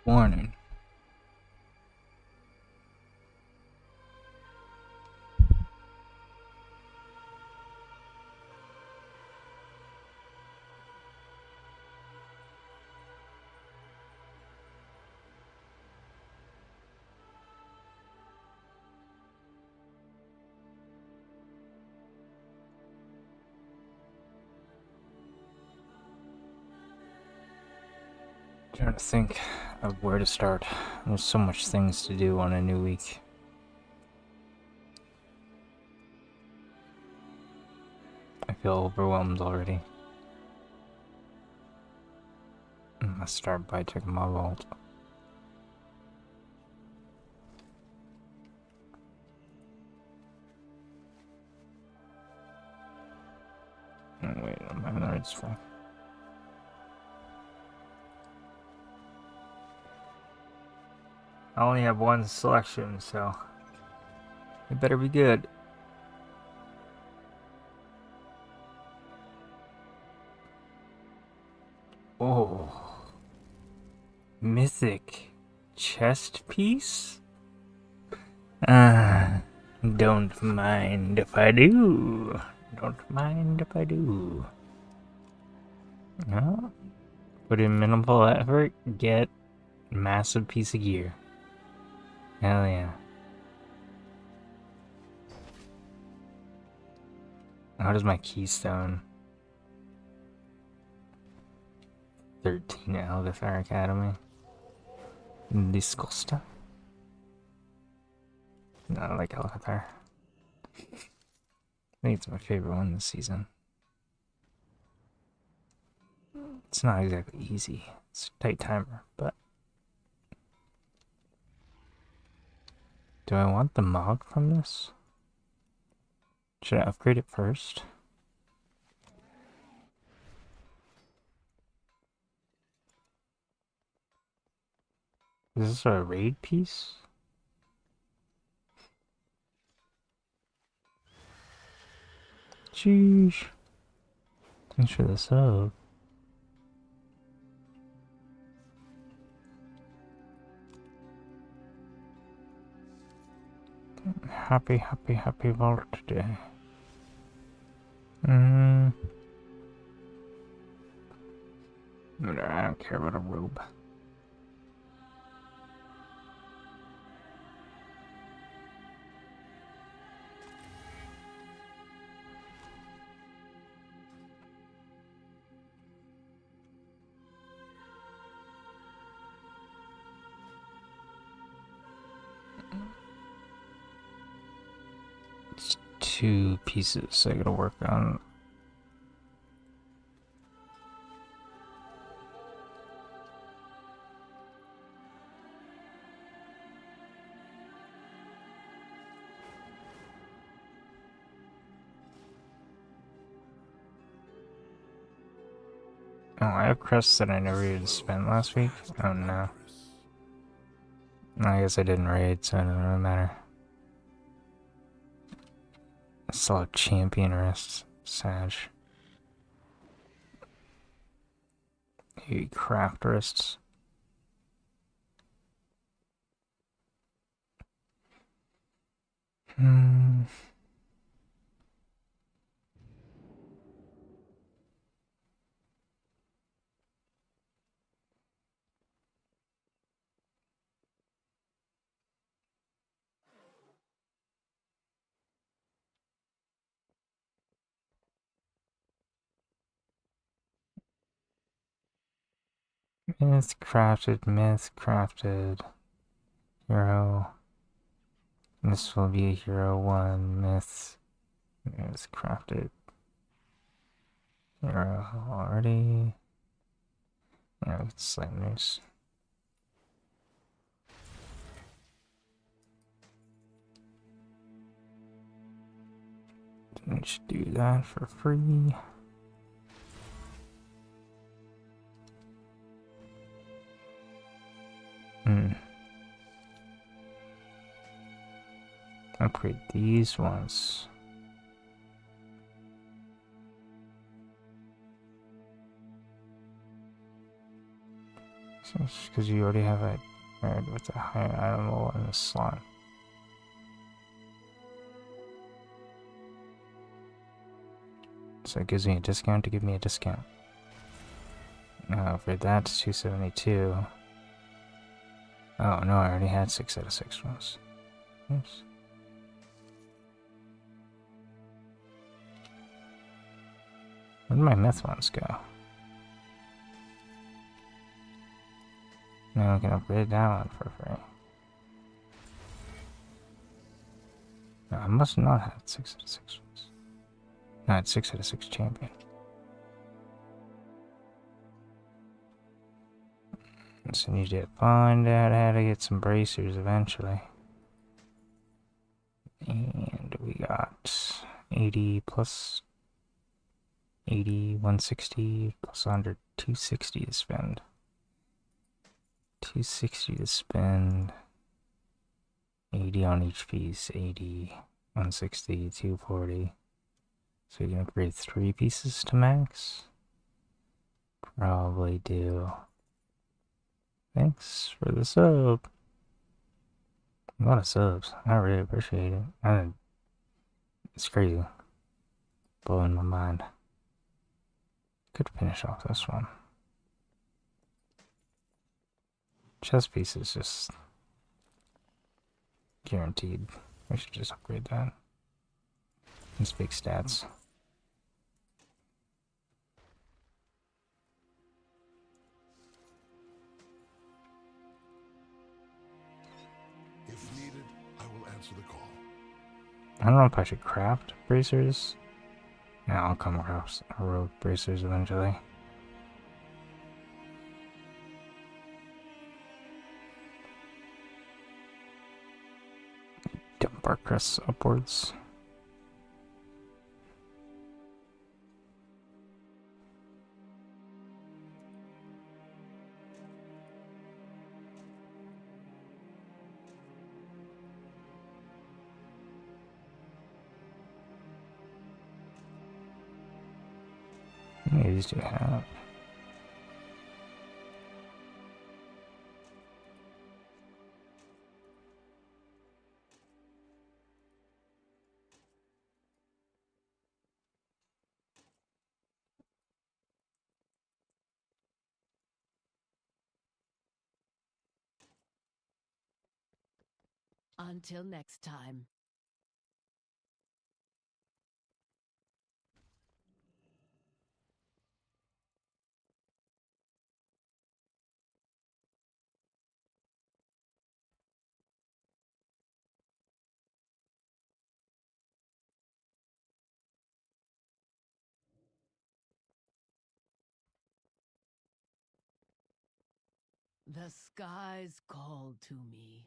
Morning. Trying to think of where to start. There's so much things to do on a new week. I feel overwhelmed already. I'm gonna start by checking my vault. Oh, wait, I'm having the right spring. I only have one selection, so it better be good. Oh, mythic chest piece? Don't mind if I do. Don't mind if I do. No? Put in minimal effort, get massive piece of gear. Hell yeah. How does my keystone? 13 Elvithar Academy. Disgusta. No, I like Elvithar. I think it's my favorite one this season. It's not exactly easy. It's a tight timer, but... Do I want the Mog from this? Should I upgrade it first? Is this a raid piece? Sheesh. Thanks for the sub. Happy vault today. I don't care about a robe. It's 2 pieces I gotta work on. Oh, I have crests that I never even spent last week. Oh no. I guess I didn't raid, so it doesn't really matter. I still have champion wrists. Sag. Hey, craft wrists. Myth crafted. Hero. This will be a hero 1. Myth is crafted. Hero already. Yeah, it's slam news. We should do that for free. Upgrade these ones. because you already have a bird with a higher animal in the slot. So it gives me a discount to give me a discount. For that, 272. Oh no, I already had 6 out of 6 ones. Oops. Where did my myth ones go? Now I can upgrade that one for free. No, I must not have 6 out of 6 ones. No, I had 6 out of 6 champion. So I need to find out how to get some bracers eventually. And we got 80 plus 80, 160 plus 100, 260 to spend. 260 to spend. 80 on each piece, 80, 160, 240. So you can upgrade 3 pieces to max. Probably do. Thanks for the sub. A lot of subs. I really appreciate it. It's crazy. Blowing my mind. Could finish off this one. Chest piece is just guaranteed. We should just upgrade that. It's big stats. If needed, I will answer the call. I don't know if I should craft bracers. Yeah, I'll come across rogue bracers eventually. Dump our crests upwards. How many of these do you have? Until next time. The skies called to me.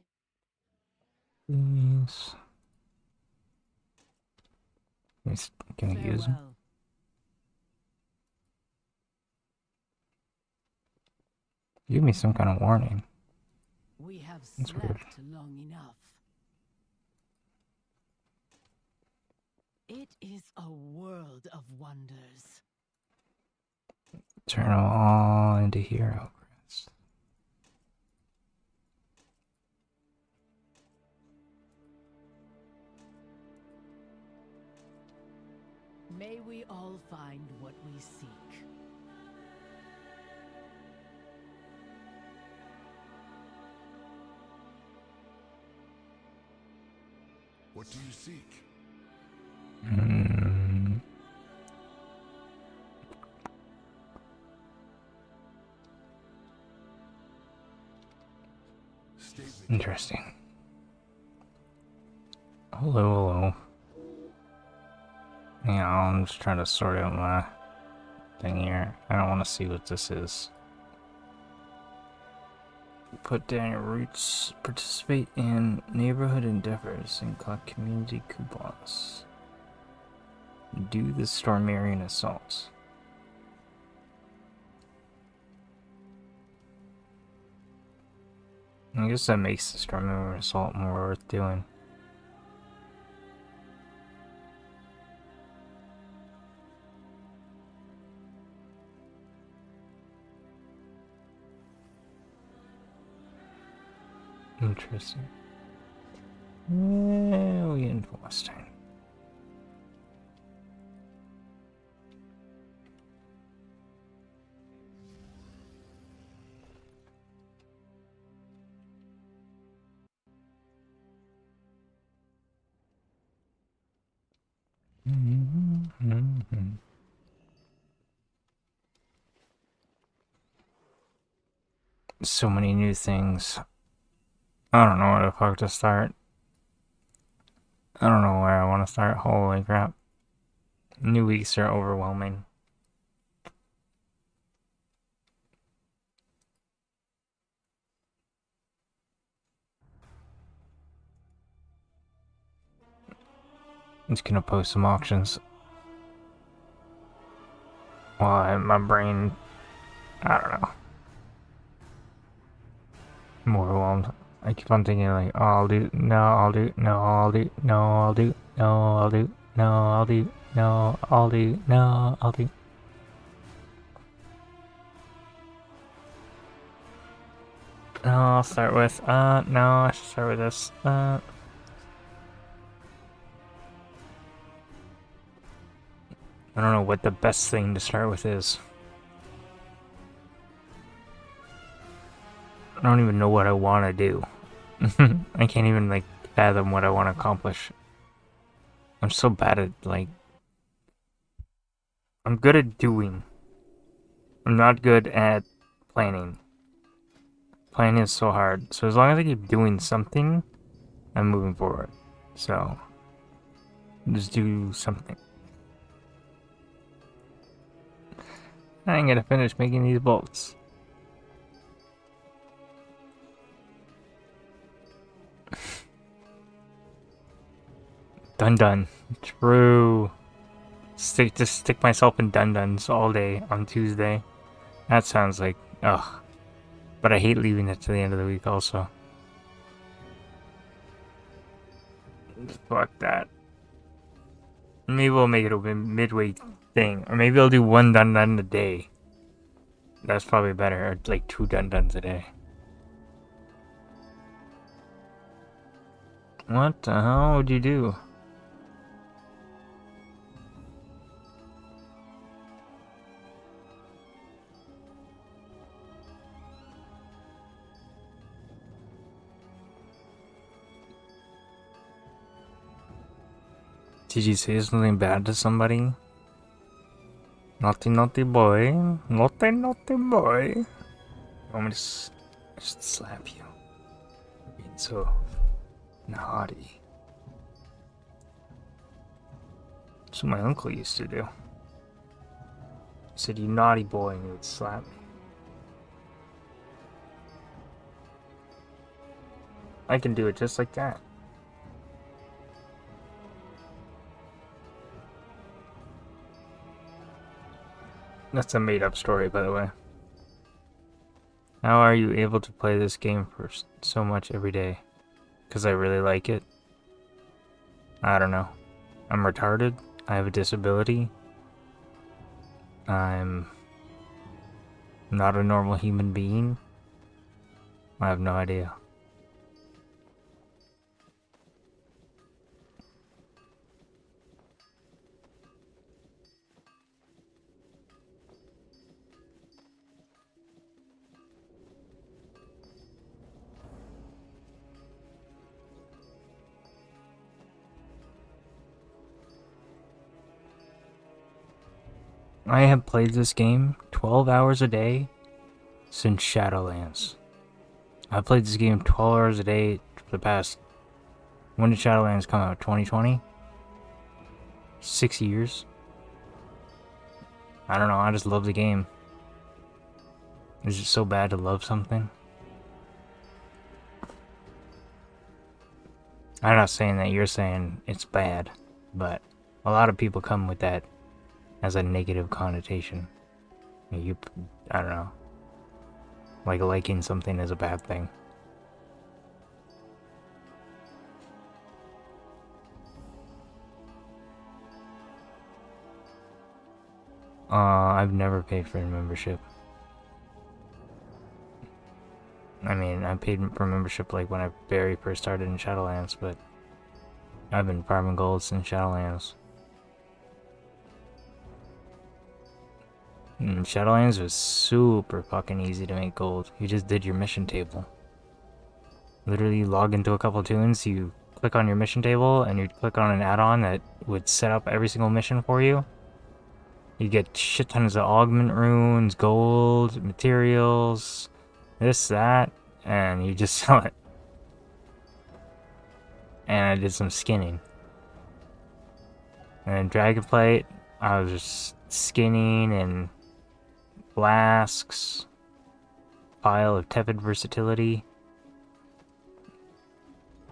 Please. Can I use them? Farewell. Give me some kind of warning. We have That's weird. slept long enough. It is a world of wonders. Turn them all into hero crests. May we all find what we seek. What do you seek? Interesting. Hello. Yeah, I'm just trying to sort out my thing here. I don't want to see what this is. Put down your roots. Participate in neighborhood endeavors and collect community coupons. Do the Stormarian assaults. I guess that makes the Stormarian assault more worth doing. Interesting. We get into Western. So many new things. I don't know where the fuck to start. I don't know where I want to start. Holy crap. New weeks are overwhelming. I'm just gonna post some auctions. Well, my brain, I don't know, I'm overwhelmed. I keep on thinking like, oh, I'll do, no, I'll do, no, I'll do, no, I'll do, no, I'll do, no, I'll do, no, I'll do, no, I'll do. No, I'll start with, no, I should start with this, I don't know what the best thing to start with is. I don't even know what I want to do. I can't even, like, fathom what I want to accomplish. I'm so bad at, like... I'm good at doing. I'm not good at planning. Planning is so hard. So as long as I keep doing something, I'm moving forward. So... just do something. I'm gonna finish making these bolts. Dun. True. Just stick myself in dun-duns all day on Tuesday. That sounds like, ugh. But I hate leaving it to the end of the week also. Fuck that. Maybe we'll make it a midway thing. Or maybe I'll do one dun-dun a day. That's probably better. Or like 2 dun-duns a day. What the hell would you do? Did you say something bad to somebody? Naughty boy. Naughty boy. You want me to just slap you? You're being so naughty. That's what my uncle used to do. He said, you naughty boy, and he would slap me. I can do it just like that. That's a made-up story, by the way. How are you able to play this game for so much every day? Because I really like it? I don't know. I'm retarded. I have a disability. I'm not a normal human being. I have no idea. I have played this game 12 hours a day since Shadowlands. I've played this game 12 hours a day for the past... When did Shadowlands come out? 2020? 6 years? I don't know, I just love the game. Is it so bad to love something? I'm not saying that you're saying it's bad, but a lot of people come with that as a negative connotation. I don't know. Like liking something is a bad thing. I've never paid for a membership. I mean, I paid for membership like when I very first started in Shadowlands, but I've been farming gold since Shadowlands. And Shadowlands was super fucking easy to make gold. You just did your mission table. Literally, you log into a couple tunes, you click on your mission table, and you click on an add-on that would set up every single mission for you. You get shit tons of augment runes, gold, materials, this, that, and you just sell it. And I did some skinning. And Dragonflight, I was just skinning and flasks, pile of tepid versatility.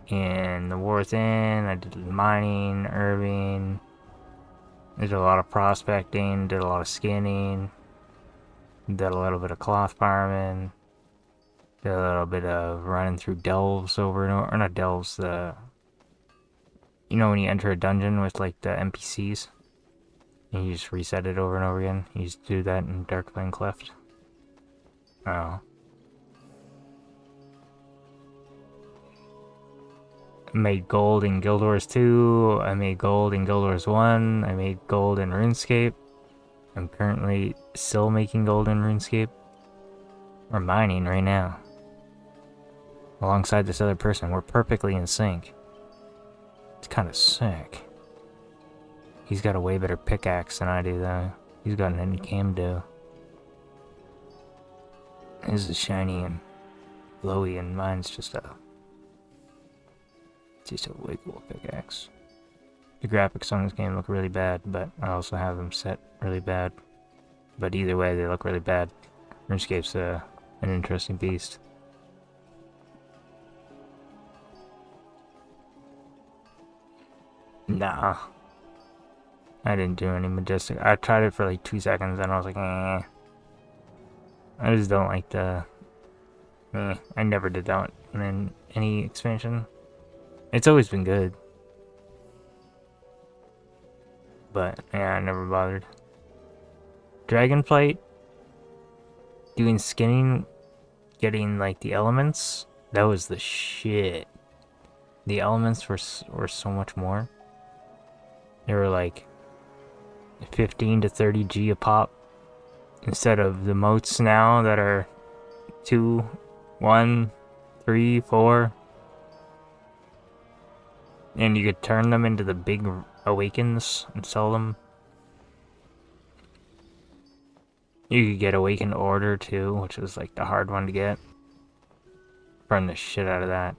In the War Within, I did mining, herbing, did a lot of prospecting, did a lot of skinning, did a little bit of cloth farming, did a little bit of running through delves over and over, or not delves, you know when you enter a dungeon with like the NPCs, and you just reset it over and over again? You just do that in Darkflame Cleft. Oh. I made gold in Guild Wars 2, I made gold in Guild Wars 1, I made gold in RuneScape. I'm currently still making gold in RuneScape. We're mining right now. Alongside this other person, we're perfectly in sync. It's kind of sick. He's got a way better pickaxe than I do though. He's got an Encamdo. His is shiny and glowy and mine's just a way cool pickaxe. The graphics on this game look really bad, but I also have them set really bad. But either way, they look really bad. RuneScape's an interesting beast. Nah. I didn't do any majestic. I tried it for like 2 seconds and I was like, eh. I just don't like the... I never did that in any expansion. It's always been good. But, yeah, I never bothered. Dragonflight, doing skinning, getting, like, the elements, that was the shit. The elements were so much more. They were, like, 15 to 30 G a pop. Instead of the motes now that are 2, 1, 3, 4. And you could turn them into the big awakens and sell them. You could get Awakened Order too, which was like the hard one to get. Burn the shit out of that.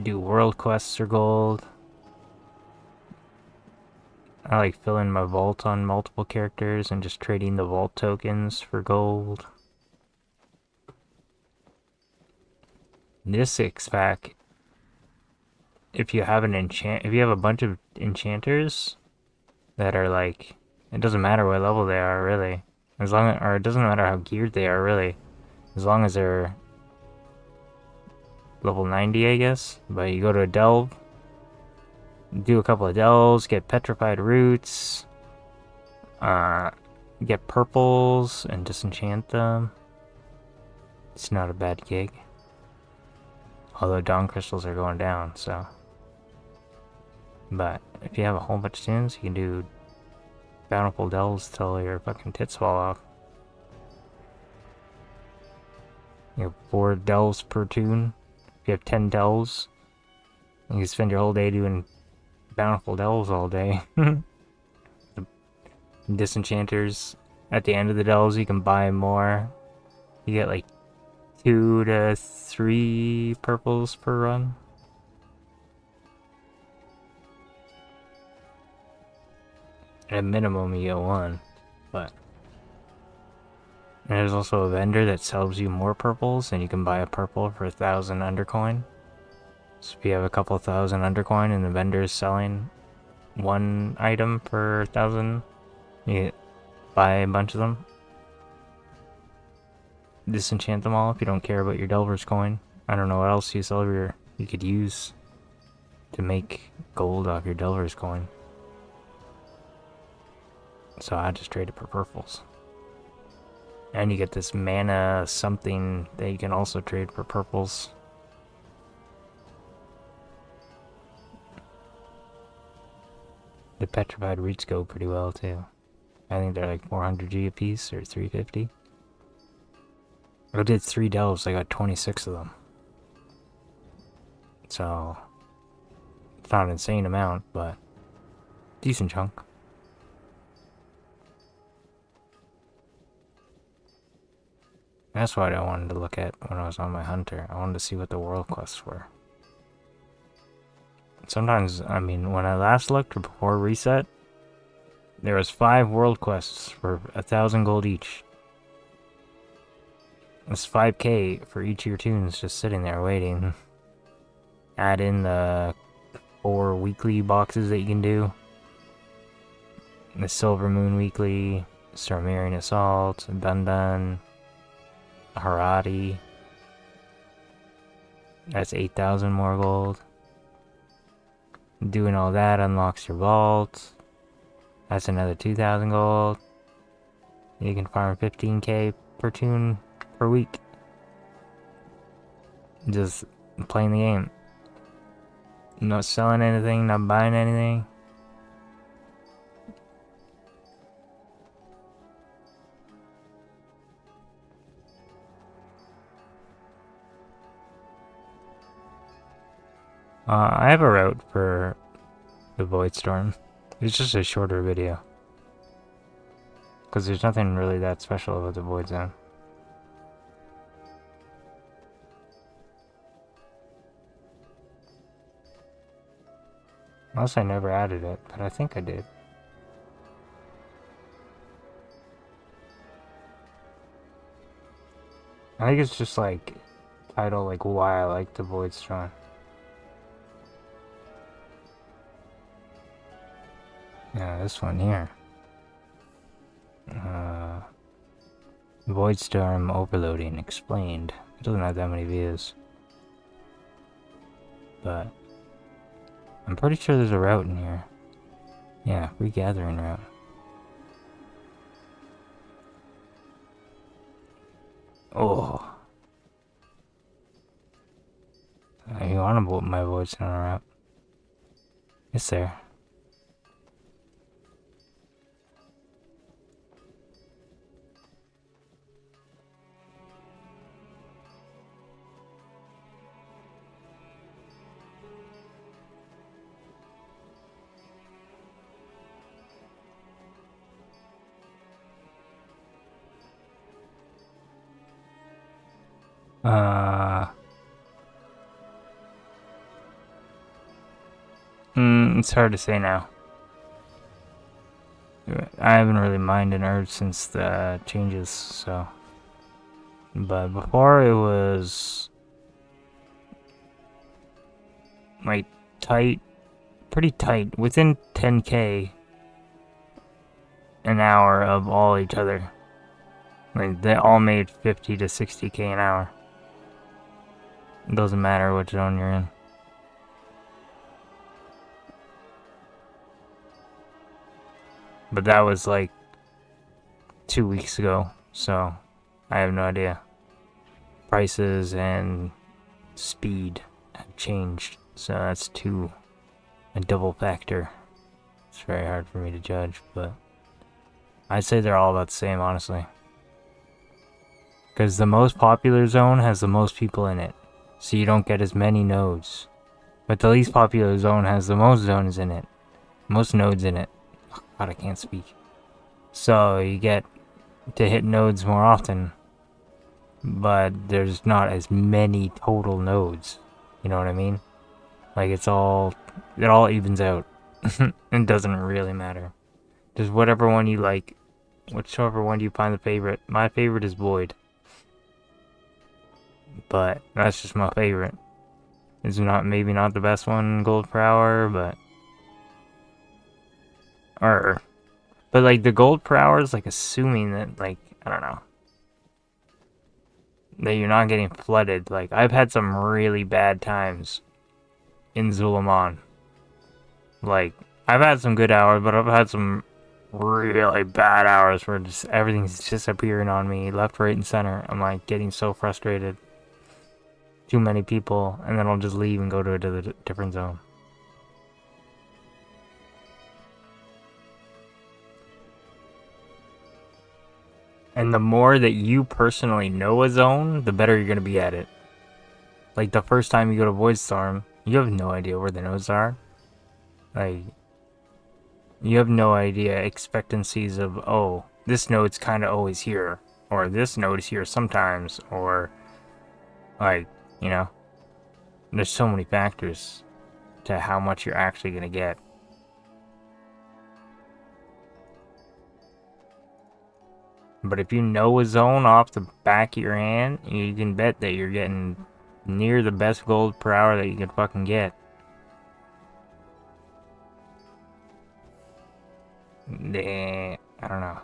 Do world quests for gold. I like filling my vault on multiple characters and just trading the vault tokens for gold. This 6-pack, if you have a bunch of enchanters that are like, it doesn't matter what level they are really, or it doesn't matter how geared they are really, as long as they're level 90, I guess. But you go to a delve, do a couple of delves, get petrified roots, get purples and disenchant them. It's not a bad gig. Although dawn crystals are going down, so. But if you have a whole bunch of tunes, you can do bountiful delves till your fucking tits fall off. You have 4 delves per tune. If you have 10 delves, you can spend your whole day doing bountiful delves all day. The disenchanters, at the end of the delves, you can buy more. You get like 2 to 3 purples per run. At a minimum, you get 1, but there's also a vendor that sells you more purples, and you can buy a purple for 1,000 undercoin. So if you have a couple thousand undercoin and the vendor is selling 1 item per 1,000, you buy a bunch of them. Disenchant them all if you don't care about your Delver's coin. I don't know what else you could use to make gold off your Delver's coin. So I just traded for purples. And you get this mana something that you can also trade for purples. The petrified roots go pretty well too. I think they're like 400G a piece or 350. I did 3 delves, I got 26 of them. So, it's not an insane amount, but decent chunk. That's what I wanted to look at when I was on my hunter. I wanted to see what the world quests were. Sometimes, I mean, when I last looked before reset, there was 5 world quests for 1,000 gold each. It's 5k for each of your tunes just sitting there waiting. Add in the 4 weekly boxes that you can do. The Silver Moon Weekly, Sarmerian Assault, Dun, Harati. That's 8,000 more gold. Doing all that unlocks your vault. That's another 2,000 gold. You can farm 15k per tune per week. Just playing the game. Not selling anything, not buying anything. I have a route for the Void Storm. It's just a shorter video. Because there's nothing really that special about the Void Zone. Unless I never added it, but I think I did. I think it's just like title, like why I like the Void Storm. Yeah, this one here. Void Storm Overloading Explained. It doesn't have that many views. But I'm pretty sure there's a route in here. Yeah, regathering route. Oh. You want to put my Void Storm route? It's there. It's hard to say now. I haven't really mined an herb since the changes, so. But before it was like tight, pretty tight, within 10k an hour of all each other. Like they all made 50 to 60k an hour. It doesn't matter which zone you're in. But that was like 2 weeks ago, so I have no idea. Prices and speed have changed, so that's a double factor. It's very hard for me to judge, but I'd say they're all about the same, honestly. Because the most popular zone has the most people in it, so you don't get as many nodes. But the least popular zone has the most zones in it, most nodes in it. Oh God, I can't speak. So you get to hit nodes more often, but there's not as many total nodes. You know what I mean? Like it all evens out. It doesn't really matter. Just whatever one you like, whichever one you find the favorite. My favorite is Void, but that's just my favorite. It's maybe not the best one, gold per hour, but like the gold per hour is like assuming that, like, I don't know, that you're not getting flooded. Like I've had some really bad times in Zul'Aman. Like I've had some good hours, but I've had some really bad hours where just everything's disappearing on me left, right, and center. I'm like getting so frustrated. Too many people, and then I'll just leave and go to a different zone. And the more that you personally know a zone, the better you're going to be at it. Like, the first time you go to Void Storm, you have no idea where the nodes are. Like, you have no idea expectancies of, oh, this node's kind of always here. Or this node is here sometimes. Or, like, you know. There's so many factors to how much you're actually going to get. But if you know a zone off the back of your hand, you can bet that you're getting near the best gold per hour that you can fucking get. I don't know.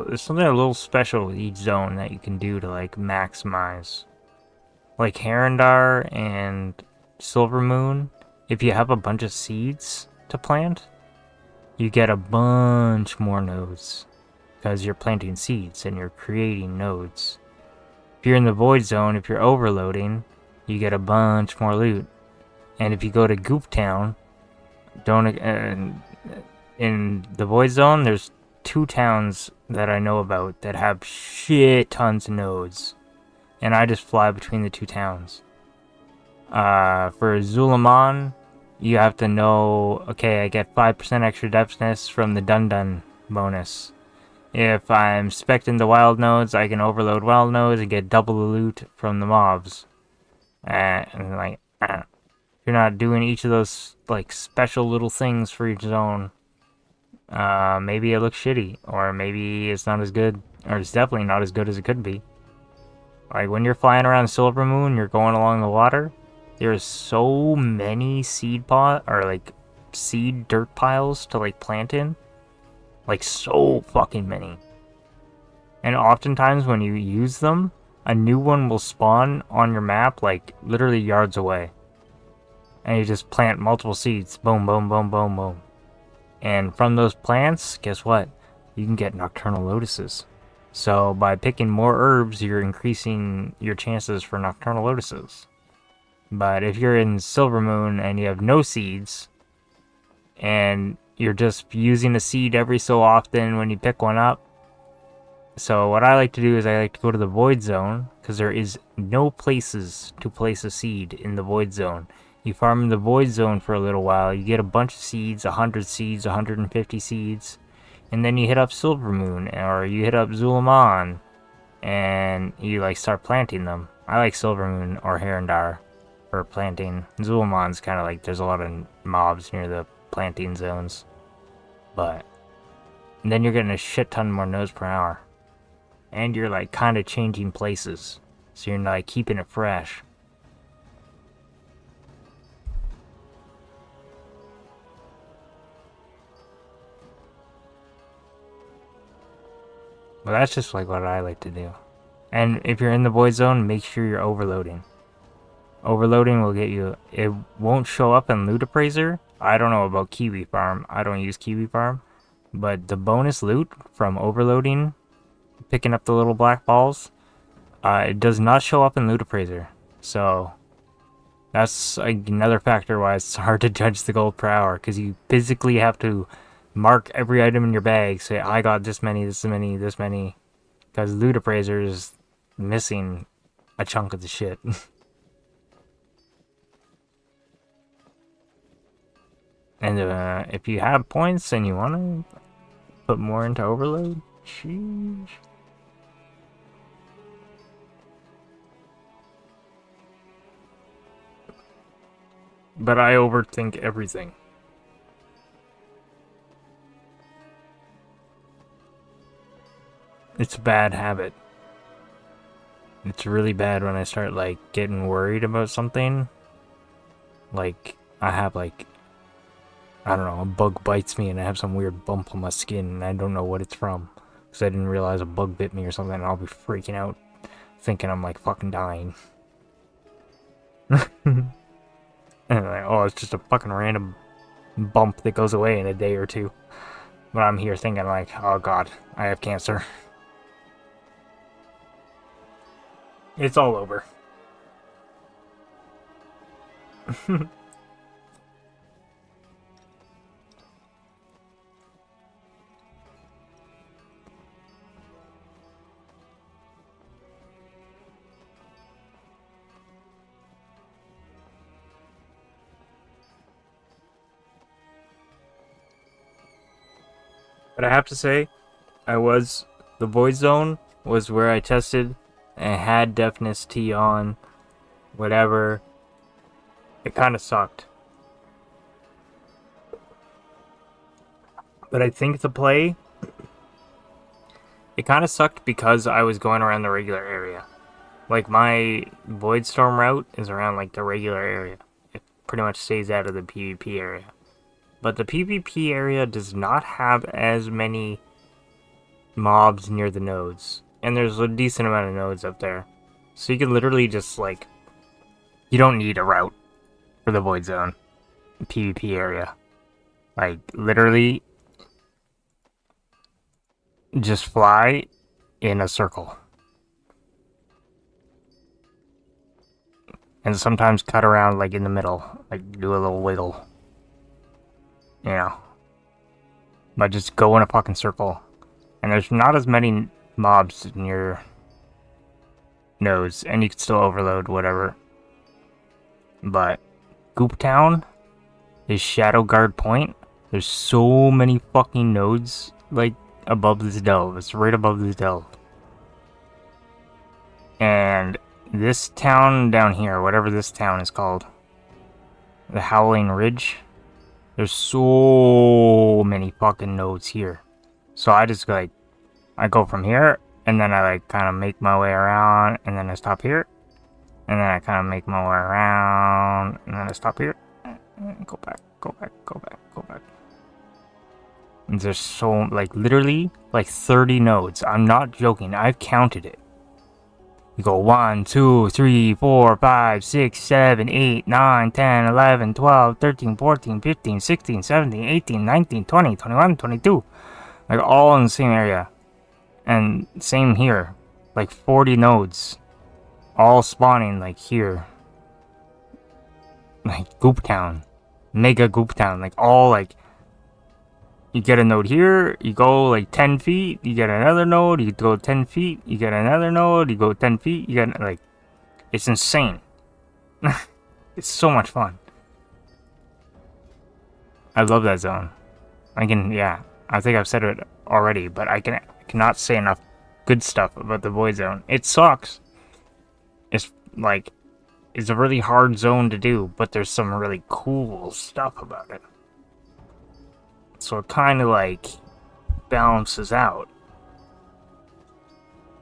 There's something a little special with each zone that you can do to like maximize. Like Herondar and Silvermoon, if you have a bunch of seeds to plant, you get a bunch more nodes. Because you're planting seeds and you're creating nodes. If you're in the Void Zone, if you're overloading, you get a bunch more loot. And if you go to Goop Town, in the Void Zone, there's 2 towns that I know about that have shit tons of nodes. And I just fly between the 2 towns. For Zulaman, you have to know, okay, I get 5% extra depthness from the Dun Dun bonus. If I'm spec'ing the wild nodes, I can overload wild nodes and get double the loot from the mobs. And like, if you're not doing each of those like special little things for each zone, maybe it looks shitty, or maybe it's not as good, or it's definitely not as good as it could be. Like when you're flying around Silvermoon, you're going along the water. There's so many seed dirt piles to like plant in. Like, so fucking many. And oftentimes when you use them, a new one will spawn on your map, like, literally yards away. And you just plant multiple seeds. Boom, boom, boom, boom, boom. And from those plants, guess what? You can get Nocturnal Lotuses. So, by picking more herbs, you're increasing your chances for Nocturnal Lotuses. But if you're in Silvermoon and you have no seeds, and you're just using a seed every so often when you pick one up. So what I like to do is I like to go to the Void Zone, because there is no places to place a seed in the Void Zone. You farm in the Void Zone for a little while, you get a bunch of seeds, 100 seeds, 150 seeds, and then you hit up Silvermoon, or you hit up Zulaman, and you like start planting them. I like Silvermoon or Herondar for planting. Zulaman's kind of like, there's a lot of mobs near the planting zones. But then you're getting a shit ton more nodes per hour. And you're like kind of changing places. So you're like keeping it fresh. Well, that's just like what I like to do. And if you're in the Void Zone, make sure you're overloading. Overloading will get you... It won't show up in Loot Appraiser. I don't know about Kiwi Farm. I don't use Kiwi Farm. But the bonus loot from overloading, picking up the little black balls, it does not show up in Loot Appraiser. So, that's another factor why it's hard to judge the gold per hour. Because you physically have to mark every item in your bag. Say, I got this many, this many, this many. Because Loot Appraiser is missing a chunk of the shit. And if you have points and you want to put more into overload, sheesh. But I overthink everything. It's a bad habit. It's really bad when I start like getting worried about something. Like I have like, I don't know, a bug bites me and I have some weird bump on my skin and I don't know what it's from. Because I didn't realize a bug bit me or something and I'll be freaking out. Thinking I'm like fucking dying. And like, oh, it's just a fucking random bump that goes away in a day or two. But I'm here thinking like, oh god, I have cancer. It's all over. But I have to say, the Void Zone was where I tested and had Deafness T on, whatever. It kind of sucked. But I think the play, it kind of sucked because I was going around the regular area. Like, my Void Storm route is around, like, the regular area. It pretty much stays out of the PvP area. But the PvP area does not have as many mobs near the nodes. And there's a decent amount of nodes up there. So you can literally just, like... You don't need a route for the Void Zone. PvP area. Like, literally... Just fly in a circle. And sometimes cut around, like, in the middle. Like, do a little wiggle. You know. But just go in a fucking circle. And there's not as many mobs in your nodes. And you can still overload whatever. But Goop Town is Shadow Guard Point. There's so many fucking nodes, like, above this delve. It's right above this delve. And this town down here, whatever this town is called, the Howling Ridge, there's so many fucking nodes here. So I just, like, I go from here, and then I, like, kind of make my way around, and then I stop here, and then I kind of make my way around, and then I stop here, and go back, go back, go back, go back. And there's so, like, literally, like, 30 nodes. I'm not joking. I've counted it. You go 1, 2, 3, 4, 5, 6, 7, 8, 9, 10, 11, 12, 13, 14, 15, 16, 17, 18, 19, 20, 21, 22. Like, all in the same area. And same here. Like, 40 nodes. All spawning, like, here. Like, Goop Town. Mega Goop Town. Like, all, like... You get a node here, you go like 10 feet, you get another node, you go 10 feet, you get another node, you go 10 feet, you get, like, it's insane. It's so much fun. I love that zone. I think I've said it already, but I cannot say enough good stuff about the Void Zone. It sucks. It's, like, it's a really hard zone to do, but there's some really cool stuff about it. So it kind of, like, balances out.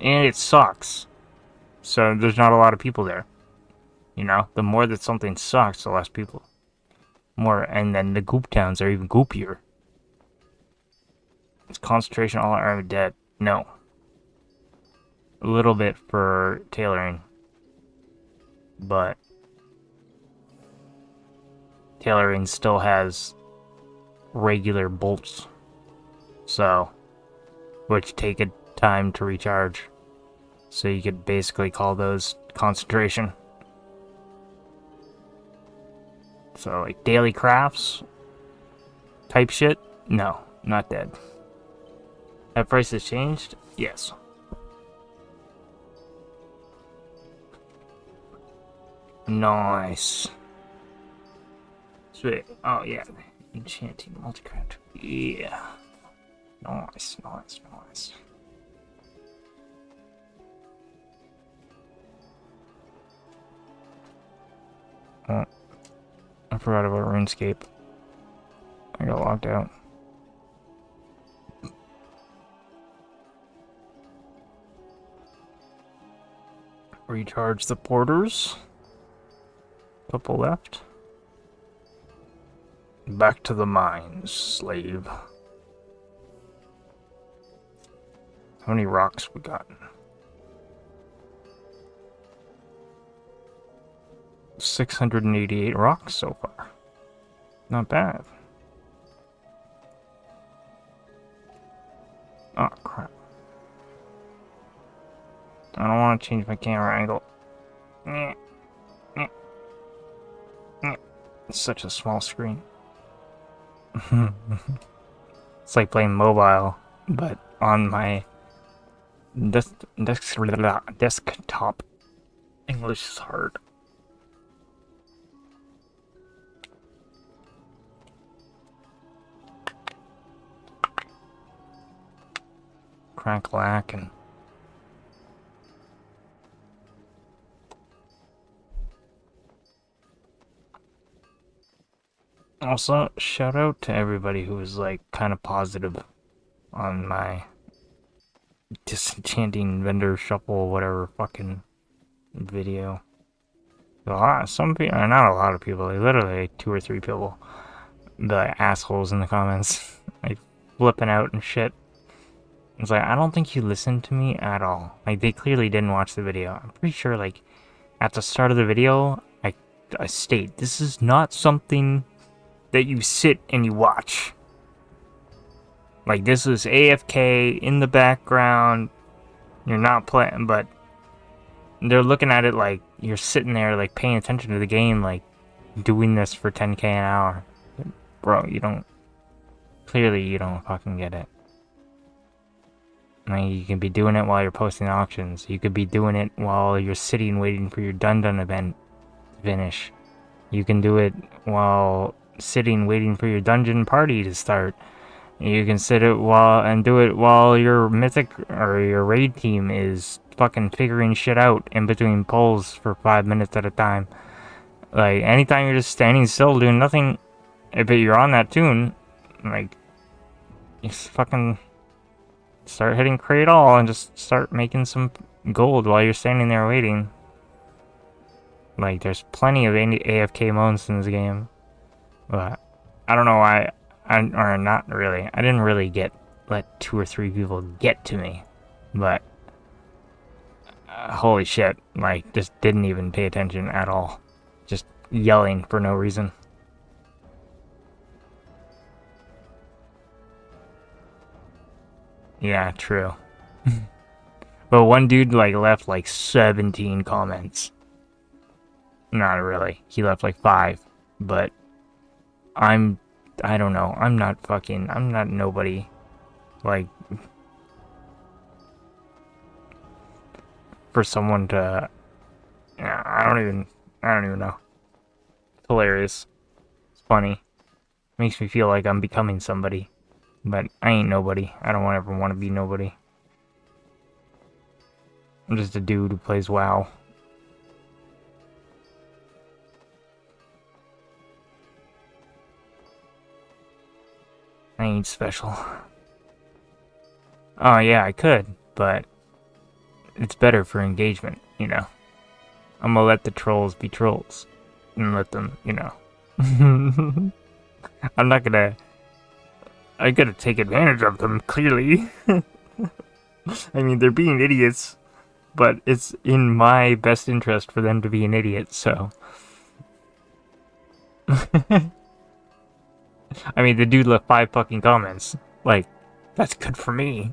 And it sucks. So there's not a lot of people there. You know? The more that something sucks, the less people. More, and then the Goop Towns are even goopier. Is concentration all armed dead? No. A little bit for tailoring. But tailoring still has regular bolts, so, which take a time to recharge, so you could basically call those concentration. So, like, daily crafts type shit, no, not dead. Have prices changed? Yes. Nice. Sweet. Oh yeah, enchanting multicraft. Yeah. Nice, nice, nice. Oh, I forgot about RuneScape. I got locked out. Recharge the porters. Couple left. Back to the mines, slave. How many rocks we got? 688 rocks so far. Not bad. Oh, crap. I don't want to change my camera angle. It's such a small screen. It's like playing mobile, but on my desktop. English is hard. Crack-lack and... Also, shout out to everybody who was like kind of positive on my disenchanting vendor shuffle whatever fucking video. Some people, not a lot of people, like literally like 2 or 3 people, the assholes in the comments, like flipping out and shit. It's like, I don't think you listened to me at all. Like, they clearly didn't watch the video. I'm pretty sure, like, at the start of the video, I state, this is not something that you sit and you watch. Like, this is AFK in the background. You're not playing, but they're looking at it like you're sitting there, like, paying attention to the game, like, doing this for 10k an hour. Bro, clearly you don't fucking get it. Like, you can be doing it while you're posting auctions. You could be doing it while you're sitting waiting for your Dun event to finish. You can do it while sitting waiting for your dungeon party to start. You can do it while your mythic or your raid team is fucking figuring shit out in between pulls for 5 minutes at a time. Like, anytime you're just standing still doing nothing, but you're on that tune, like, just fucking start hitting create all and just start making some gold while you're standing there waiting. Like, there's plenty of AFK moments in this game. But I don't know why, or not really. I didn't really let 2 or 3 people get to me. But, holy shit, like, just didn't even pay attention at all. Just yelling for no reason. Yeah, true. But one dude, like, left, like, 17 comments. Not really. He left, like, 5. But I don't know. I'm not nobody. Like, for someone to... I don't even know. It's hilarious. It's funny. Makes me feel like I'm becoming somebody. But I ain't nobody. I don't ever want to be nobody. I'm just a dude who plays WoW. I ain't special. Oh yeah, I could, but it's better for engagement, you know. I'm gonna let the trolls be trolls. And let them, you know. I gotta take advantage of them, clearly. I mean, they're being idiots, but it's in my best interest for them to be an idiot, so. I mean, the dude left 5 fucking comments. Like, that's good for me.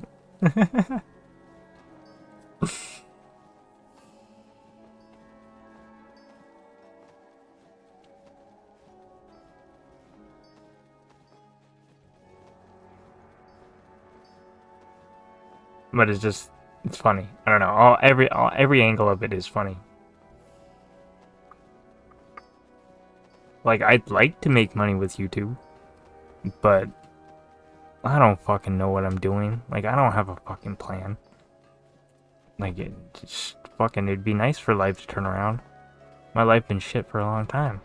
But it's funny. I don't know. Every angle of it is funny. Like, I'd like to make money with YouTube, but I don't fucking know what I'm doing. Like, I don't have a fucking plan. Like, it'd be nice for life to turn around. My life been shit for a long time.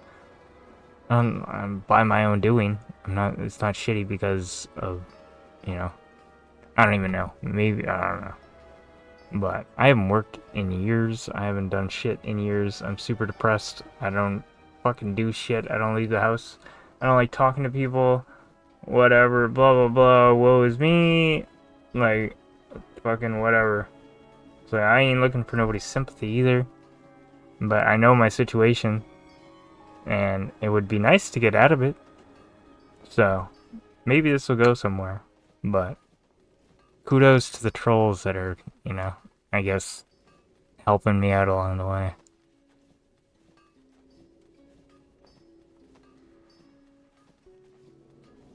I'm by my own doing. It's not shitty because of, you know, I don't even know. Maybe, I don't know. But I haven't worked in years. I haven't done shit in years. I'm super depressed. I don't fucking do shit. I don't leave the house. I don't like talking to people. Whatever, blah, blah, blah. Woe is me. Like, fucking whatever. So I ain't looking for nobody's sympathy either. But I know my situation. And it would be nice to get out of it. So, maybe this will go somewhere. But kudos to the trolls that are, you know, I guess, helping me out along the way.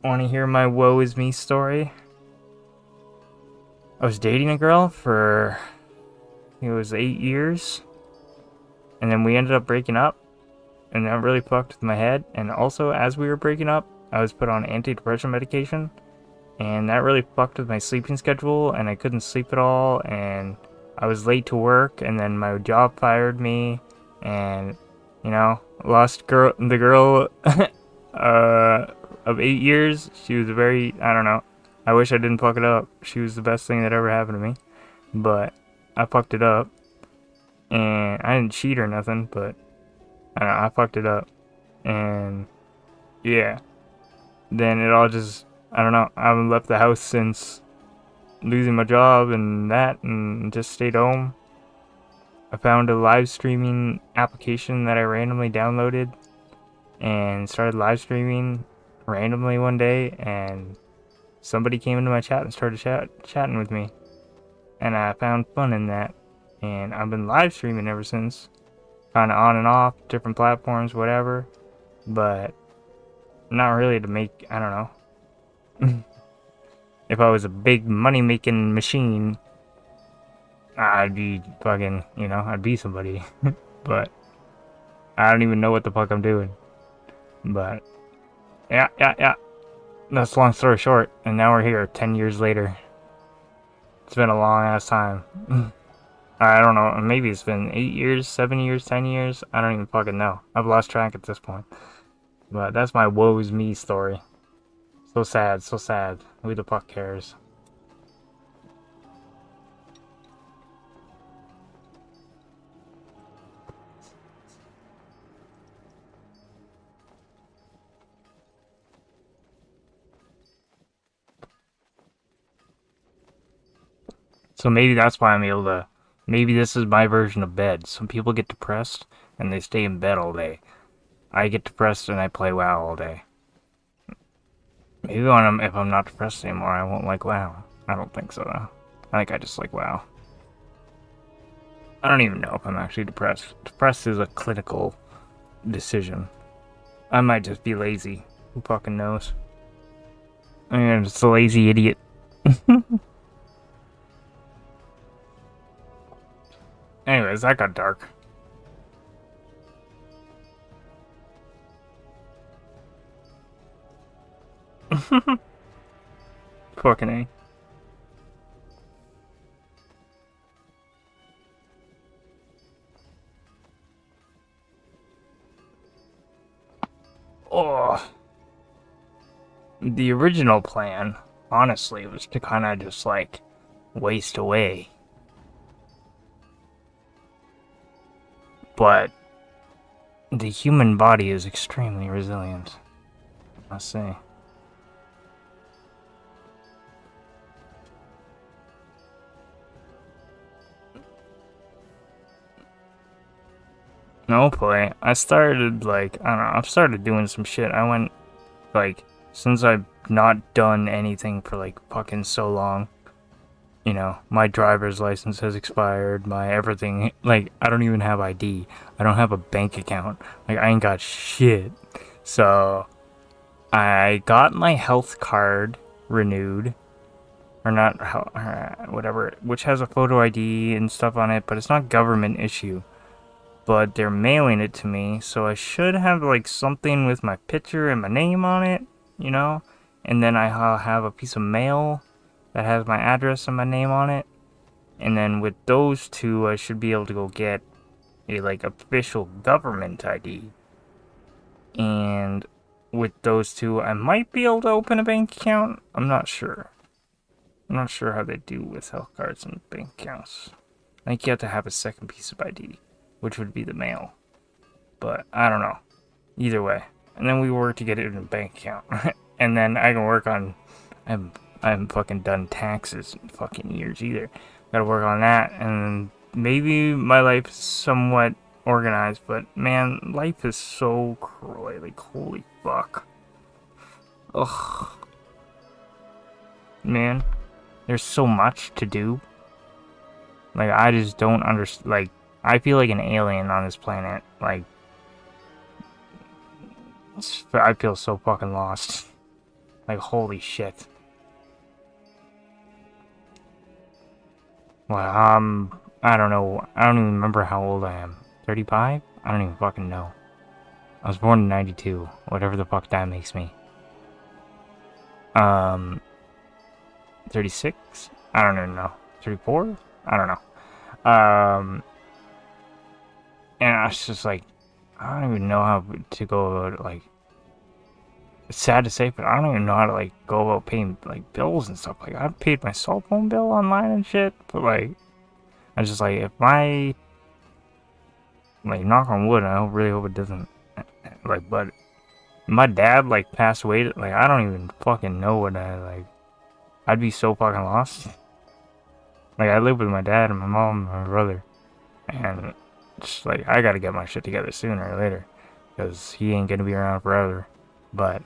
Want to hear my woe is me story? I was dating a girl for, I think it was 8 years, and then we ended up breaking up, and that really fucked with my head. And also, as we were breaking up, I was put on antidepressant medication, and that really fucked with my sleeping schedule, and I couldn't sleep at all, and I was late to work, and then my job fired me, and, you know, lost the girl of 8 years. She was very, I don't know, I wish I didn't fuck it up. She was the best thing that ever happened to me, but I fucked it up, and I didn't cheat or nothing, but I don't know, I fucked it up, and yeah, then it all just, I don't know, I haven't left the house since losing my job and that, and just stayed home. I found a live streaming application that I randomly downloaded and started live streaming randomly one day, and somebody came into my chat and started chatting with me, and I found fun in that, and I've been live streaming ever since, kind of on and off, different platforms, whatever, but not really to make, I don't know. If I was a big money-making machine, I'd be fucking, you know, I'd be somebody, but I don't even know what the fuck I'm doing, but yeah. That's long story short, and now we're here 10 years later. It's been a long ass time. I don't know, maybe it's been 8 years, 7 years, 10 years, I don't even fucking know. I've lost track at this point. But that's my woe is me story. So sad, so sad. Who the fuck cares? So maybe that's why I'm able to... Maybe this is my version of bed. Some people get depressed and they stay in bed all day. I get depressed and I play WoW all day. Maybe if I'm not depressed anymore, I won't like WoW. I don't think so, though. I think I just like WoW. I don't even know if I'm actually depressed. Depressed is a clinical decision. I might just be lazy. Who fucking knows? I'm just a lazy idiot. Anyways, that got dark. Fucking A. Oh. The original plan, honestly, was to kind of just, like, waste away. But the human body is extremely resilient, I must say. No play. I started, like, I don't know, I've started doing some shit. I went, like, since I've not done anything for, like, fucking so long, you know, my driver's license has expired, my everything, like, I don't even have ID. I don't have a bank account. Like, I ain't got shit. So, I got my health card renewed. Or not, whatever, which has a photo ID and stuff on it, but it's not government issue. But they're mailing it to me, so I should have, like, something with my picture and my name on it, you know? And then I'll have a piece of mail that has my address and my name on it. And then with those two, I should be able to go get a, like, official government ID. And with those two, I might be able to open a bank account. I'm not sure. I'm not sure how they do with health cards and bank accounts. I think you have to have a second piece of ID, which would be the mail. But I don't know. Either way. And then we work to get it in a bank account. And then I can work on... I haven't fucking done taxes in fucking years either. Gotta work on that. And maybe my life is somewhat organized. But man, life is so cruel. Like, holy fuck. Ugh. Man. there's so much to do. Like, I just don't understand. Like, I feel like an alien on this planet. Like, I feel so fucking lost. Like, holy shit. Well, I don't know. I don't even remember how old I am. 35? I don't even fucking know. I was born in 92. Whatever the fuck that makes me. 36? I don't even know. 34? I don't know. And I was just like, I don't even know how to go about it. Like, it's sad to say, but I don't even know how to, like, go about paying, like, bills and stuff. Like, I've paid my cell phone bill online and shit, but, like, I just, like, if my, like, knock on wood, I really hope it doesn't, like, but my dad, like, passed away, like, I don't even fucking know what I'd be so fucking lost. Like, I live with my dad and my mom and my brother, and just, like, I gotta get my shit together sooner or later, because he ain't gonna be around forever, but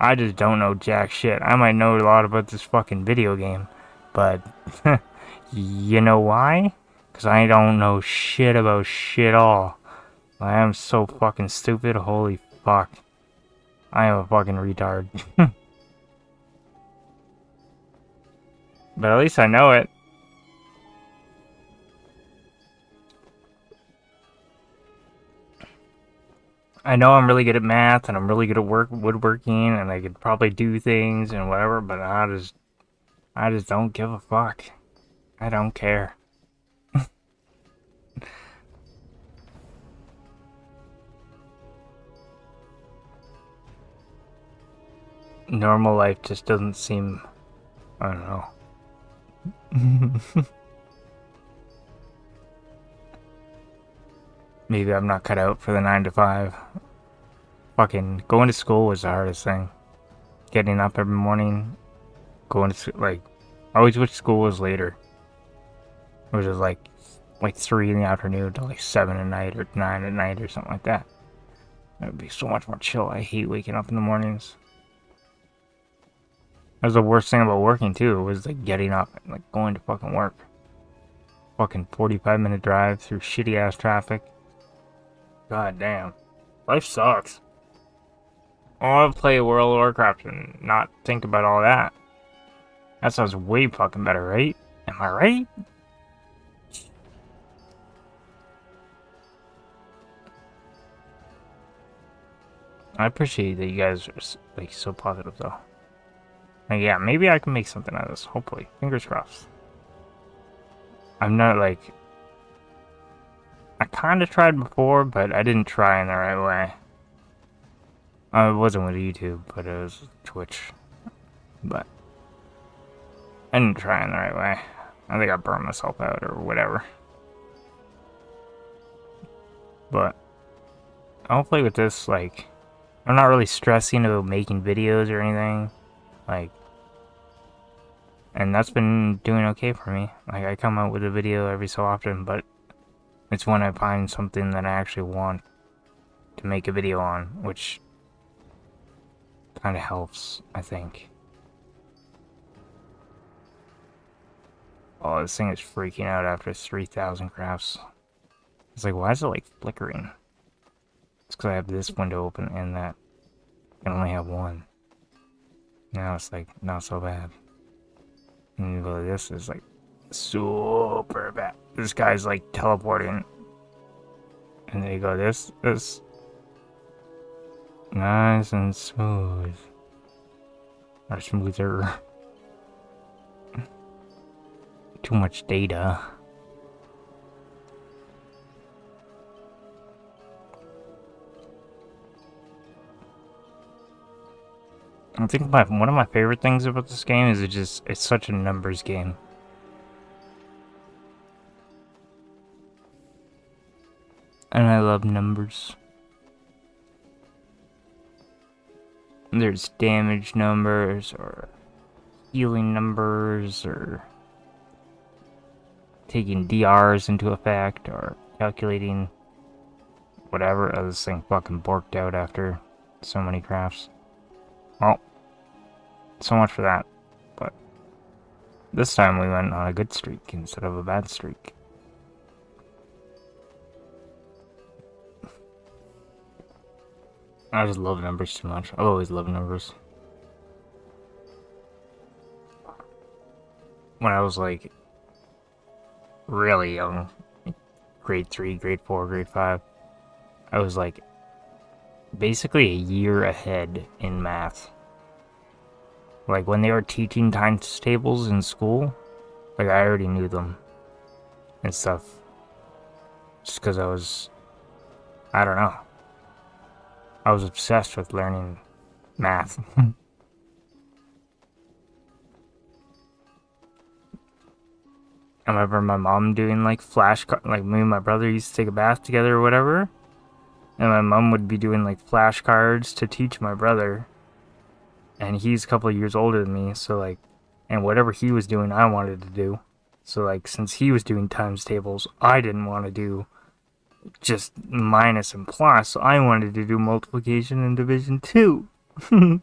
I just don't know jack shit. I might know a lot about this fucking video game, but you know why? Because I don't know shit about shit all. I am so fucking stupid, holy fuck. I am a fucking retard. But at least I know it. I know I'm really good at math, and I'm really good at woodworking, and I could probably do things and whatever, but I just don't give a fuck. I don't care. Normal life just doesn't seem, I don't know. Maybe I'm not cut out for the 9 to 5. Fucking going to school was the hardest thing. Getting up every morning, going to, like, I always wish school was later. Which is like 3 in the afternoon to like 7 at night or 9 at night or something like that. It would be so much more chill. I hate waking up in the mornings. That was the worst thing about working too, was like getting up and like going to fucking work. Fucking 45-minute drive through shitty ass traffic. God damn. Life sucks. I want to play World of Warcraft and not think about all that. That sounds way fucking better, right? Am I right? I appreciate that you guys are like so positive though. Like, yeah, maybe I can make something out of this. Hopefully, fingers crossed. I'm not like, I kind of tried before, but I didn't try in the right way. It wasn't with YouTube, but it was Twitch. But I didn't try in the right way. I think I burned myself out or whatever. But hopefully with this, like, I'm not really stressing about making videos or anything. Like, and that's been doing okay for me. Like, I come out with a video every so often, but it's when I find something that I actually want to make a video on, which kind of helps, I think. Oh, this thing is freaking out after 3,000 crafts. It's like, why is it like flickering? It's because I have this window open and that I can only have one. Now it's like not so bad. And this is like super bad. This guy's like teleporting. And there you go, this nice and smooth. Or smoother. Too much data. I think one of my favorite things about this game is it's such a numbers game. And I love numbers. There's damage numbers, or healing numbers, or taking DRs into effect, or calculating whatever. Oh, this thing fucking borked out after so many crafts. Well, so much for that. But This time we went on a good streak instead of a bad streak. I just love numbers too much. I've always loved numbers. When I was like really young, grade 3, grade 4, grade 5, I was like basically a year ahead in math. Like when they were teaching times tables in school, like I already knew them and stuff. Just because I don't know. I was obsessed with learning math. I remember my mom doing like like me and my brother used to take a bath together or whatever. And my mom would be doing like flashcards to teach my brother. And he's a couple of years older than me, so like, and whatever he was doing, I wanted to do. So like, since he was doing times tables, I didn't want to do just minus and plus, so I wanted to do multiplication and division too. And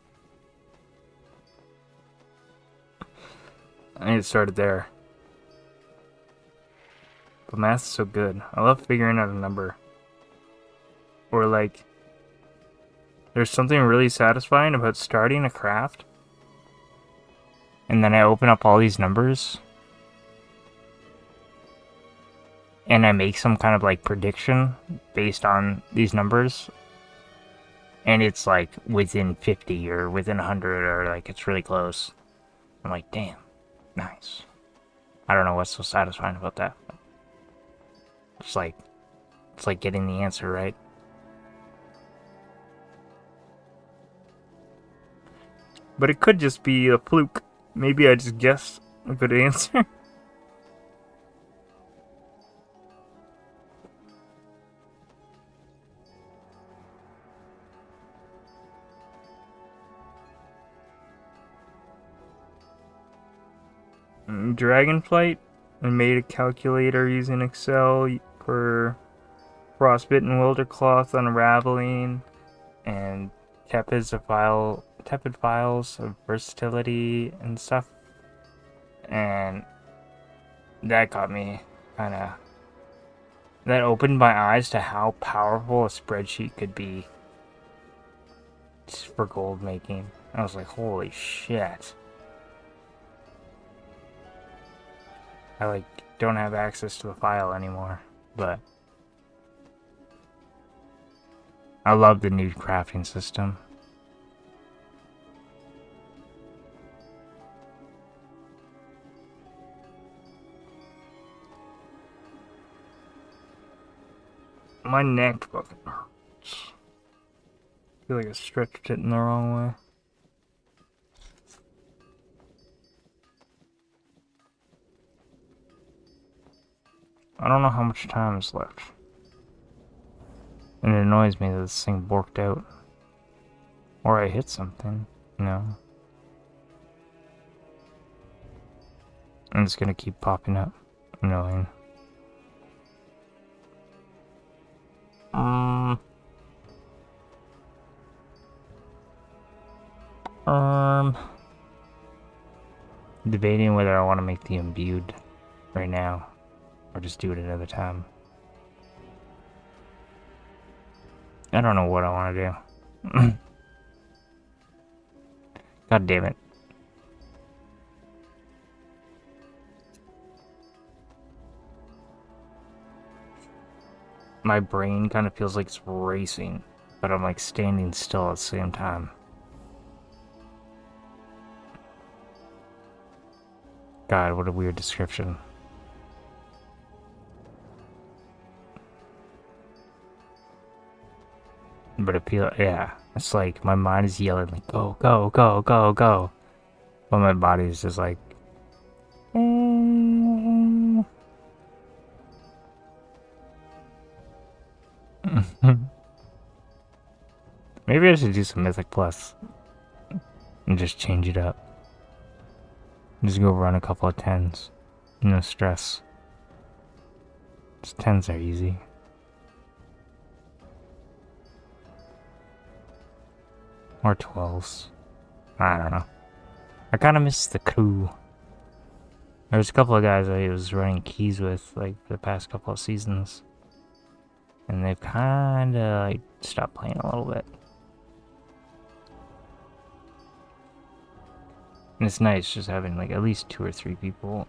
it started there. But math is so good. I love figuring out a number. Or like, there's something really satisfying about starting a craft. And then I open up all these numbers. And I make some kind of like prediction based on these numbers. And it's like within 50 or within 100 or like it's really close. I'm like, damn, nice. I don't know what's so satisfying about that. It's like getting the answer right. But it could just be a fluke. Maybe I just guessed a good answer. Dragonflight, I made a calculator using Excel for frostbitten wildercloth unraveling and tepid files of versatility and stuff. And that got me that opened my eyes to how powerful a spreadsheet could be for gold making. I was like, holy shit. I like don't have access to the file anymore, but I love the new crafting system. My neck fucking hurts. I feel like I stretched it in the wrong way. I don't know how much time is left. And it annoys me that this thing borked out. Or I hit something. No. And it's gonna keep popping up. Annoying. Debating whether I want to make the imbued right now. Or just do it another time. I don't know what I want to do. God damn it. My brain kind of feels like it's racing, but I'm like standing still at the same time. God, what a weird description. But it feels, yeah, it's like my mind is yelling like, go, go, go, go, go. But my body is just like, maybe I should do some Mythic Plus and just change it up. Just go run a couple of 10s. No stress. Just 10s are easy. Or 12s. I don't know. I kind of miss the crew. There's a couple of guys I was running keys with like the past couple of seasons, and they've kind of like stopped playing a little bit. And it's nice just having like at least 2 or 3 people,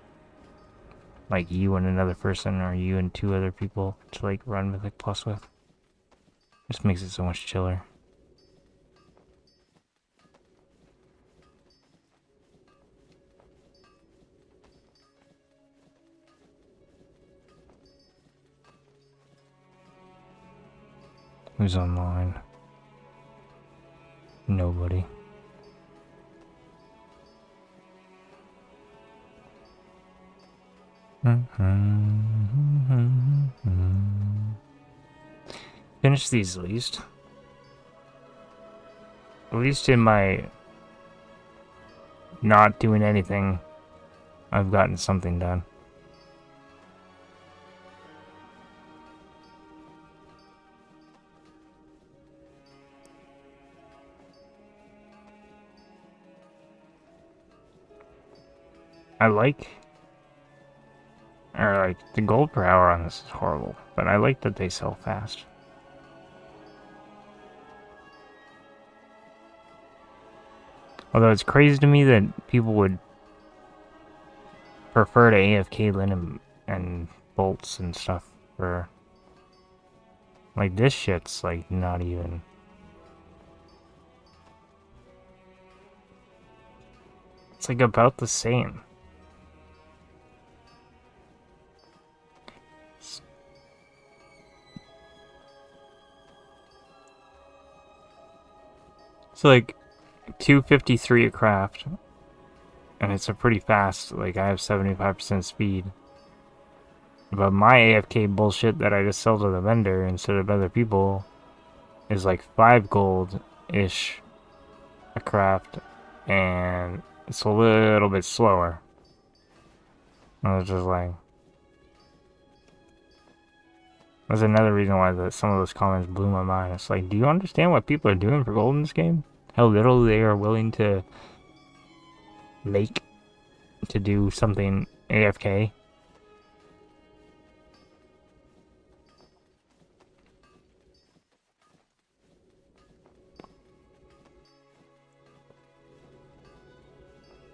like you and another person, or you and 2 other people to like run Mythic Plus with. Just makes it so much chiller. Who's online? Nobody. Finish these at least. At least in my not doing anything, I've gotten something done. The gold per hour on this is horrible, but I like that they sell fast. Although it's crazy to me that people would prefer to AFK Lin and bolts and stuff for... Like, this shit's, like, not even... It's, like, about the same. It's, like, 253 a craft. And it's a pretty fast, like, I have 75% speed. But my AFK bullshit that I just sell to the vendor instead of other people is like 5 gold-ish a craft, and it's a little bit slower. I was just like... That's another reason why some of those comments blew my mind. It's like, do you understand what people are doing for gold in this game? How little they are willing to make to do something AFK?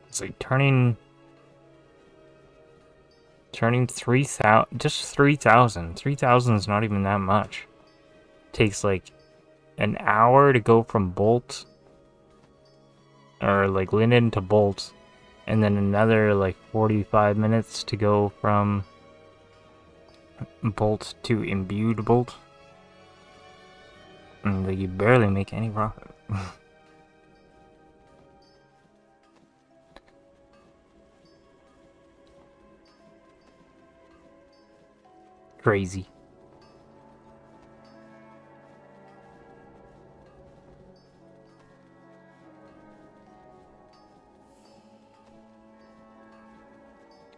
It's like turning 3,000, just 3,000. 3,000 is not even that much. Takes like an hour to go from bolt, or like linen to bolt, and then another like 45 minutes to go from bolt to imbued bolt. And like, you barely make any profit. Crazy.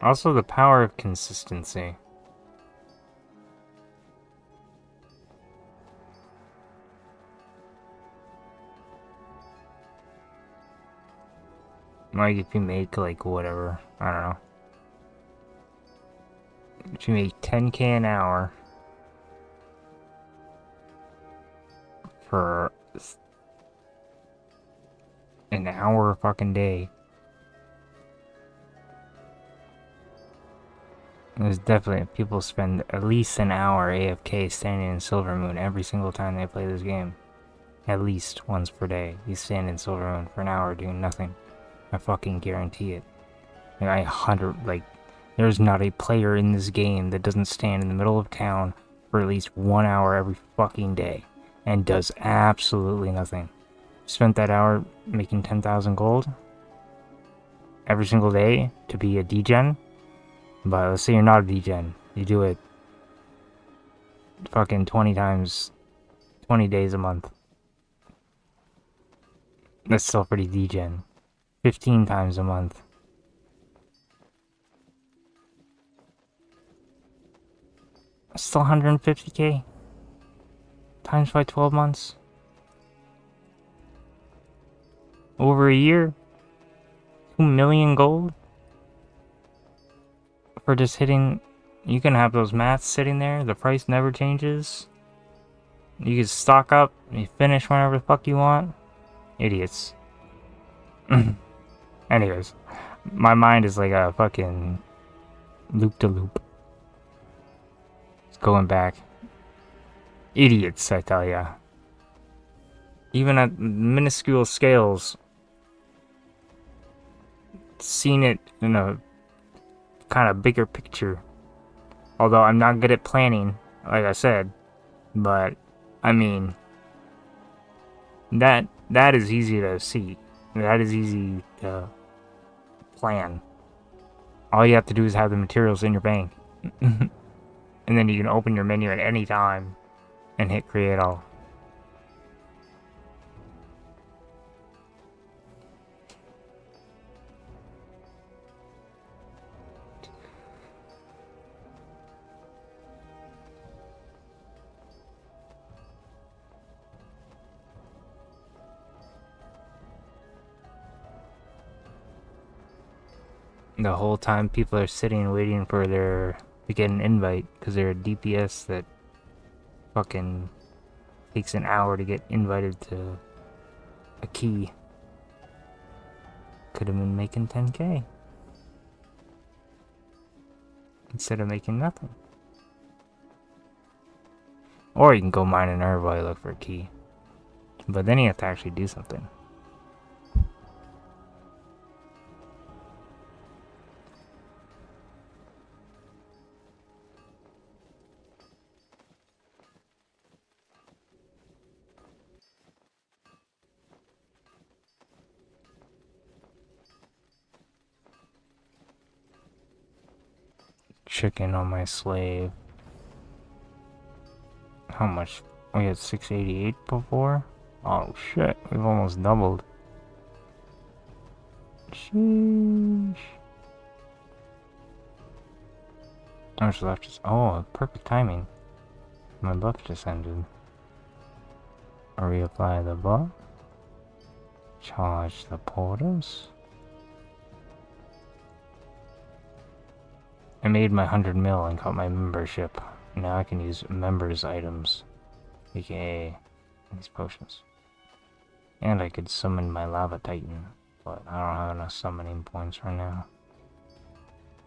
Also, the power of consistency. Like, if you make, like, whatever, I don't know. If you make 10k an hour for an hour a fucking day, there's definitely people spend at least an hour AFK standing in Silvermoon every single time they play this game. At least once per day, you stand in Silvermoon for an hour doing nothing. I fucking guarantee it. Like, there's not a player in this game that doesn't stand in the middle of town for at least 1 hour every fucking day and does absolutely nothing. Spent that hour making 10,000 gold every single day to be a degen. But let's say you're not a degen. You do it fucking 20 days a month. That's still pretty degen. 15 times a month. Still 150k times by 12 months. Over a year. 2 million gold. for just hitting. You can have those mats sitting there. The price never changes. You can stock up. You finish whenever the fuck you want. Idiots. Anyways, my mind is like a fucking loop-de-loop. It's going back. Idiots, I tell ya. Even at minuscule scales, seeing it in a kind of bigger picture. Although I'm not good at planning, like I said, but I mean, that is easy to see. That is easy to plan. All you have to do is have the materials in your bank. And then you can open your menu at any time and hit create all. The whole time people are sitting waiting for to get an invite because they're a DPS that fucking takes an hour to get invited to a key. Could have been making 10k instead of making nothing. Or you can go mine an herb while you look for a key. But then you have to actually do something. Chicken on my slave. How much? We had 688 before? Oh shit, we've almost doubled. Sheesh. How much left? Oh, perfect timing. My buff just ended. Reapply the buff. Charge the portals. I made my 100 mil and got my membership. Now I can use members items, aka these potions. And I could summon my lava titan, but I don't have enough summoning points right now.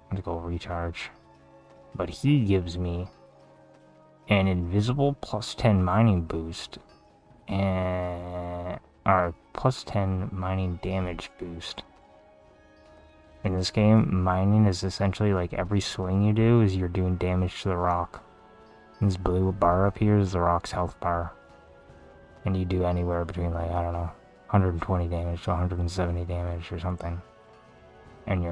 I'm gonna go recharge. But he gives me an invisible plus 10 mining boost and or plus 10 mining damage boost. In this game, mining is essentially like every swing you do is you're doing damage to the rock. This blue bar up here is the rock's health bar. And you do anywhere between like, I don't know, 120 damage to 170 damage or something. And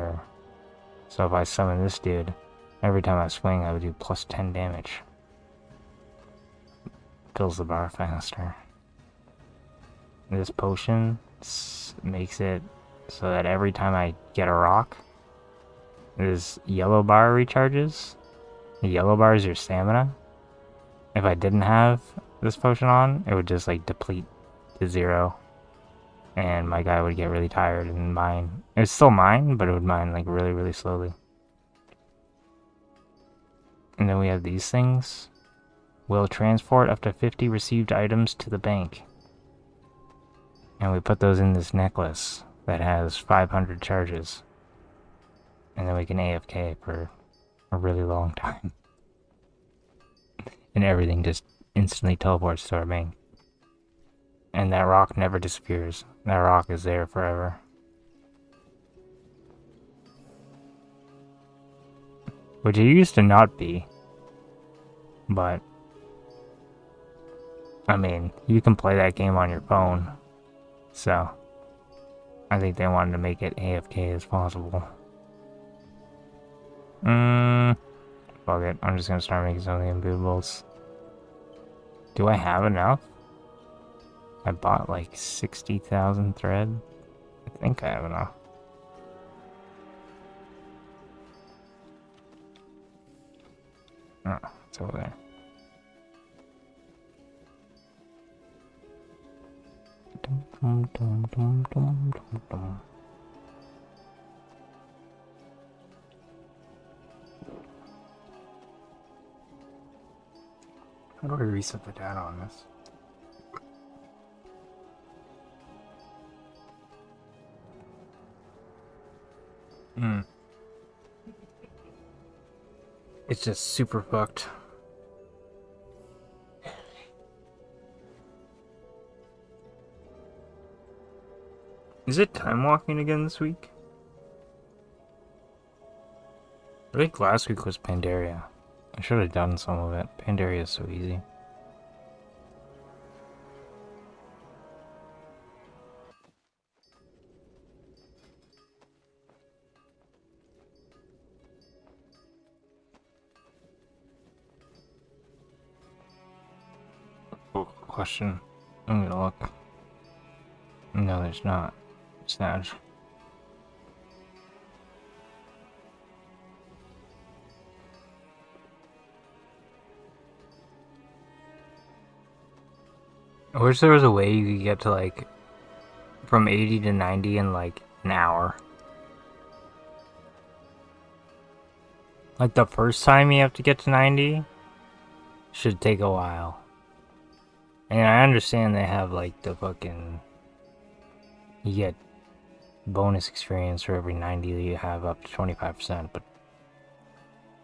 so if I summon this dude, every time I swing I would do plus 10 damage. Fills the bar faster. This potion makes it so that every time I get a rock, this yellow bar recharges. The yellow bar is your stamina. If I didn't have this potion on, it would just like deplete to 0. And my guy would get really tired and mine. It would still mine, but it would mine like really, really slowly. And then we have these things. Will transport up to 50 received items to the bank. And we put those in this necklace that has 500 charges. And then we can AFK for a really long time. And everything just instantly teleports to our bank. And that rock never disappears. That rock is there forever. Which it used to not be. But I mean, you can play that game on your phone. So I think they wanted to make it AFK as possible. Fuck it. I'm just gonna start making some of the imbibbles. Do I have enough? I bought like 60,000 thread. I think I have enough. Oh, it's over there. Dum, dum, dum, dum, dum, dum. How do I reset the data on this? Hmm. It's just super fucked. Is it time walking again this week? I think last week was Pandaria. I should have done some of it. Pandaria is so easy. Oh, question. I'm gonna look. No, there's not. Snatch. I wish there was a way you could get to like from 80 to 90 in like an hour. Like the first time you have to get to 90 should take a while. And I understand they have like the fucking, you get bonus experience for every 90 that you have up to 25%, but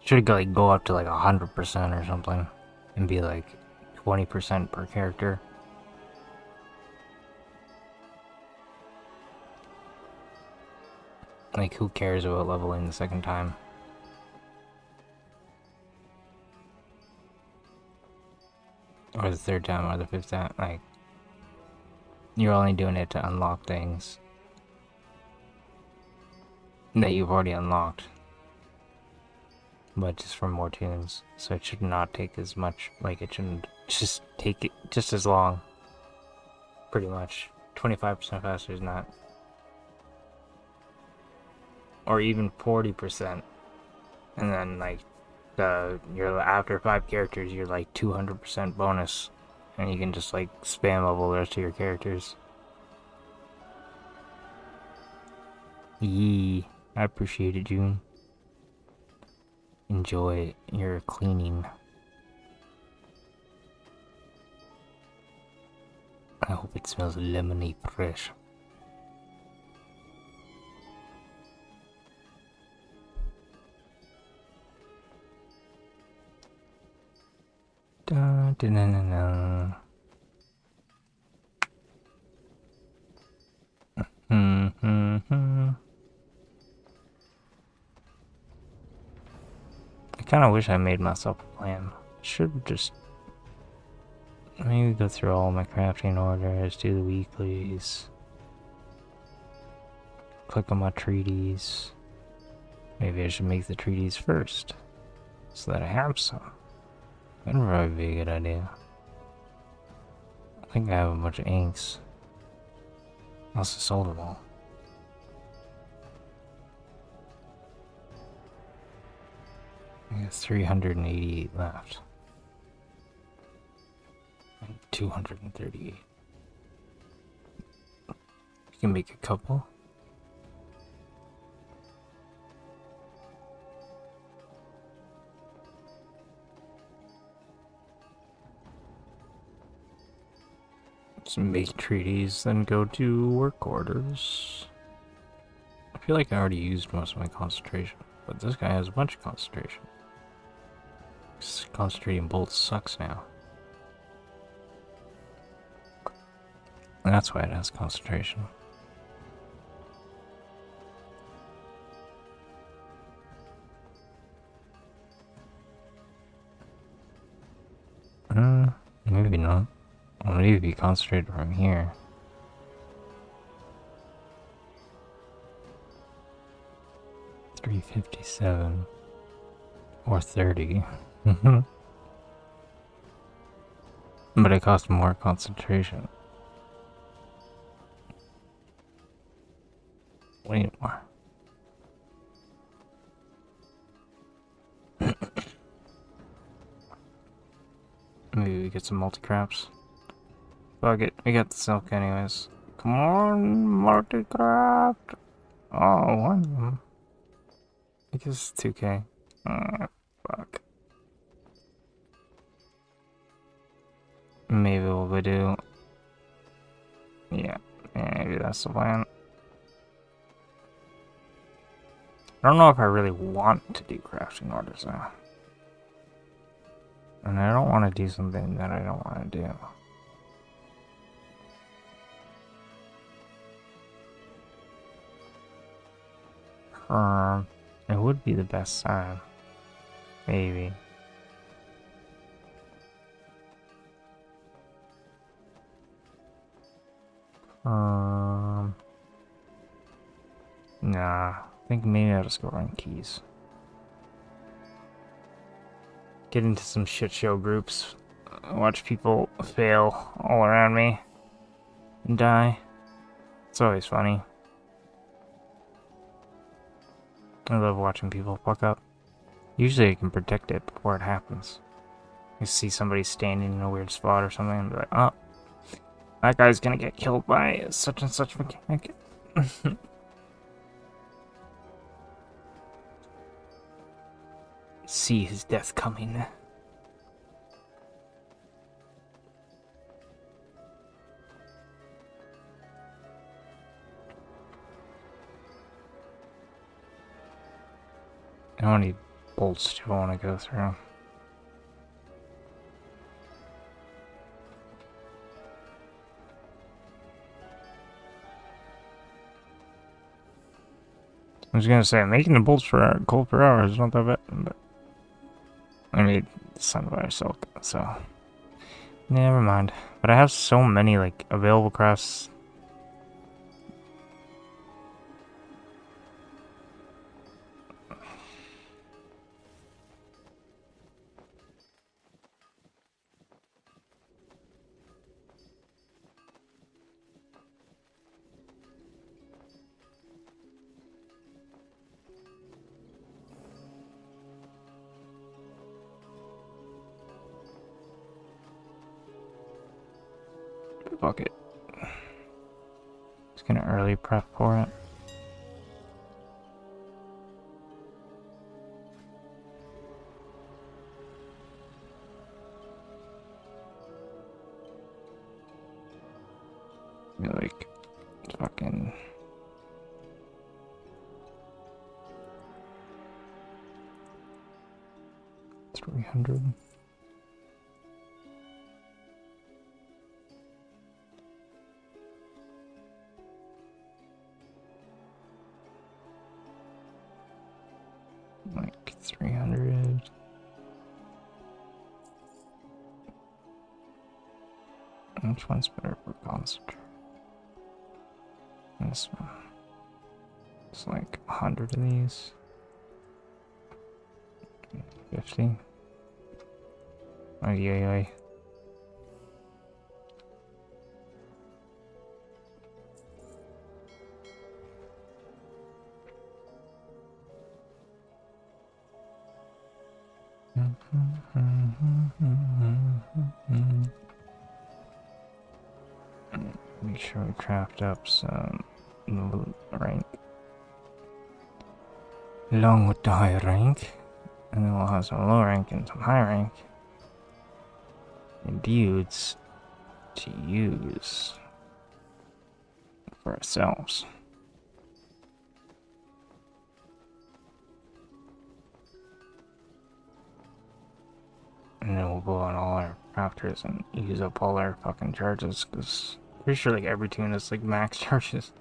should like go up to like 100% or something and be like 20% per character. Like, who cares about leveling the second time? Or the third time, or the fifth time. Like, you're only doing it to unlock things that you've already unlocked. But just for more tunes. So it should not take as much. Like, it shouldn't just take it just as long. Pretty much. 25% faster is not. Or even 40%. And then, like, you're after 5 characters, you're like 200% bonus. And you can just, like, spam level the rest of your characters. Yee. I appreciate it, June. Enjoy your cleaning. I hope it smells lemony fresh. Da, da, na, na, na. I kind of wish I made myself a plan. Should just maybe go through all my crafting orders, do the weeklies, click on my treaties. Maybe I should make the treaties first, so that I have some. That'd probably be a good idea. I think I have a bunch of inks. I also sold them all. I have 388 left. And 238. You can make a couple. Just make treaties, then go to work orders. I feel like I already used most of my concentration, but this guy has a bunch of concentration. Concentrating bolts sucks now. And that's why it has concentration. Maybe not. I'll maybe concentrate from here. $357 or 30. But it costs more concentration. Way more. Maybe we get some multi-craps. Fuck it, we got the silk anyways. Come on, multi-craft! Oh, one of them. I guess it's 2k. Fuck. Maybe we'll go do... Yeah, maybe that's the plan. I don't know if I really want to do crafting orders though. And I don't want to do something that I don't want to do. It would be the best time. Maybe. Nah. I think maybe I'll just go run keys. Get into some shit show groups. Watch people fail all around me. And die. It's always funny. I love watching people fuck up. Usually I can predict it before it happens. You see somebody standing in a weird spot or something and be like, oh, that guy's gonna get killed by such and such mechanic. See his death coming. How many bolts do I want to go through? I was gonna say, making the bolts for gold per hour is not that bad, but I made Sunfire Silk, so never mind. But I have so many like available crafts. Fuck it. Just gonna early prep for it. Be like fucking 300. Like 300. Which one's better for concentrate? This one. It's like 100 of these. 50. Oh, yeah. Make sure we craft up some rank along with the high rank, and then we'll have some low rank and some high rank and builds to use for ourselves. And then we'll go on all our crafters and use up all our fucking charges, because pretty sure like every tune is like max charges.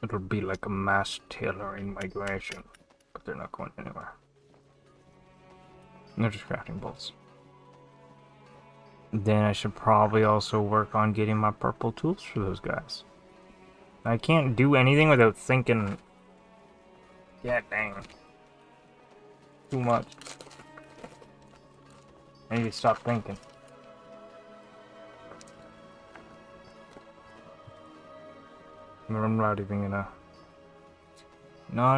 It'll be like a mass tailoring migration, but they're not going anywhere. They're just crafting bolts. Then I should probably also work on getting my purple tools for those guys. I can't do anything without thinking. Yeah, dang. Too much. I need to stop thinking. I'm not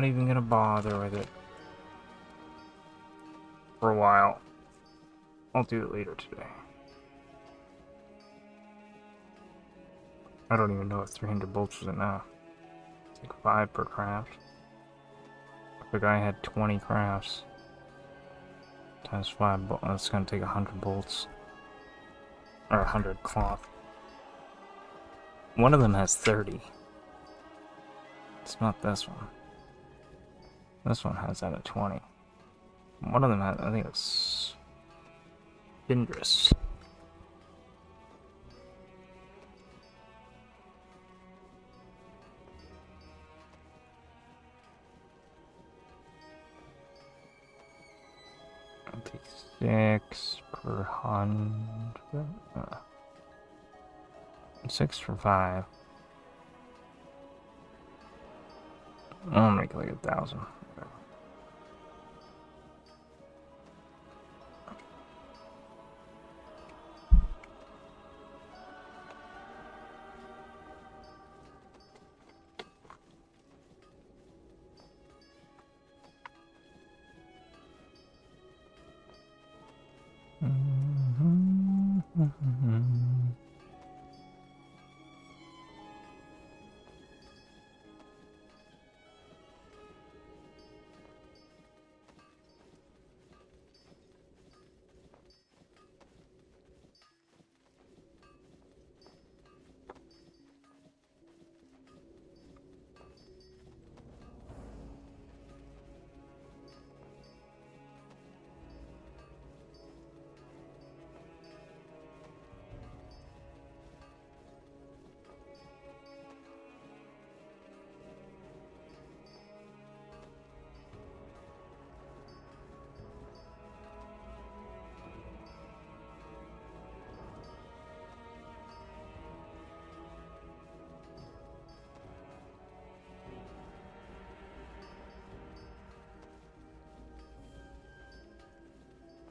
even gonna bother with it for a while. I'll do it later today. I don't even know if 300 bolts was enough. It's like 5 per craft. If the guy had 20 crafts times 5 bolts, that's gonna take 100 bolts. Or 100 cloth. One of them has 30. It's not this one. This one has that at 20. One of them has, I think it's Vindris. I'll take 6 per 100. 6 for 5. I'll make like 1,000.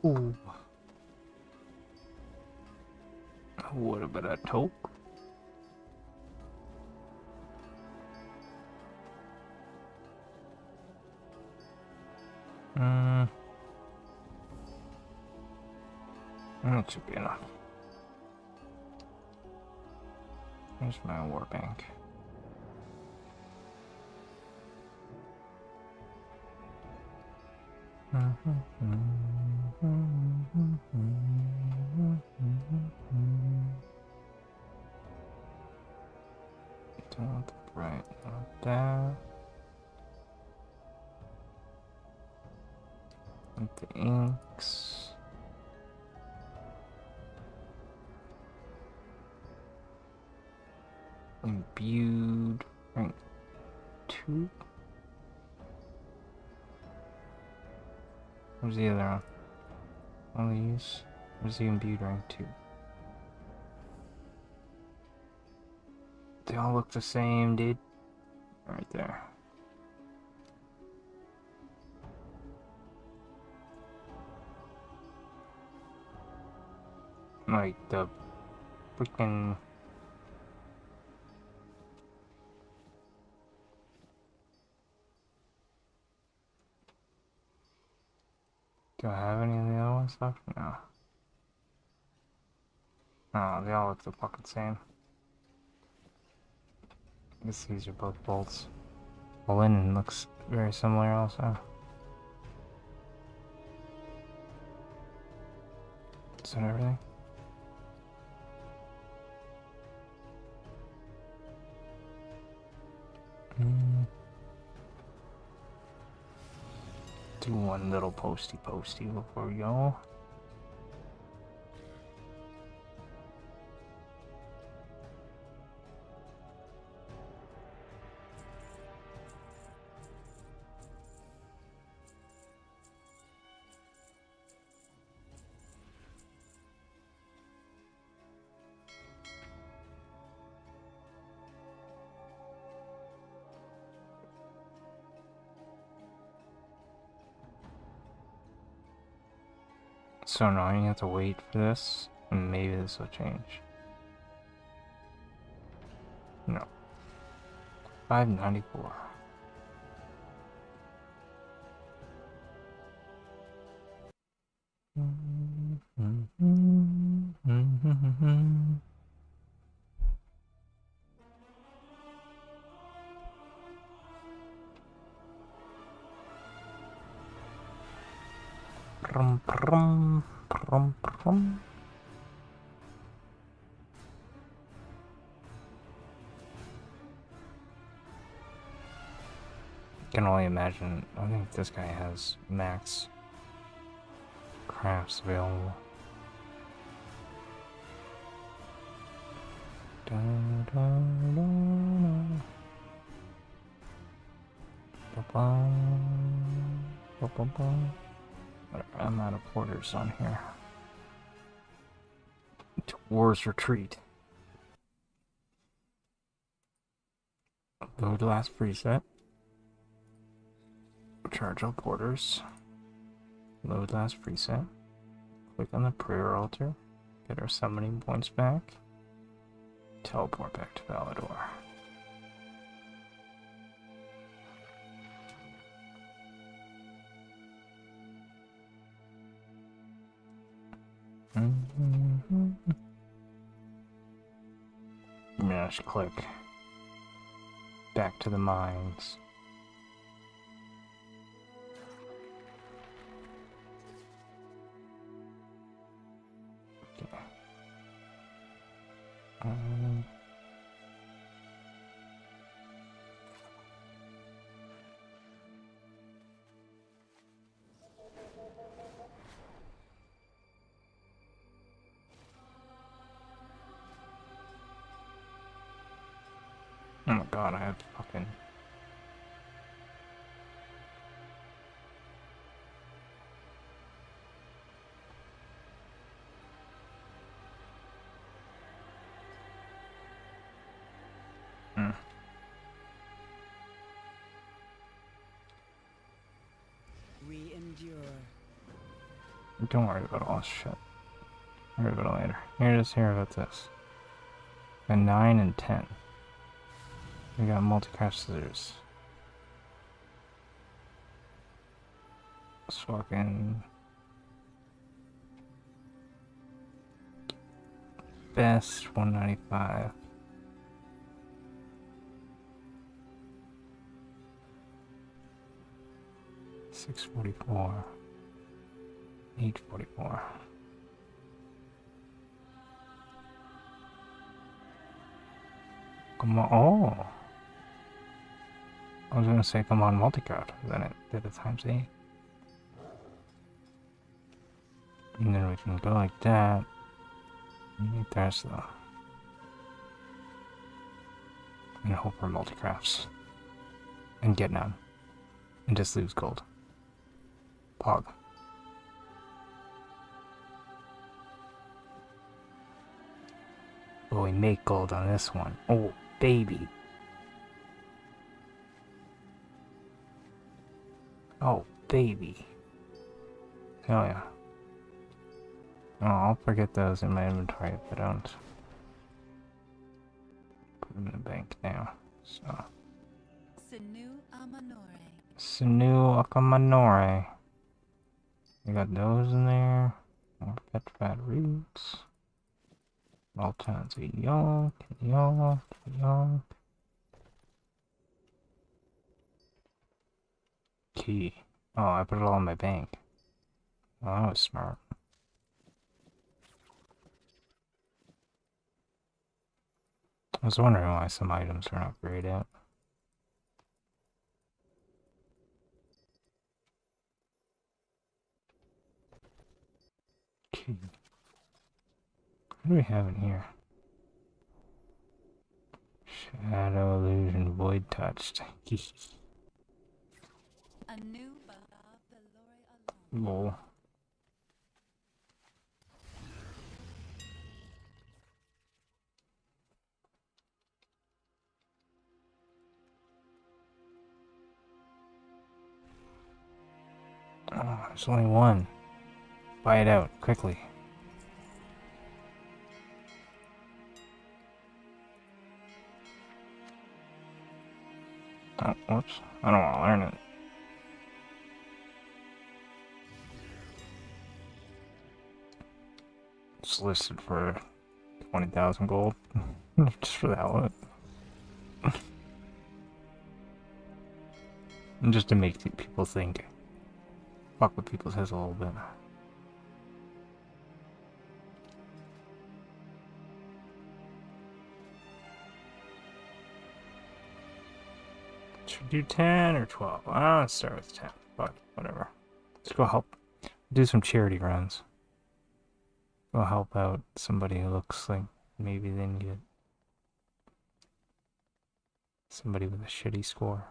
Ooh. What about a toke? That should be enough. Here's my war bank. Don't right not that. With the inks. Imbued rank 2. Where's the other one? One of these. Where's the imbued rank 2? They all look the same, dude. Right there. Like the freaking. Do I have any of the other ones left? No. Oh, they all look the fucking same. I guess these are both bolts. The linen looks very similar also. Is that everything? Do one little posty before we go. So annoying, you have to wait for this, and maybe this will change. No. 594. Prum, prum, prum, prum. Can only imagine. I think this guy has max crafts available. Da, da, da, da. Ba-bum, ba-ba-bum. I'm out of porters on here. To War's Retreat. Load last preset. Charge up porters. Load last preset. Click on the prayer altar. Get our summoning points back. Teleport back to Valador. Mash click. Back to the mines. Okay. Oh my god, I have fucking... We endure. Don't worry about all this shit. Worry about it later. Here it is, hear about this. A 9 and 10. We got multi-craft scissors. Let's fucking... Best 195. $644. $844. Come on, oh! I was gonna say come on multi-craft, then it did it times 8. And then we can go like that. And there's the... And hope for multi-crafts. And get none. And just lose gold. Pog. But we make gold on this one. Oh, baby. Oh, baby. Hell yeah. Oh, I'll forget those in my inventory if I don't. Put them in the bank now. So. Sinu Amanore. Sinu Akamanore. We got those in there. More petrified roots. All tons of yolk, yolk, yolk. Key. Oh, I put it all in my bank. Oh, that was smart. I was wondering why some items are not grayed out. Key. What do we have in here? Shadow illusion, void touched. A new Lol. Oh, there's only one. Buy it out, quickly. Oh, whoops. I don't want to learn it. It's listed for 20,000 gold. Just for the hell of it. And just to make people think. Fuck with people's heads a little bit. Do 10 or 12? Let's start with 10. Fuck, whatever. Let's go help. Do some charity runs. Go help out somebody who looks like maybe they need it. Somebody with a shitty score.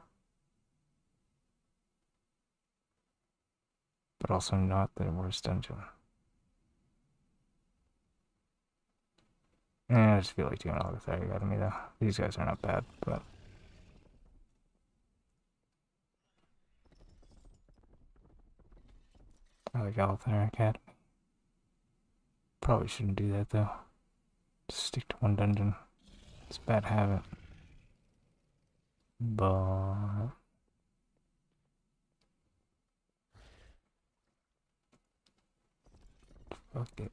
But also not the worst dungeon. I just feel like doing all the Third Academy though. These guys are not bad, but I like Althar Academy. Probably shouldn't do that though. Just stick to one dungeon. It's a bad habit. But fuck it.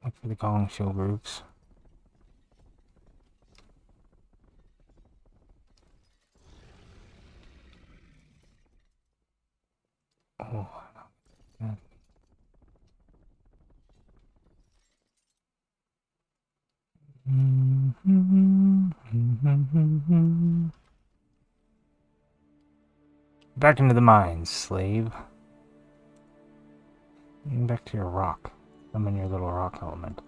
Look for the Gong Show groups. Oh, yeah. Back into the mines, slave. Back to your rock. I'm in your little rock element.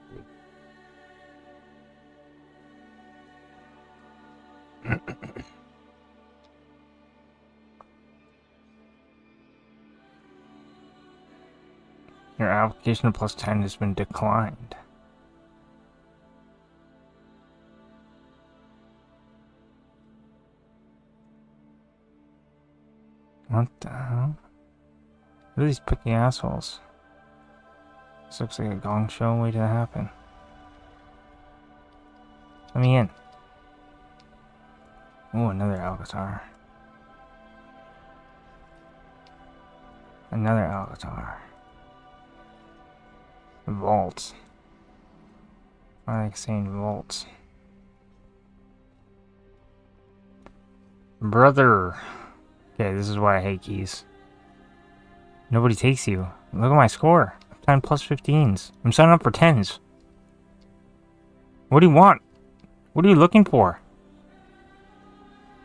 Your application of +10 has been declined. What the hell? What are these picky assholes? This looks like a Gong Show waiting to happen. Let me in. Oh, another Alcazar. Another Alcazar. Vaults. I like saying vaults. Brother. Okay, this is why I hate keys. Nobody takes you. Look at my score. 10 plus 15s. I'm signing up for 10s. What do you want? What are you looking for?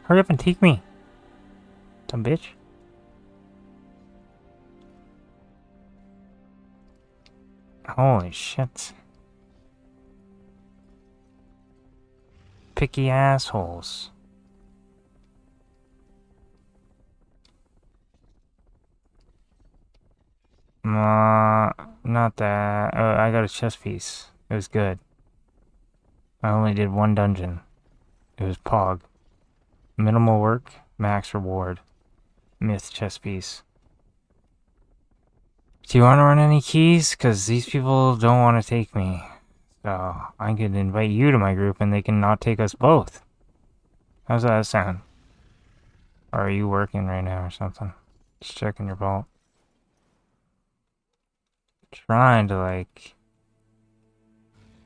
Hurry up and take me. Dumb bitch. Holy shit. Picky assholes. Not that. I got a chess piece. It was good. I only did one dungeon. It was Pog. Minimal work, max reward. Myth chess piece. Do you want to run any keys? Because these people don't want to take me. So I could invite you to my group and they can not take us both. How's that sound? Or are you working right now or something? Just checking your vault. Trying to, like,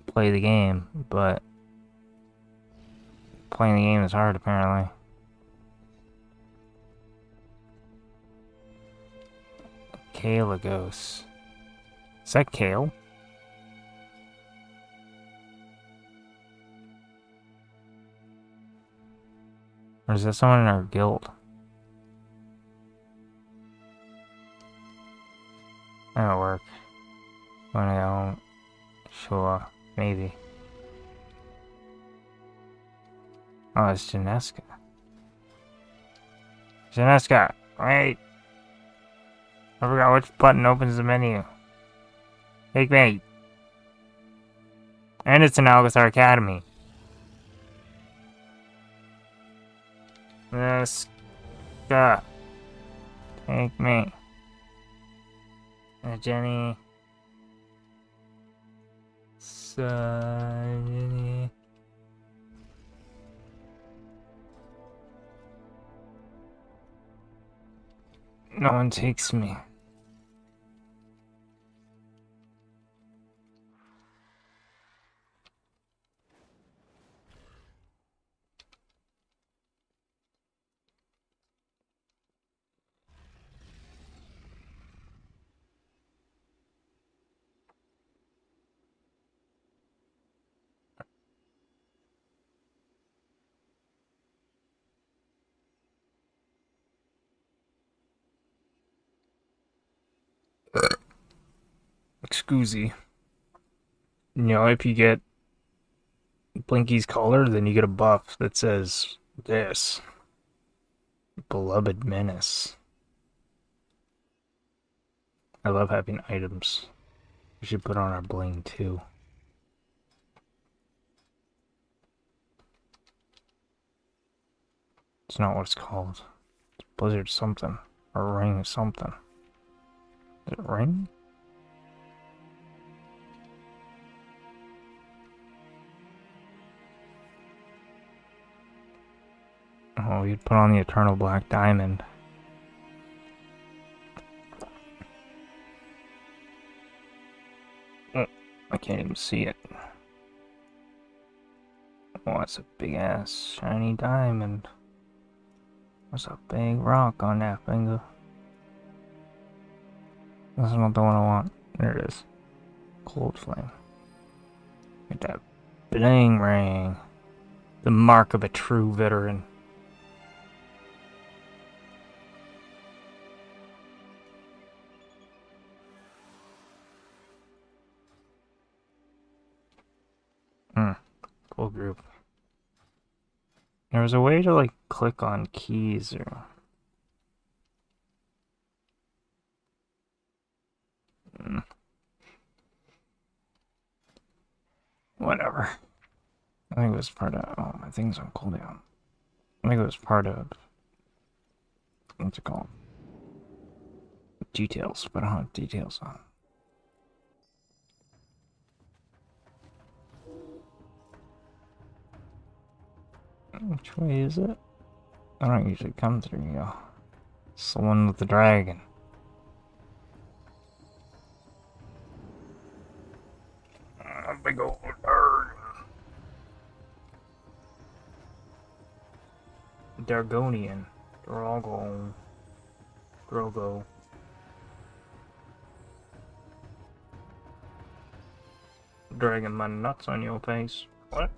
play the game, but playing the game is hard, apparently. Kalagos. Is that Kale? Or is that someone in our guild? That'll work. When I don't... Sure. Maybe. Oh, it's Janeska. Janeska! Wait! I forgot which button opens the menu. Take me! And it's an Alcazar Academy. Janeska. Take me. Jenny. Jenny. No one takes me. Scoozy. You know, if you get Blinky's collar, then you get a buff that says this. Beloved Menace. I love having items. We should put on our bling too. It's not what it's called. It's Blizzard something. Or Ring something. Is it Ring? Oh, you'd put on the Eternal Black Diamond. Oh, I can't even see it. Oh, that's a big ass shiny diamond. There's a big rock on that finger. This is not the one I want. There it is. Cold Flame. Get that bling ring. The mark of a true veteran. Full group. There was a way to like click on keys or whatever. I think it was part of. Oh, my thing's on cooldown. I think it was part of. What's it called? Details, but I don't have details on. Which way is it? I don't usually come through here. It's the one with the dragon. Big old bird. Dargonian. Drogo. Dragging my nuts on your face. What?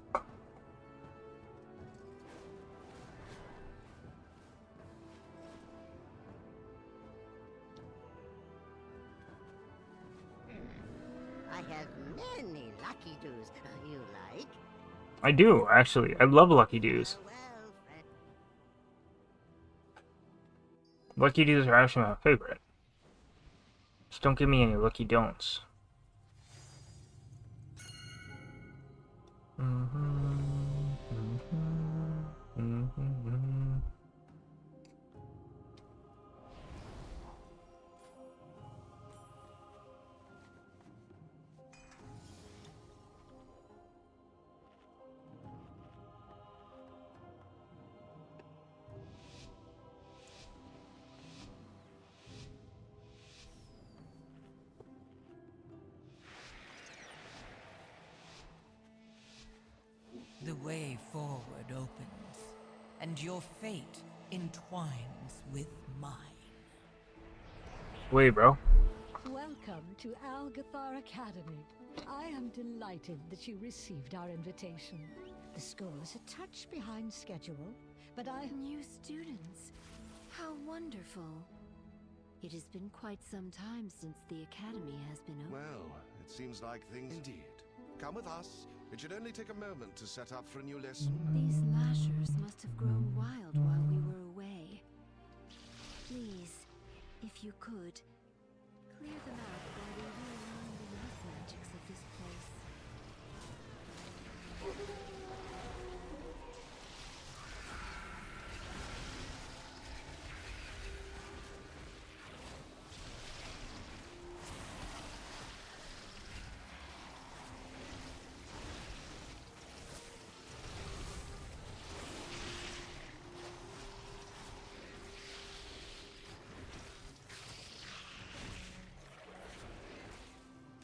I do, actually. I love Lucky Doos. Lucky Doos are actually my favorite. Just don't give me any Lucky Don'ts. The way forward opens, and your fate entwines with mine. Wait, bro. Welcome to Algathar Academy. I am delighted that you received our invitation. The school is a touch behind schedule, but New students. How wonderful. It has been quite some time since the academy has been open. Well, it seems like things... Indeed. Come with us. It should only take a moment to set up for a new lesson. These lashers must have grown wild while we were away. Please, if you could, clear them out while we realign the life magics of this place.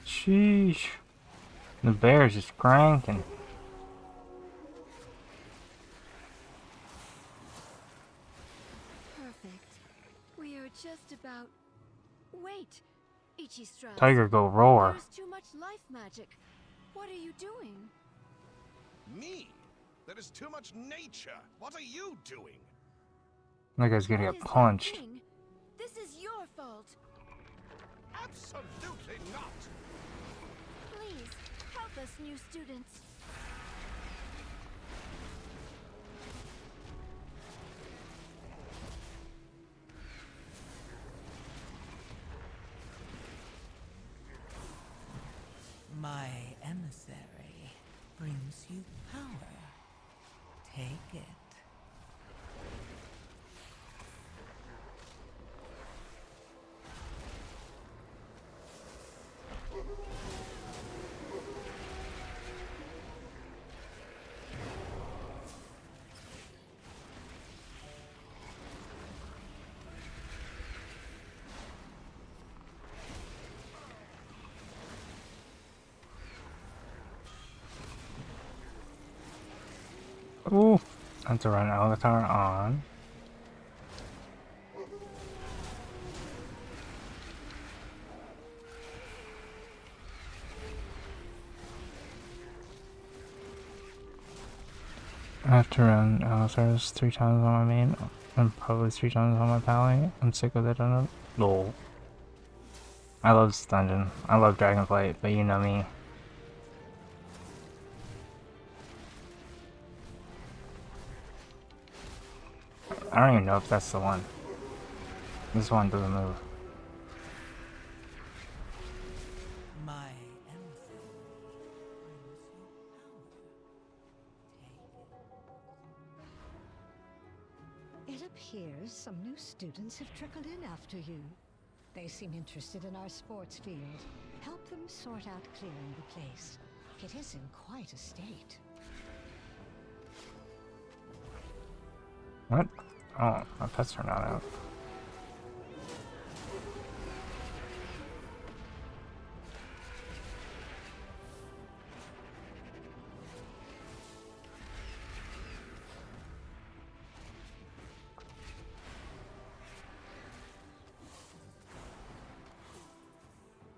Sheesh. The bear's just cranking. Perfect. We are just about... Wait! Ichistra's. Tiger go roar. There's too much life magic. What are you doing? Me? There is too much nature. What are you doing? That guy's gonna What get is that punched. thing? This is your fault. Absolutely not! Please, help us, new students. My emissary brings you power. Take it. Ooh, I have to run Algatar on. I have to run Algatars 3 times on my main, and probably 3 times on my pally. I'm sick of it. Lol. I love this dungeon. I love Dragonflight, but you know me. I don't even know if that's the one. This one doesn't move. My emissary brings you power. Take it. It appears some new students have trickled in after you. They seem interested in our sports field. Help them sort out clearing the place. It is in quite a state. What? Oh, my pets are not out.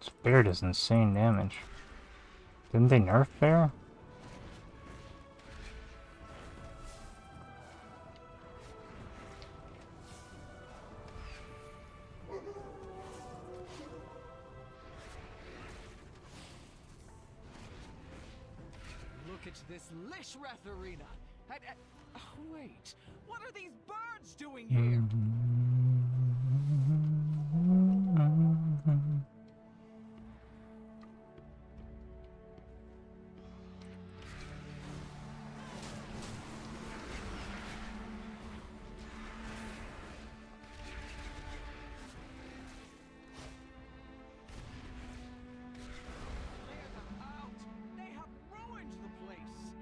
This bear does insane damage. Didn't they nerf bear? Look at this Lishrath arena. Oh, wait, what are these birds doing here? Clear them out. They have ruined the place.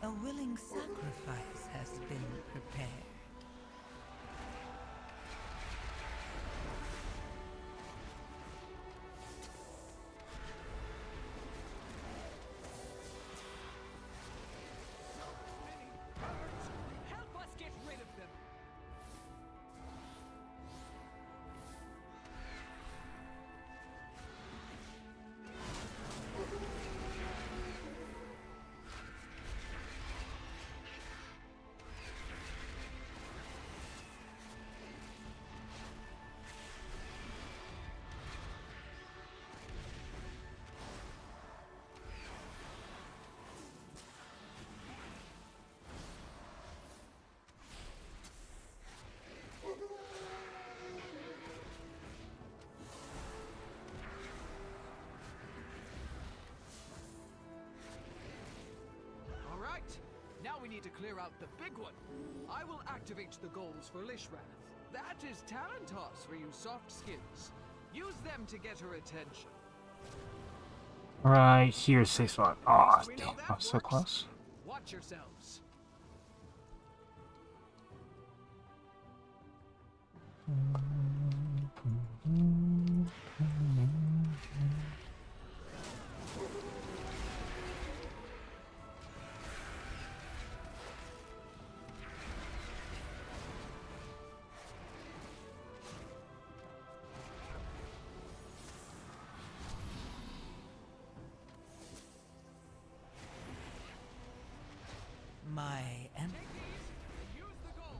A willing sacrifice has been prepared. Many birds. Help us get rid of them. All right, now we need to clear out the big one. I will activate the goals for Lishrath. That is Talentos for you soft skins. Use them to get her attention. Right here, safe spot. Aw, We know damn, that I was so works. close. Watch yourselves. My em- Use the goals.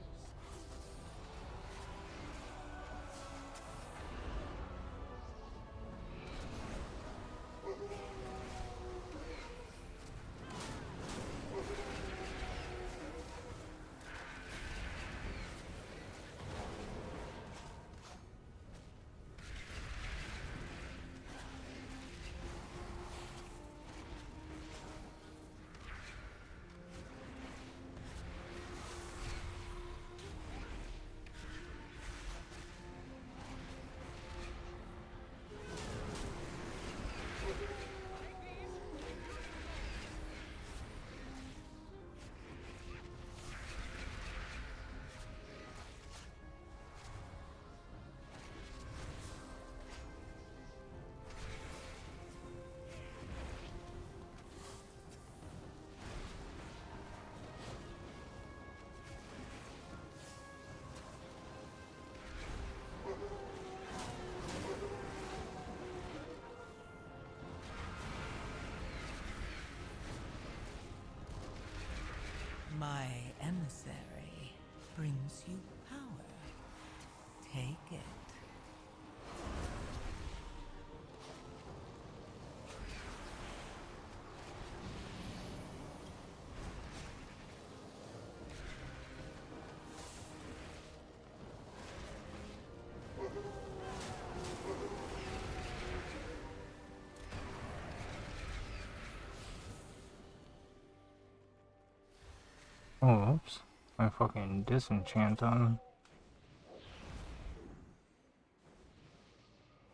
My emissary brings you power. Take it. Oh, oops. I fucking disenchant them.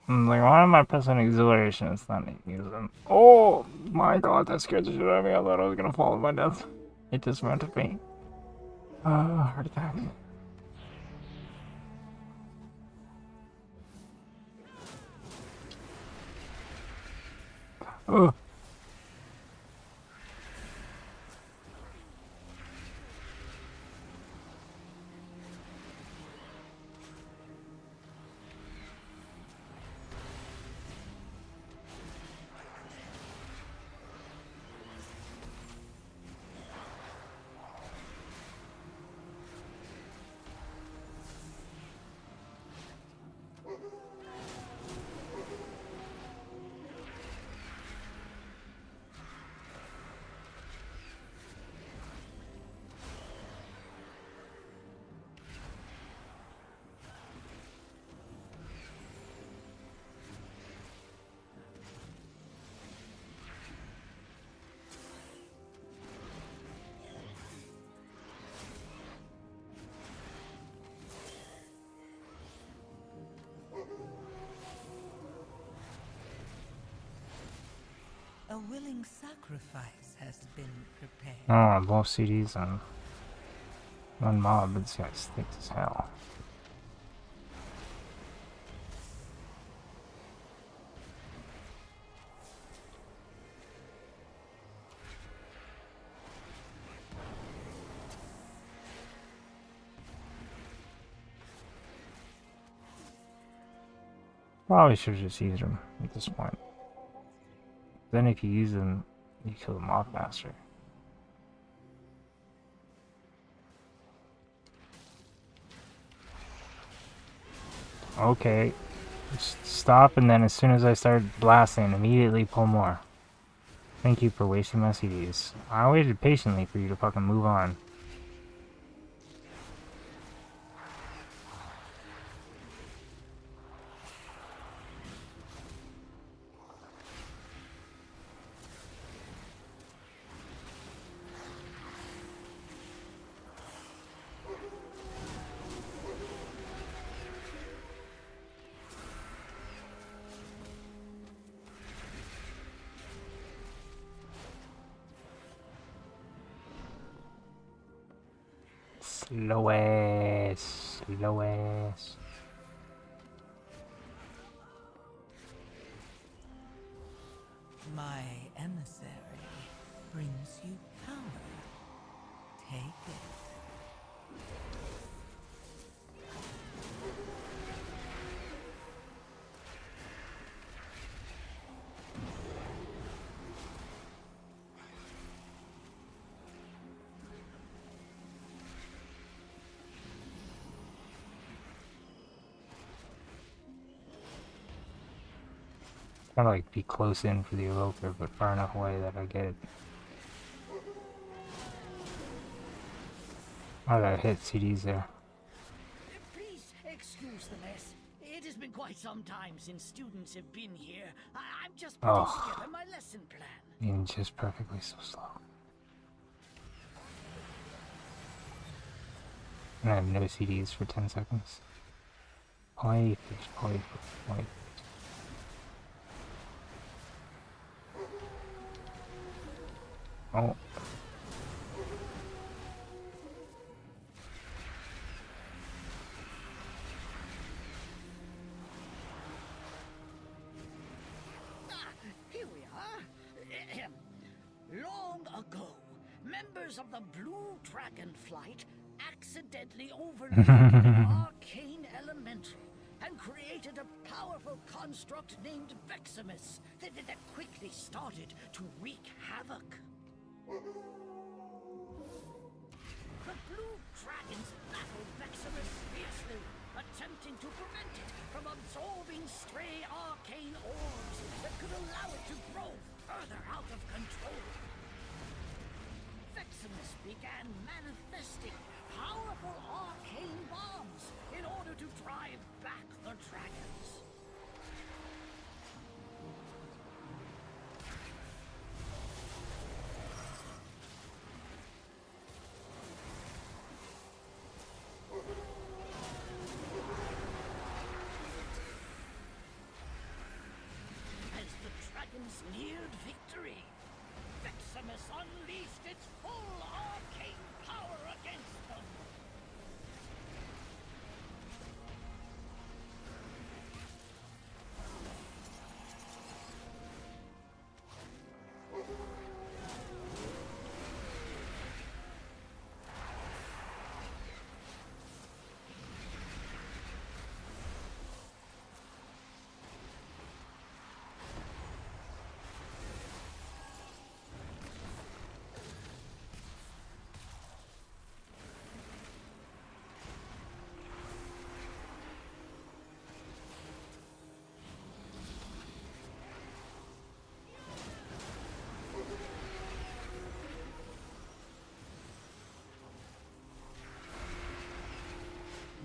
Like, why am I pressing exhilaration? It's not use them. Oh my god, that scared the shit out of me. I thought I was gonna fall to my death. It dismounted me. Heart attack. Oh. A willing sacrifice has been prepared. Oh, both CDs and one mob. This guy's thick as hell. Probably should have just used him at this point. Then if you use them, you kill them off faster. Okay. Just stop, and then as soon as I start blasting, immediately pull more. Thank you for wasting my CDs. I waited patiently for you to fucking move on. Slow ass. Slow ass. My emissary brings you power. Take it. Gotta like be close in for the evoker, but far enough away that I get it. Oh, I hit CDs there. Please excuse the mess. It has been quite some time since students have been here. I'm just putting together my lesson plan. Being just perfectly so slow. And I have no CDs for 10 seconds. Play, play. Oh. Here we are. Long ago, members of the Blue Dragon Flight accidentally overlooked an arcane elemental and created a powerful construct named Veximus that quickly started to wreak havoc. The Blue Dragons battled Veximus fiercely, attempting to prevent it from absorbing stray arcane orbs that could allow it to grow further out of control. Veximus began manifesting powerful arcane bombs in order to drive back the dragons. As the dragons neared victory, Veximus unleashed its full arcane power against them.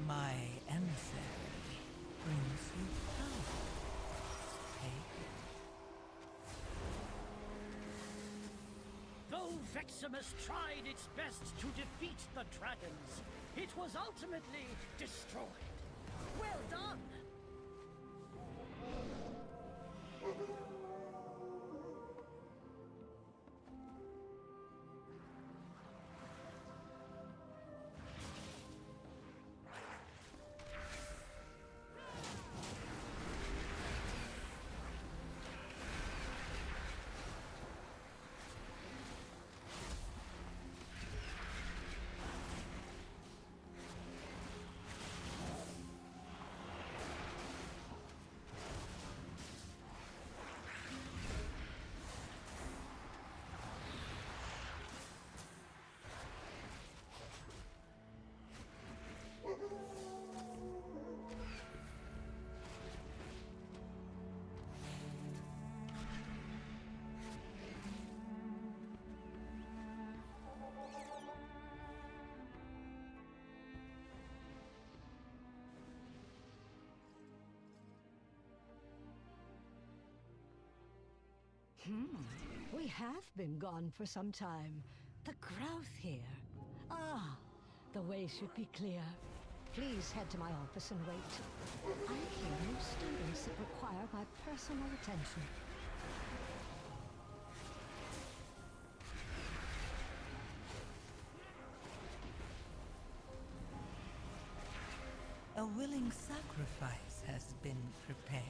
My emissary brings you power. Take it. Though Veximus tried its best to defeat the dragons, it was ultimately destroyed. Well done! We have been gone for some time. The growth here. Ah, the way should be clear. Please head to my office and wait. I hear new students that require my personal attention. A willing sacrifice has been prepared.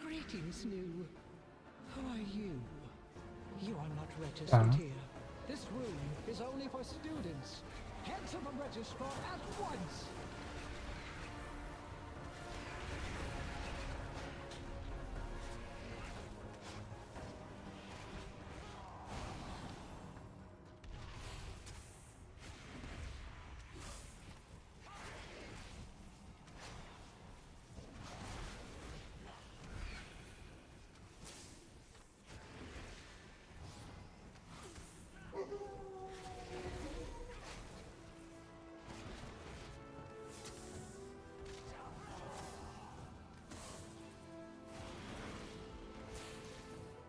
Greetings, New. Who are you? You are not registered here. This room is only for students. Head to the registrar at once!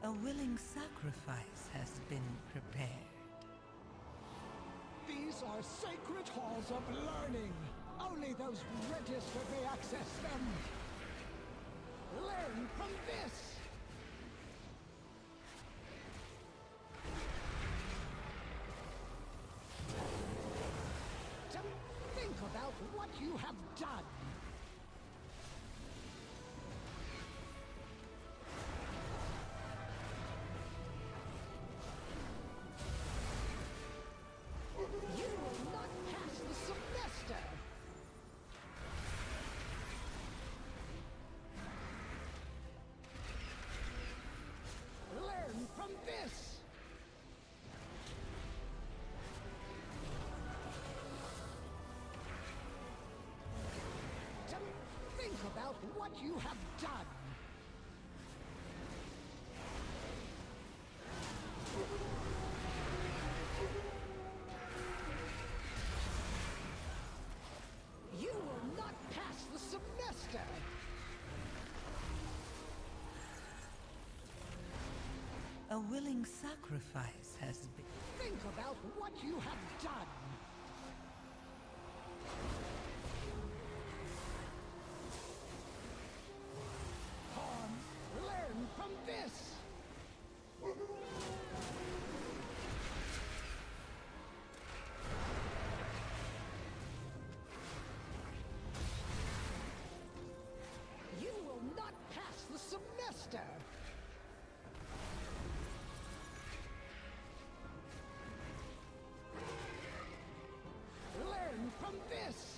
A willing sacrifice has been prepared. These are sacred halls of learning. Only those registered may access them. Learn from this. To think about what you have done. You will not pass the semester! Learn from this! To think about what you have done! You will not pass the semester! A willing sacrifice has been... Think about what you have done! Pawns, learn from this! You will not pass the semester! Learn from this!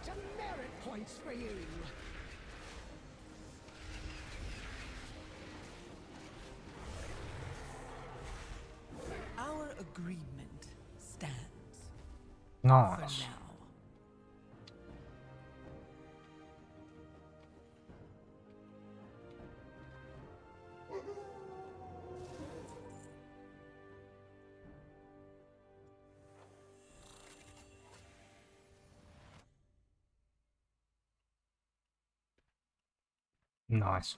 Demerit points for you! Our agreement stands Nice. for now. Nice.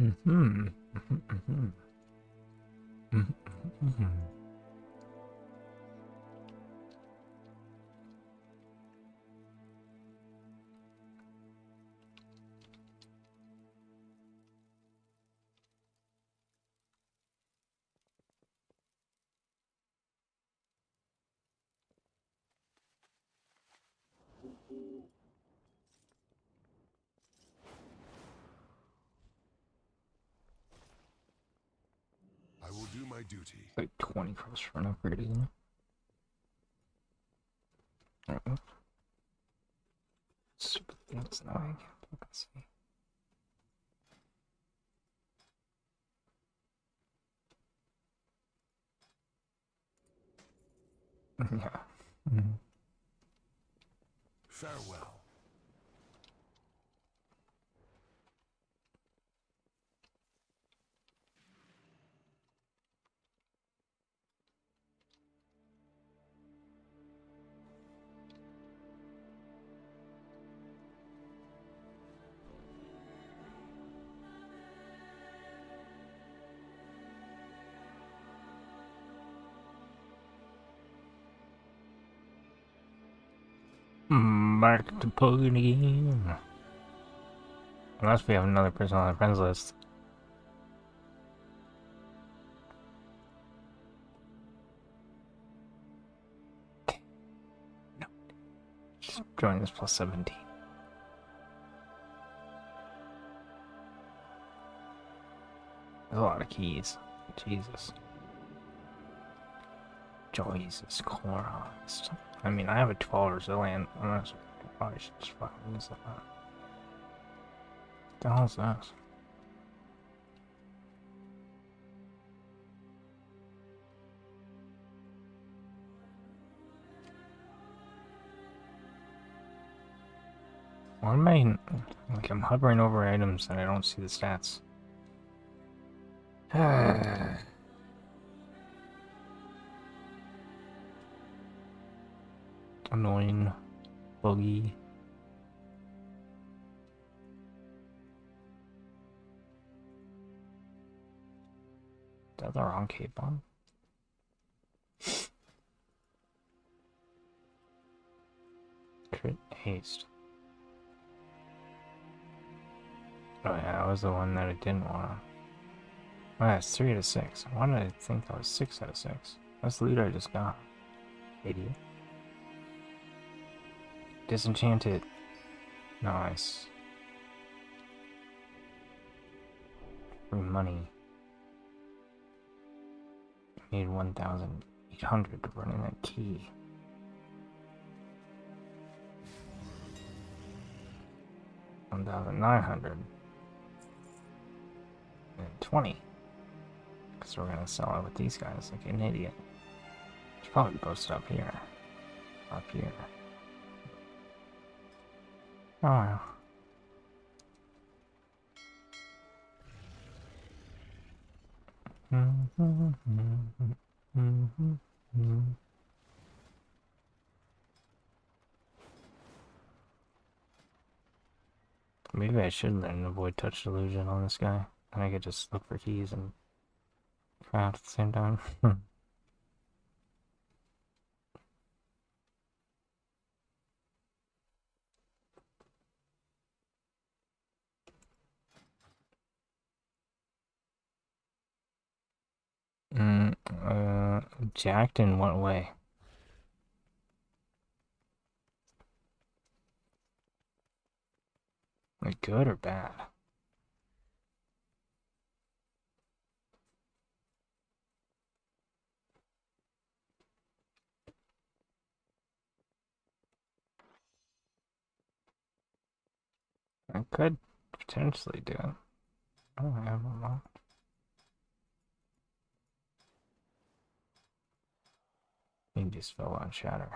Mm-hmm. Mm-hmm. Mm-hmm. I will do my duty. Like 20 cross for an upgrade, isn't it? Oh, that's not I can't fucking see. Yeah. Mm-hmm. Farewell. Back to Pokemon again. Unless we have another person on the friends list. No. Just join us plus 17. There's a lot of keys. Jesus. Jesus Christ. I mean, I have a 12 resilient. I probably should just fucking use that. What the hell is this? Why am I, like, I'm hovering over items and I don't see the stats. Annoying. Buggy. Is that the wrong cape on? Crit haste. Oh yeah, that was the one that I didn't want. Oh, that's 3 out of 6. Why did I think that was 6 out of 6? That's the loot I just got. Idiot. Disenchanted. Nice. Free money. Need 1,800 to run in that key. $1,900. And 20. Because we're gonna sell it with these guys like an idiot. It's probably posted up here. Up here. Oh well. Maybe I should learn to avoid touch illusion on this guy. And I could just look for keys and craft at the same time. Jacked in what way? Like good or bad? I could potentially do it. I don't know. He just fell on shatter.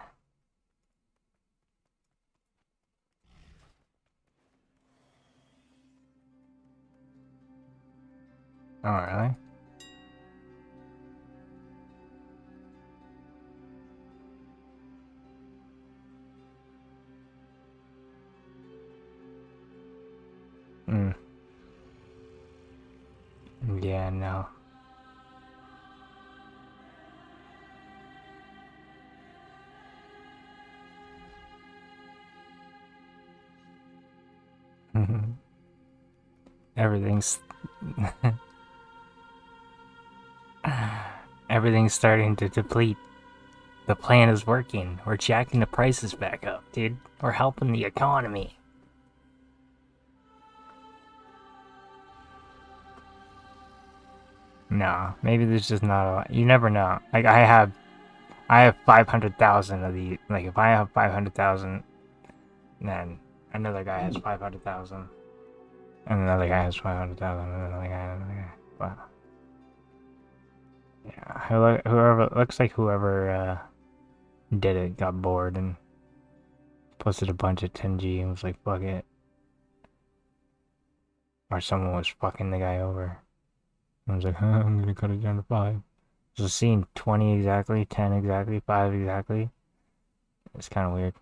Oh, really? Yeah, no. Everything's everything's starting to deplete. The plan is working. We're jacking the prices back up, dude. We're helping the economy. No, maybe there's just not a lot. You never know. Like I have 500,000 of these. Like if I have 500,000, then another guy has 500,000, and another guy has 500,000, and another guy. But yeah, whoever looks like whoever did it got bored and posted a bunch of 10G and was like, fuck it. Or someone was fucking the guy over. I was like, I'm gonna cut it down to 5. So seeing 20 exactly, 10 exactly, 5 exactly, it's kind of weird.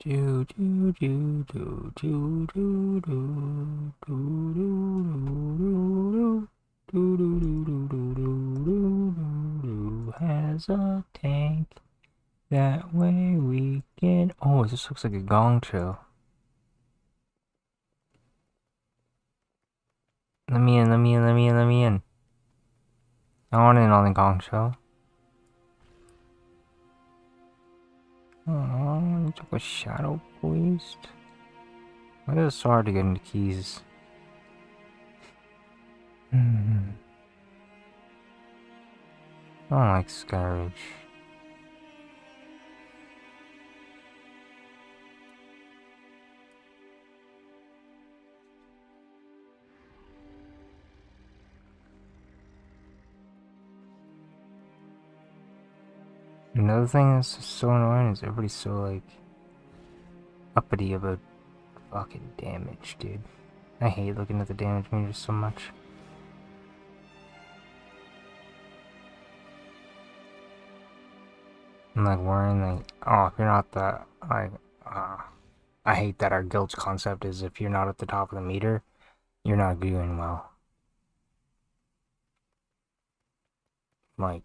Do do do do do do do do do do do do has a tank. That way we can. Oh, this looks like a gong show. Let me in. I want in on the gong show. Oh, you took a shadow priest. Why is it so hard to get into keys? I don't like Skyridge. Another thing that's so annoying is everybody's so like uppity about fucking damage, dude. I hate looking at the damage meters so much. I'm like worrying like, oh, if you're not that, like, I hate that our guild's concept is if you're not at the top of the meter, you're not doing well. Like,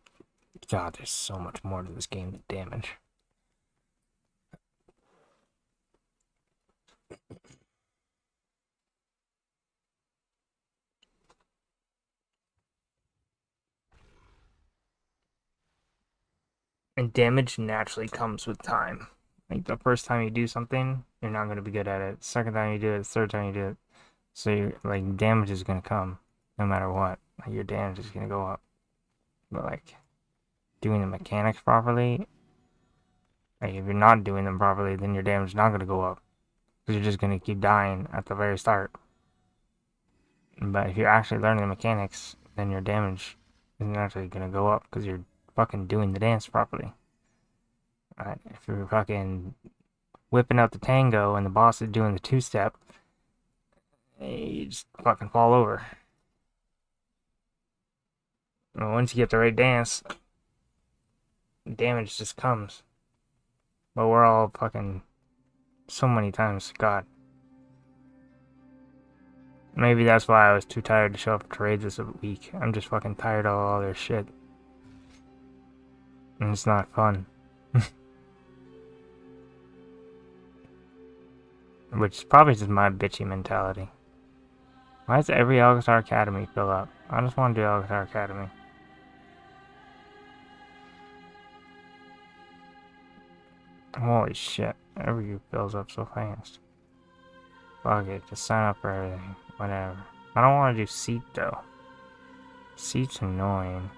God, there's so much more to this game than damage. And damage naturally comes with time. Like, the first time you do something, you're not going to be good at it. Second time you do it, third time you do it. So, you're, like, damage is going to come no matter what. Like, your damage is going to go up. But, like, doing the mechanics properly, like, if you're not doing them properly, then your damage is not going to go up. Because you're just going to keep dying at the very start. But if you're actually learning the mechanics, then your damage isn't actually going to go up because you're fucking doing the dance properly. Right? If you're fucking whipping out the tango and the boss is doing the two-step, you just fucking fall over. And once you get the right dance, damage just comes. But we're all fucking so many times, God. Maybe that's why I was too tired to show up to raids this week. I'm just fucking tired of all their shit. And it's not fun. Which is probably just my bitchy mentality. Why does every Algatar Academy fill up? I just want to do Algatar Academy. Holy shit, every fills up so fast. Fuck it, just sign up for everything. Whatever. I don't want to do seat though. Seat's annoying.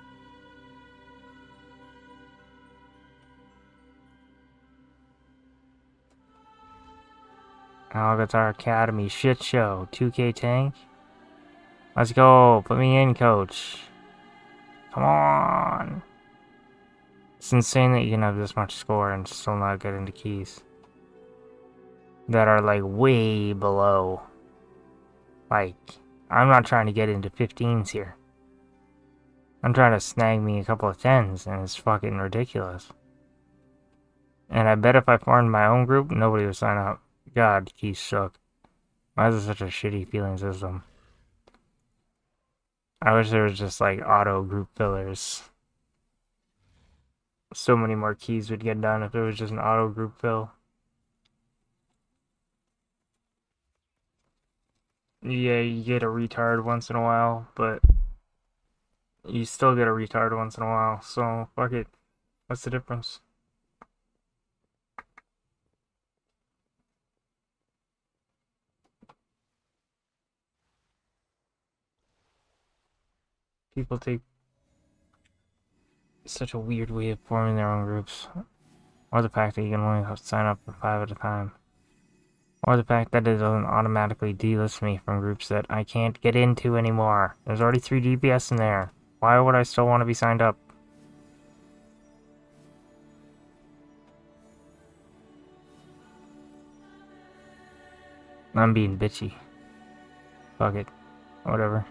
Algatar Academy shit show. 2K tank. Let's go. Put me in, coach. Come on. It's insane that you can have this much score and still not get into keys that are like way below Like, I'm not trying to get into 15s here. I'm trying to snag me a couple of 10s, and it's fucking ridiculous. And I bet if I formed my own group, nobody would sign up. God, Keys shook. Why is it such a shitty feeling system? I wish there was just like auto group fillers. So many more keys would get done if it was just an auto group fill. Yeah, you get a retard once in a while, but you still get a retard once in a while, so fuck it. What's the difference? People take such a weird way of forming their own groups. Or the fact that you can only sign up for 5 at a time. Or the fact that it doesn't automatically delist me from groups that I can't get into anymore. There's already 3 DPS in there. Why would I still want to be signed up? I'm being bitchy. Fuck it. Whatever.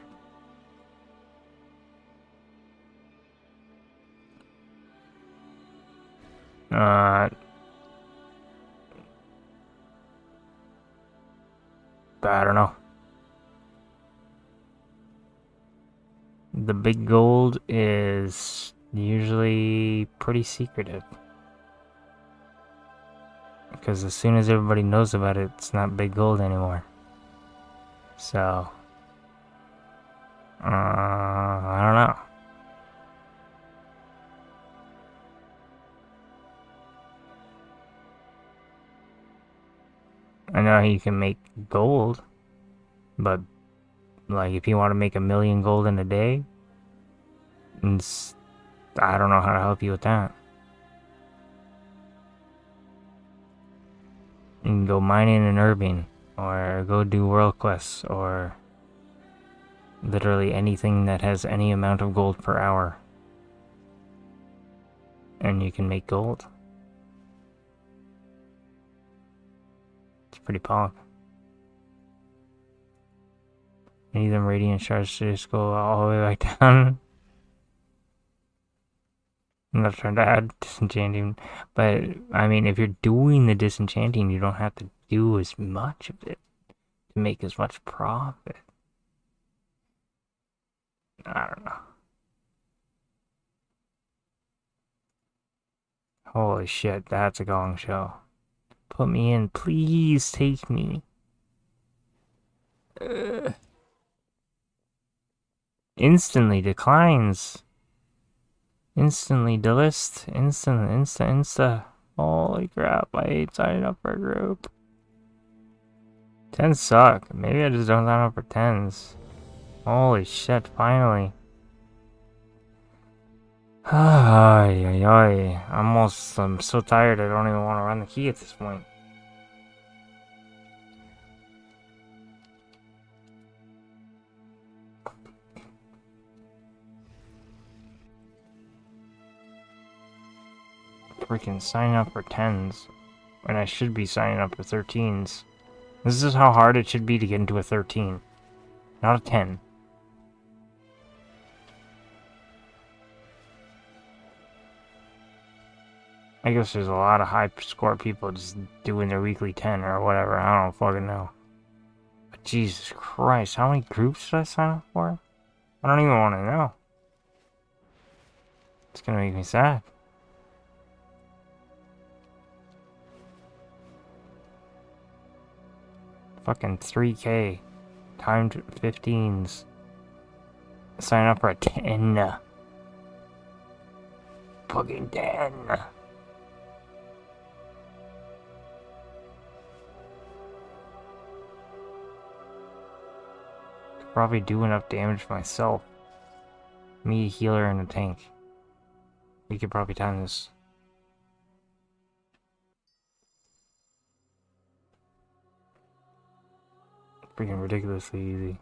I don't know. The big gold is usually pretty secretive. Because as soon as everybody knows about it, it's not big gold anymore. So, I don't know. I know you can make gold, but like if you want to make 1 million gold in a day, I don't know how to help you with that. You can go mining in Irving, or go do world quests, or literally anything that has any amount of gold per hour. And you can make gold. It's pretty pog. Any of them radiant shards just go all the way back down. I'm not trying to add disenchanting, but I mean, if you're doing the disenchanting, you don't have to do as much of it to make as much profit. I don't know. Holy shit, that's a gong show. Put me in, please take me. Instantly declines. Instantly delist. Insta. Holy crap, I hate signing up for a group. 10s suck. Maybe I just don't sign up for 10s. Holy shit, finally. I'm so tired I don't even want to run the key at this point. Freaking signing up for 10s when I should be signing up for 13s. This is how hard it should be to get into a 13, not a 10. I guess there's a lot of high score people just doing their weekly 10 or whatever. I don't fucking know. But Jesus Christ, how many groups should I sign up for? I don't even want to know. It's gonna make me sad. Fucking 3K timed 15s. Sign up for a 10. Fucking 10. Could probably do enough damage myself. Me, a healer, and a tank. We could probably time this. Freaking ridiculously easy.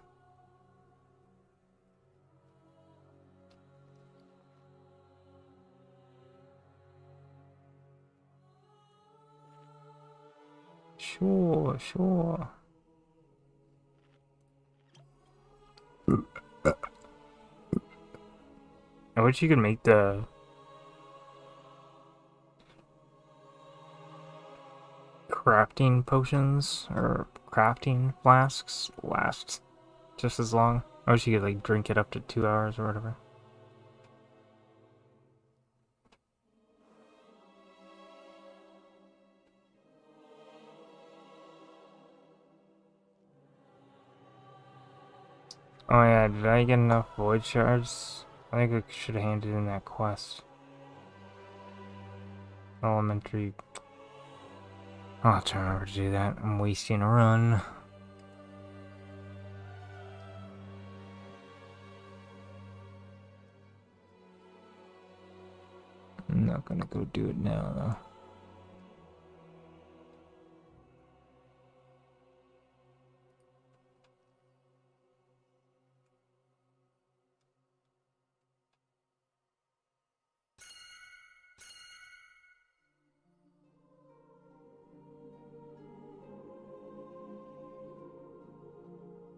Sure. wish you could make the crafting potions or crafting flasks last just as long. I wish you could like drink it up to 2 hours or whatever. Oh yeah, did I get enough void shards? I think I should have handed in that quest. Elementary. I'll have to remember to do that. I'm wasting a run. I'm not gonna go do it now though.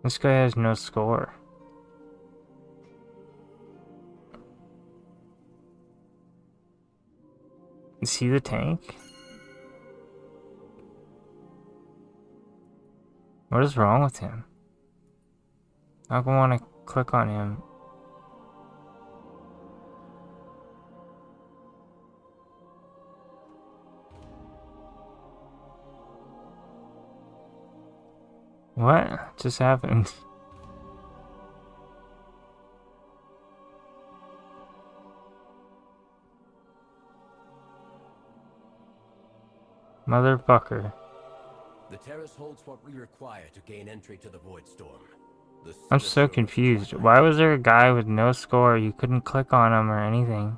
This guy has no score. Is he the tank? What is wrong with him? I don't want to click on him. What just happened? Motherfucker. The terrace holds what we require to gain entry to the Void Storm. I'm so confused. Why was there a guy with no score? You couldn't click on him or anything.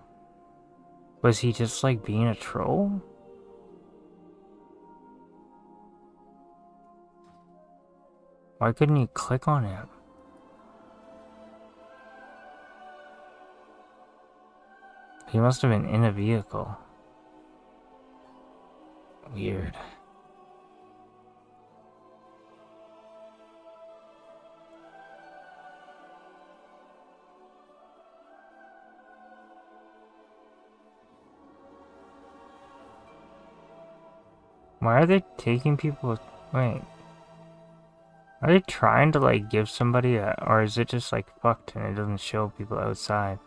Was he just like being a troll? Why couldn't you click on him? He must have been in a vehicle. Weird. Why are they taking people? Wait. Are they trying to like give somebody a, or is it just like fucked and it doesn't show people outside?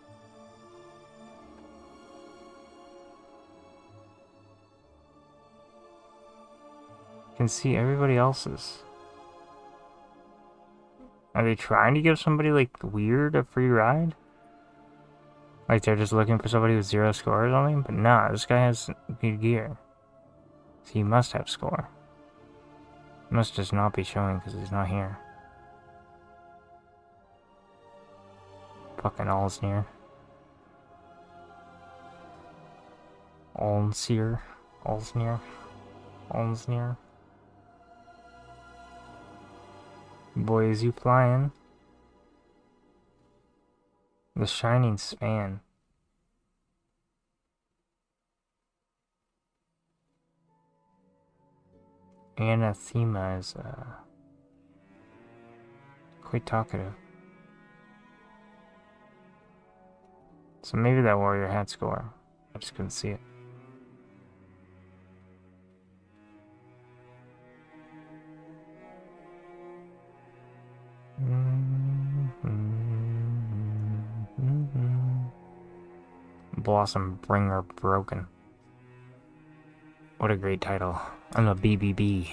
You can see everybody else's. Are they trying to give somebody like weird a free ride? Like they're just looking for somebody with 0 score or something? But nah, this guy has good gear. So he must have score. He must just not be showing because he's not here. Fucking Allsnear. Allsnear. Allsnear. Allsnear. Boy, is you flying. The Shining Span. Anathema is quite talkative. So maybe that warrior had score. I just couldn't see it. Blossom Bringer Broken. What a great title. I'm a BBB.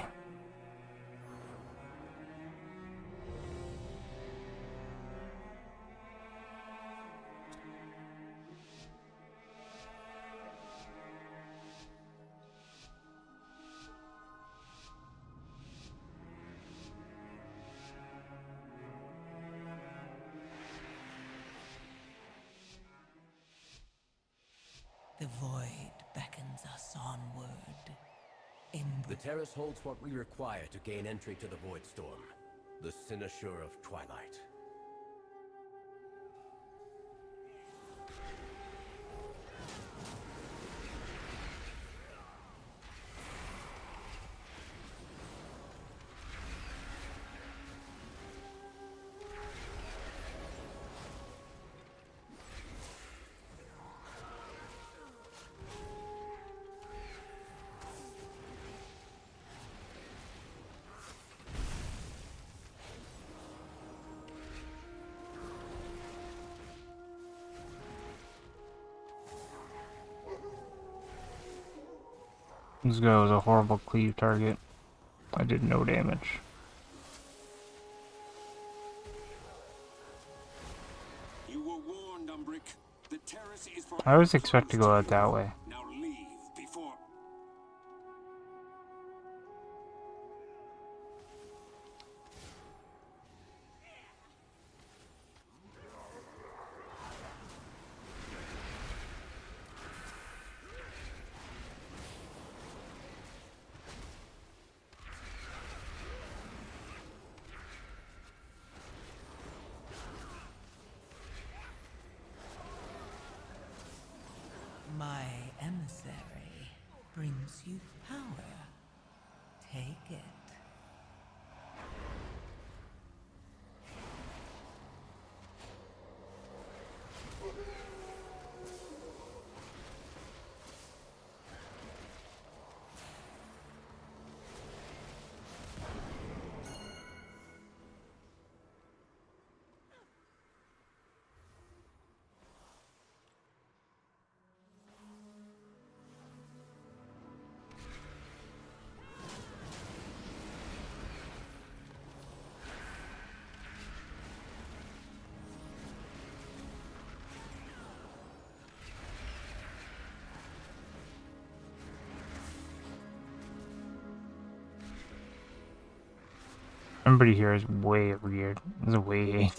The void beckons us onward. The terrace holds what we require to gain entry to the Void Storm. The Cynosure of Twilight. This guy was a horrible cleave target. I did no damage. You were warned, Umbric. The terrace is for I always expect to go out that way. Now leave before. My emissary brings you power. Take it. Everybody here is way weird. This is way.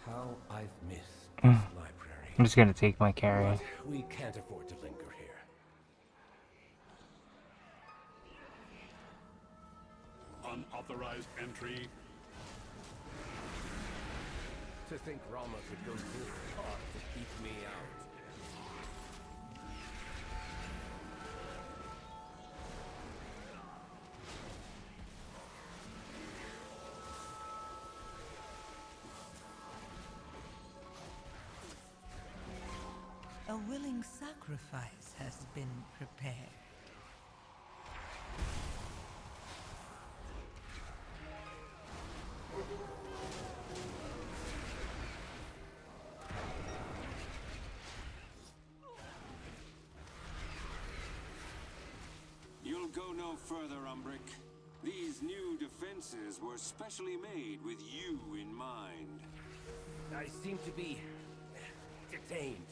How I've missed Mm. this library. I'm just gonna take my carry. But we can't afford to linger here. Unauthorized entry. To think Rama could go this far to keep me out. A willing sacrifice has been prepared. You'll go no further, Umbric. These new defenses were specially made with you in mind. I seem to be detained.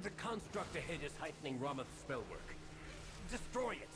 The construct ahead is heightening Rama's spellwork. Destroy it!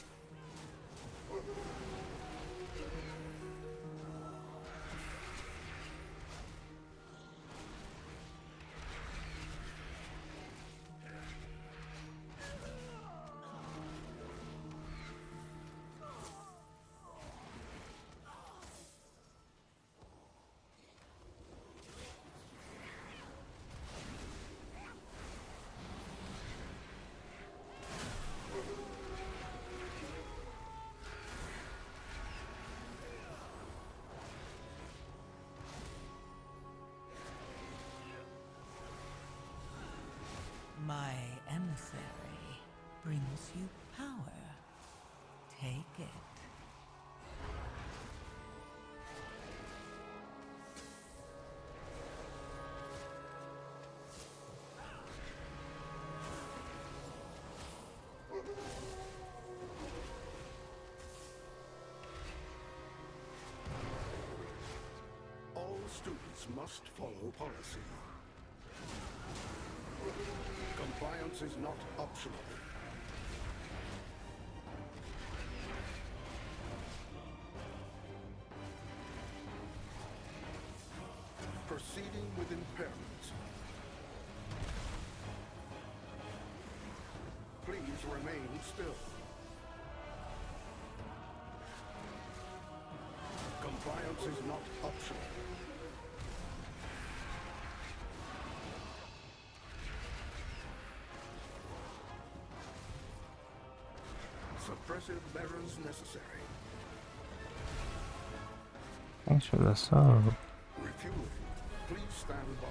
My emissary brings you power. Take it. All students must follow policy. Compliance is not optional. Proceeding with impairment. Please remain still. Compliance is not optional. Suppressive measures necessary. Thanks for the sub. Refueling. Please stand by.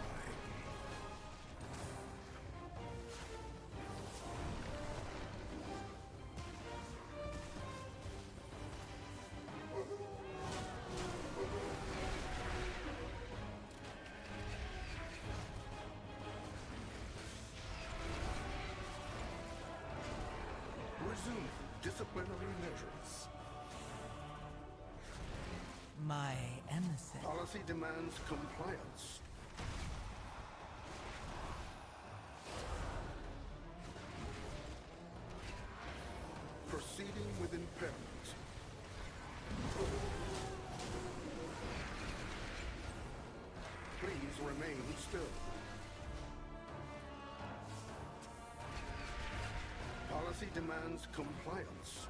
Resume. disciplinary measures. My emissary. Policy demands compliance. Proceeding with impairment. Please remain still. Policy demands compliance.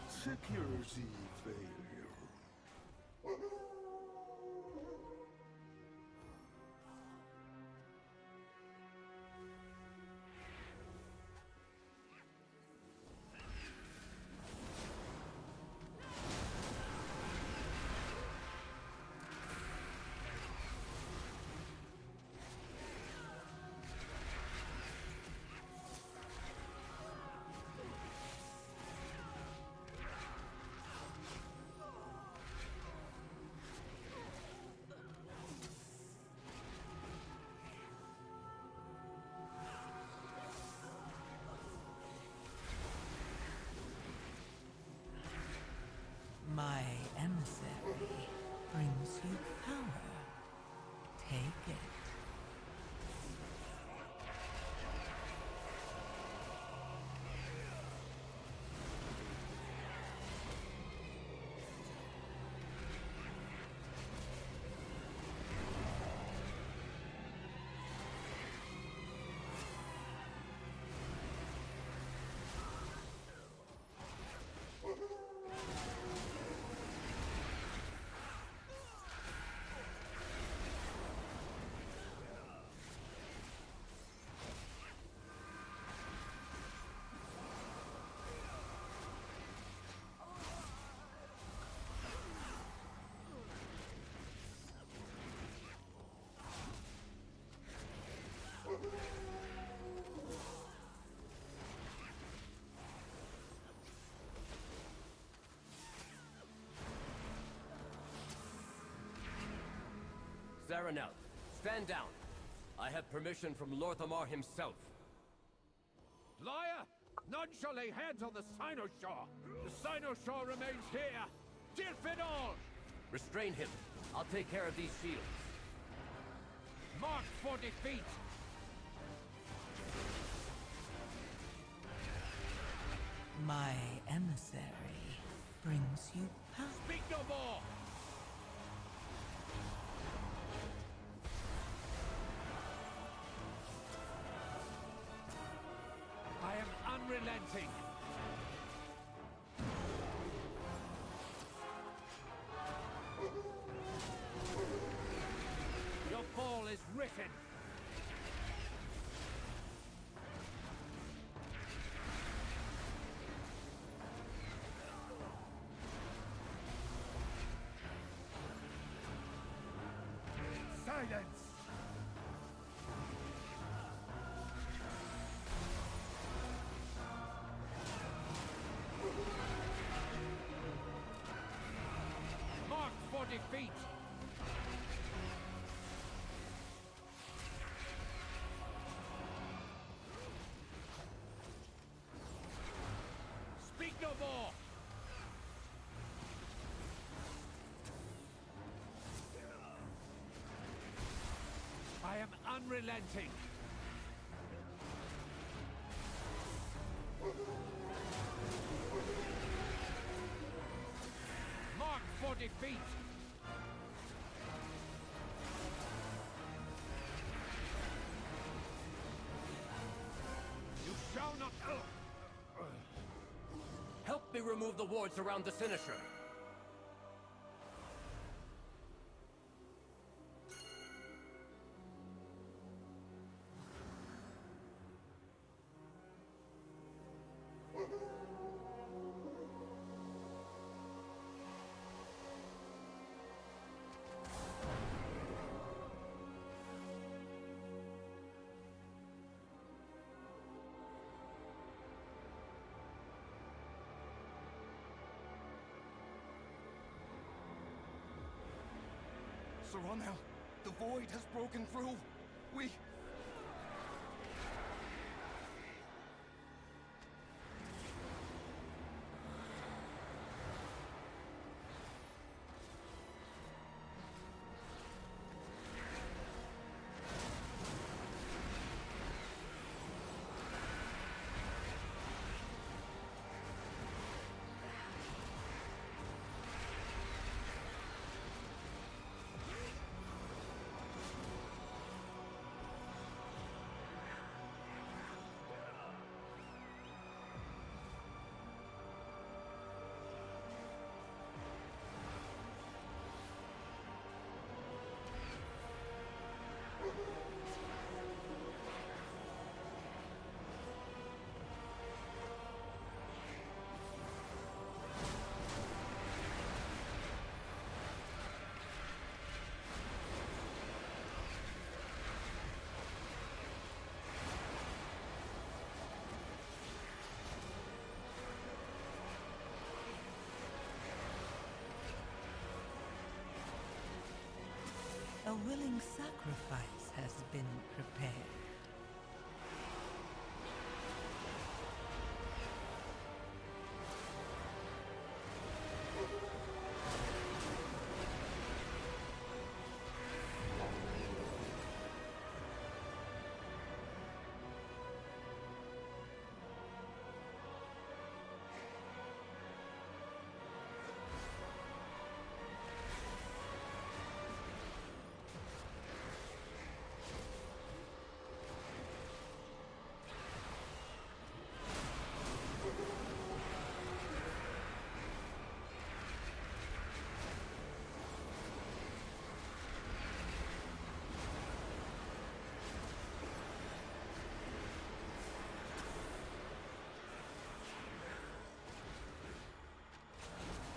Security failure. My emissary brings you power. Take it. Zaranel, stand down. I have permission from Lorthamar himself. Liar! None shall lay hands on the Cynosure! The Cynosure remains here! Dilfidor! Restrain him. I'll take care of these shields. Marked for defeat! My emissary brings you power. Speak no more! I am unrelenting! Your fall is written! Silence! Marked for defeat! Speak no more! I am unrelenting! Marked for defeat! You shall not... Help me remove the wards around the Cynosure. Sir Ronel, The void has broken through. We... A willing sacrifice has been prepared.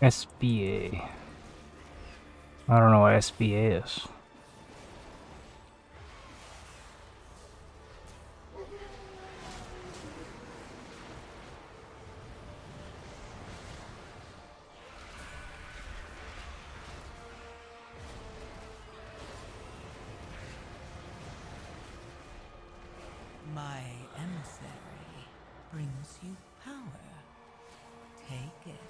SBA. I don't know what SBA is. My emissary brings you power. Take it.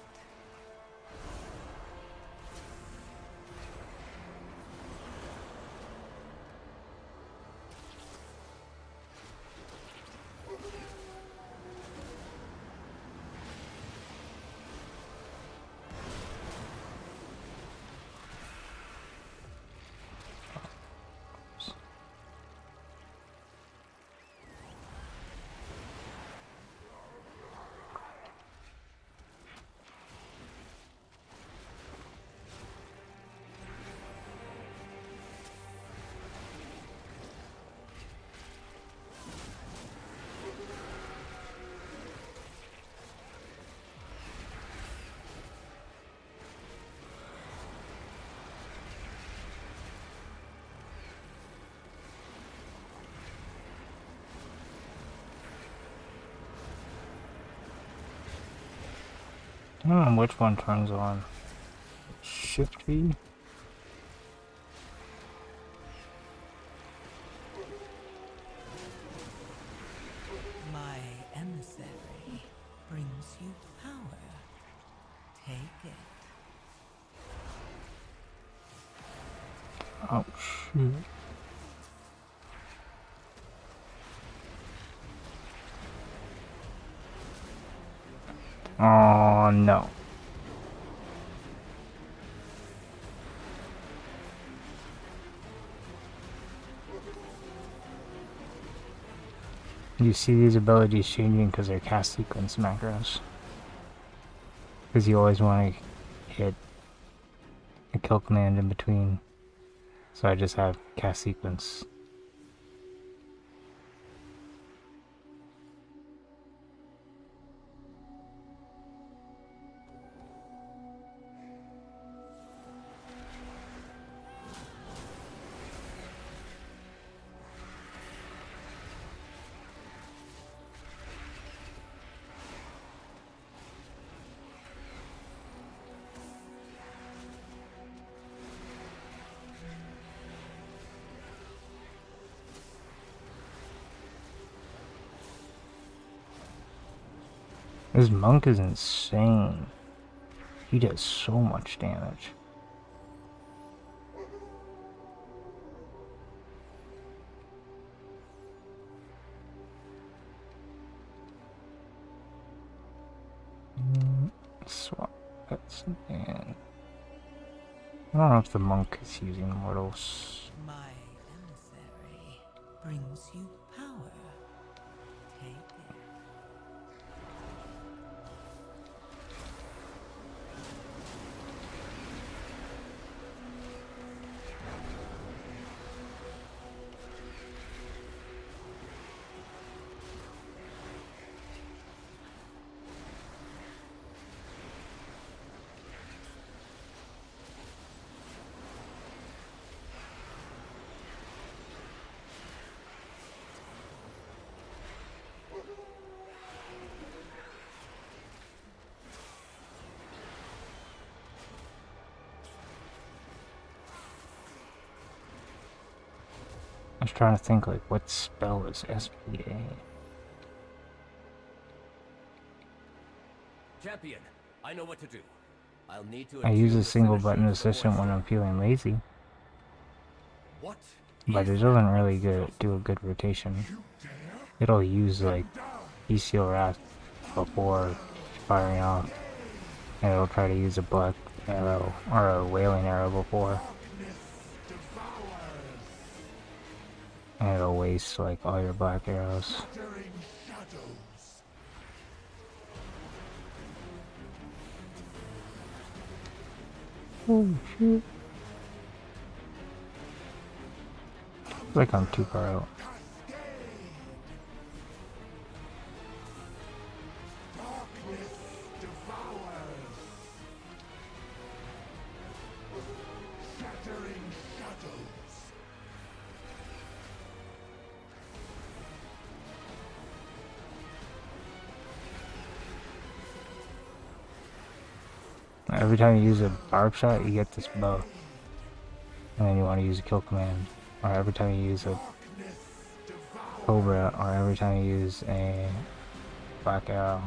I don't know which one turns on. Shift V? My emissary brings you power. Take it. Oh shoot. Oh no. You see these abilities changing because they're cast sequence macros. Because you always want to hit a kill command in between. So I just have cast sequence. This monk is insane. He does so much damage. Swap pets and I don't know if the monk is using mortals. My emissary brings you power. Take it. I was trying to think like what spell is SPA. Champion, I know what to do. I'll need to I use a attune the single Sinnoh button Shore assistant when I'm feeling lazy, What? but it doesn't really do a good rotation. It'll use like Bestial Wrath before firing off, and it'll try to use a black arrow or a wailing arrow before, and it'll waste like all your black arrows. Oh shit. It's like I'm too far out. Every time you use a barb shot, you get this bow. And then you want to use a kill command. Or every time you use a cobra, or every time you use a black arrow.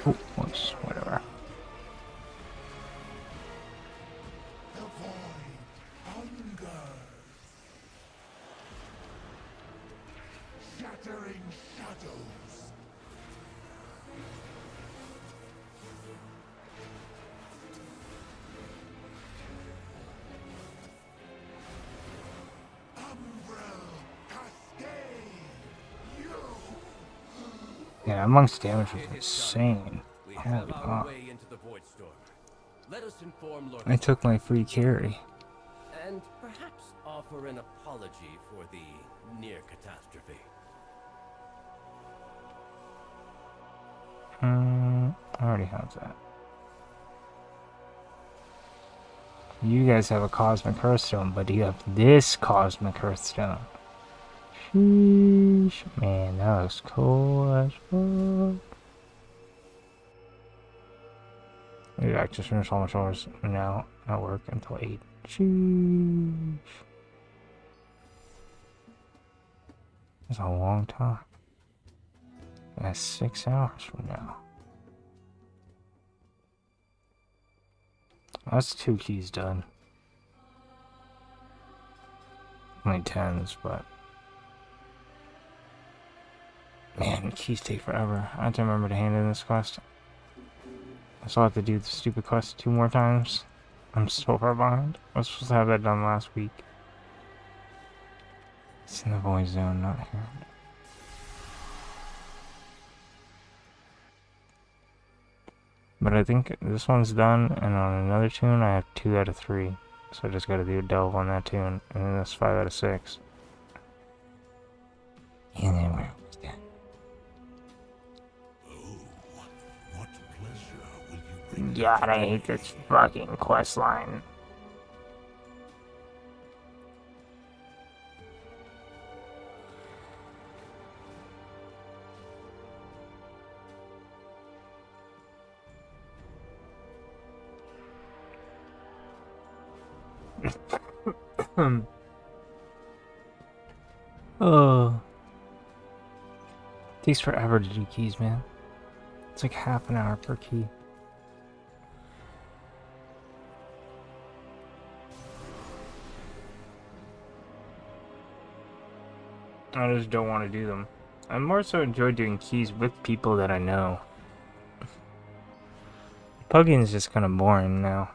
Oh, whoops, whatever. Shattering shadows. Yeah, amongst damage was insane. We Holy have our God. way into the Void Storm. Let us inform Lord I took my free carry. and perhaps offer an apology for the near catastrophe. I already have that. You guys have a Cosmic Hearthstone, but you have this Cosmic Hearthstone. Sheesh, man, that was cool as fuck. Maybe I just finished all my chores now at work until 8. Sheesh. That's a long time. That's 6 hours from now. That's 2 keys done. Only 10s, but man, keys take forever. I have to remember to hand in this quest. I still have to do the stupid quest 2 more times. I'm so far behind. I was supposed to have that done last week. It's in the Void Zone, not here. But I think this one's done, and on another tune I have 2 out of 3. So I just gotta do a delve on that too, and then that's 5 out of 6. And then we're almost done. God, I hate this fucking quest line. Oh. Takes forever to do keys, man. It's like half an hour per key. I just don't want to do them. I more so enjoy doing keys with people that I know. Pugging is just kind of boring now.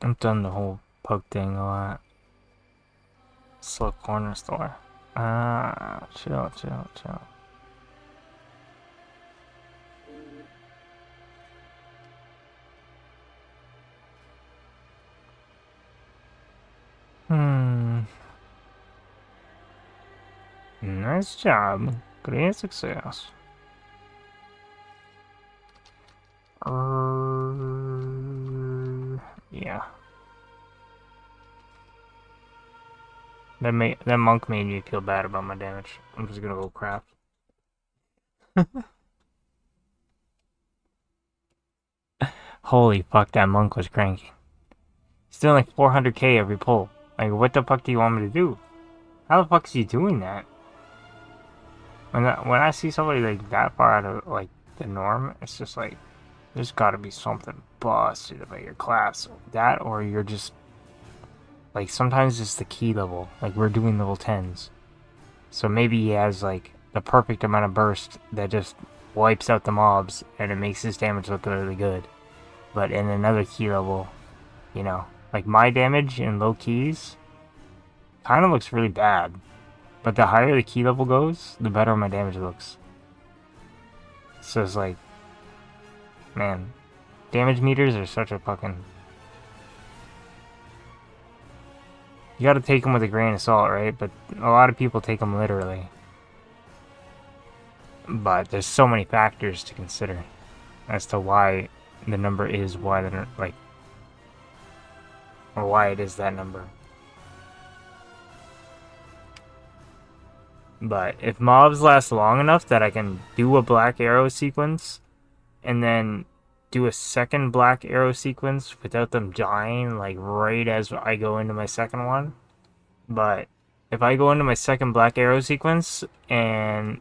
I've done the whole pug thing a lot. Slow corner store. Chill. Nice job. Great success. Yeah. That monk made me feel bad about my damage. I'm just gonna go craft. Holy fuck, that monk was cranky. He's doing like 400k every pull. Like, what the fuck do you want me to do? How the fuck is he doing that? When I see somebody like that far out of like the norm, it's just like there's gotta be something busted about your class. That, or you're just like, sometimes it's the key level. Like, we're doing level 10s. So maybe he has like the perfect amount of burst that just wipes out the mobs and it makes his damage look really good. But in another key level, you know, like my damage in low keys kind of looks really bad. But the higher the key level goes, the better my damage looks. So it's like, man, damage meters are such a fucking... You gotta take them with a grain of salt, right? But a lot of people take them literally. But there's so many factors to consider as to why the number is why they're like, or why it is that number. But if mobs last long enough that I can do a black arrow sequence and then do a second black arrow sequence without them dying like right as I go into my second one. But if I go into my second black arrow sequence and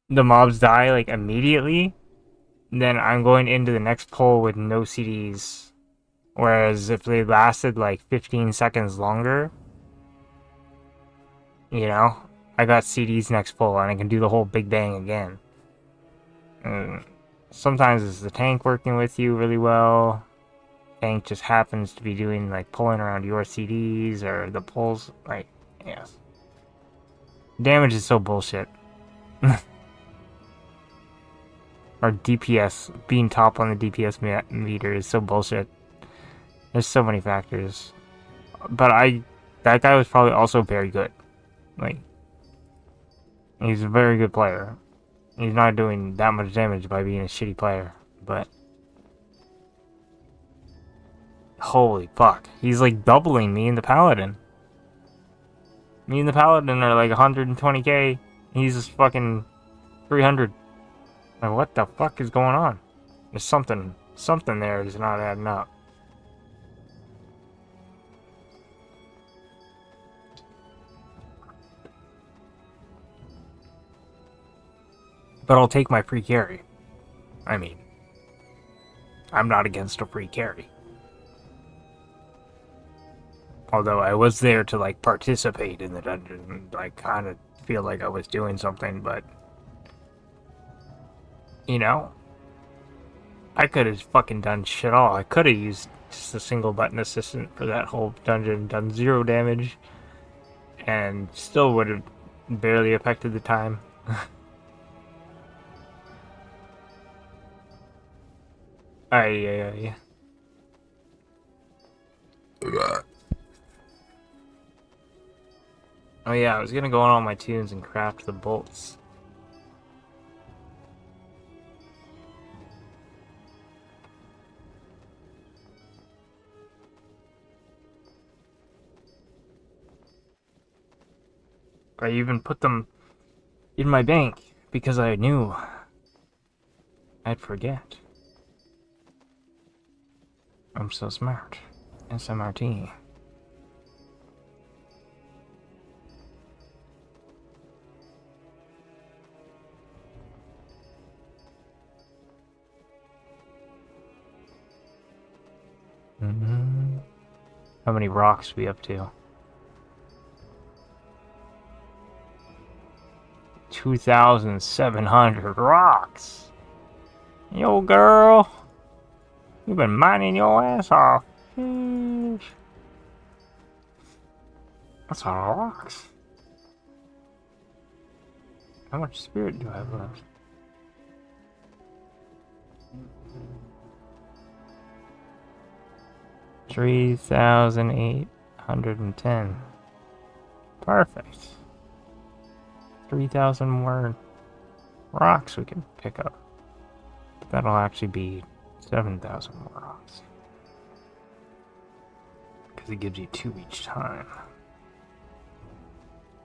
the mobs die like immediately, then I'm going into the next pull with no CDs. Whereas if they lasted like 15 seconds longer, you know, I got CDs next pull and I can do the whole big bang again. Sometimes it's the tank working with you really well. Tank just happens to be doing like pulling around your CDs or the pulls. Like, yes. Damage is so bullshit. Or DPS, being top on the DPS meter is so bullshit. There's so many factors. But that guy was probably also very good. Like, he's a very good player. He's not doing that much damage by being a shitty player, but... Holy fuck. He's like doubling me and the Paladin. Me and the Paladin are like 120k. He's just fucking 300. Like, what the fuck is going on? There's something there that's not adding up. But I'll take my free carry. I mean, I'm not against a free carry. Although I was there to, like, participate in the dungeon. I kind of feel like I was doing something, but... You know? I could have fucking done shit all. I could have used just a single button assistant for that whole dungeon, done 0 damage, and still would have barely affected the time. Yeah. Oh yeah, I was gonna go on all my tunes and craft the bolts. I even put them in my bank because I knew I'd forget. I'm so smart. SMRT. How many rocks we up to? 2,700 rocks. Yo, girl. You've been mining your ass off. Sheesh. That's a lot of rocks. How much spirit do I have left? $3,810. Perfect. 3,000 more rocks we can pick up. But that'll actually be 7,000 more rocks. Because it gives you 2 each time.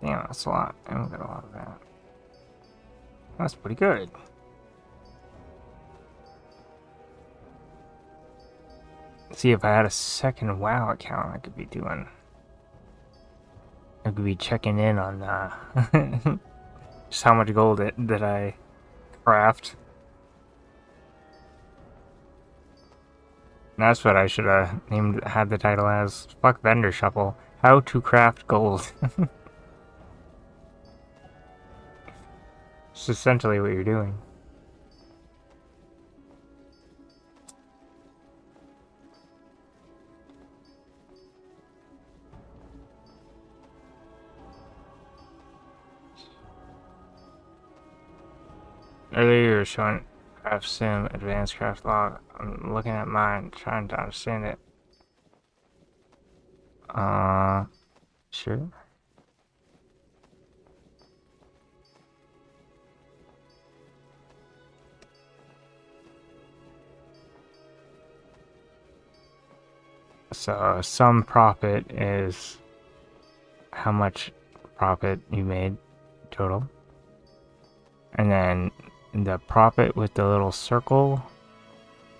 Damn, that's a lot. I don't get a lot of that. That's pretty good. See, if I had a second WoW account, I could be checking in on just how much gold that I craft. And that's what I should have had the title as. Fuck Vendor Shuffle. How to craft gold. It's essentially what you're doing. Earlier you were showing Craft Sim Advanced Craft Log. I'm looking at mine, trying to understand it. Sure. So, some profit is how much profit you made total. And then the profit with the little circle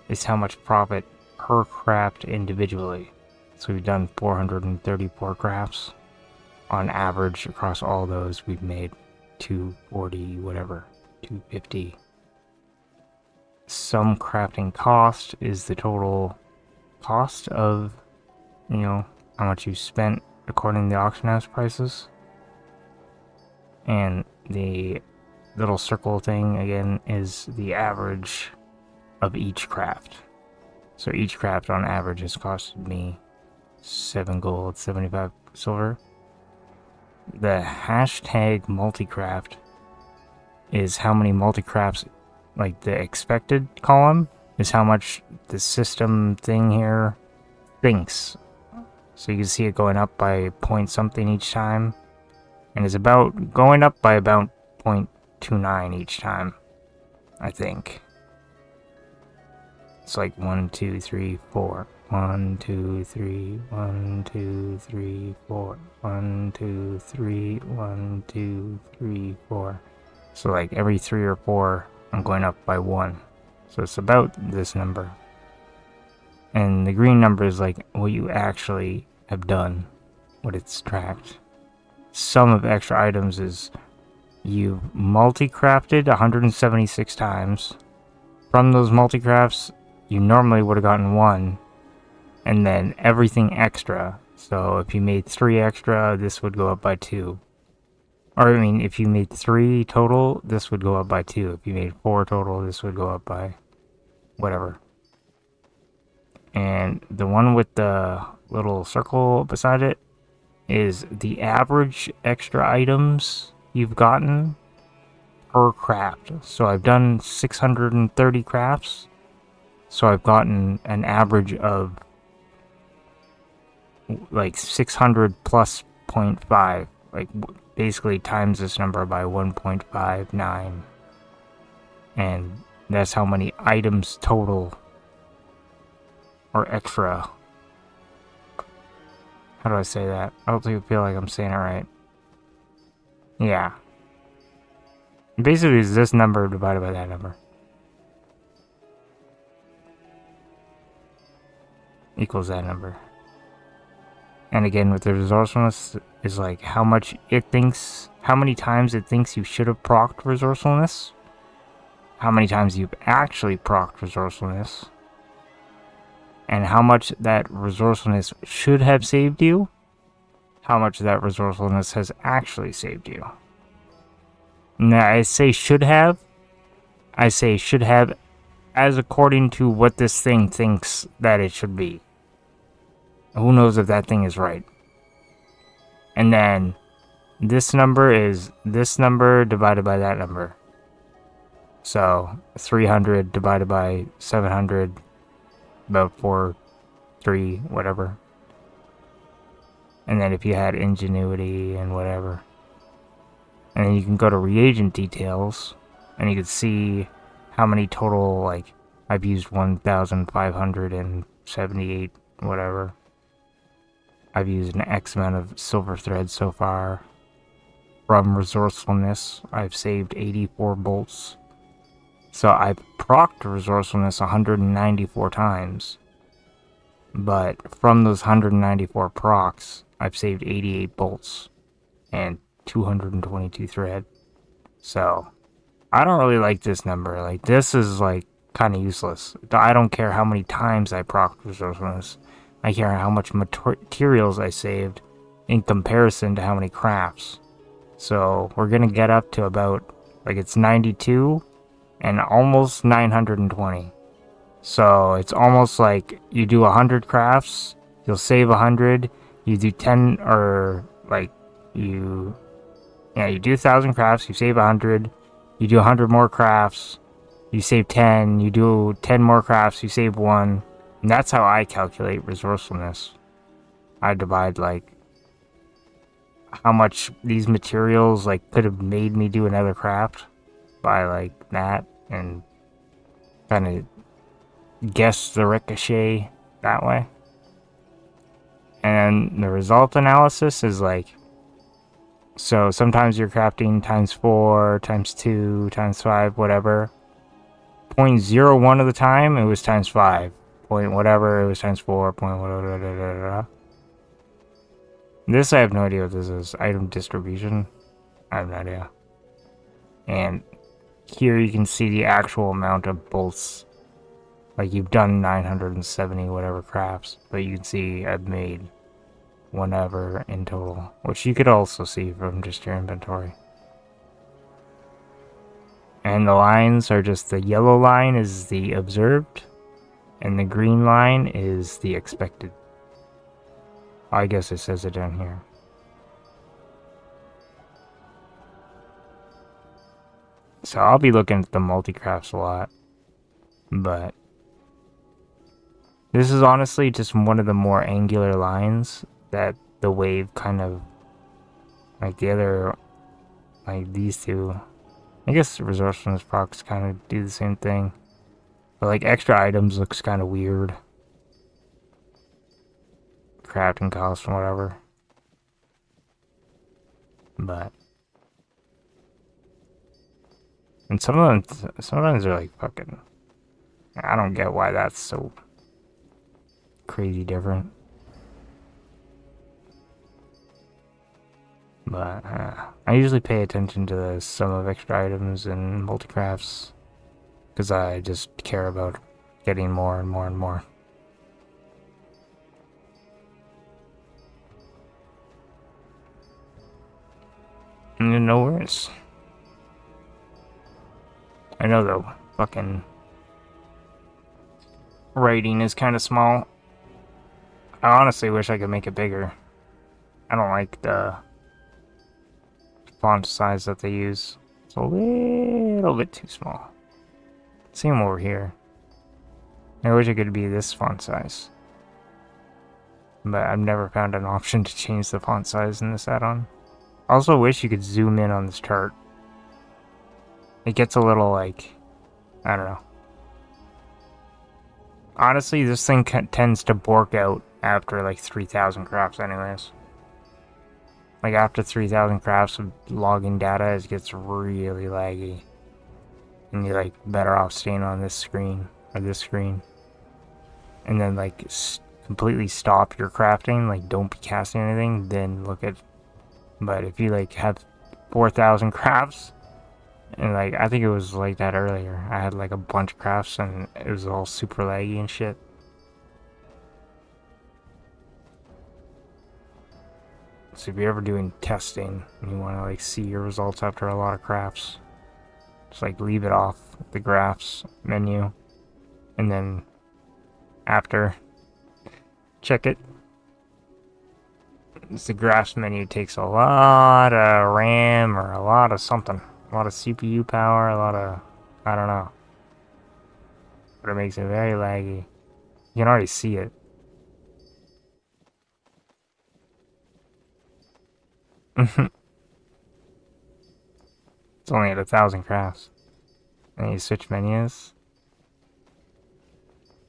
is how much profit per craft individually. So we've done 434 crafts. On average, across all those, we've made 240, whatever, 250. Some crafting cost is the total cost of, you know, how much you spent according to the auction house prices. And the little circle thing, again, is the average of each craft. So each craft on average has costed me 7 gold, 75 silver. The hashtag multicraft is how many multicrafts, like the expected column, is how much the system thing here thinks. So you can see it going up by point something each time. And it's about going up by about 0.29 each time, I think. It's like 1, 2, 3, 4. 1, 2, 3, 1, 2, 3, 4. 1, 2, 3, 1, 2, 3, 4. So like every 3 or 4, I'm going up by 1. So it's about this number. And the green number is like what you actually have done, what it's tracked. Sum of extra items is you've multi-crafted 176 times. From those multi-crafts, you normally would have gotten 1. And then everything extra. So if you made 3 extra, this would go up by 2. Or I mean, if you made 3 total, this would go up by 2. If you made 4 total, this would go up by whatever. And the one with the little circle beside it is the average extra items you've gotten per craft. So I've done 630 crafts. So I've gotten an average of like 600 plus 0.5 like basically times this number by 1.59, and that's how many items total or extra. How do I say that? I don't feel like I'm saying it right. Yeah. Basically, it's this number divided by that number. Equals that number. And again, with the resourcefulness, is like how much it thinks, how many times it thinks you should have procced resourcefulness, how many times you've actually procced resourcefulness, and how much that resourcefulness should have saved you, how much that resourcefulness has actually saved you. Now, I say should have as according to what this thing thinks that it should be. Who knows if that thing is right? And then this number is this number divided by that number. So 300 divided by 700, about 3, whatever. And then if you had ingenuity and whatever. And then you can go to reagent details, and you can see how many total, like, I've used 1,578, whatever. I've used an X amount of silver thread so far. From resourcefulness, I've saved 84 bolts. So I've procced resourcefulness 194 times. But from those 194 procs, I've saved 88 bolts and 222 thread. So I don't really like this number. Like, this is like kind of useless. I don't care how many times I proc resourcefulness. I care how much materials I saved in comparison to how many crafts. So we're gonna get up to about, like, it's 92 and almost 920. So it's almost like you do 100 crafts, you'll save 100. You do 10, or like you do 1,000 crafts, you save 100. You do 100 more crafts, you save 10. You do 10 more crafts, you save 1. And that's how I calculate resourcefulness. I divide, like, how much these materials, like, could have made me do another craft by, like, that, and kind of guess the ricochet that way. And the result analysis is like, so sometimes you're crafting times 4, times 2, times 5, whatever. 0.01 of the time, it was times 5. Point whatever, it was times 4. Point whatever. This, I have no idea what this is. Item distribution. I have no idea. And here you can see the actual amount of bolts. Like, you've done 970 whatever crafts, but you can see I've made whatever in total, which you could also see from just your inventory. And the lines are just, the yellow line is the observed, and the green line is the expected. I guess it says it down here. So I'll be looking at the multi-crafts a lot, but this is honestly just one of the more angular lines that the wave kind of, like the other, like these two, I guess resourcefulness procs kind of do the same thing, but like extra items looks kind of weird. Crafting cost and whatever. But and some of them sometimes they're like fucking, I don't get why that's so crazy different. But I usually pay attention to the sum of extra items and multi-crafts because I just care about getting more and more and more. And no worries. I know the fucking writing is kind of small. I honestly wish I could make it bigger. I don't like the font size that they use. It's a little bit too small. Same over here. I wish it could be this font size. But I've never found an option to change the font size in this add-on. I also wish you could zoom in on this chart. It gets a little like, I don't know. Honestly, this thing tends to bork out after like 3,000 crafts anyways. Like after 3,000 crafts of logging data, it gets really laggy. And you're like better off staying on this screen or this screen. And then like completely stop your crafting, like don't be casting anything, then look at. But if you like have 4,000 crafts, and like I think it was like that earlier, I had like a bunch of crafts and it was all super laggy and shit. So if you're ever doing testing and you want to like see your results after a lot of crafts, just like leave it off the graphs menu, and then after check it. The graphs menu takes a lot of RAM or a lot of something, a lot of CPU power, a lot of, I don't know, but it makes it very laggy. You can already see it. It's only at 1,000 crafts. And you switch menus.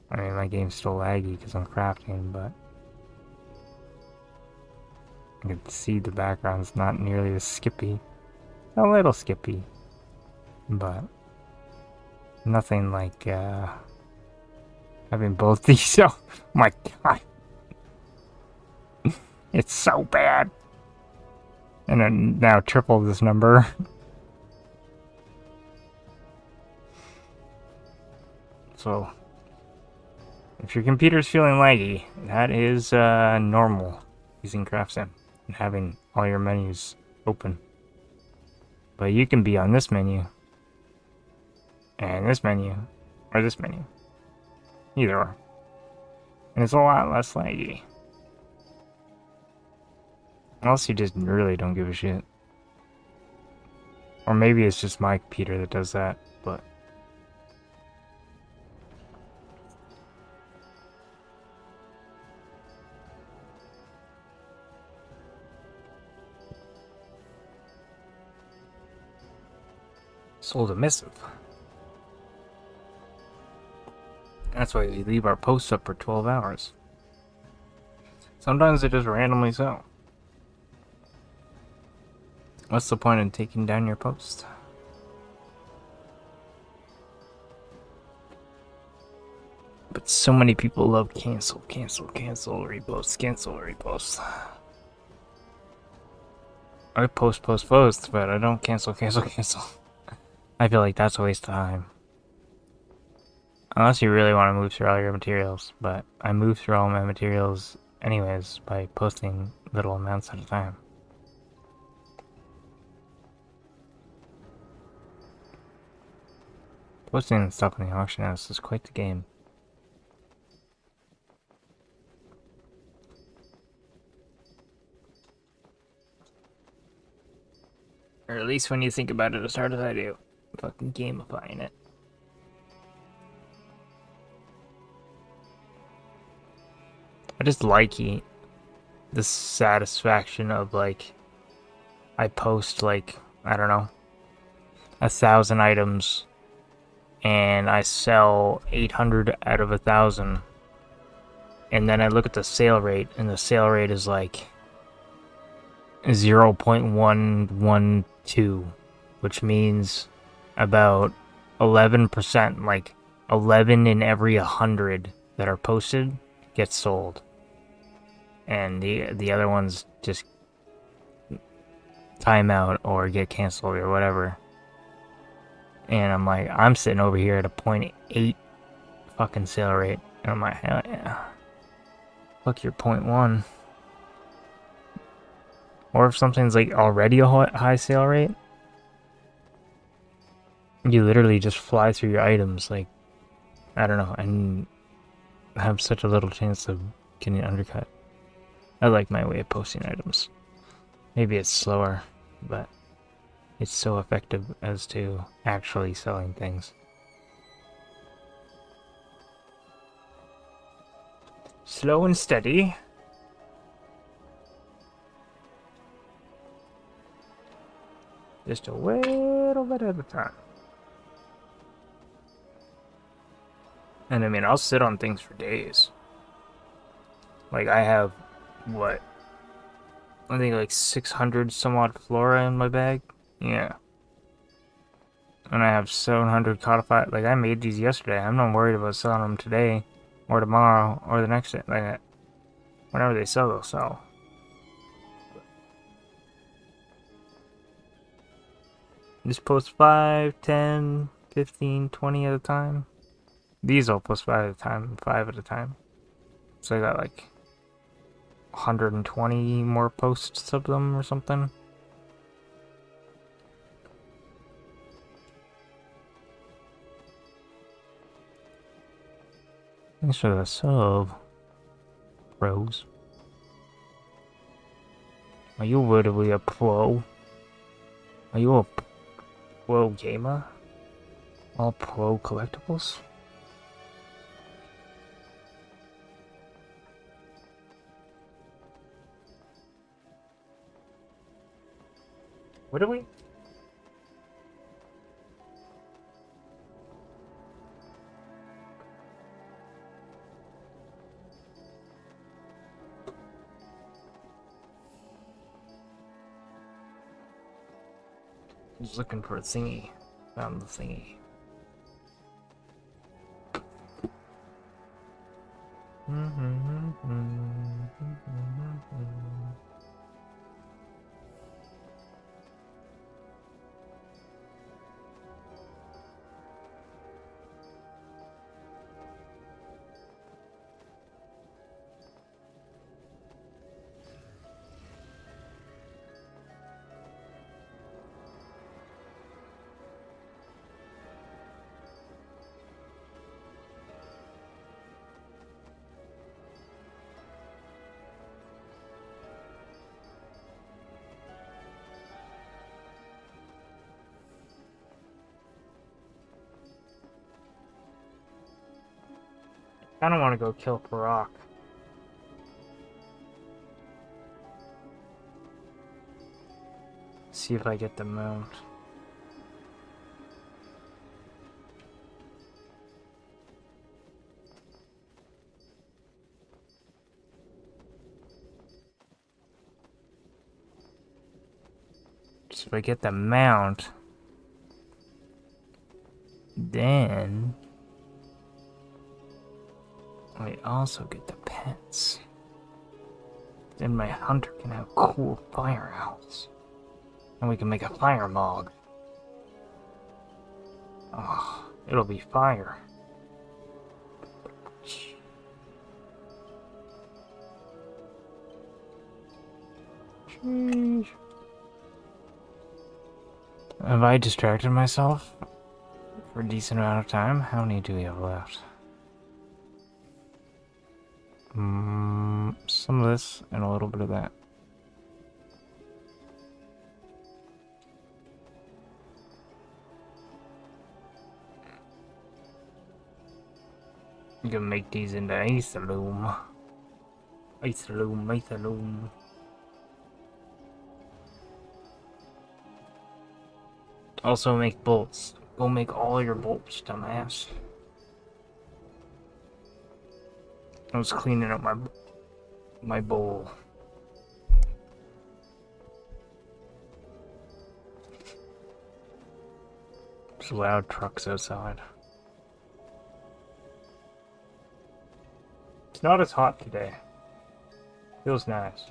I mean, my game's still laggy because I'm crafting, but I can see the background's not nearly as skippy. A little skippy, but nothing like having both these. Oh my god, it's so bad. And then now triple this number. So, if your computer's feeling laggy, that is normal using CraftSim and having all your menus open. But you can be on this menu, and this menu, or this menu. Either or. And it's a lot less laggy. Unless you just really don't give a shit. Or maybe it's just my computer that does that, but sold a missive. That's why we leave our posts up for 12 hours. Sometimes they just randomly sell. What's the point in taking down your post? But so many people love cancel, repost, cancel, repost. I post, but I don't cancel. I feel like that's a waste of time. Unless you really want to move through all your materials, but I move through all my materials anyways by posting little amounts at a time. Posting stuff in the auction house is quite the game. Or at least when you think about it as hard as I do. Fucking gamifying it. I just like the satisfaction of like, I post like, I don't know, 1,000 items and I sell 800 out of 1,000, and then I look at the sale rate, and the sale rate is like 0.112, which means about 11%, like 11 in every 100 that are posted gets sold, and the other ones just time out or get canceled or whatever. And I'm like, I'm sitting over here at a 0.8 fucking sale rate. And I'm like, hell yeah. Fuck your 0.1. Or if something's like already a high sale rate, you literally just fly through your items, like, I don't know, and have such a little chance of getting undercut. I like my way of posting items. Maybe it's slower, but it's so effective as to actually selling things. Slow and steady. just a little bit at a time. And I mean, I'll sit on things for days. Like, I have, what? I think like 600 some odd flora in my bag. Yeah. And I have 700 codified. Like, I made these yesterday. I'm not worried about selling them today, or tomorrow, or the next day. Like, whenever they sell, they'll sell. Just post 5, 10, 15, 20 at a time. These I'll post 5 at a time, 5 at a time. So I got like 120 more posts of them or something. Thanks for the sub, pros. Are you literally a pro? Are you a pro gamer? All pro collectibles? What are we? Just looking for a thingy. Found the thingy. I don't want to go kill Farak. See if I get the mount. So if I get the mount, then I also get the pets. Then my hunter can have cool fire owls. And we can make a fire mog. Oh, it'll be fire. Sheesh. Have I distracted myself for a decent amount of time? How many do we have left? Some of this and a little bit of that. You can make these into Aetherloom. Aetherloom, Aetherloom. Also make bolts. Go make all your bolts, dumbass. I was cleaning up my bowl. There's loud trucks outside. It's not as hot today. Feels nice.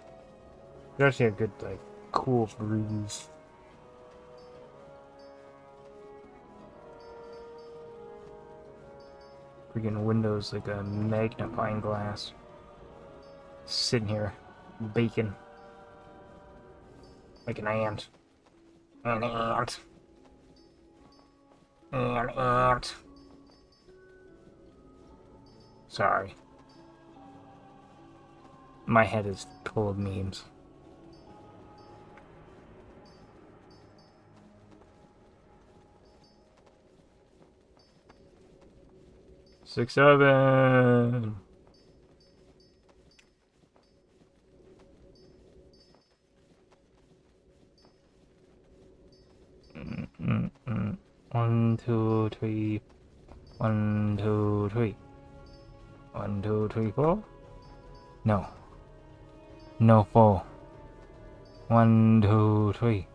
There's actually a good, like, cool breeze. Freaking windows like a magnifying glass. Sitting here, baking. Like an ant. An ant. An ant. Sorry. My head is full of memes. Six, 7. 1, 2, 3. 1, 2, 3. 1, 2, 3, 4. No. No 4. 1, 2, 3.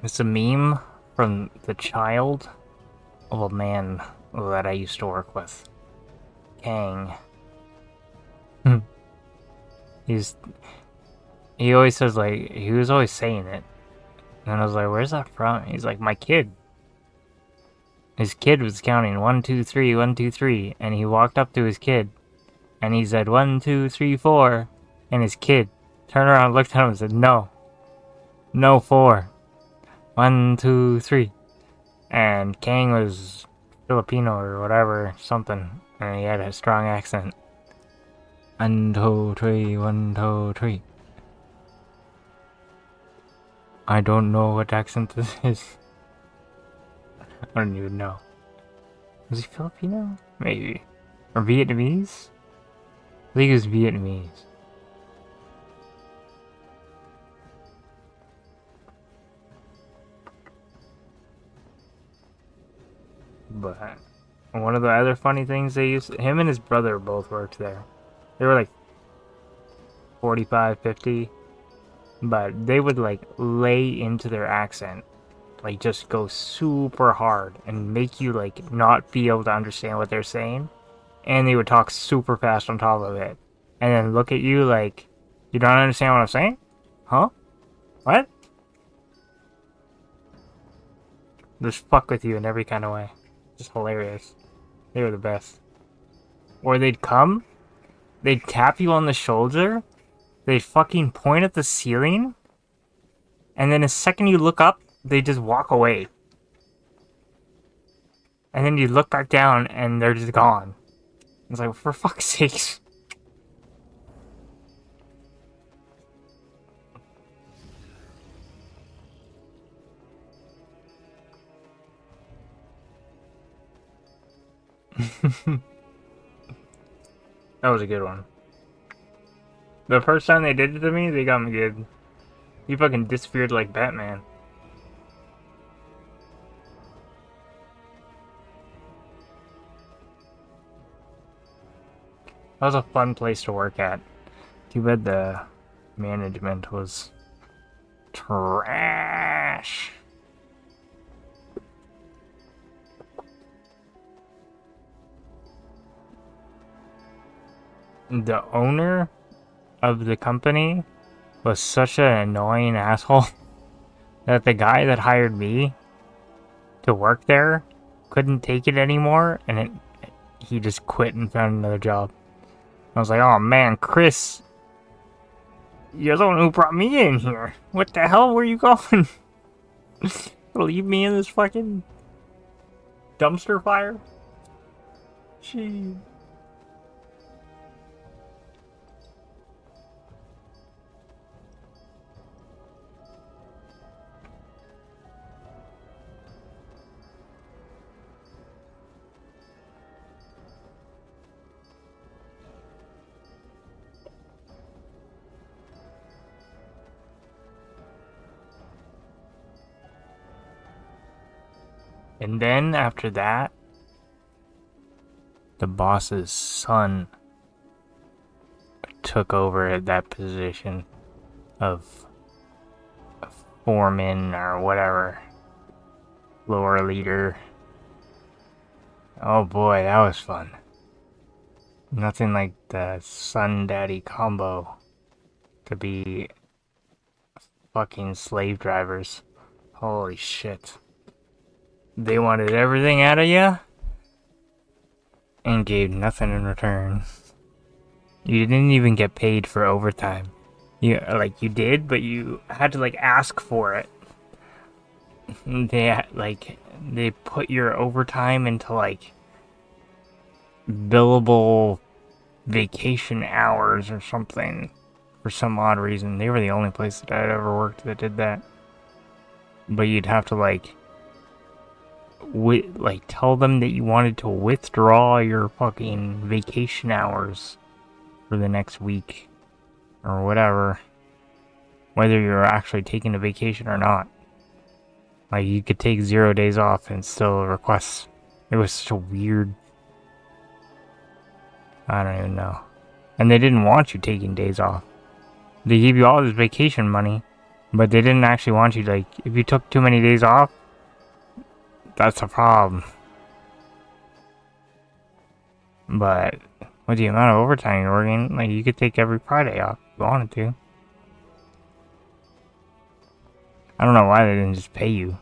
It's a meme from the child of a man that I used to work with. Kang. He always says, like, he was always saying it. And I was like, where's that from? He's like, my kid. His kid was counting 1, 2, 3, 1, 2, 3. And he walked up to his kid. And he said, 1, 2, 3, 4. And his kid turned around, looked at him and said, no. No 4. 1, 2, 3. And Kang was Filipino or whatever, something. And he had a strong accent. 1, 2, 3, 1, 2, 3. I don't know what accent this is. I don't even know. Was he Filipino? Maybe. Or Vietnamese? I think he was Vietnamese. But one of the other funny things they used, him and his brother both worked there. They were like 45, 50, but they would like lay into their accent, like just go super hard and make you like not be able to understand what they're saying, and they would talk super fast on top of it, and then look at you like, you don't understand what I'm saying? Huh? What? Just fuck with you in every kind of way. Just hilarious. They were the best. Or they'd come, they'd tap you on the shoulder, they'd fucking point at the ceiling, and then the second you look up, they just walk away. And then you look back down and they're just gone. It's like, for fuck's sakes. That was a good one. The first time they did it to me, they got me good. He fucking disappeared like Batman. That was a fun place to work at. Too bad the management was trash. The owner of the company was such an annoying asshole that the guy that hired me to work there couldn't take it anymore, and he just quit and found another job. I was like, oh man, Chris, you're the one who brought me in here. What the hell were you going? Leave me in this fucking dumpster fire? Gee. And then after that, the boss's son took over that position of foreman or whatever, floor leader. Oh boy, that was fun. Nothing like the son-daddy combo to be fucking slave drivers. Holy shit. They wanted everything out of you and gave nothing in return. You didn't even get paid for overtime. You did, but you had to like ask for it. They put your overtime into like billable vacation hours or something for some odd reason. They were the only place that I'd ever worked that did that. But you'd have to tell them that you wanted to withdraw your fucking vacation hours for the next week or whatever, whether you're actually taking a vacation or not. Like, you could take 0 days off and still request. It was such a weird... I don't even know. And they didn't want you taking days off. They gave you all this vacation money, but they didn't actually want you, like, if you took too many days off, that's a problem. But with the amount of overtime you're working, like, you could take every Friday off if you wanted to. I don't know why they didn't just pay you.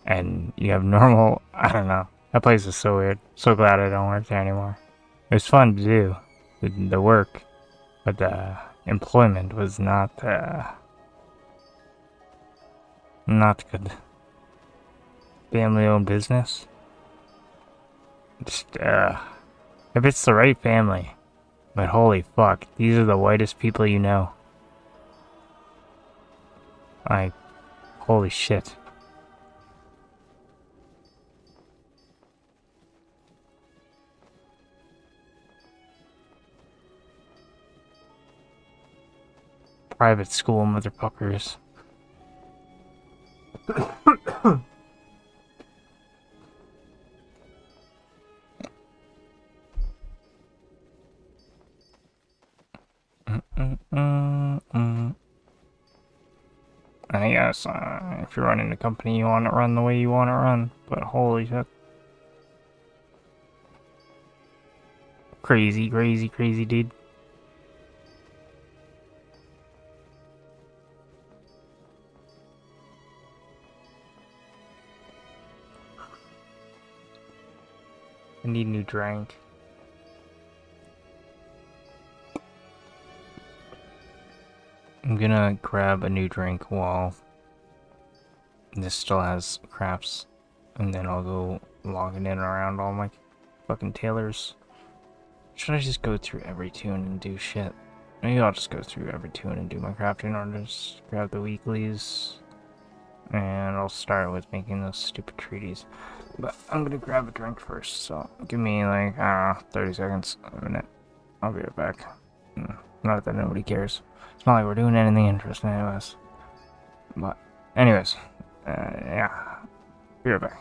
And you have normal... I don't know. That place is so weird. So glad I don't work there anymore. It was fun to do, the work, but the employment was not good. Family-owned business. Just, if it's the right family. But holy fuck, these are the whitest people you know. Like, holy shit. Private school motherfuckers. I guess if you're running a company, you want it run the way you want it run. But holy shit. Crazy, crazy, crazy, dude. I need a new drink. I'm gonna grab a new drink while this still has craps, and then I'll go logging in around all my fucking tailors. Should I just go through every tune and do shit? Maybe I'll just go through every tune and do my crafting, or just grab the weeklies, and I'll start with making those stupid treaties. But I'm gonna grab a drink first, so give me like, I don't know, 30 seconds, a minute. I'll be right back. Not that nobody cares. It's not like we're doing anything interesting anyways. But, anyways, yeah. Be right back.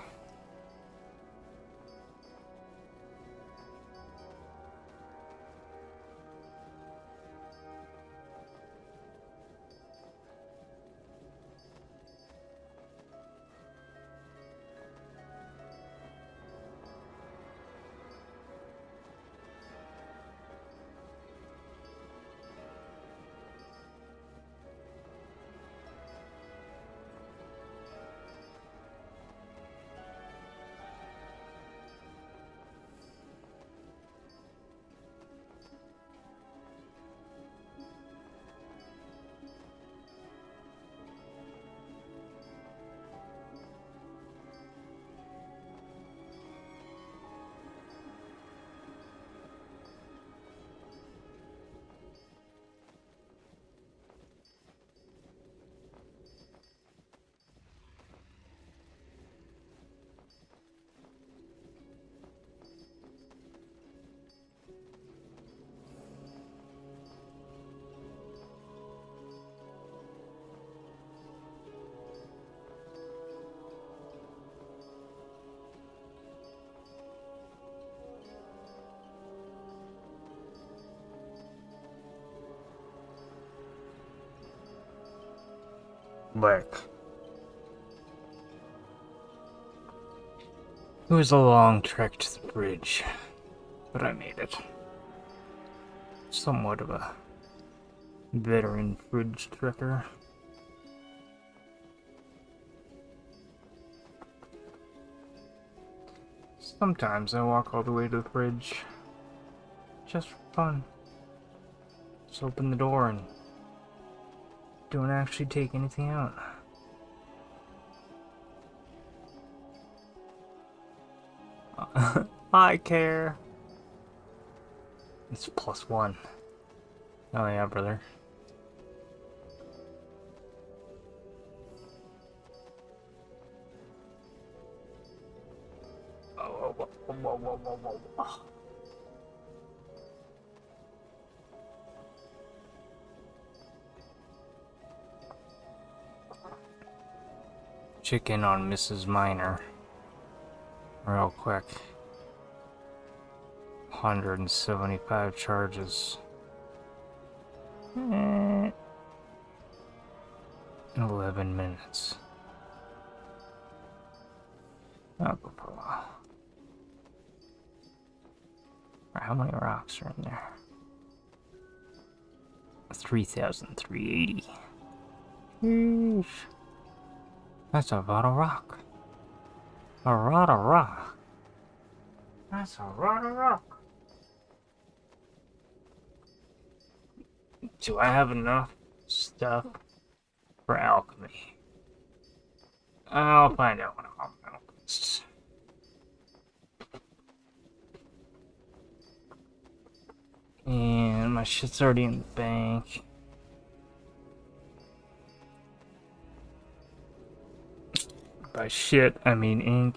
Back. It was a long trek to the bridge, but I made it. Somewhat of a veteran bridge trekker. Sometimes I walk all the way to the bridge, just for fun. Just open the door and don't actually take anything out. I care. It's +1. Oh yeah, brother. Whoa. check in on Mrs. Minor real quick. 175 charges. 11 minutes. I'll go for a while. How many rocks are in there? 3,380. Yeesh. That's a lot of rock. A lot of rock. That's a lot of rock. Do I have enough stuff for alchemy? I'll find out when I'm alchemist. And my shit's already in the bank. By shit, I mean ink.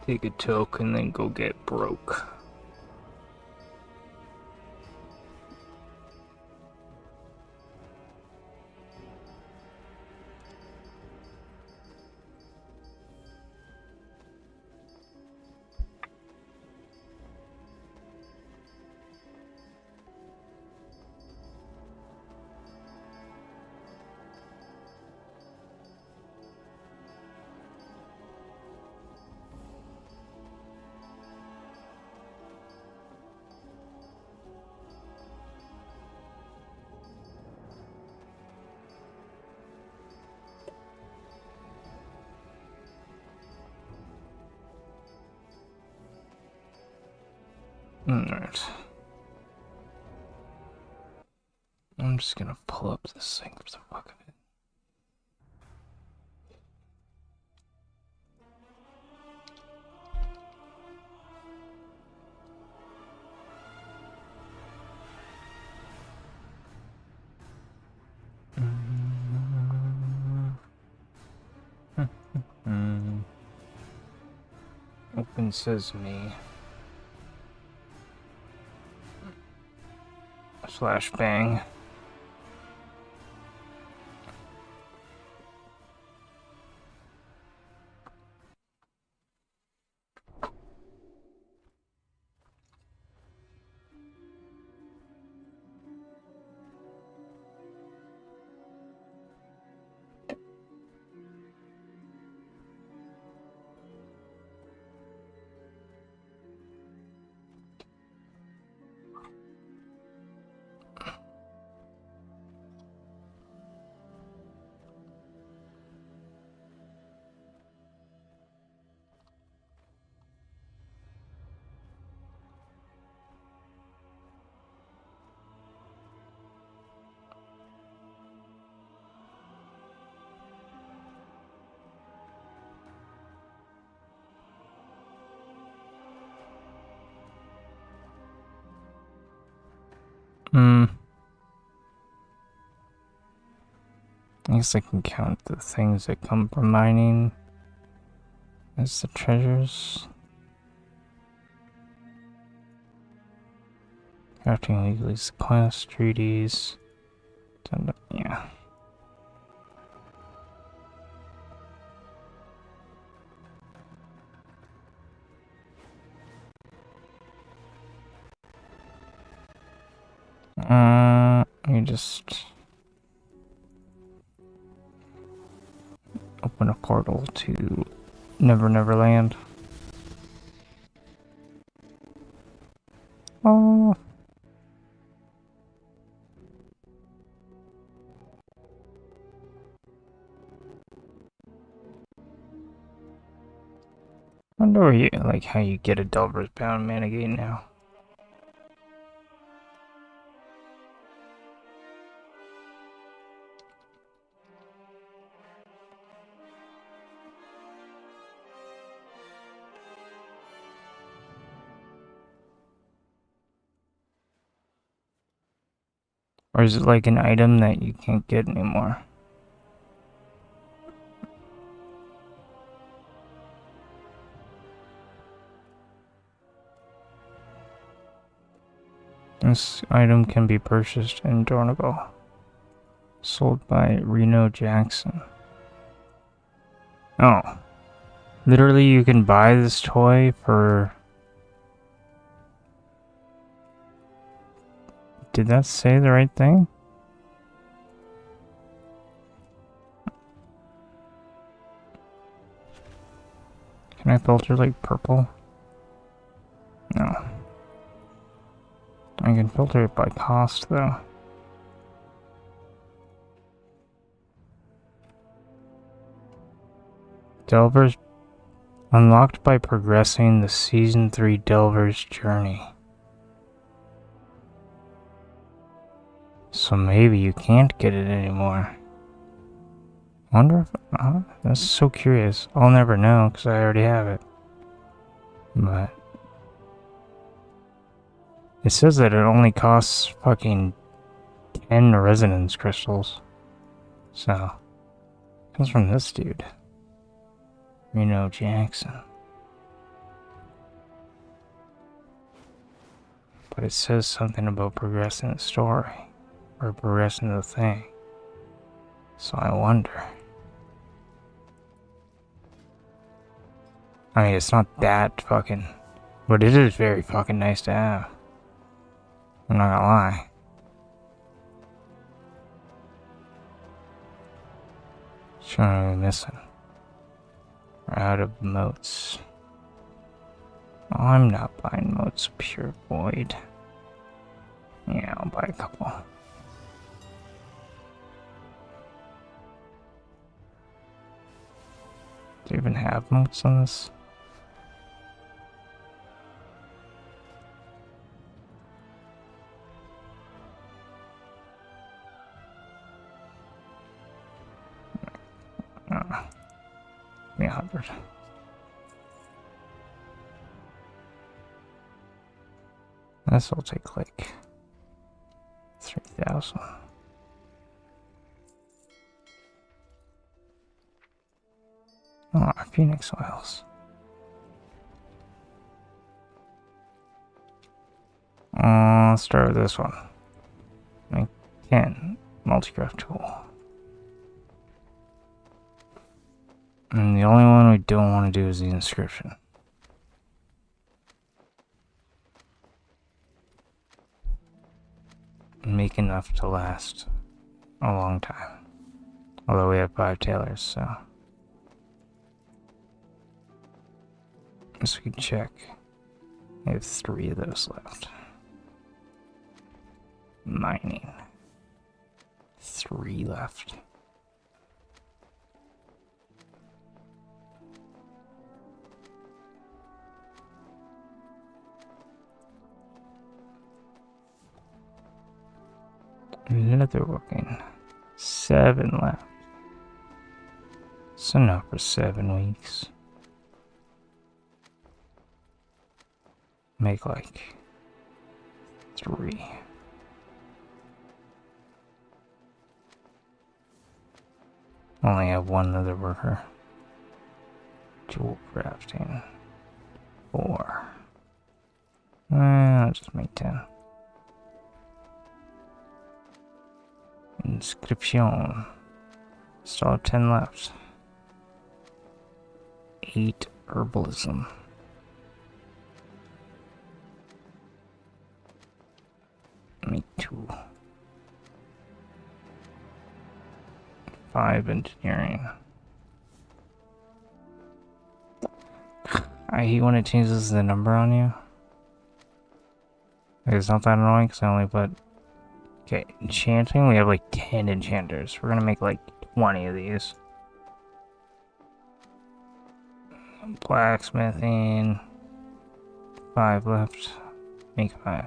Take a token, then go get broke. Alright. I'm just gonna pull up this thing for the fuck of it. Open Sesame. Flashbang. I guess I can count the things that come from mining as the treasures. Crafting legally quest, treaties. Yeah. You just open a portal to Never Never Land. Oh. I wonder where you, like, how you get a Delver's Bound Manigate now. Or is it like an item that you can't get anymore? This item can be purchased in Dornogal. Sold by Reno Jackson. Oh. Literally, you can buy this toy for... Did that say the right thing? Can I filter like purple? No. I can filter it by cost though. Delver's unlocked by progressing the Season 3 Delver's Journey. So maybe you can't get it anymore. Wonder if... that's so curious. I'll never know because I already have it. But... it says that it only costs fucking 10 resonance crystals. So... it comes from this dude. Reno Jackson. But it says something about progressing the story. Or progressing the thing. So I wonder. I mean, it's not that fucking... but it is very fucking nice to have. I'm not gonna lie. Which one are we missing? We're out of motes. Oh, I'm not buying motes of Pure Void. Yeah, I'll buy a couple. Do you even have motes on this? Give me 100. This will take like 3,000. Oh, Phoenix oils. Let's start with this one. Make 10 multi-craft tool. And the only one we don't want to do is the inscription. Make enough to last a long time. Although we have 5 tailors, so. So we can check. We have 3 of those left. Mining. 3 left. Leatherworking. 7 left. It's enough for 7 weeks. Make like 3. Only have 1 other worker. Jewel crafting. 4. I'll just make 10. Inscription. Still have 10 left. 8 herbalism. Make 2. 5 engineering. I hate when it changes the number on you. It's not that annoying because I only put... okay, enchanting, we have like 10 enchanters. We're gonna make like 20 of these. Blacksmithing. 5 left. Make 5.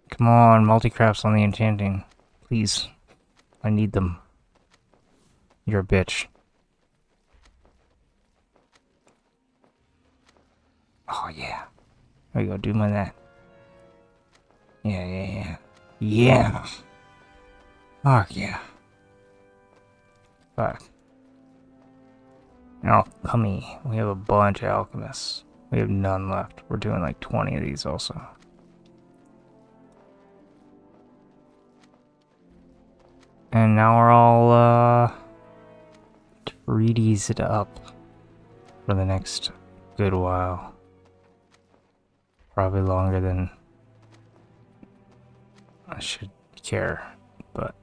Come on, multi-crafts on the enchanting. Please. I need them. You're a bitch. Oh yeah. There we go, do my that. Yeah. Yeah! Fuck yeah. Fuck. Alchemy. We have a bunch of alchemists. We have none left. We're doing like 20 of these also. And now we're all treaties it up for the next good while. Probably longer than I should care, but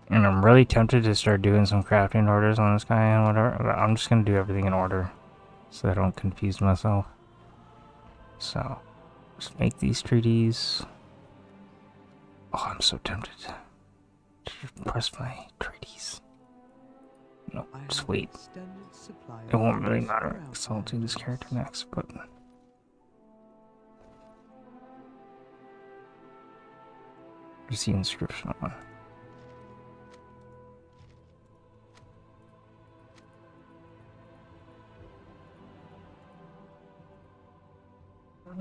and I'm really tempted to start doing some crafting orders on this guy and whatever, but I'm just gonna do everything in order so I don't confuse myself. So, just make these treaties. Oh, I'm so tempted to press my treaties. No, just wait. It won't really matter because I'll do this character next, but just the inscription on.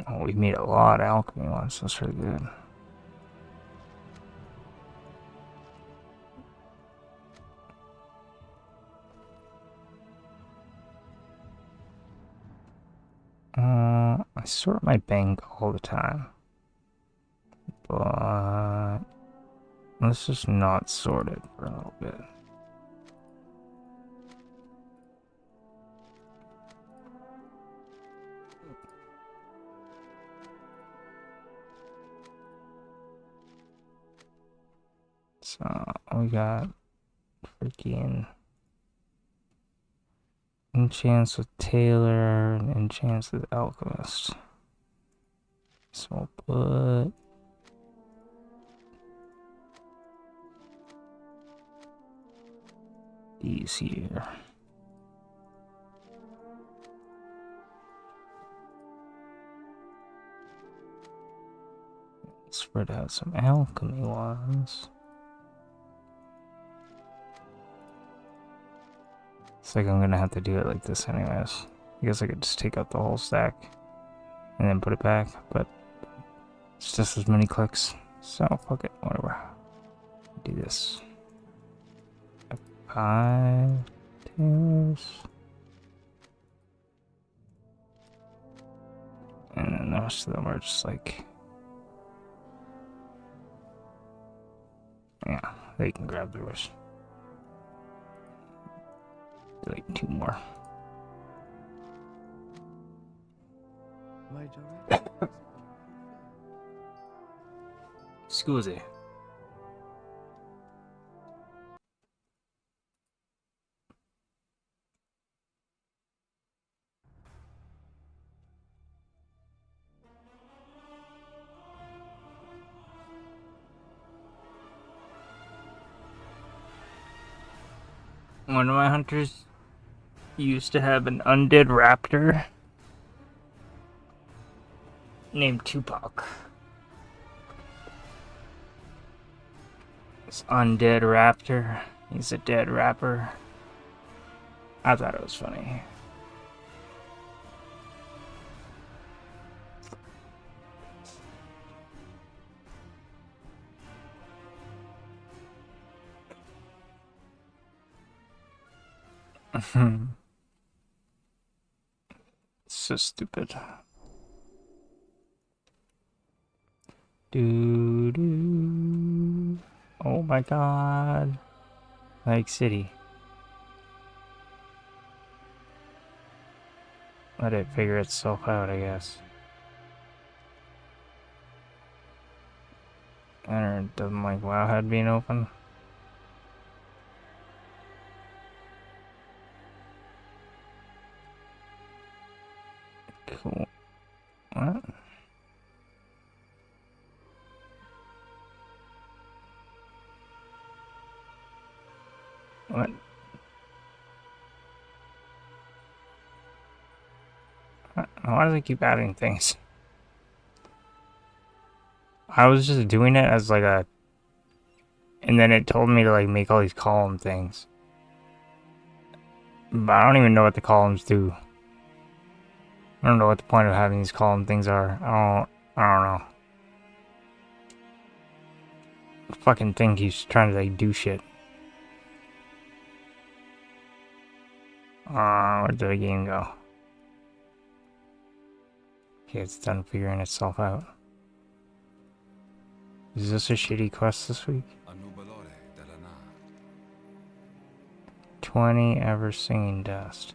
Oh, we made a lot of alchemy ones. That's really good. I sort my bank all the time, but let's just not sort it for a little bit. So we got freaking enchants with Taylor and enchants with Alchemist. So we'll put these here. Spread out some alchemy ones. It's like I'm gonna have to do it like this anyways. I guess I could just take out the whole stack and then put it back, but it's just as many clicks. So fuck it, whatever. Do this. 5 tails. And then the rest of them are just like, yeah, they can grab theirs. Do like 2 more. Scusi. One of my hunters used to have an undead raptor named Tupac. This undead raptor, he's a dead rapper. I thought it was funny. So stupid. Doo-doo. Oh my god. Lake City. Let it figure itself out, I guess. And it doesn't like Wowhead being open. Cool. What? What? Why does it keep adding things? I was just doing it as like a... And then it told me to like make all these column things. But I don't even know what the columns do. I don't know what the point of having these column things are. I don't know. fucking thing keeps trying to like do shit. Where did the game go? Okay, it's done figuring itself out. Is this a shitty quest this week? 20 ever singing dust.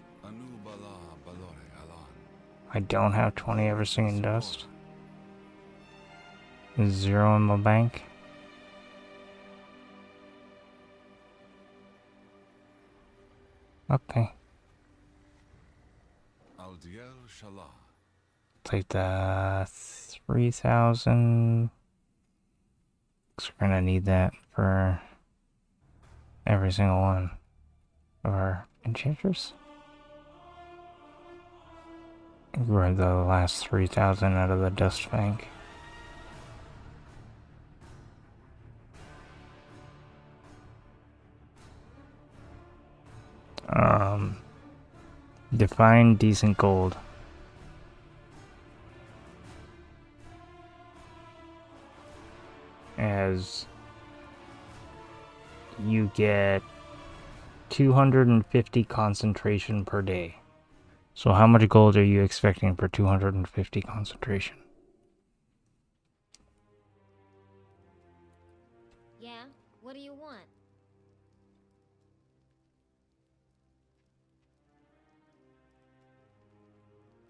I don't have 20 ever singing dust. 0 in my bank. Okay. Take the 3,000. So we're gonna need that for every single one of our enchanters. Grab the last 3,000 out of the dust bank. Define decent gold. As you get 250 concentration per day. So how much gold are you expecting for 250 concentration? Yeah? What do you want?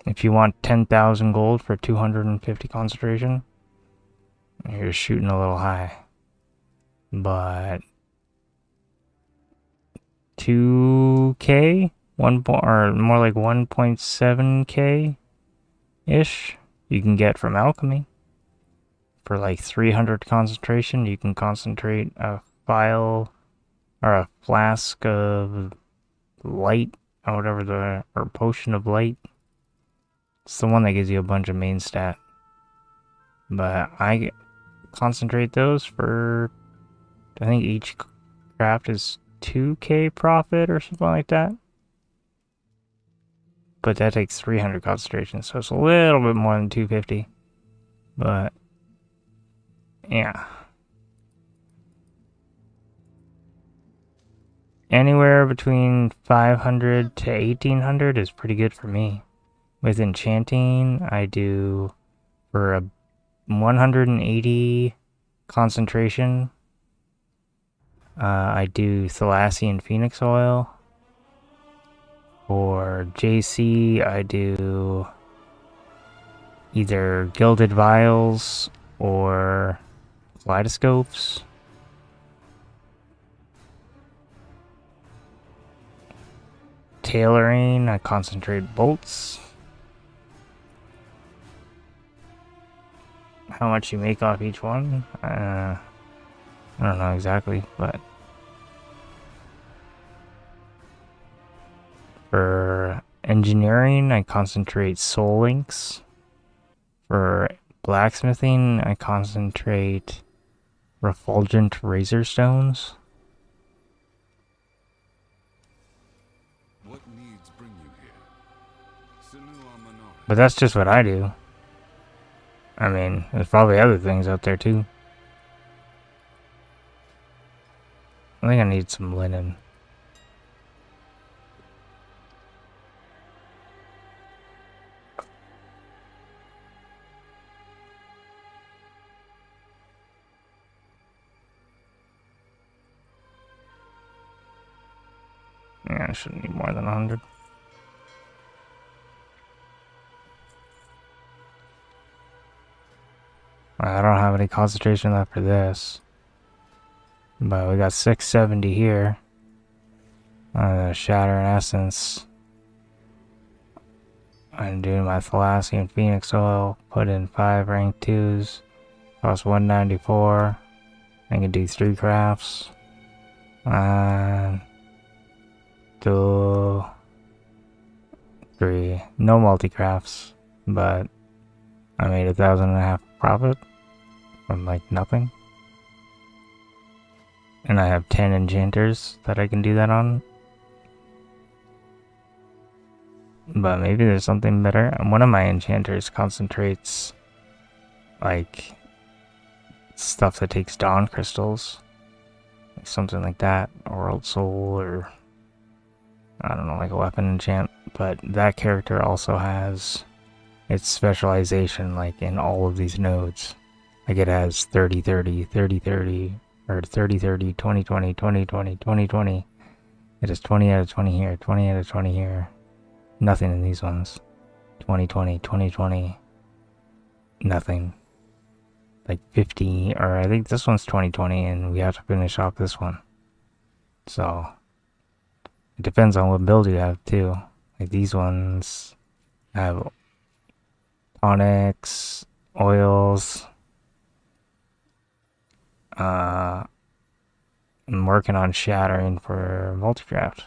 If you want 10,000 gold for 250 concentration, you're shooting a little high. But 2k? Or more like 1.7k ish you can get from alchemy. For like 300 concentration, you can concentrate a vial or a flask of light or whatever or potion of light. It's the one that gives you a bunch of main stat. But I concentrate those for, I think each craft is 2k profit or something like that. But that takes 300 concentration, so it's a little bit more than 250. But yeah. Anywhere between 500 to 1800 is pretty good for me. With enchanting, I do for a 180 concentration. I do Thalassian Phoenix Oil. For JC, I do either Gilded Vials or Kaleidoscopes. Tailoring, I concentrate bolts. How much you make off each one? I don't know exactly, but for engineering, I concentrate soul links. For blacksmithing, I concentrate refulgent razor stones. What needs bring you here? But that's just what I do. I mean, there's probably other things out there too. I think I need some linen. Yeah, I shouldn't need more than 100. I don't have any concentration left for this. But we got 670 here. Shatter and Essence. I'm doing my Thalassian Phoenix Oil. Put in 5 rank 2s. Cost 194. I can do 3 crafts. And 2, 3. No multi-crafts. But I made 1,500 profit from like nothing. And I have 10 enchanters that I can do that on. But maybe there's something better. And one of my enchanters concentrates like stuff that takes dawn crystals. Like something like that. Or World Soul, or I don't know, like a weapon enchant. But that character also has its specialization like in all of these nodes. Like it has 30-30, 30-30, or 30-30, 20-20, 20-20, 20-20. It has 20 out of 20 here, 20 out of 20 here. Nothing in these ones. 20-20, 20-20. Nothing. Like 50, or I think this one's 20-20, and we have to finish off this one. So, it depends on what build you have, too. Like these ones have tonics, oils. I'm working on shattering for multicraft.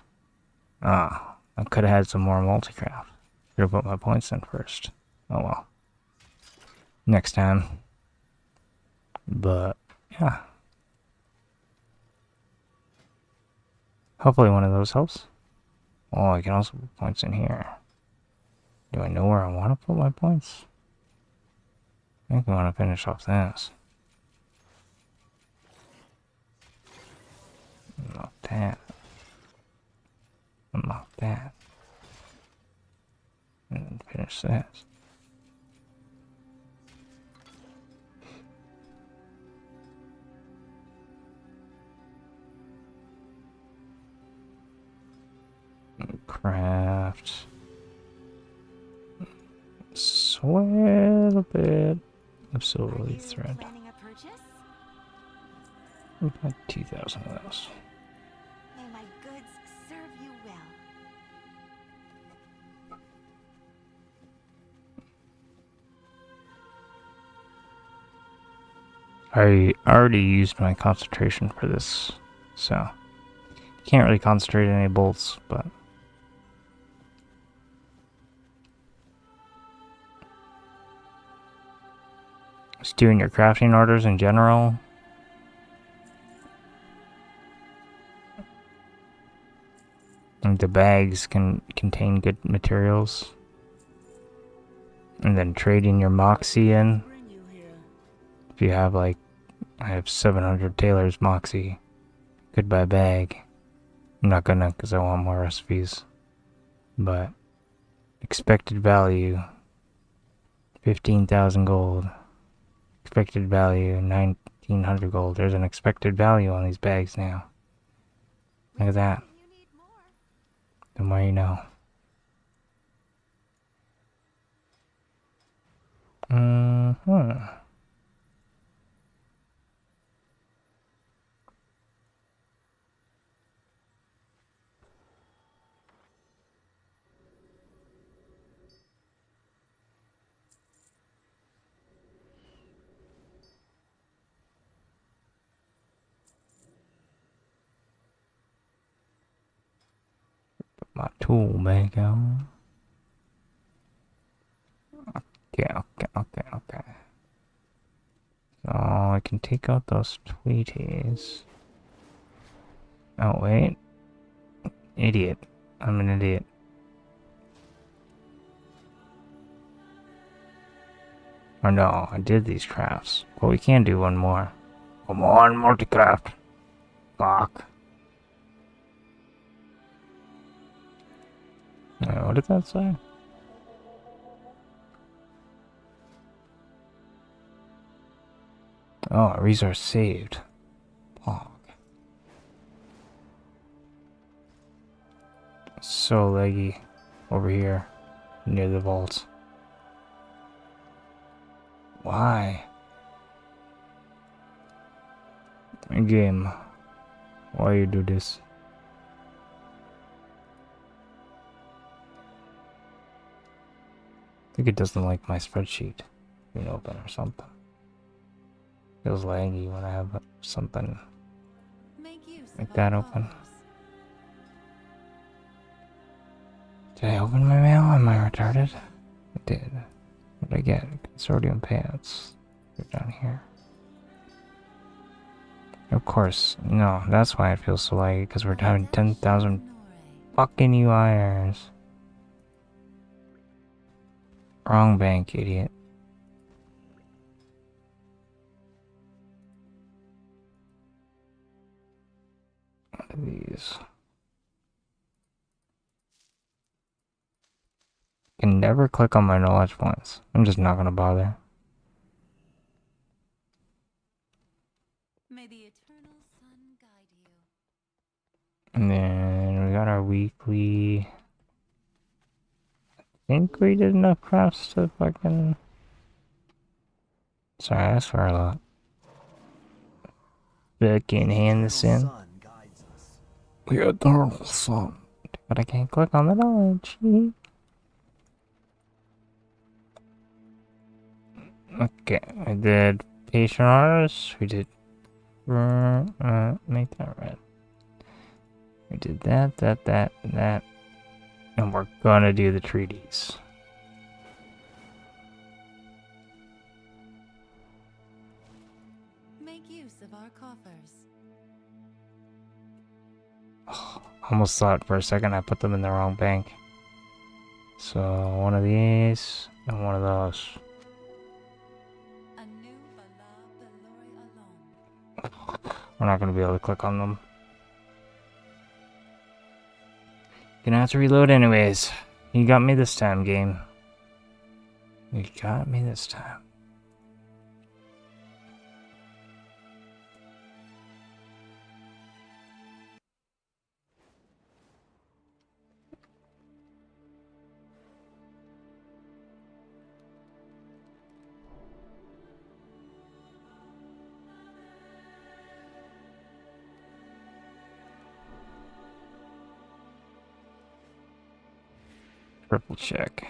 I could have had some more multicraft. Should have put my points in first. Oh well. Next time. But, yeah. Hopefully one of those helps. Oh, I can also put points in here. Do I know where I want to put my points? I think I want to finish off this. Unlock that. Unlock that. And then finish this. Craft. Sweat a bit of silver leaf thread. About 2,000 of those. May my goods serve you well. I already used my concentration for this, so can't really concentrate on any bolts, but just doing your crafting orders in general. And the bags can contain good materials. And then trading your Moxie in. If you have like, I have 700 Taylor's Moxie. Could buy a bag. I'm not gonna because I want more recipes. But expected value 15,000 gold. Expected value 1,900 gold. There's an expected value on these bags now. Look at that. The more you know. My tool bag out. Okay. So I can take out those tweeties. Oh wait. Idiot. I'm an idiot. Or no, I did these crafts. But we can do one more. Come on, multicraft. Fuck. What did that say? Oh, a resource saved. Pog. So laggy over here near the vault. Why? Game, why you do this? I think it doesn't like my spreadsheet being open or something. Feels laggy when I have something like that open. Did I open my mail? Am I retarded? I did. What did I get? Consortium payouts. They're down here. Of course. No, that's why it feels so laggy, because we're having 10,000 fucking UI errors. Wrong bank, idiot. of these. Can never click on my knowledge points. I'm just not gonna bother. May the eternal sun guide you. And then we got our weekly. I think we did enough crafts to fucking. Sorry, I swear a lot. Fucking hand this in. The eternal sun. But I can't click on the knowledge. Okay, I did patient artists. We did make that red. We did that, and we're gonna do the treaties. Make use of our coffers. Almost thought for a second I put them in the wrong bank. So one of these and one of those. We're not going to be able to click on them. Gonna have to reload anyways. You got me this time, game. You got me this time. Triple check.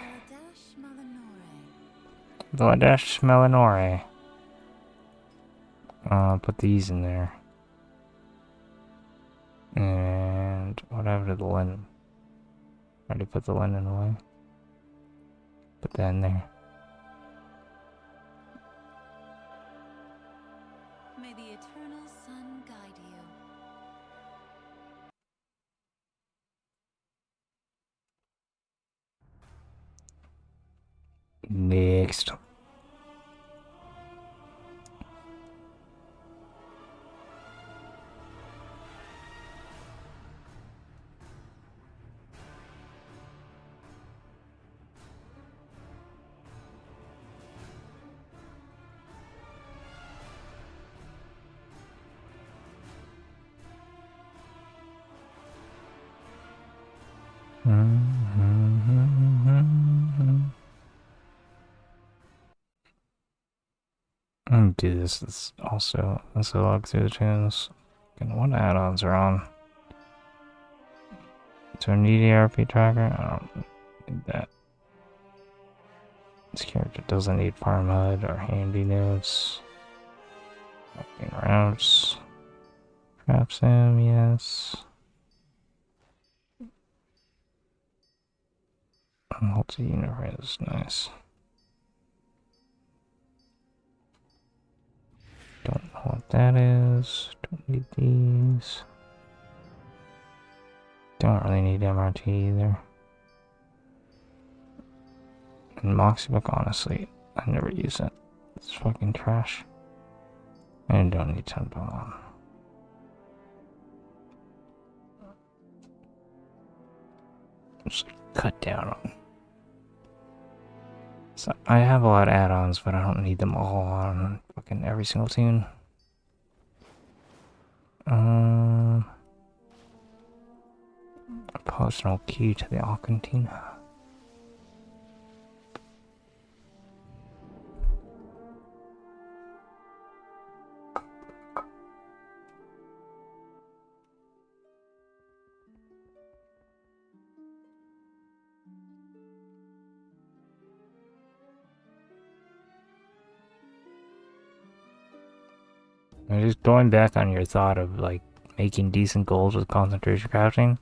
Vladash Melanore. Put these in there. And whatever to the linen. Already put the linen away. Put that in there. May the eternal sun guide you. Next. I'm gonna do this. This also log through the tunes. And what add-ons are on? So need ERP tracker? I don't need that. This character doesn't need farm HUD or handy notes. Walking routes. Trap sim, yes. Multi-universe, nice. Don't know what that is. Don't need these. Don't really need MRT either. And Moxie Book, honestly, I never use it. It's fucking trash. And don't need 10 bomb. Just cut down on. So I have a lot of add-ons, but I don't need them all on fucking every single tune. Personal key to the Alcantina. And just going back on your thought of like making decent gold with concentration crafting,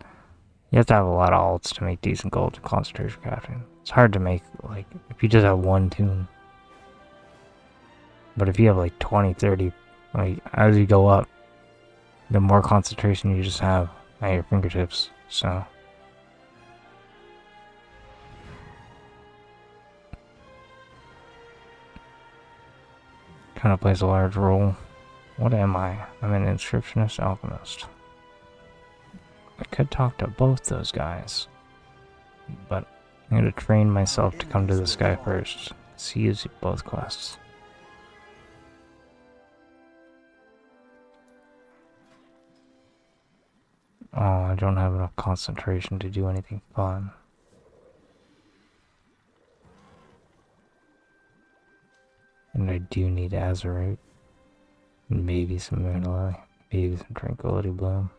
you have to have a lot of alts to make decent gold with concentration crafting. It's hard to make, like, if you just have one tune. But if you have like 20, 30, like, as you go up, the more concentration you just have at your fingertips, so. Kind of plays a large role. What am I? I'm an inscriptionist alchemist. could talk to both those guys. But I'm gonna train myself to come to this guy first. See, use both quests. Oh, I don't have enough concentration to do anything fun. And I do need Azurite. Maybe some Moonlight. Maybe some Tranquility Bloom.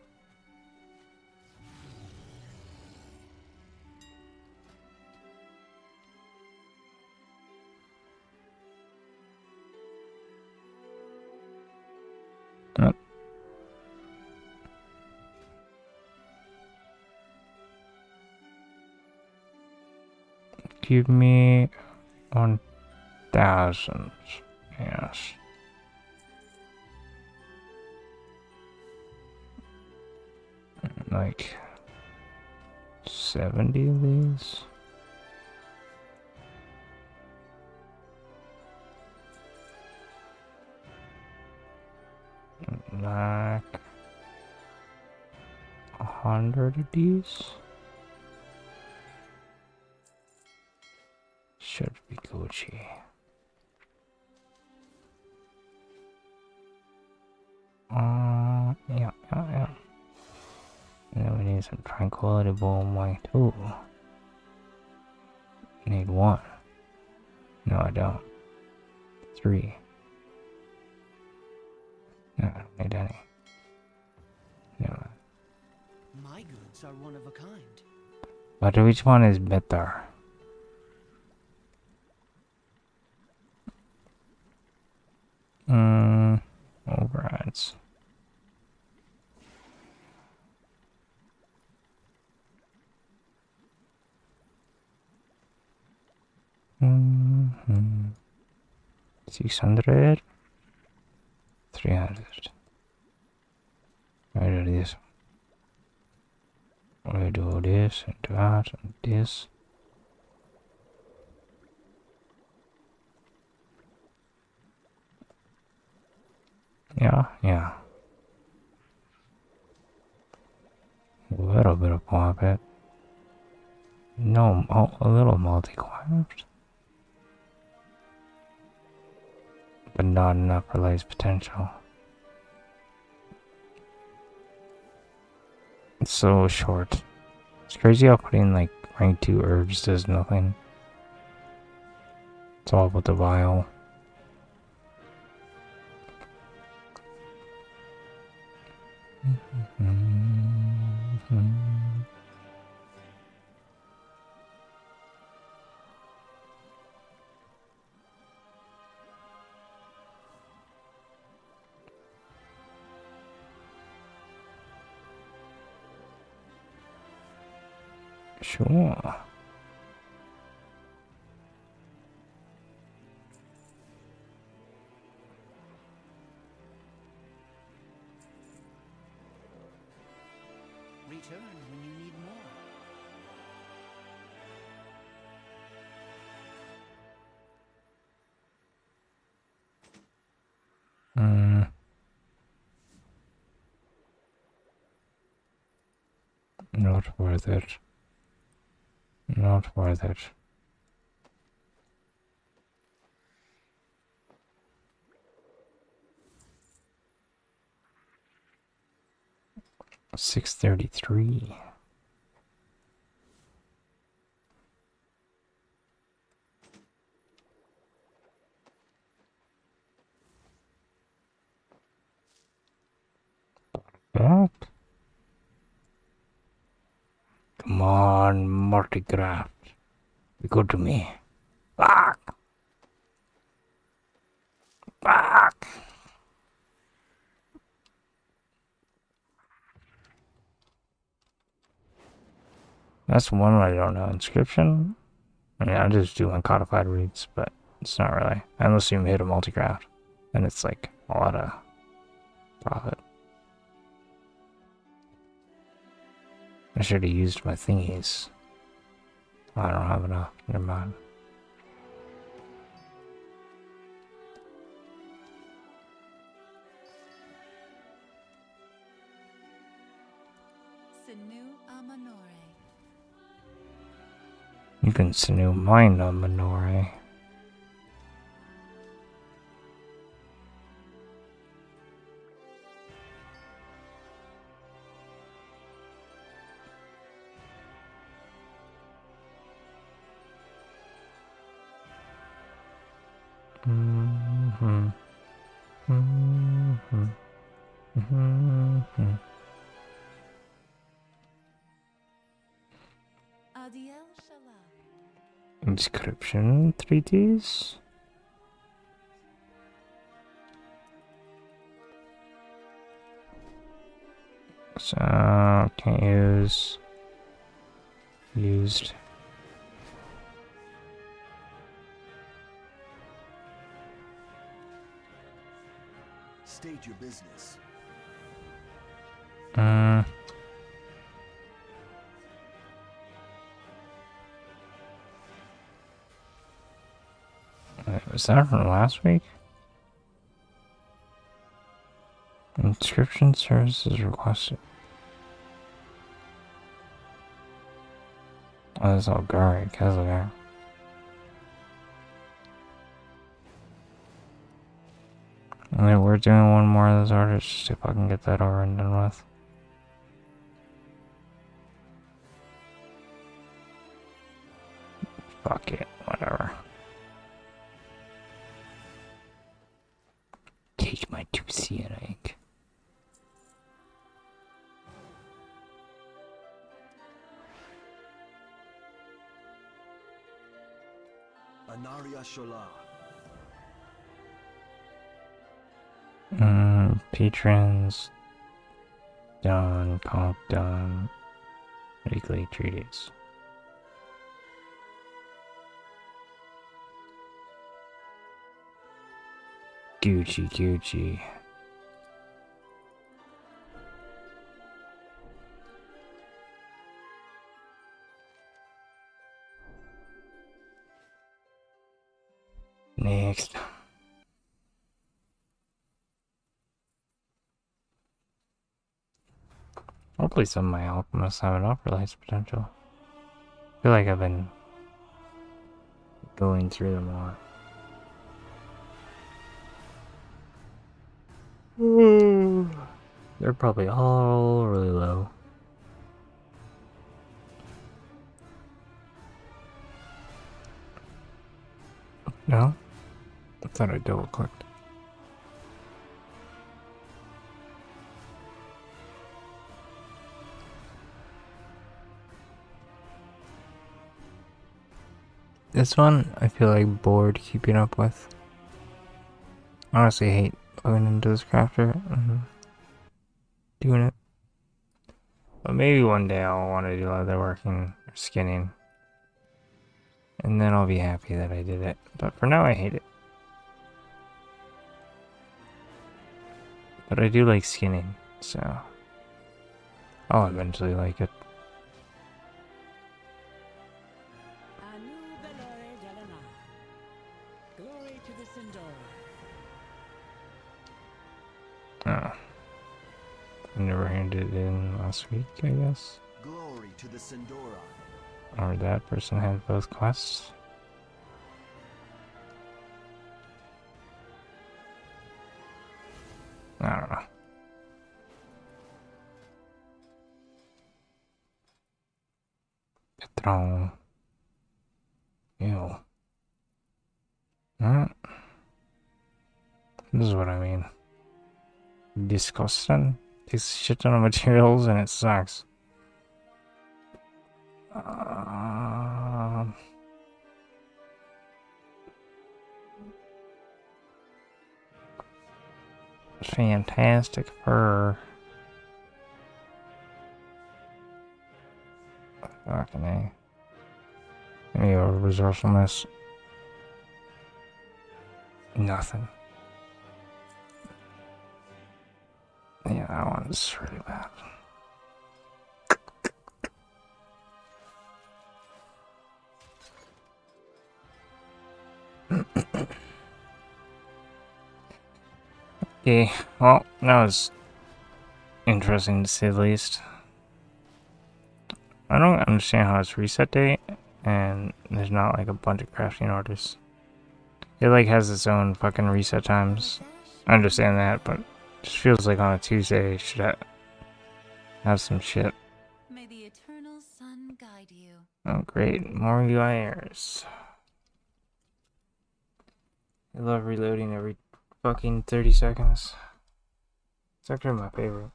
Give me 1,000. Yes. Like 70 of these. Like 100 of these. Should be Gucci. Yeah. And then we need some Tranquility Bloom, like 2. Need 1. No, I don't. 3. No, I don't need any. No. My goods are one of a kind. But which one is better? Overrides. Mm-hmm. 600. 300. I do this. I do this and that and this. Yeah. A little bit of profit. No, a little multi-craft. But not enough for Lay's potential. It's so short. It's crazy how putting like rank 2 herbs does nothing. It's all about the vial. Sure. Return when you need more. Not worth it. Not worth it. $633. What? Come on, Multicraft. Be good to me. Fuck! Fuck! That's one I don't know. Inscription? I mean, I just do uncodified reads, but it's not really. Unless you hit a multicraft. Then it's like a lot of profit. I should have used my thingies. I don't have enough. Never mind. Sinu Amanore. You can Sinu mine on Minore. Adiel Shala. Inscription 3Ds. So can't use used. State your business. Was that from last week? Inscription services requested. Oh, that's all Gary Kazler. And then we're doing one more of those orders just if I can get that over and done with. Fuck it, whatever. Take my 2 sienna ink. Anaria Shola. Patrons done, comp done, weekly treaties. Gucci. Next. Hopefully some of my alchemists have enough release potential. I feel like I've been going through them a lot. They're probably all really low. No? I thought I double clicked. This one, I feel like bored keeping up with. Honestly, I hate going into this crafter and doing it. But maybe one day I'll want to do leatherworking or skinning. And then I'll be happy that I did it. But for now, I hate it. But I do like skinning, so I'll eventually like it. Glory to the Sindora. Oh. I never handed it in last week, I guess. Glory to the Sindora. Or that person had both quests. I don't know. Patron. Ew. This is what I mean. Disgusting. Takes a shit ton of materials and it sucks. Fantastic fur. Fucking A. Any resourcefulness? Nothing. Yeah, that one's really bad. Okay, well, that was interesting to say the least. I don't understand how it's reset date and there's not like a bunch of crafting orders. It like has its own fucking reset times. I understand that, but it just feels like on a Tuesday it should have some shit. May the eternal sun guide you. Oh great, more UI errors. I love reloading every fucking 30 seconds. It's actually my favorite.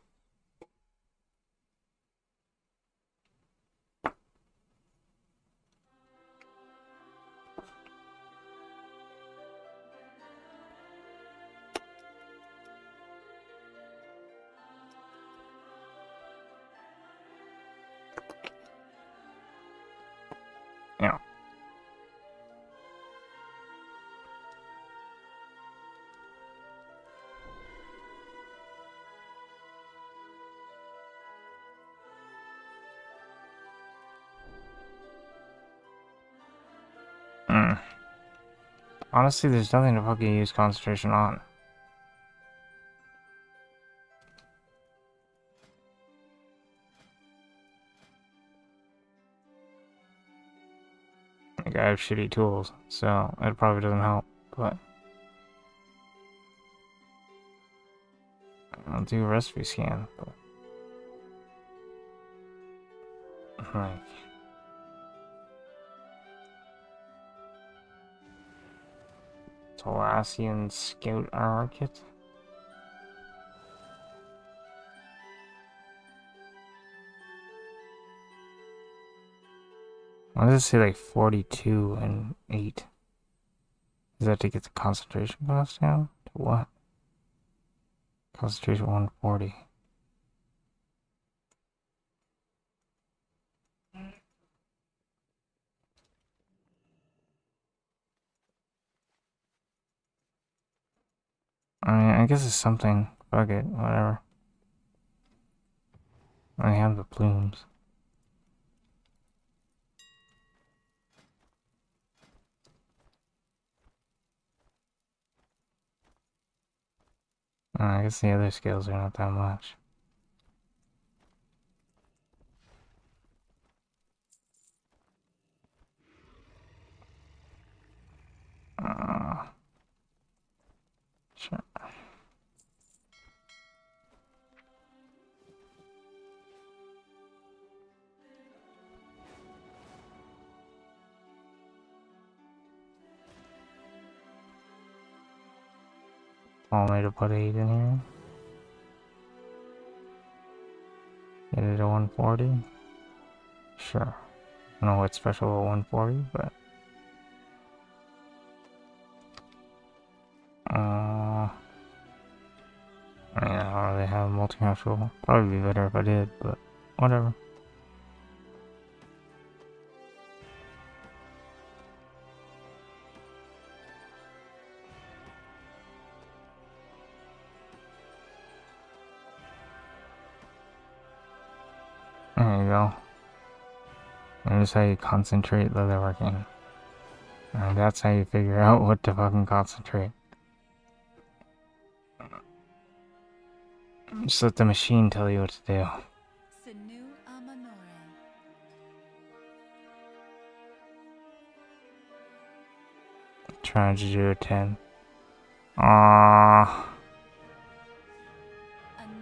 Yeah. Honestly, there's nothing to fucking use concentration on. Like, I have shitty tools, so it probably doesn't help, but I'll do a recipe scan, but like Thalassian Scout Armor Kit. Why does it say like 42 and 8? Is that to get the concentration cost down? To what? Concentration 140. I mean, I guess it's something. Fuck it, whatever. I have the plumes. I guess the other skills are not that much. Sure. Want me to put 8 in here? Get it to 140? Sure. I don't know what's special about 140, but I mean, I don't really have multi-actual. Probably be better if I did, but whatever. There you go. There's how you concentrate leatherworking. And that's how you figure out what to fucking concentrate. Just let the machine tell you what to do. Trying to do a 10.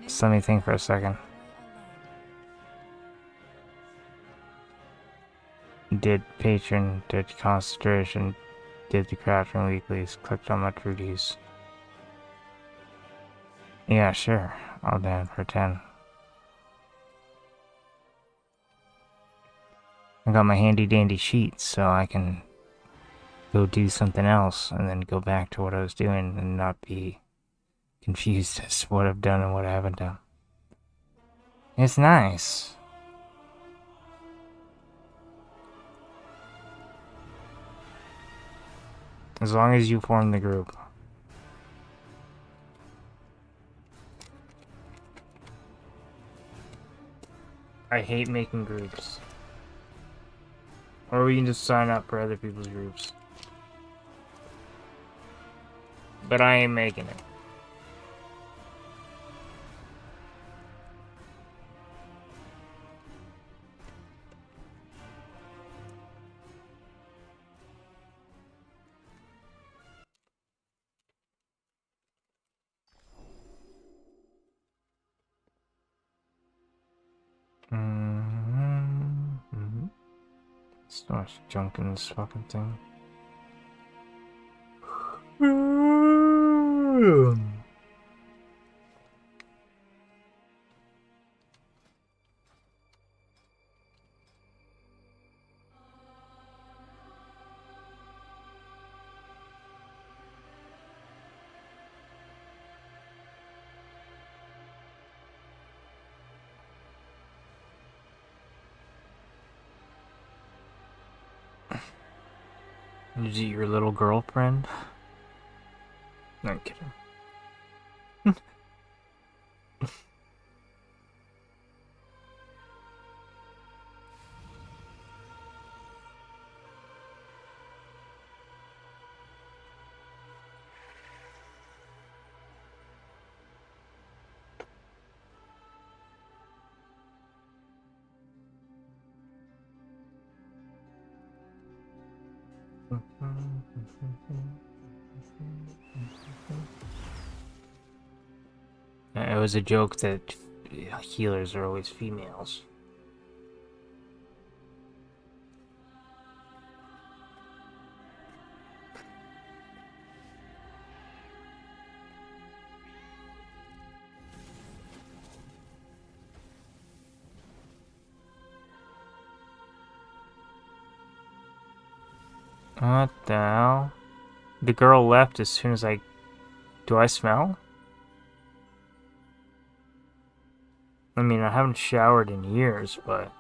Just let me think for a second. Did patron, did concentration, did the crafting weeklies, clicked on my duties. Yeah, sure. I'll down for 10. I got my handy dandy sheets, so I can go do something else and then go back to what I was doing and not be confused as to what I've done and what I haven't done. It's nice. As long as you form the group. I hate making groups. Or we can just sign up for other people's groups. But I ain't making it. So much junk in this fucking thing. Is it your little girlfriend? No, I'm kidding. It was a joke that healers are always females. What the hell? The girl left as soon as I... Do I smell? I mean, I haven't showered in years, but...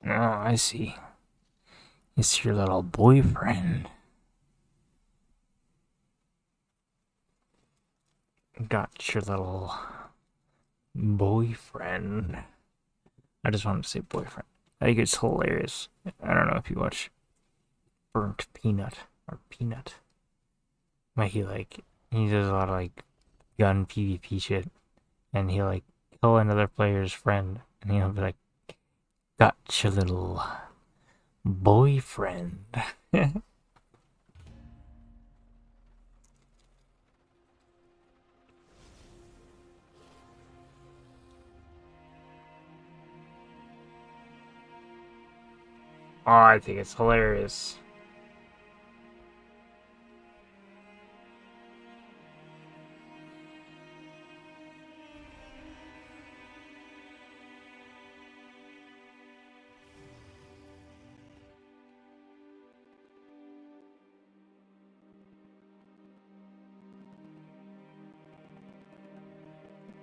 Oh, I see. It's your little boyfriend. Got your little boyfriend. I just wanted to say boyfriend. I think it's hilarious. I don't know if you watch Burnt Peanut or Peanut. But he does a lot of gun PvP shit. And he'll kill another player's friend. And he'll be like, got your little boyfriend. Oh, I think it's hilarious.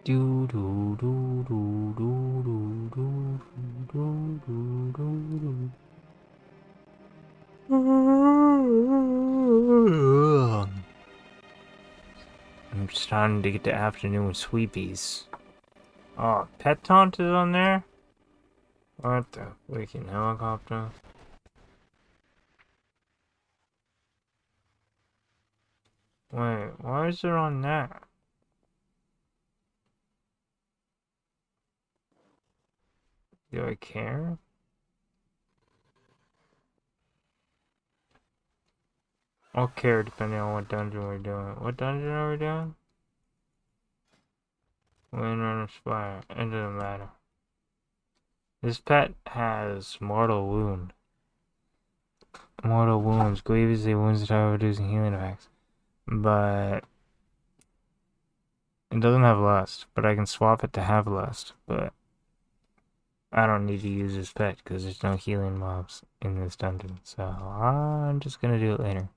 Do do do do do do do do do do. I'm just trying to get to afternoon sweepies. Oh, Pet Taunt is on there? What the freaking helicopter? Wait, why is it on that? Do I care? I'll care depending on what dungeon we're doing. What dungeon are we doing? Windrunner Spire. It doesn't matter. This pet has Mortal Wound. Mortal Wounds. Grievously wounds the target, reducing healing effects. But it doesn't have Lust. But I can swap it to have Lust. But I don't need to use this pet because there's no healing mobs in this dungeon. So I'm just gonna do it later.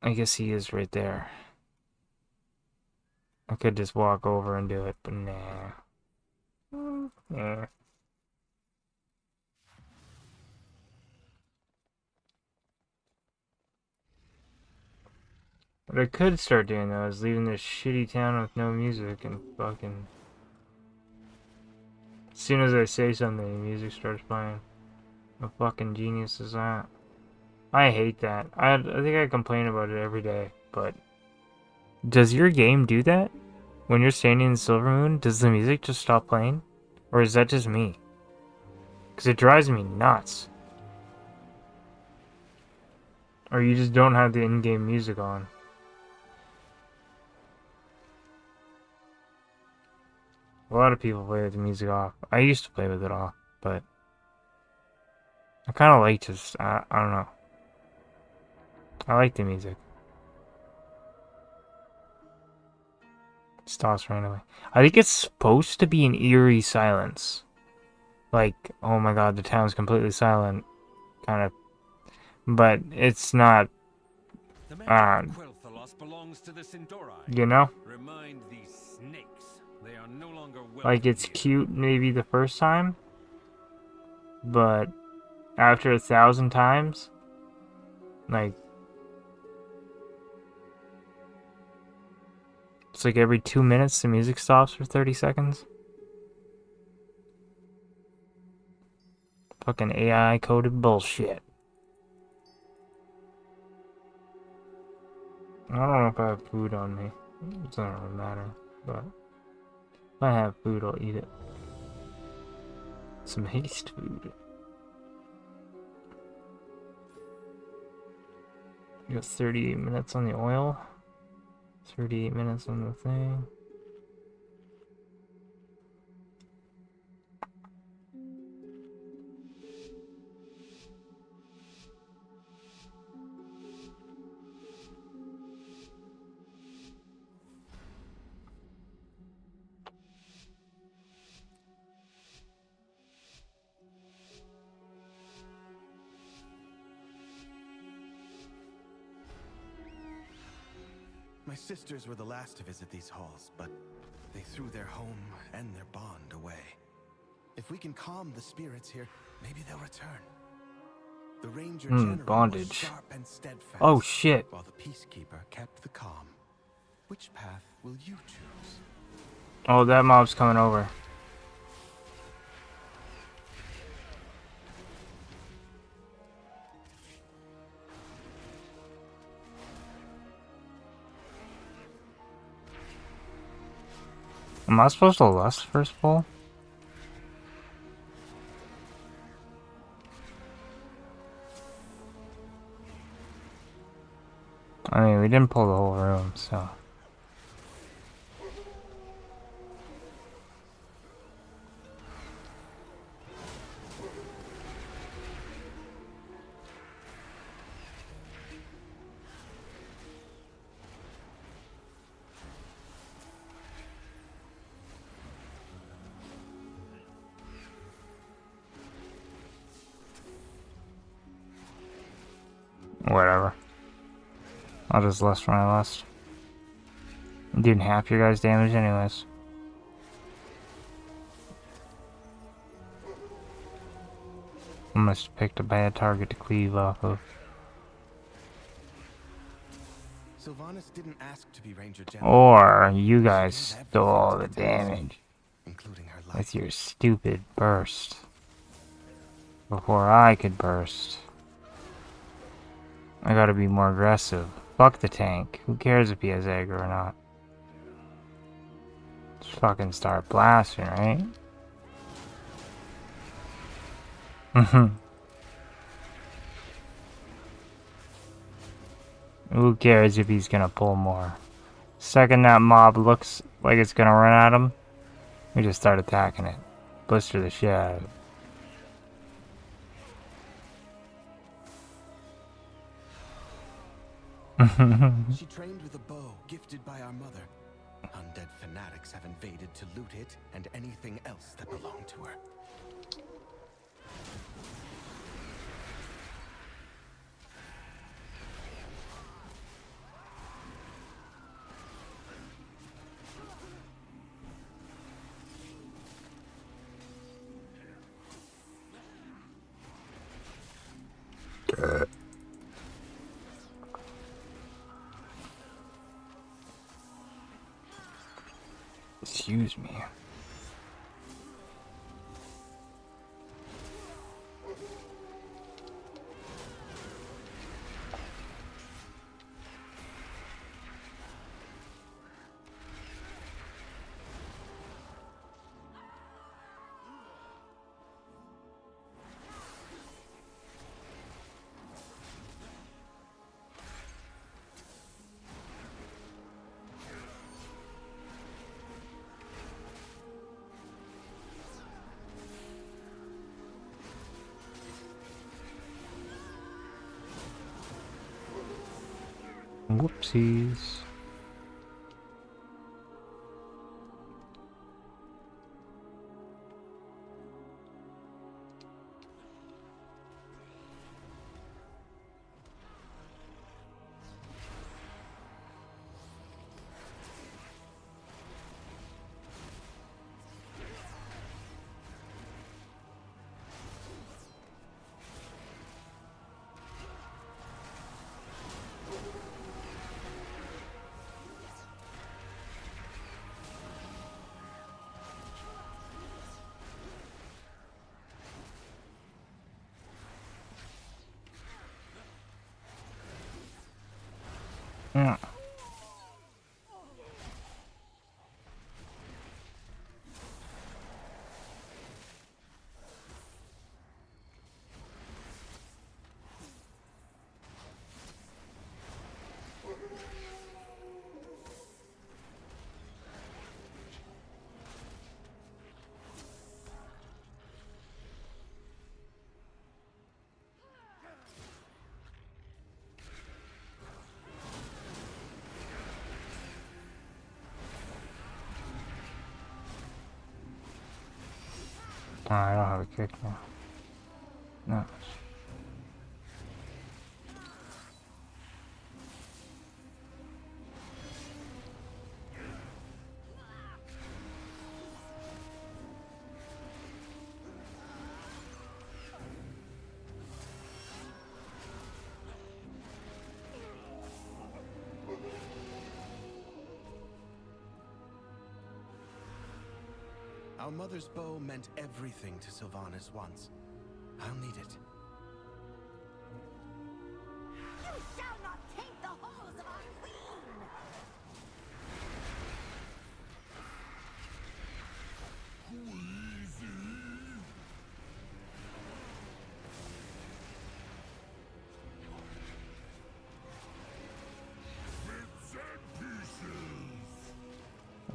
I guess he is right there. I could just walk over and do it, but nah. Nah. What I could start doing though is leaving this shitty town with no music and fucking... As soon as I say something, the music starts playing. What fucking genius is that? I hate that. I think I complain about it every day, but... Does your game do that? When you're standing in Silvermoon, does the music just stop playing? Or is that just me? Because it drives me nuts. Or you just don't have the in-game music on. A lot of people play with the music off. I used to play with it off, but... I kind of like just... I don't know. I like the music. Stops randomly. I think it's supposed to be an eerie silence. Like, oh my god, the town's completely silent. Kind of. But it's not. Belongs to the Sindori. You know? Remind these snakes they are no longer like, it's cute maybe the first time. But after 1,000 times, like, it's like every 2 minutes the music stops for 30 seconds. Fucking AI coded bullshit. I don't know if I have food on me. It doesn't really matter, but if I have food, I'll eat it. Some haste food. You got 38 minutes on the oil. 38 minutes on the thing. My sisters were the last to visit these halls, but they threw their home and their bond away. If we can calm the spirits here, maybe they'll return. The Ranger General bondage. was sharp and steadfast, oh shit. While the Peacekeeper kept the calm. Which path will you choose? Oh, that mob's coming over. Am I supposed to lust first pull? I mean, we didn't pull the whole room, so... Whatever. I'll just lust when I lust. I'm doing half your guys' damage anyways. I must have picked a bad target to cleave off of. Sylvanas didn't ask to be Ranger General. Or you guys stole all the damage. Including her life. With your stupid burst. Before I could burst. I gotta be more aggressive. Fuck the tank. Who cares if he has aggro or not? Just fucking start blasting, right? Who cares if he's gonna pull more? Second that mob looks like it's gonna run at him, we just start attacking it. Blister the shit out of it. She trained with a bow gifted by our mother. Undead fanatics have invaded to loot it and anything else that belonged to her. Excuse me. Whoopsies. Yeah. Oh, I don't have a kick now. No. Our mother's bow meant everything to Sylvanas once. I'll need it. You shall not taint the halls of our queen!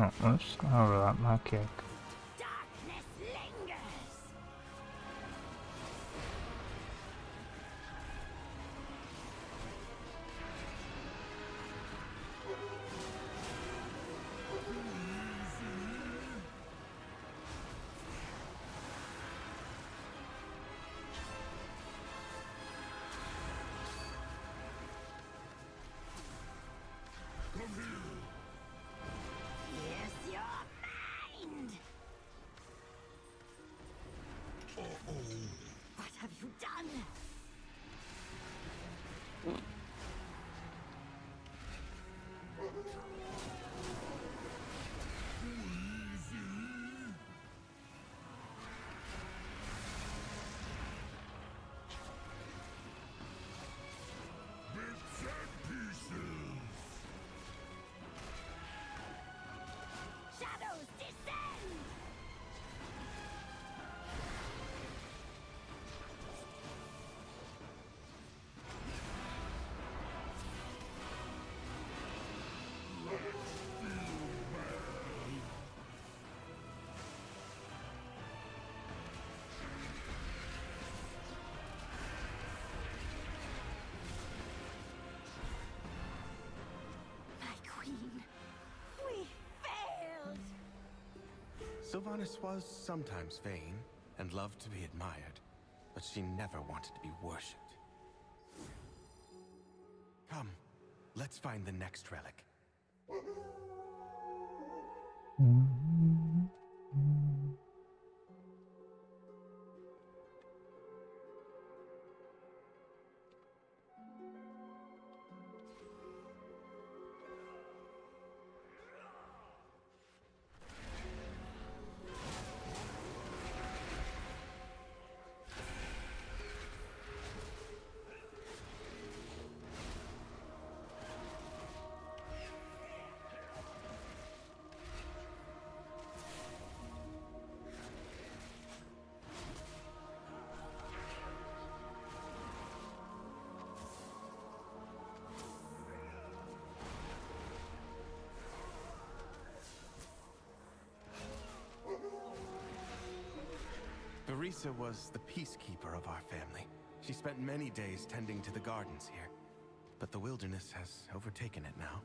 Oh, oops. Overlap my kick. Darkness lingers! Here's your mind! What have you done? Shadows descend! My queen, we failed! Sylvanas was sometimes vain and loved to be admired, but she never wanted to be worshipped. Come, let's find the next relic. Vereesa was the peacekeeper of our family. She spent many days tending to the gardens here. But the wilderness has overtaken it now.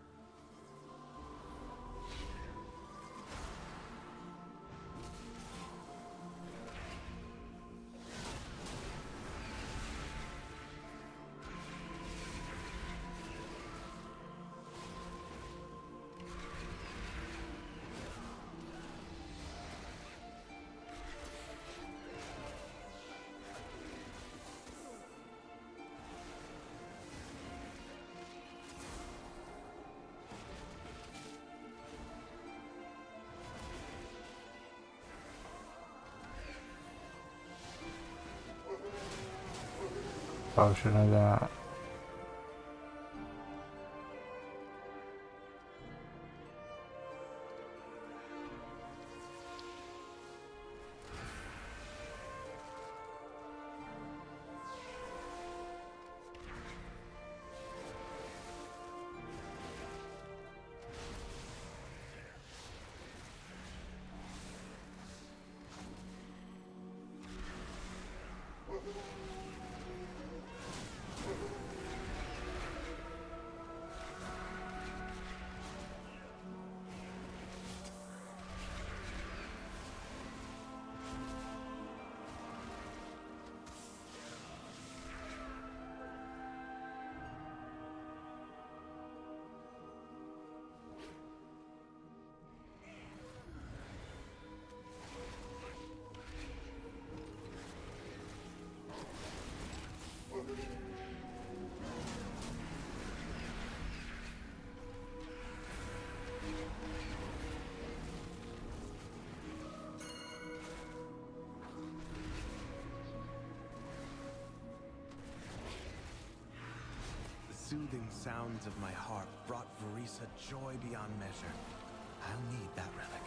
Probably should know that. The soothing sounds of my harp brought Vereesa joy beyond measure. I'll need that relic.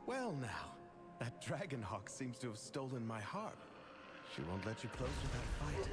Well now, that Dragonhawk seems to have stolen my harp. She won't let you close without fight.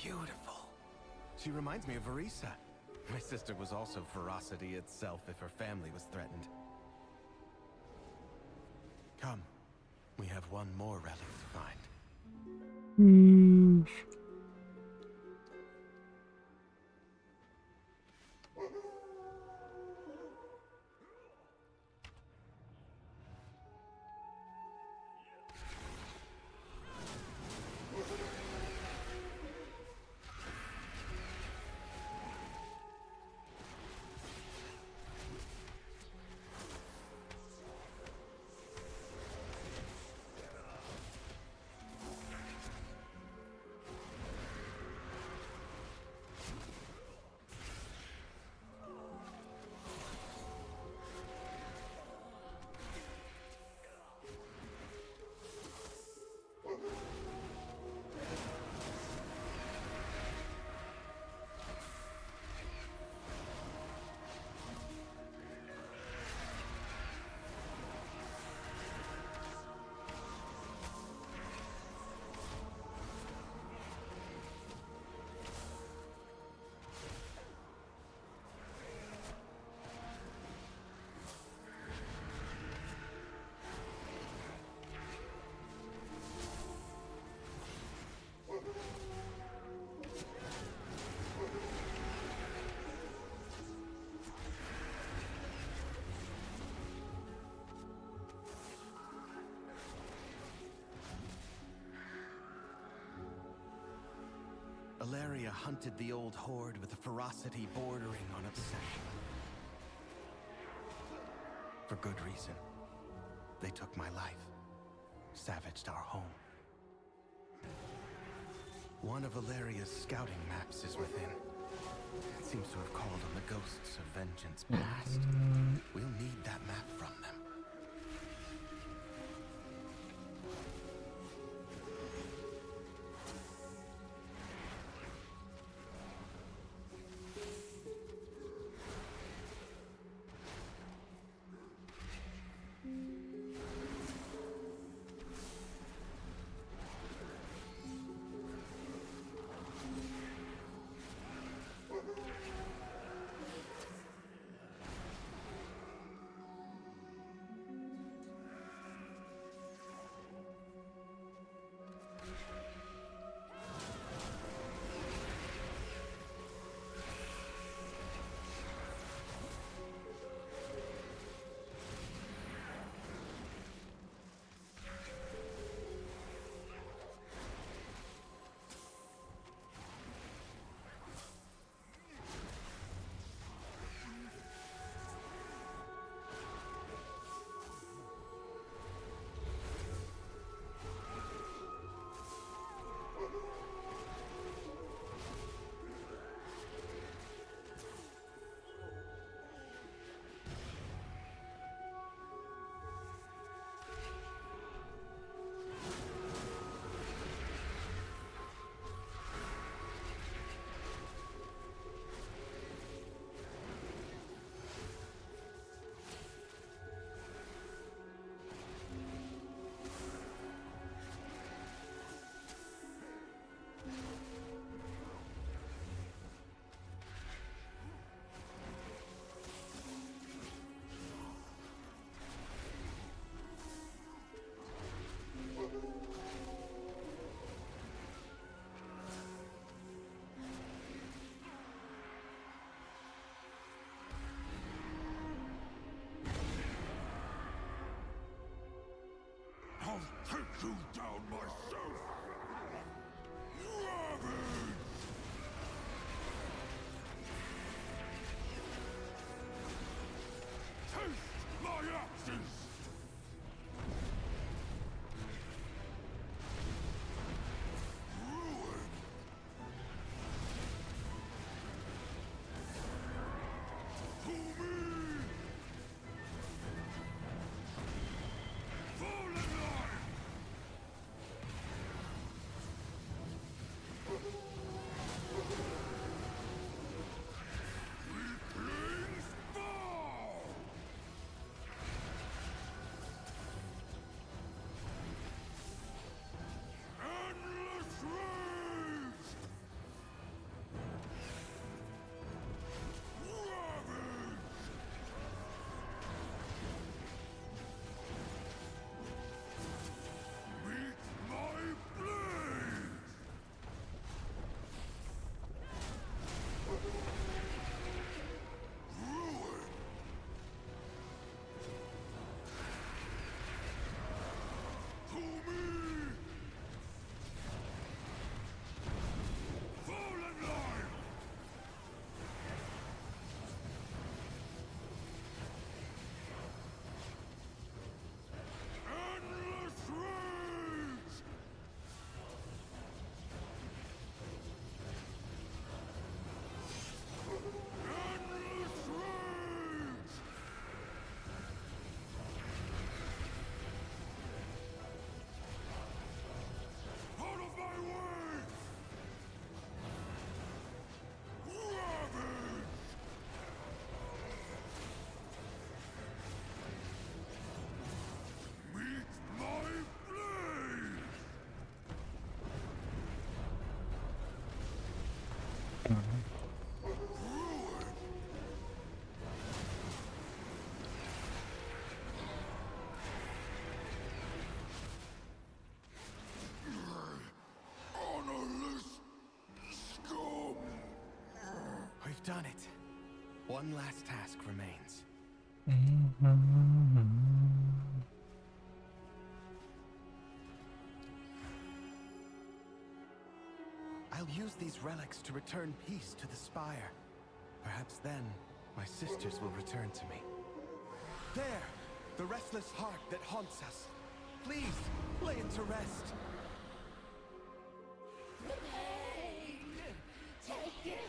beautiful. She reminds me of Verisa. My sister was also ferocity itself if her family was threatened. Come. We have one more relic to find. Alaria hunted the old horde with a ferocity bordering on obsession. For good reason. They took my life, savaged our home. One of Alaria's scouting maps is within. It seems to have called on the ghosts of vengeance past. We'll need that map from them. done it. One last task remains. I'll use these relics to return peace to the Spire. Perhaps then, my sisters will return to me. There! The restless heart that haunts us. Please, lay it to rest. Take it!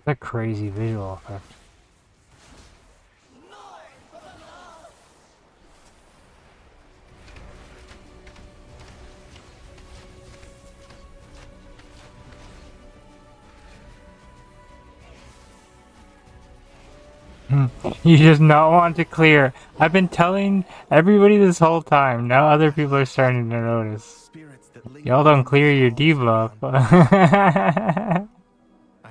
That's a crazy visual effect. You just not want to clear. I've been telling everybody this whole time. Now other people are starting to notice. Y'all don't clear your debuff. I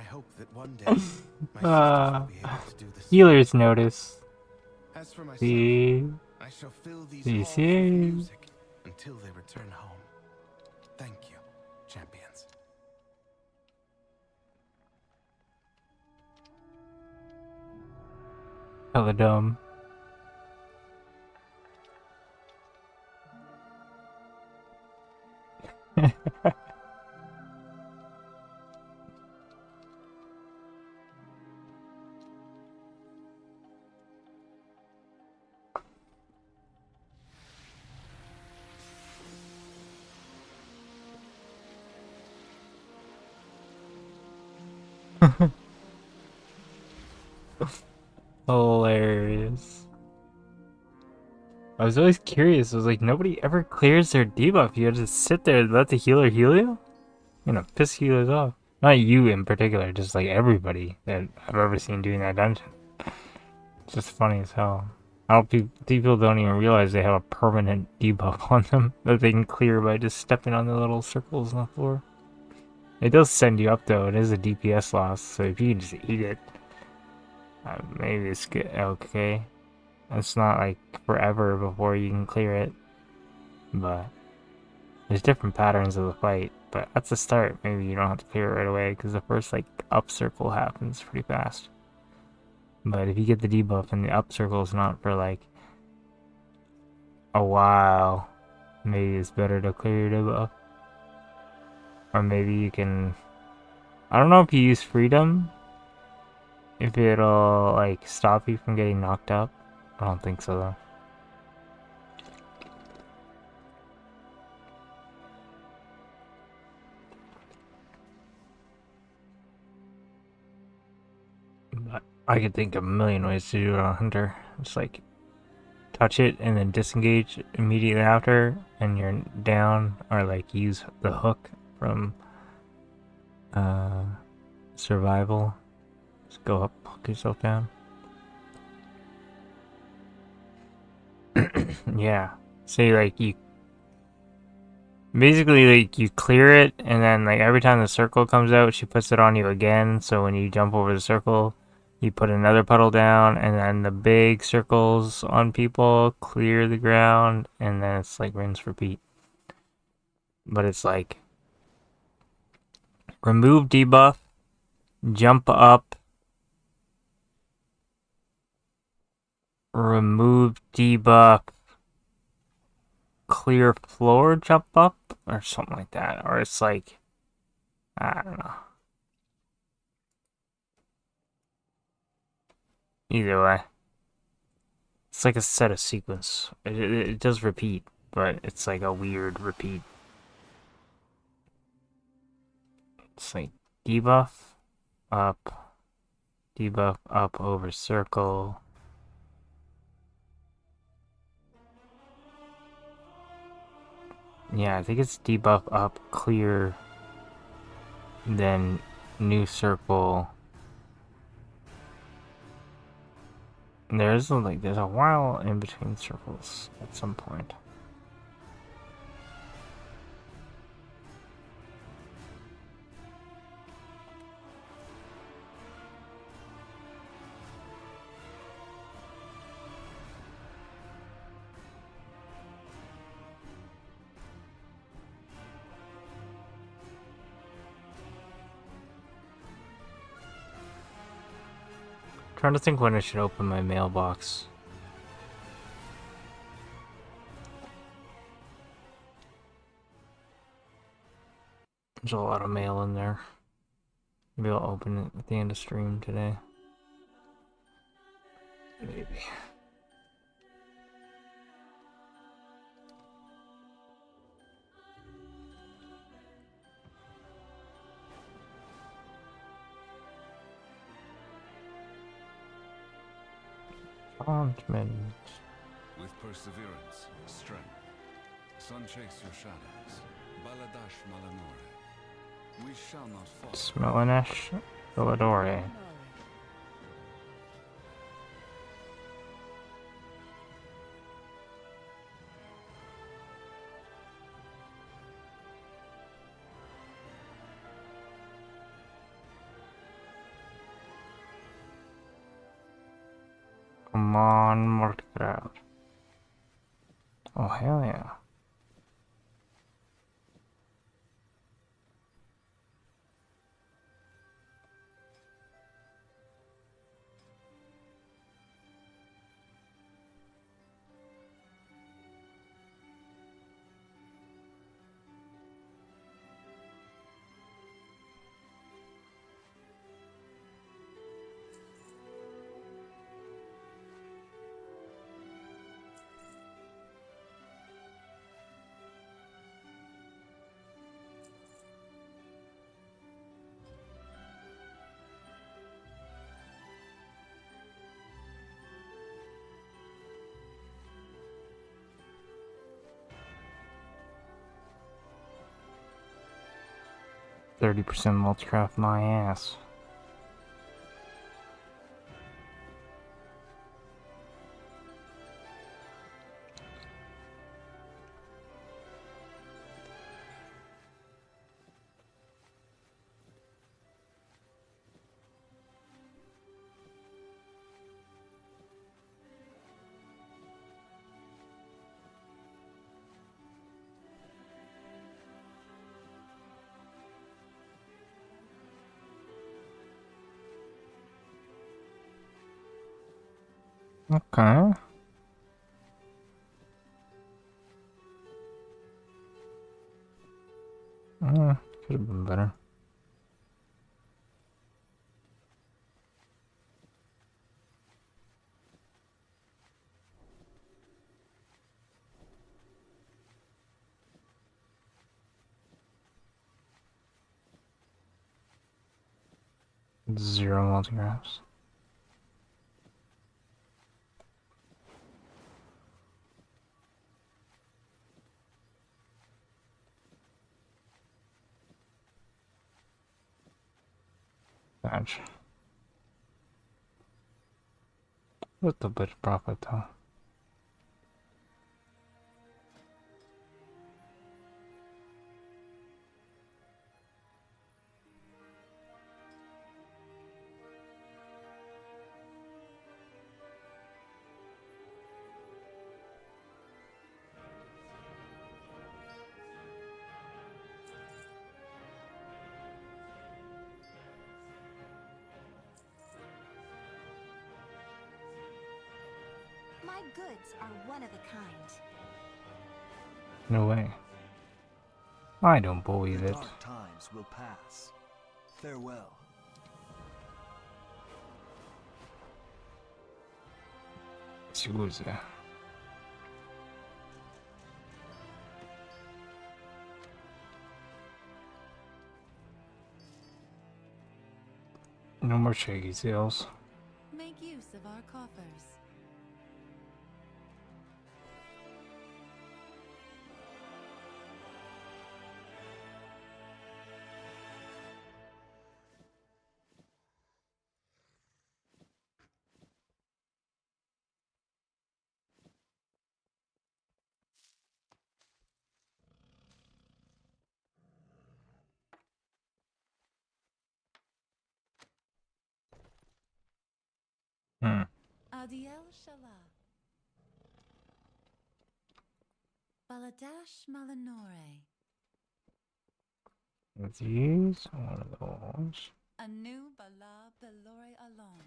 hope that one day my sisters will be able to do the same. Healers notice. As for myself, See? I shall fill these See, halls with see? music until they return home. Thank you, champions. Hella dumb. Hilarious. I was always curious. I was like, nobody ever clears their debuff. You have to sit there and let the healer heal you? You know, piss healers off. Not you in particular, just like everybody that I've ever seen doing that dungeon. It's just funny as hell. How people don't even realize they have a permanent debuff on them that they can clear by just stepping on the little circles on the floor. It does send you up though. It is a DPS loss, so if you can just eat it, maybe it's good. Okay, it's not like forever before you can clear it, but there's different patterns of the fight. But at the start, maybe you don't have to clear it right away because the first like up circle happens pretty fast. But if you get the debuff and the up circle is not for like a while, maybe it's better to clear your debuff. Or maybe you can, I don't know if you use freedom if it'll like stop you from getting knocked up. I don't think so though. But I could think of a million ways to do it on Hunter. Just like touch it and then disengage immediately after and you're down, or like use the hook from survival. Just go up, hook yourself down. Yeah. See, like you basically like you clear it and then like every time the circle comes out she puts it on you again, so when you jump over the circle you put another puddle down and then the big circles on people clear the ground and then it's like rinse repeat. But it's like remove debuff, jump up, remove debuff, clear floor, jump up, or something like that. Or it's like, I don't know. Either way, it's like a set of sequence. It does repeat, but it's like a weird repeat. It's like debuff up over circle. Yeah, I think it's debuff up, clear, then new circle. There's a while in between circles at some point. Trying to think when I should open my mailbox. There's a lot of mail in there. Maybe I'll open it at the end of stream today. Maybe. With perseverance, strength, sun chase your shadows, Baladash Malanore. We shall not fall. Smellinesh Villadore. Come on, Mordecai. Oh, hell yeah. %, multicraft my ass. Okay. Could have been better. 0 multigraphs. Badge. Little bit of profit though. My goods are one of a kind. No way. I don't believe The it. dark times will pass. Farewell. Suza. No more shaky sales. Make use of our coffers. Adiel Shala. Baladash Malanore. These, one of those. Anu Bala Belore Alon.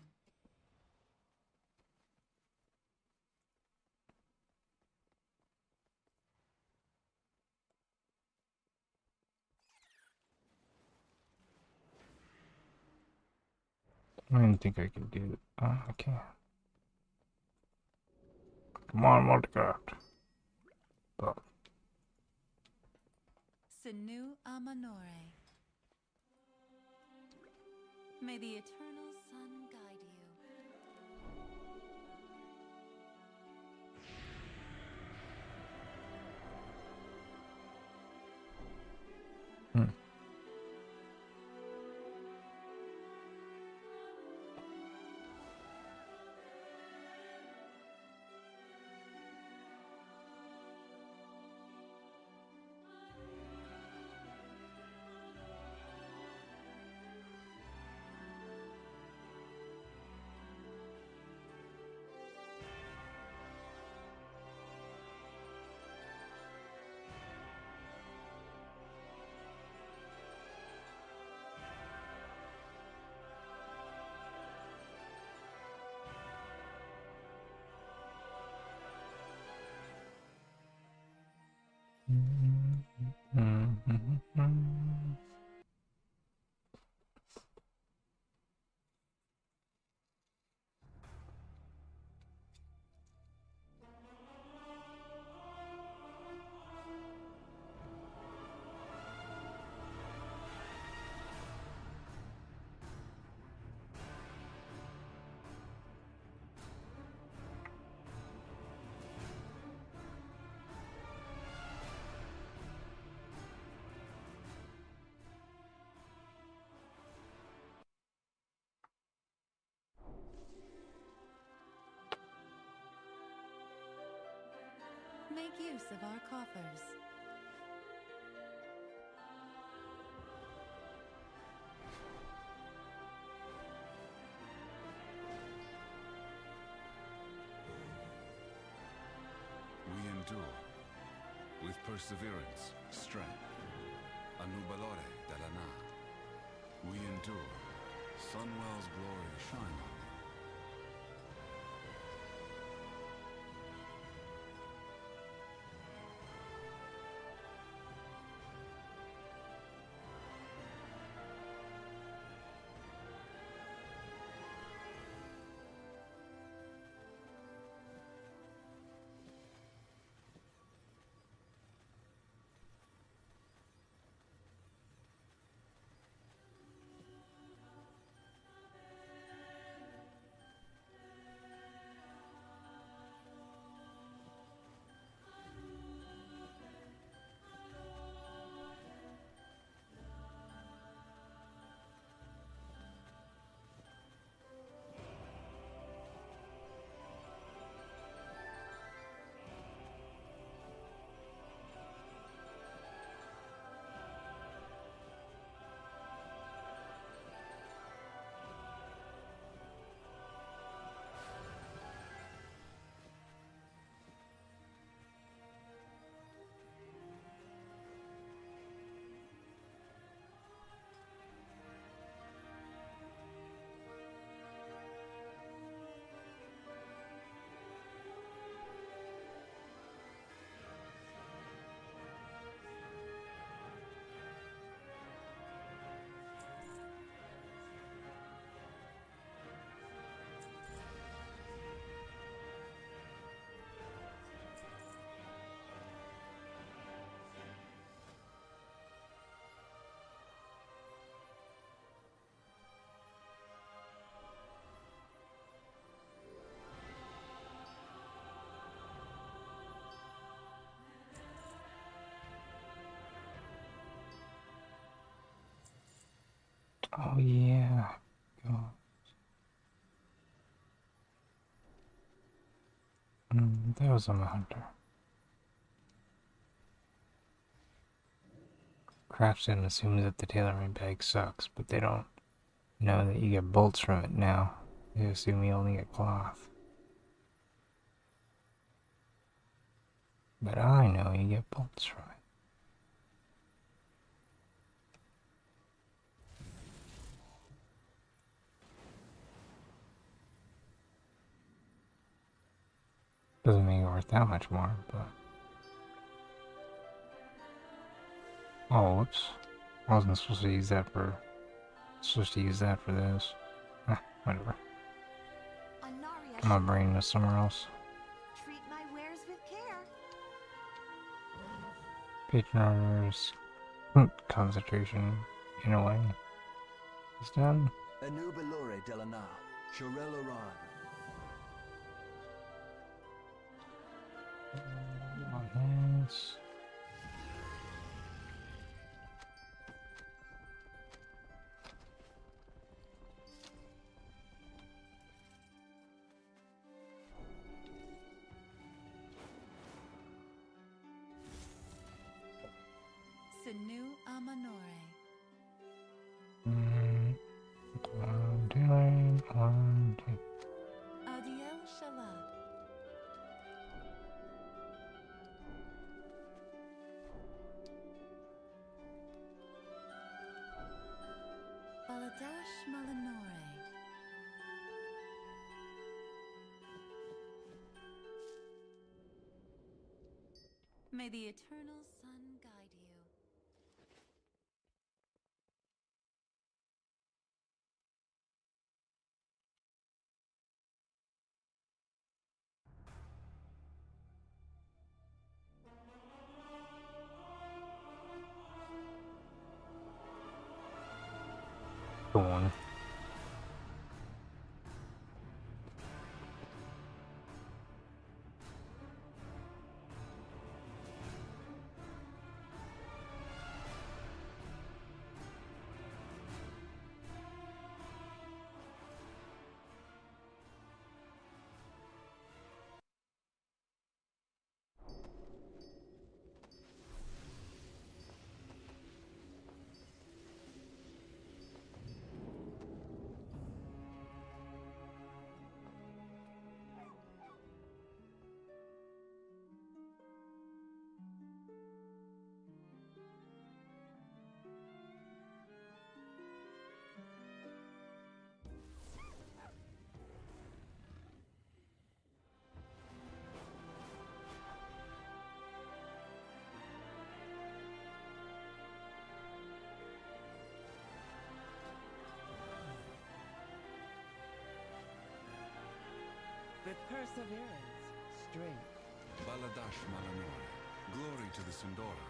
I didn't think I could do it. Oh, I can. Come on, multicraft. Oh. Sinu Amanore. May the eternal sun guide you. Make use of our coffers. We endure. With perseverance, strength. Anubalore Delana. We endure. Sunwell's glory shine on you. Oh yeah. God. That was on the hunter. Craftsman assumes that the tailoring bag sucks, but they don't know that you get bolts from it now. They assume you only get cloth. But I know you get bolts from it. Doesn't make it worth that much more, but... Oh, whoops. I wasn't supposed to use that for... Supposed to use that for this. Whatever. My brain was somewhere else. Treat my wares with care. Patron orders... concentration, in a way. It's done. Anubelore Delana, Shorel Oran. On this. Sanu Amanore. Dealing on Adiel Shalad. Baladash Malanore. May the eternal sun guide you. Go on. With perseverance, strength. Baladash Malanore. Glory to the Sindora.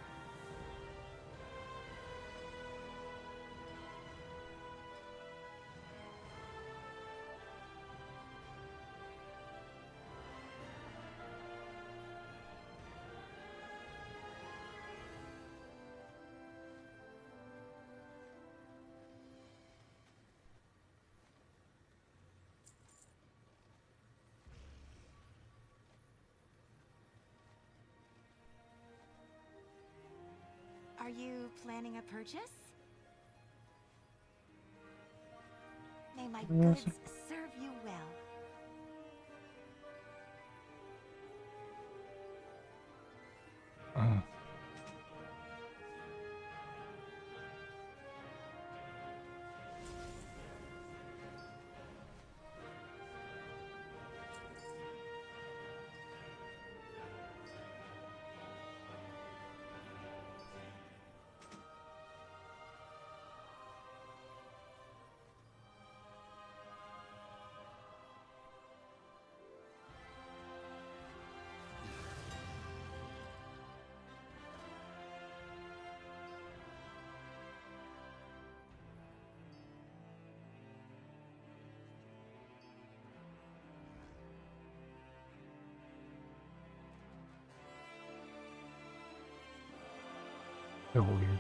Are you planning a purchase? May my goods serve you well. So weird.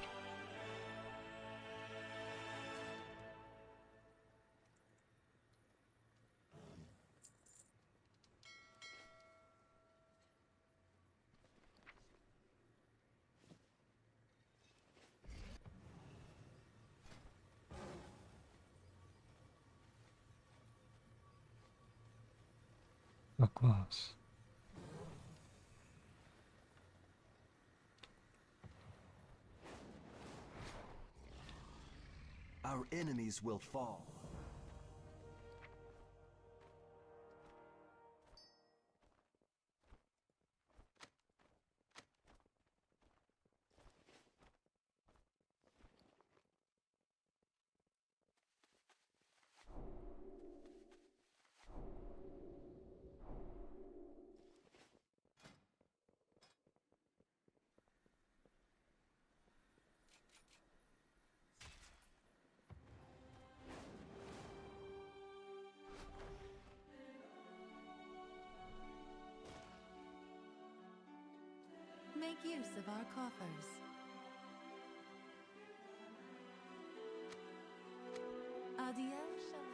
So close. Our enemies will fall. Make use of our coffers. Adiel Shalom.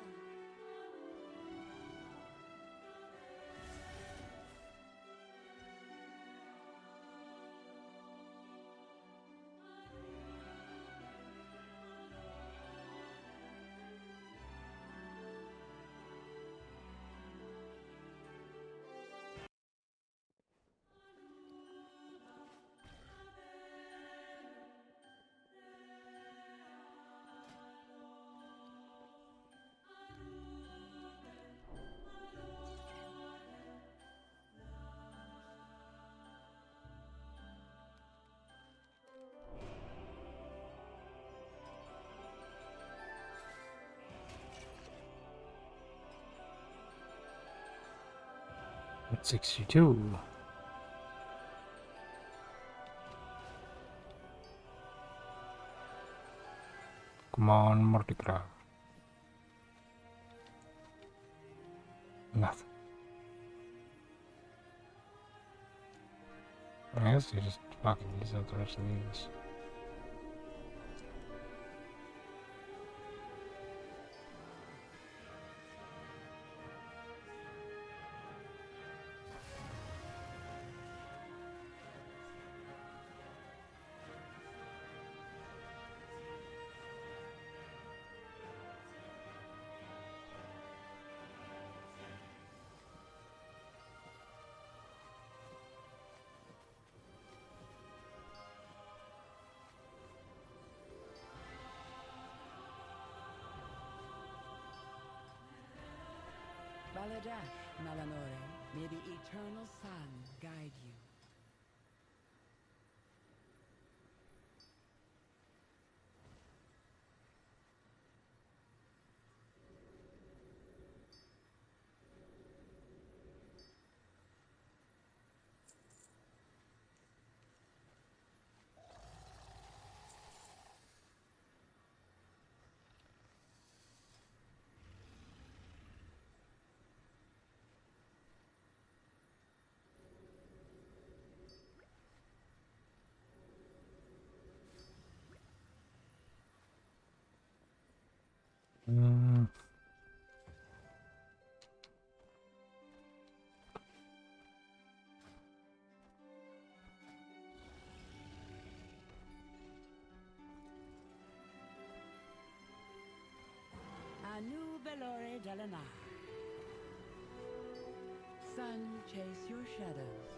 At 62. Come on, Mordecai. Nothing. I guess you just fucking use up the rest of these. Baladash, Malanore, may the eternal sun guide you. Anu Belore Delana. Sun, chase your shadows.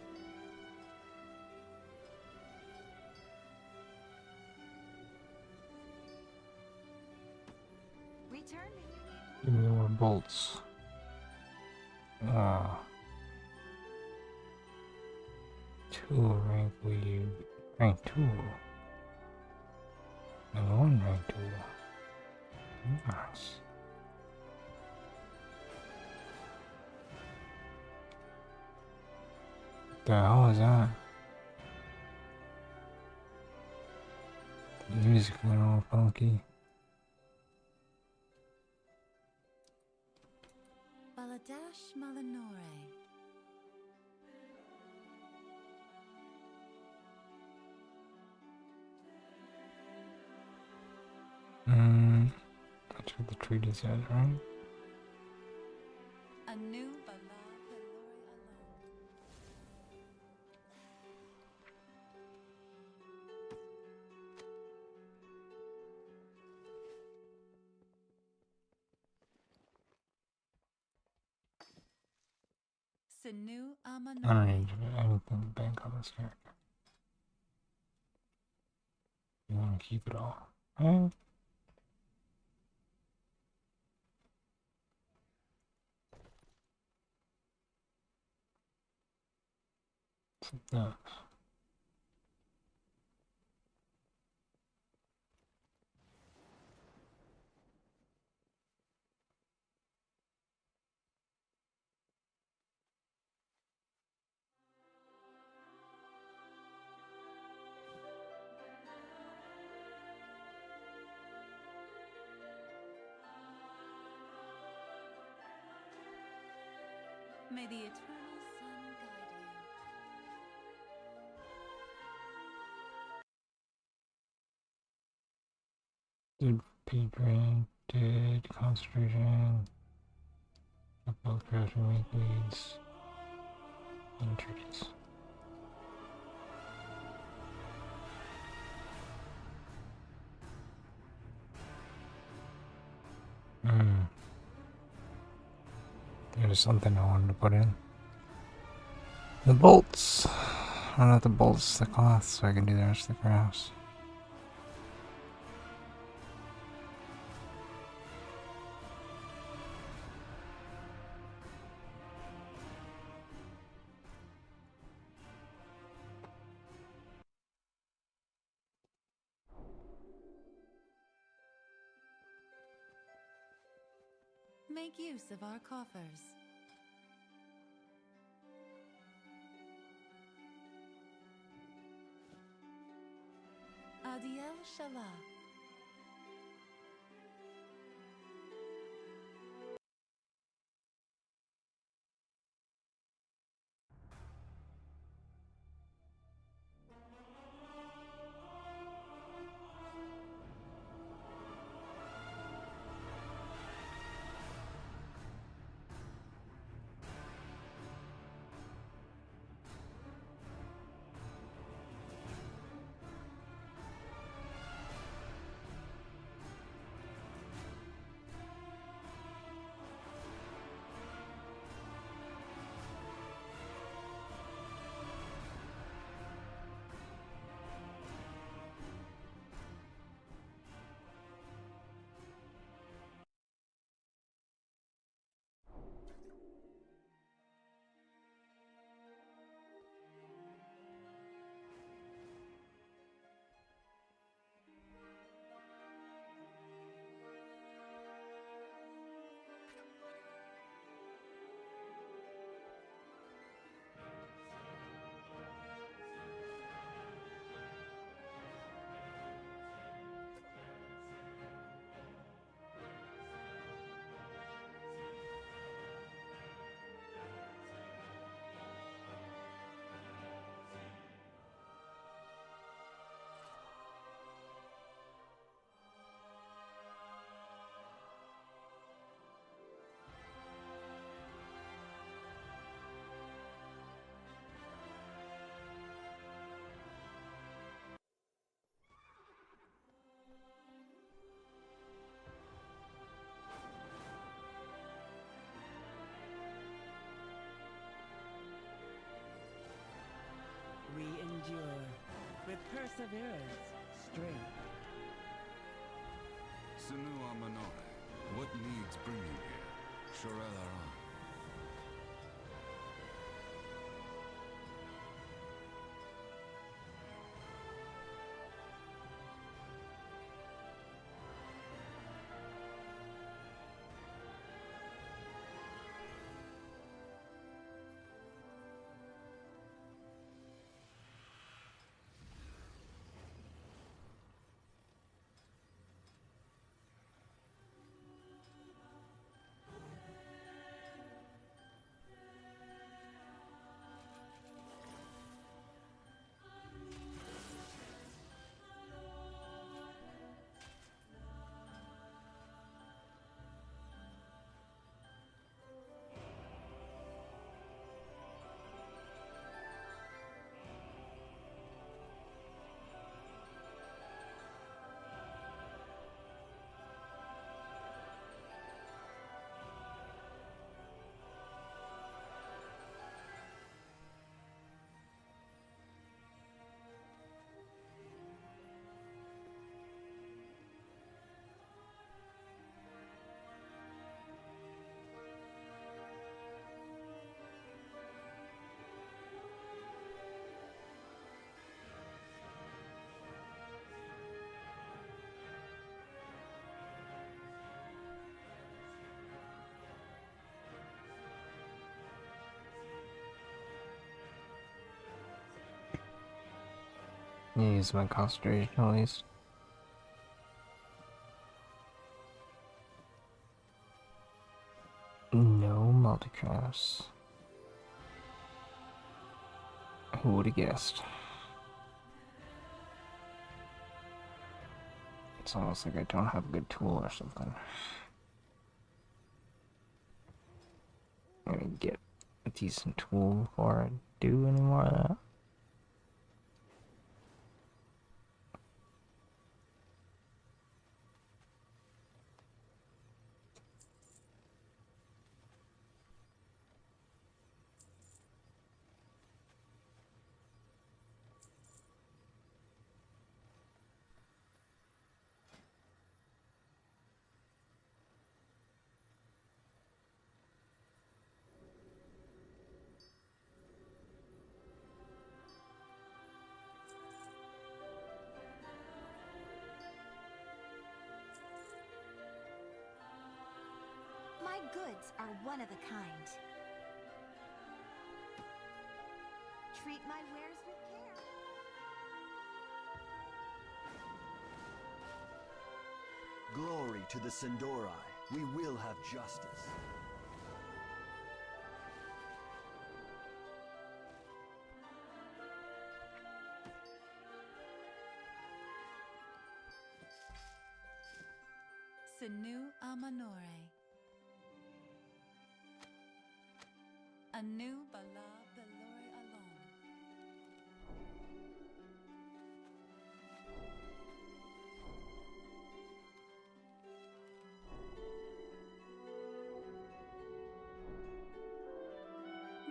Returning. Give me more bolts. Ah. 2 rank weed. Rank 2. And 1 rank 2. Nice. The hell is that? The music went all funky. Baladash Malanore. That's what the treaty says, right? A new Sinu I don't Amanore. need anything to bank on this character. You want to keep it all. Huh? That. May the eternal sun guide Did P drain, did concentration, both crafting weak leads, and churches. There's something I wanted to put in. The bolts! Or not the bolts, the cloth, so I can do the rest of the crafts. you. Make use of our coffers. Adiel Shala. We endure with perseverance, strength. Sinu Amanore, what needs bring you here? Shorel Aran. Use my concentration at least. No multicrafts. Who would have guessed? It's almost like I don't have a good tool or something. I'm gonna get a decent tool before I do any more of that. My goods are one of a kind. Treat my wares with care. Glory to the Sindori. We will have justice. Sinu Amanore. Anu Bala Belori Alon.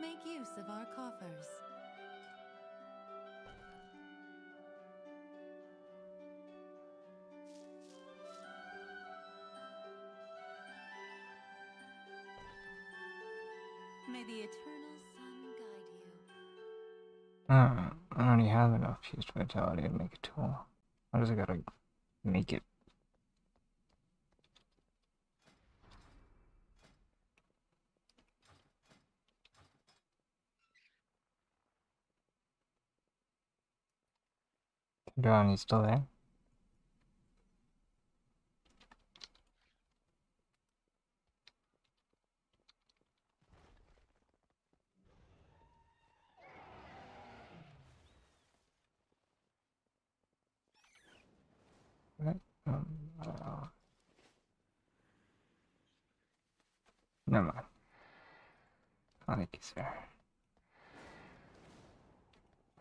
Make use of our coffers. May the eternal sun guide you. I already have enough fused vitality to make a tool. I just gotta make it. John, you still there? Right. Never mind. I think he's there.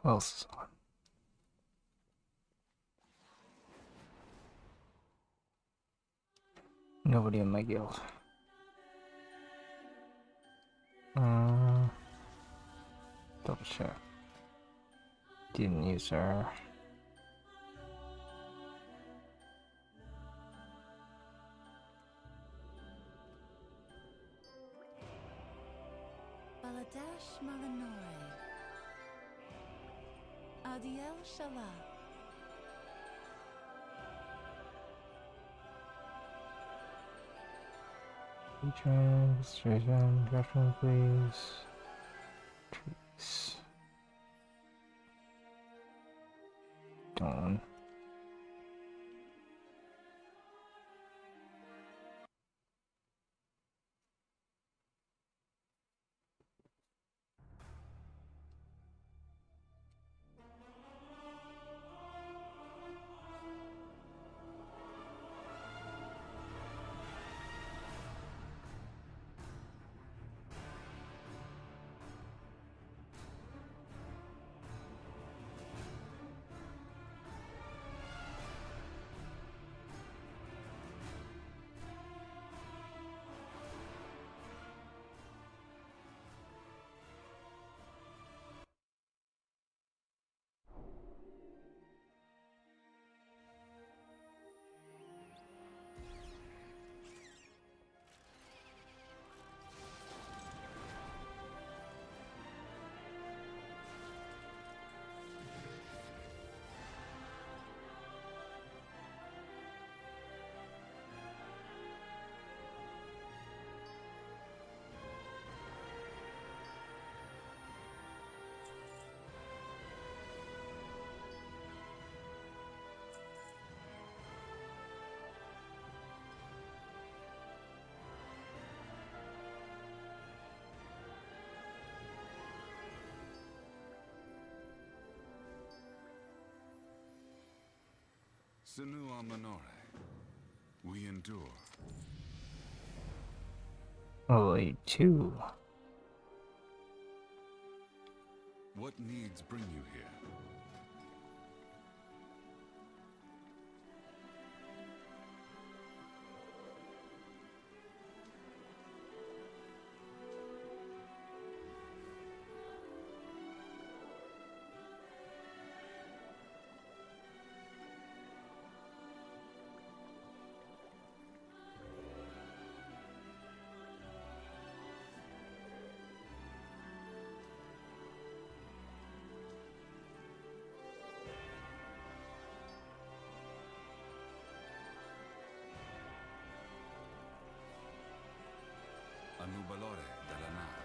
Who else is on? Nobody in my guild. Double check. Didn't use her. Baladash Malanore. Adiel Shala. Registration, reference please. Trees. Dawn. Sinua Minore. We endure. Only 2. What needs bring you here? Anubalore della nave.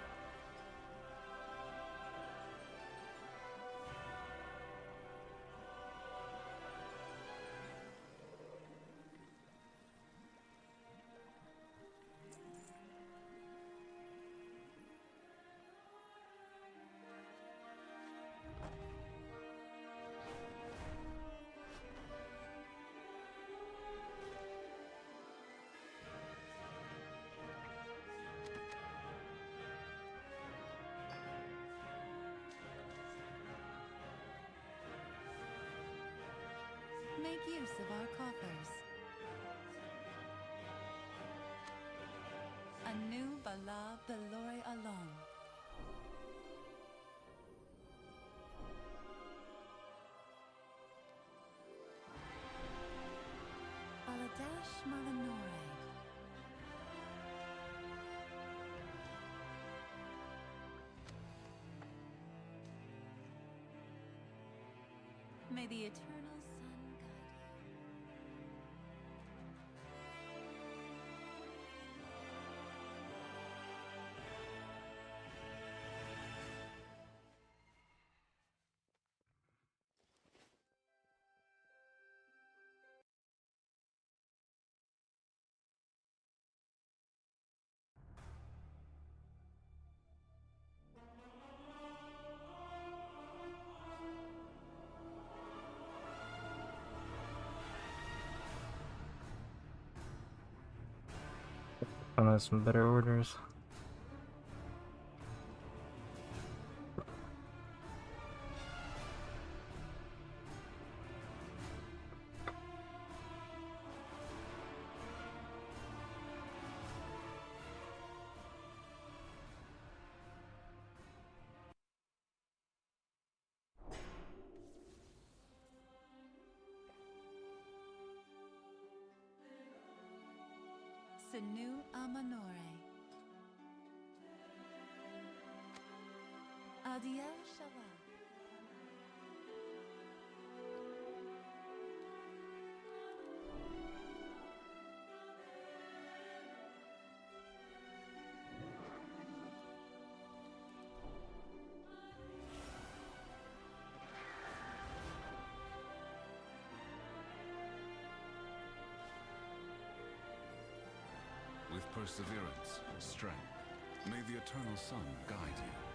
Make use of our coffers. Anu Bala Beloi Along. Baladash Malanore. May the eternal sun guide Some better orders. Sinu Amanore. Adiel Shala. With perseverance, strength, may the eternal sun guide you.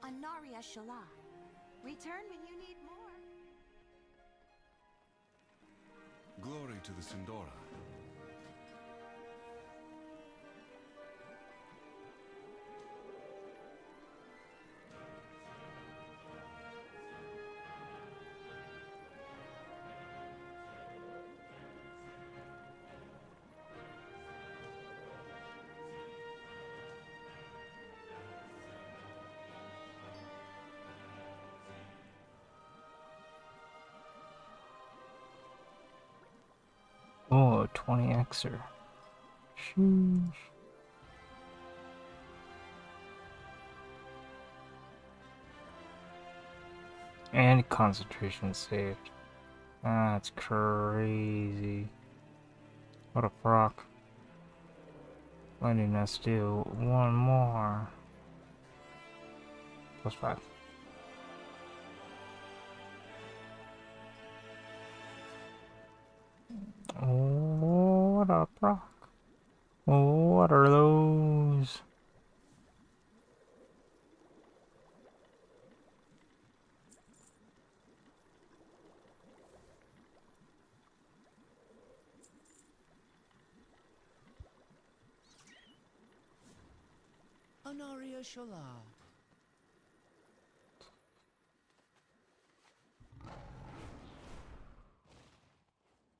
Anaria Shala. Return when you need more. Glory to the Sindora. Oh, 20xer. Sheesh. And concentration saved. That's crazy. What a proc. Why didn't I steal one more? +5. Oh, what a proc. Oh, what are those? Honoria Shola.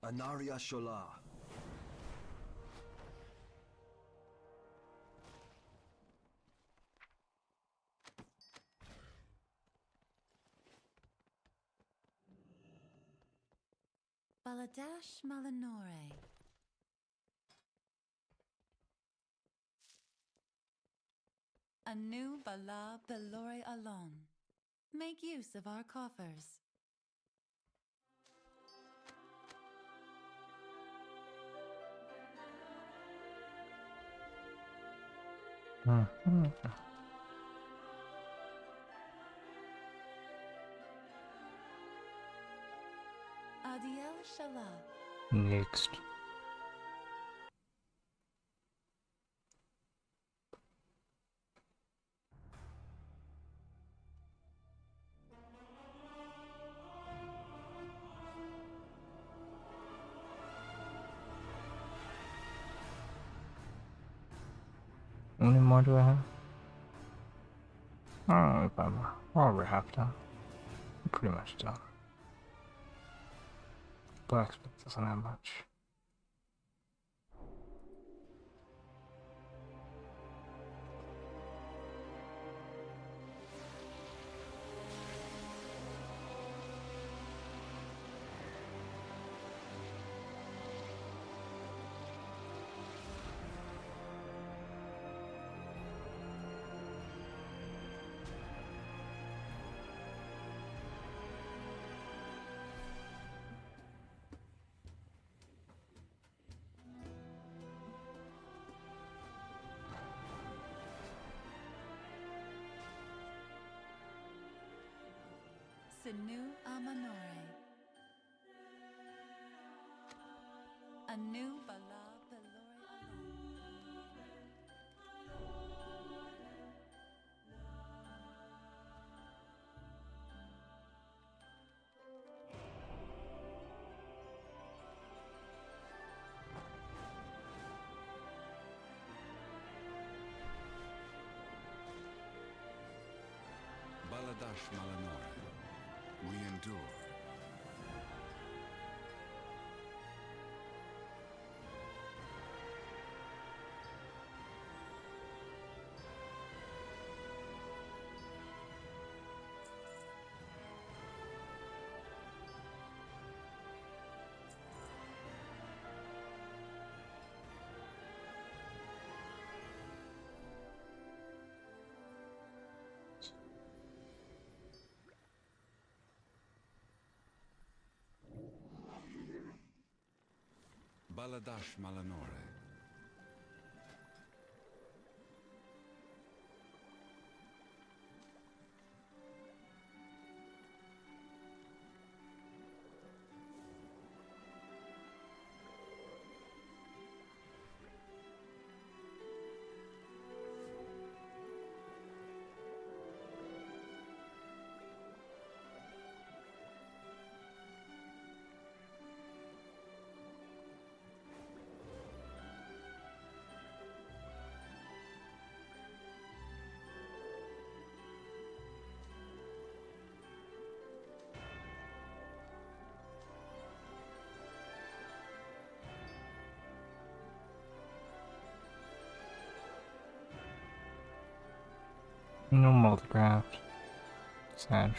Anaria Shola. Baladash Malanore. Anu Bala Belore Alon. Make use of our coffers. Adiel Shala. Next. How many more do I have? I don't know if I'm over half done. I'm pretty much done. Blacksmith doesn't have much. Sinu Amanore. Anu Bala Belore Alon. Baladash Malanore. We endure. Baladash Malanore. No multicraft. Sad.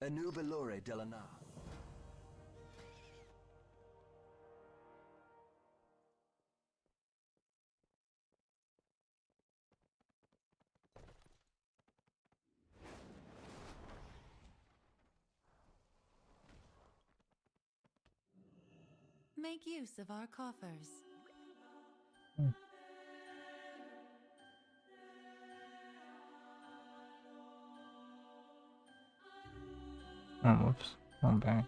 Enubilore Delana. Make use of our coffers. Oh, whoops. I'm back.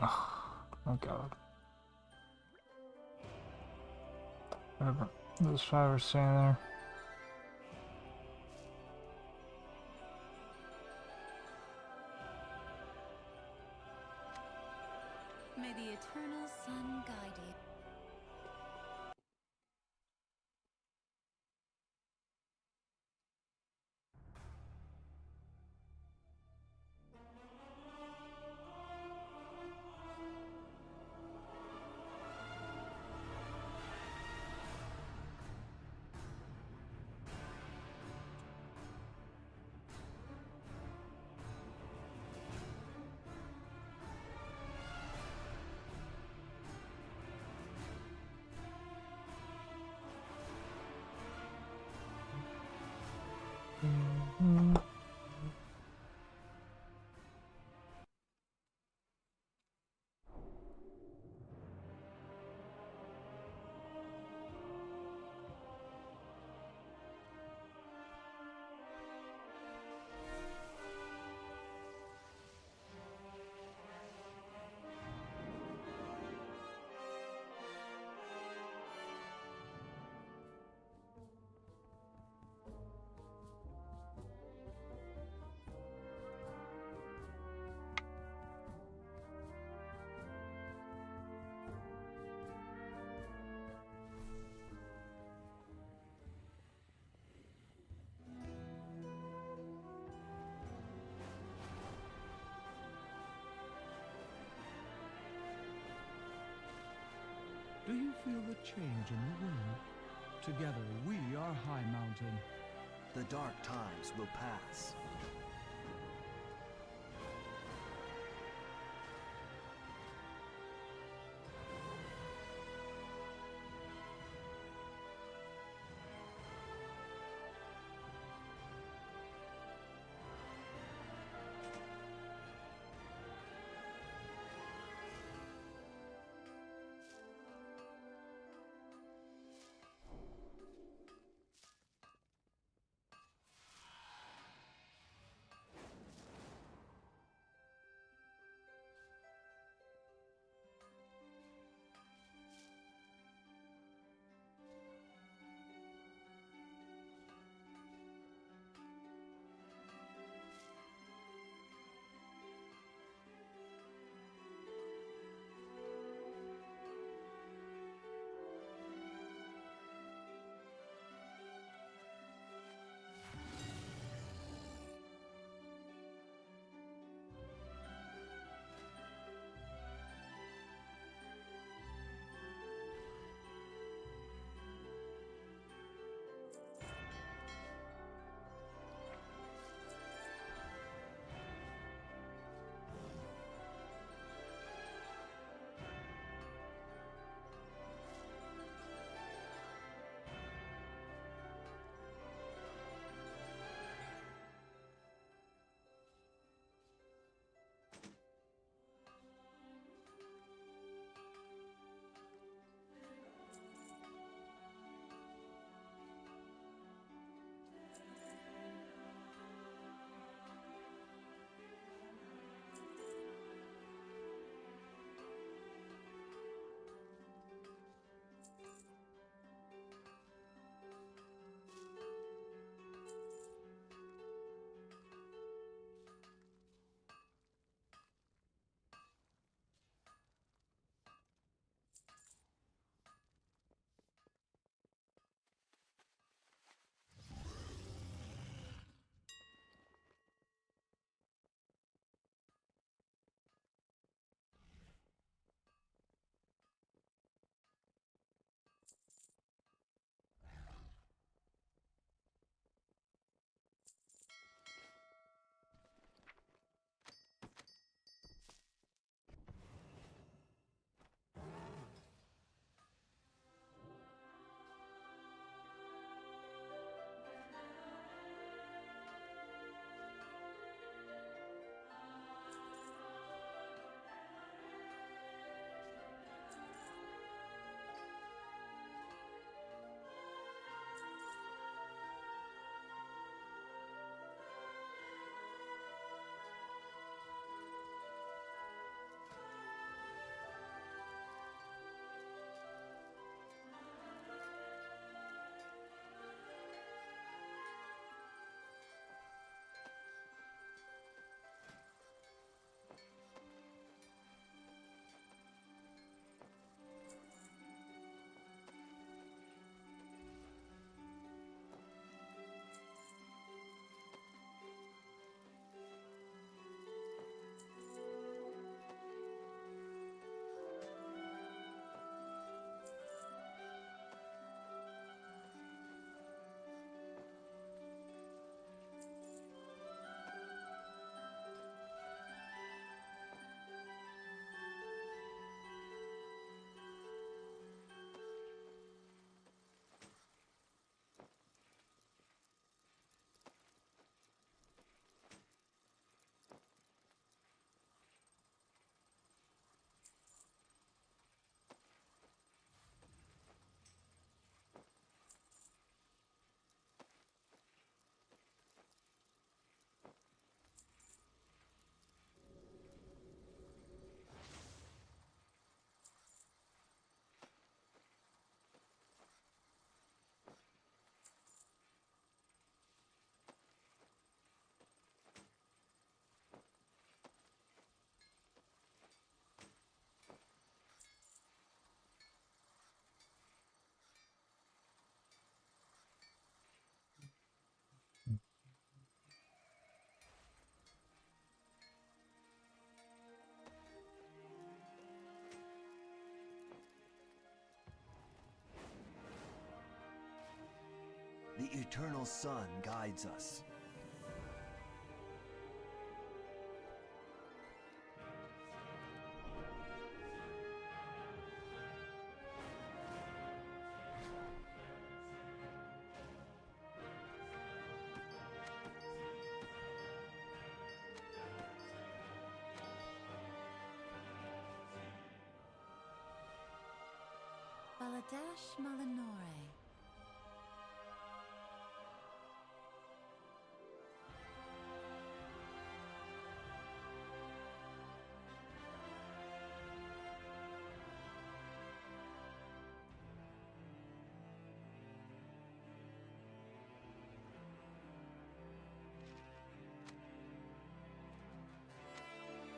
Oh god. Whatever. Those flowers staying there. May the eternal sun guide you. Do you feel the change in the wind? Together we are High Mountain. The dark times will pass. The eternal sun guides us. Baladash Malinore.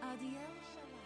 Adiel Shalom.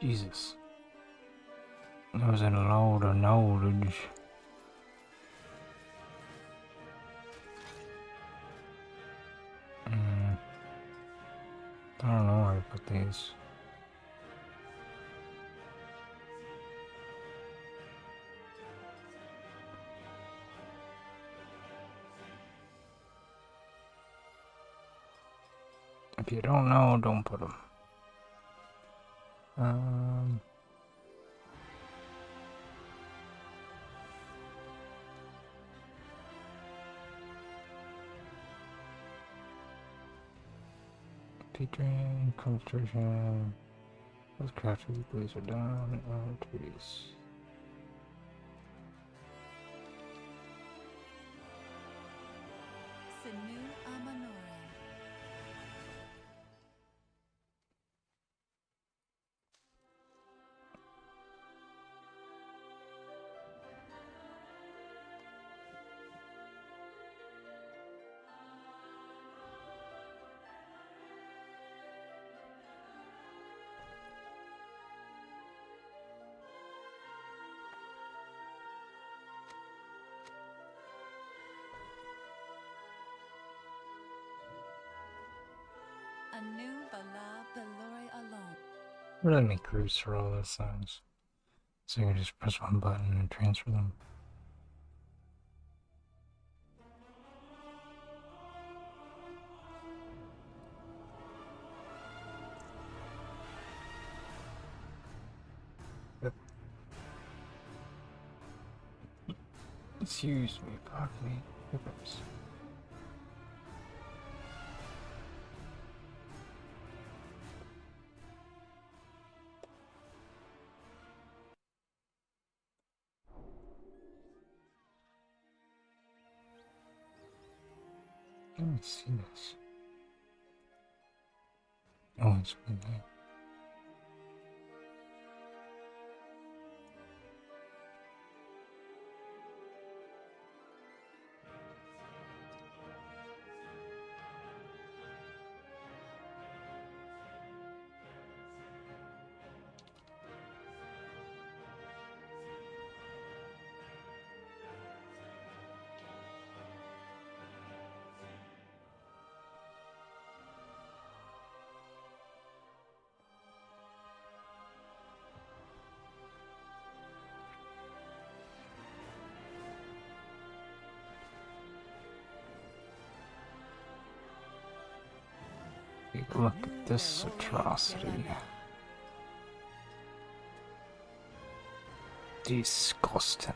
Jesus. That was a lot of knowledge. I don't know where to put these. If you don't know, don't put them. Featuring concentration. Those crafted blues are down on trees. Sinu Amanore. Anu Bala Belore Alon. Let me cruise through all those things. So you can just press one button and transfer them. Excuse me, pardon me. Oops. Let me see this. Oh, it's good. Yeah. Look at this atrocity. Disgusting.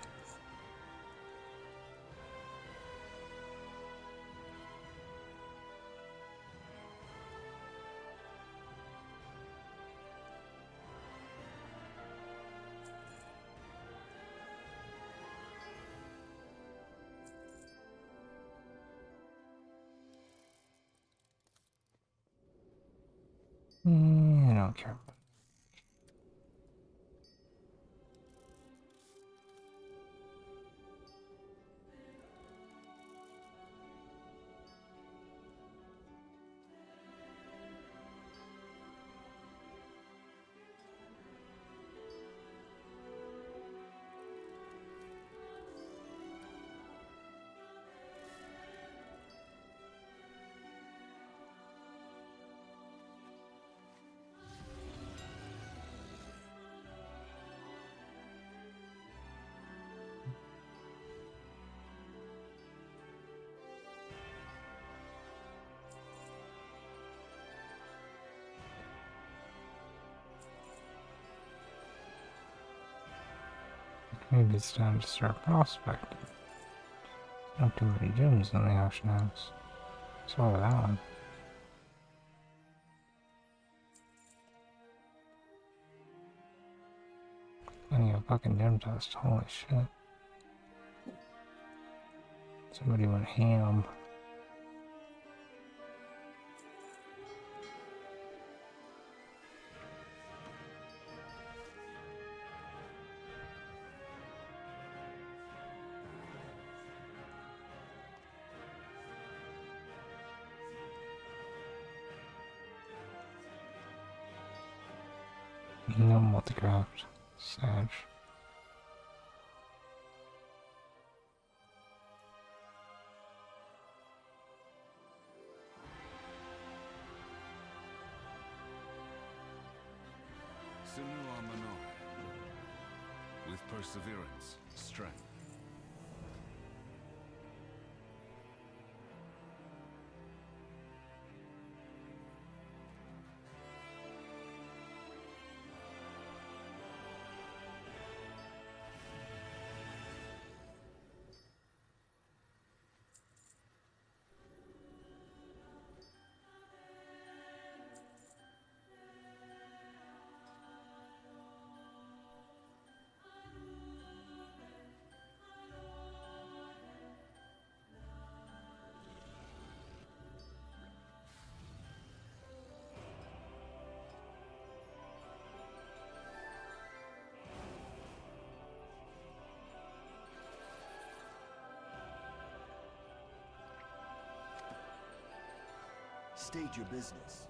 I don't care. Maybe it's time to start prospecting. Not too many gems in the Ashen House. Saw that one. Plenty of fucking gem dust, holy shit. Somebody went ham. No multi-craft. Sag. Senua Manore. With perseverance, strength. State your business.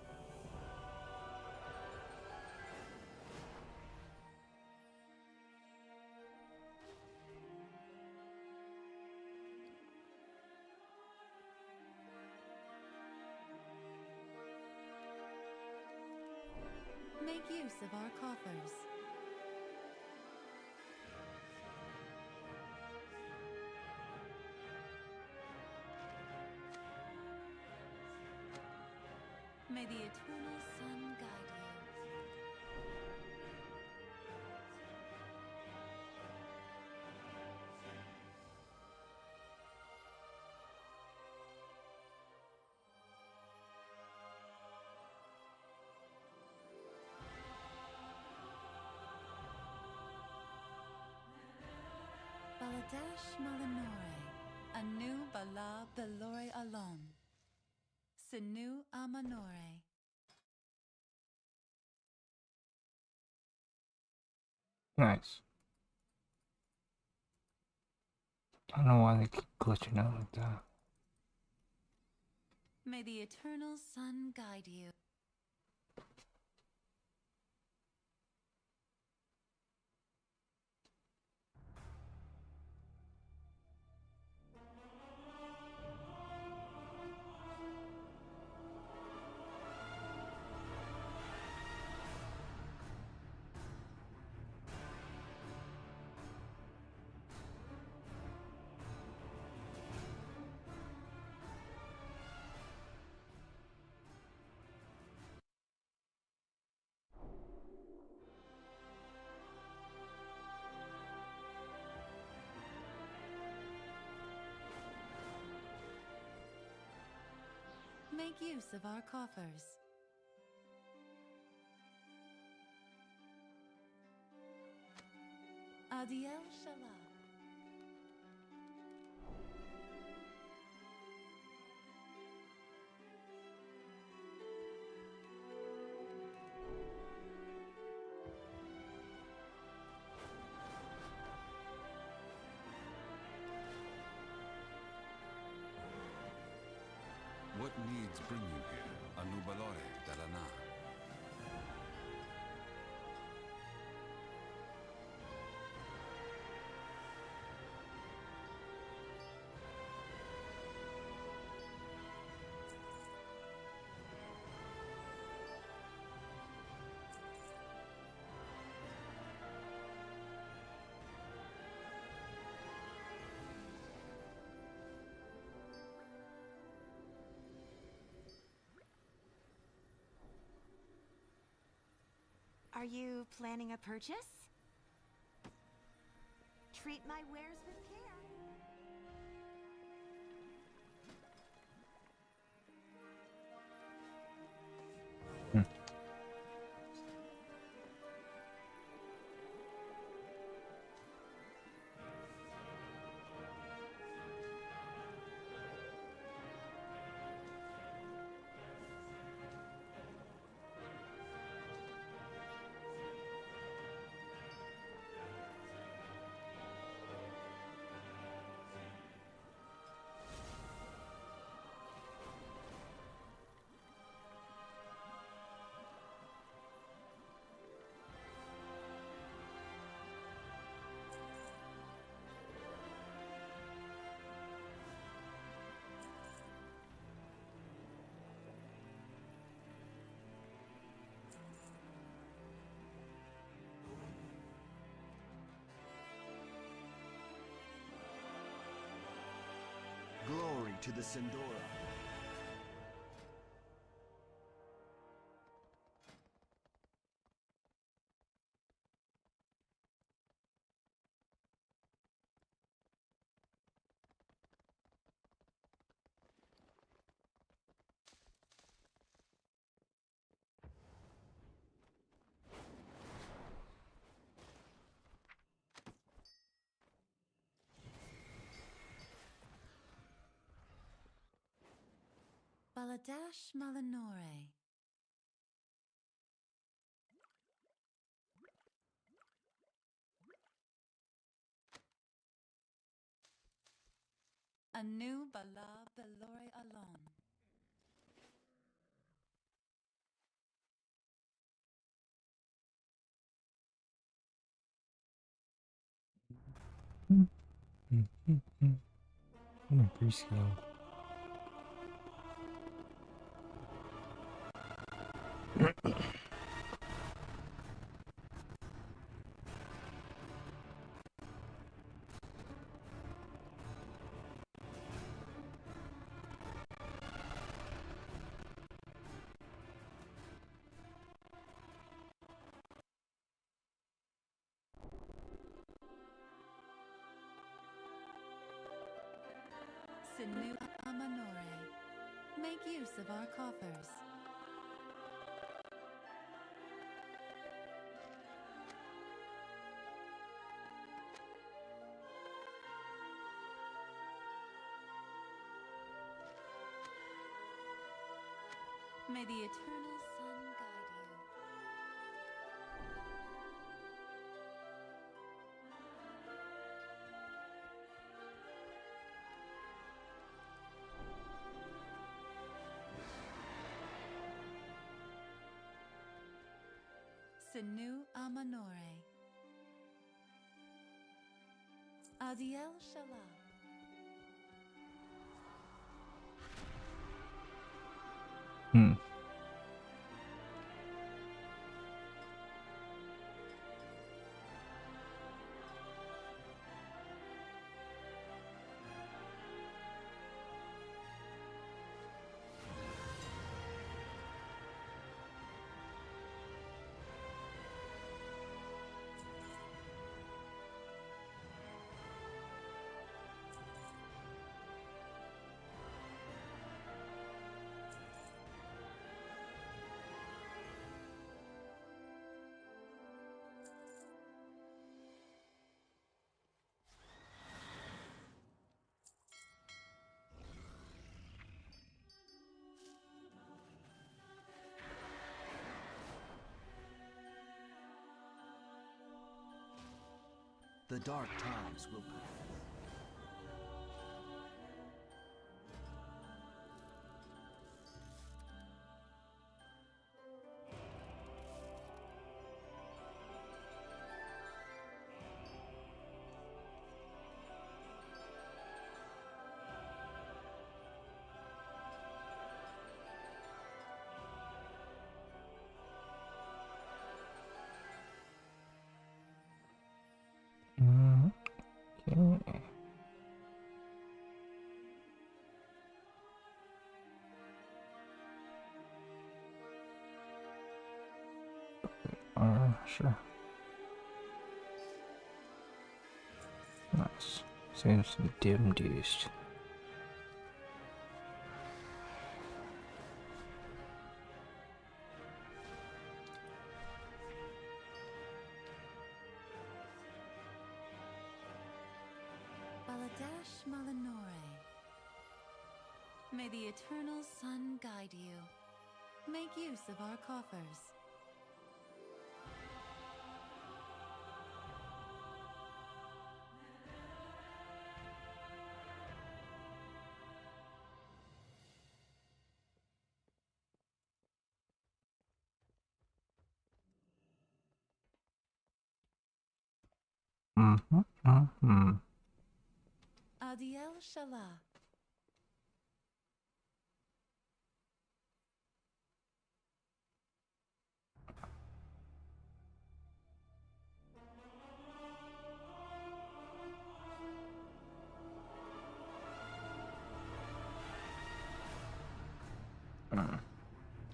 Make use of our coffers. May the eternal sun guide you. Baladash Malanore, Anu Bala Belore Alon, Sinu Amanore. Nice. I don't know why they keep glitching out like that. May the eternal sun guide you. Make use of our coffers. Adiel Shala. What needs bring you here, Anubalore Dalana? Are you planning a purchase? Treat my wares with care. Glory to the Sindora. Baladash Malanore. Anu Bala Belore Alon. I'm pre-skilled. Sinu Amanore. Make use of our coffers. May the eternal sun guide you. Sinu Amanore. Adiel Shala. The dark times will pass. Okay. Sure. Nice. Seems to be dim-deuced. Baladash Malanore. May the eternal sun guide you. Make use of our coffers. Adiel Shala.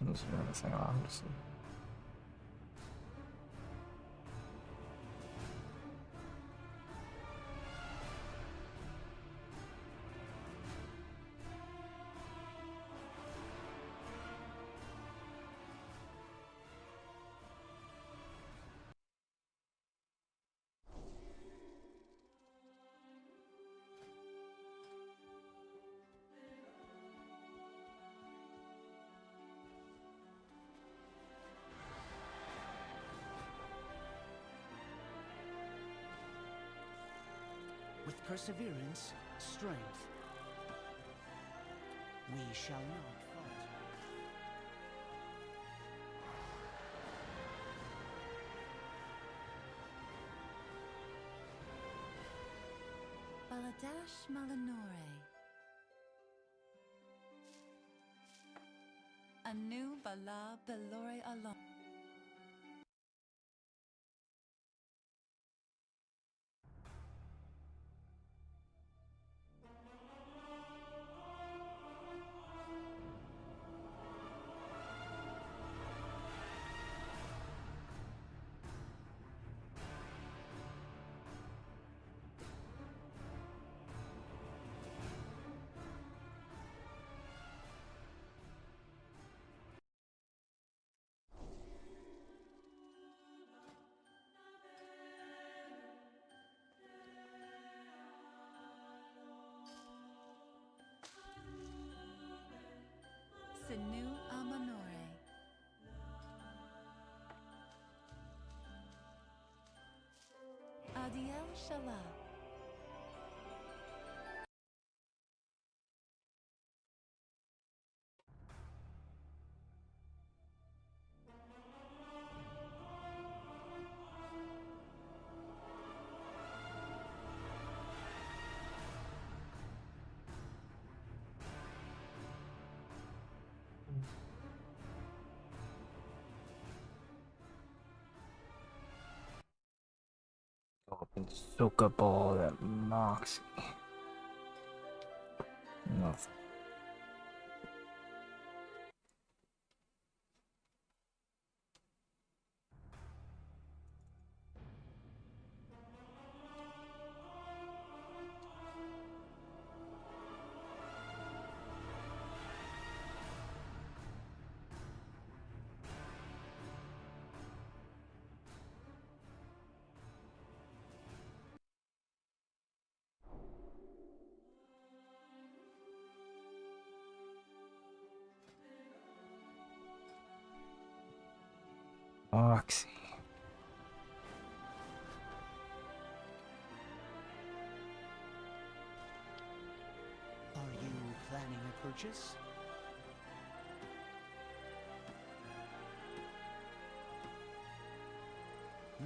Just another thing I'm just. With perseverance, strength, we shall not falter. Baladash Malanore. Anu Bala Belore Alon. Sinu Amanore. Adiel Shala. And soak up all that moxie. Nothing. Moxie. Are you planning a purchase?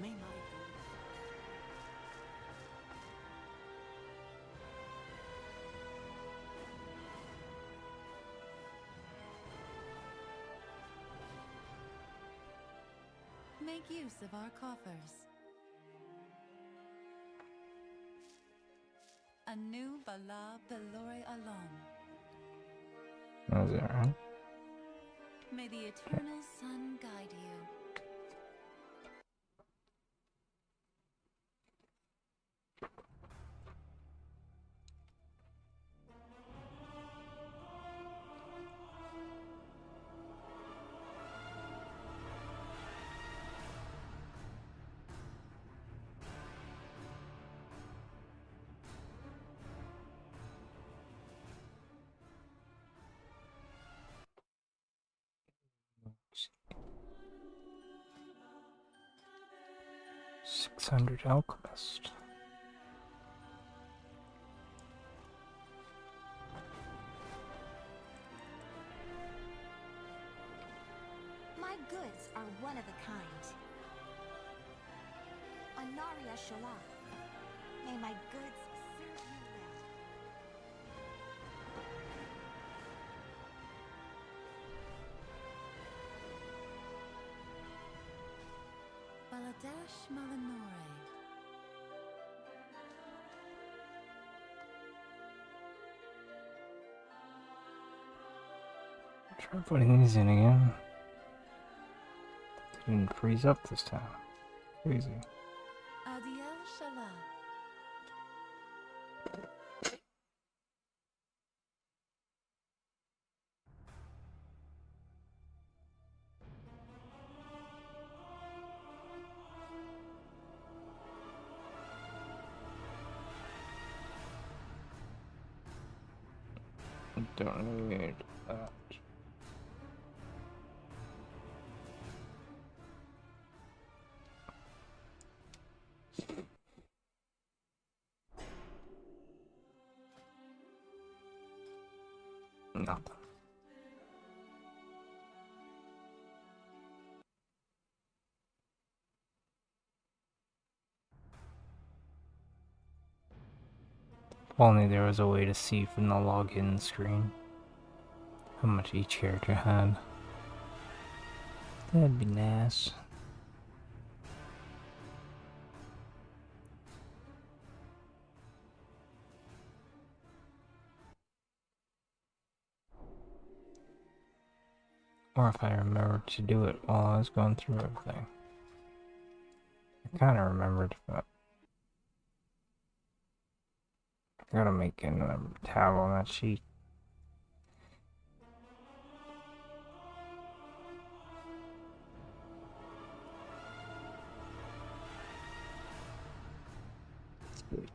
May my Make use of our coffers. A new Bala Belore Alon. That was it, right? May the eternal sun guide you. $600 alchemist. My goods are one of a kind. Anaria Shala. May my goods serve you well. Baladash Malanore. Try putting these in again. They didn't freeze up this time. Crazy. Adiel Shala. Don't need that. Nothing. If only there was a way to see from the login screen how much each character had. That'd be nice. Or if I remembered to do it while I was going through everything. I kind of remembered, but I gotta make another tab on that sheet.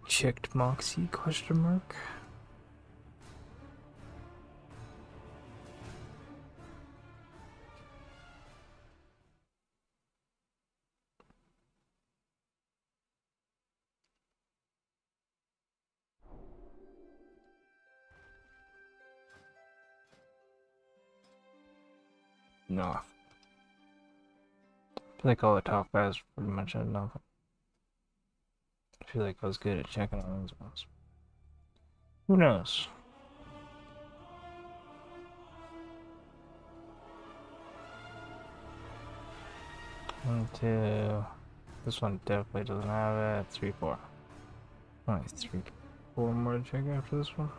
Checked Moxie, question mark. No. I feel like all the top guys pretty much had nothing. I feel like I was good at checking on these ones. Who knows? One, two. This one definitely doesn't have it. 3, 4. Only 3, 4 more to check after this one.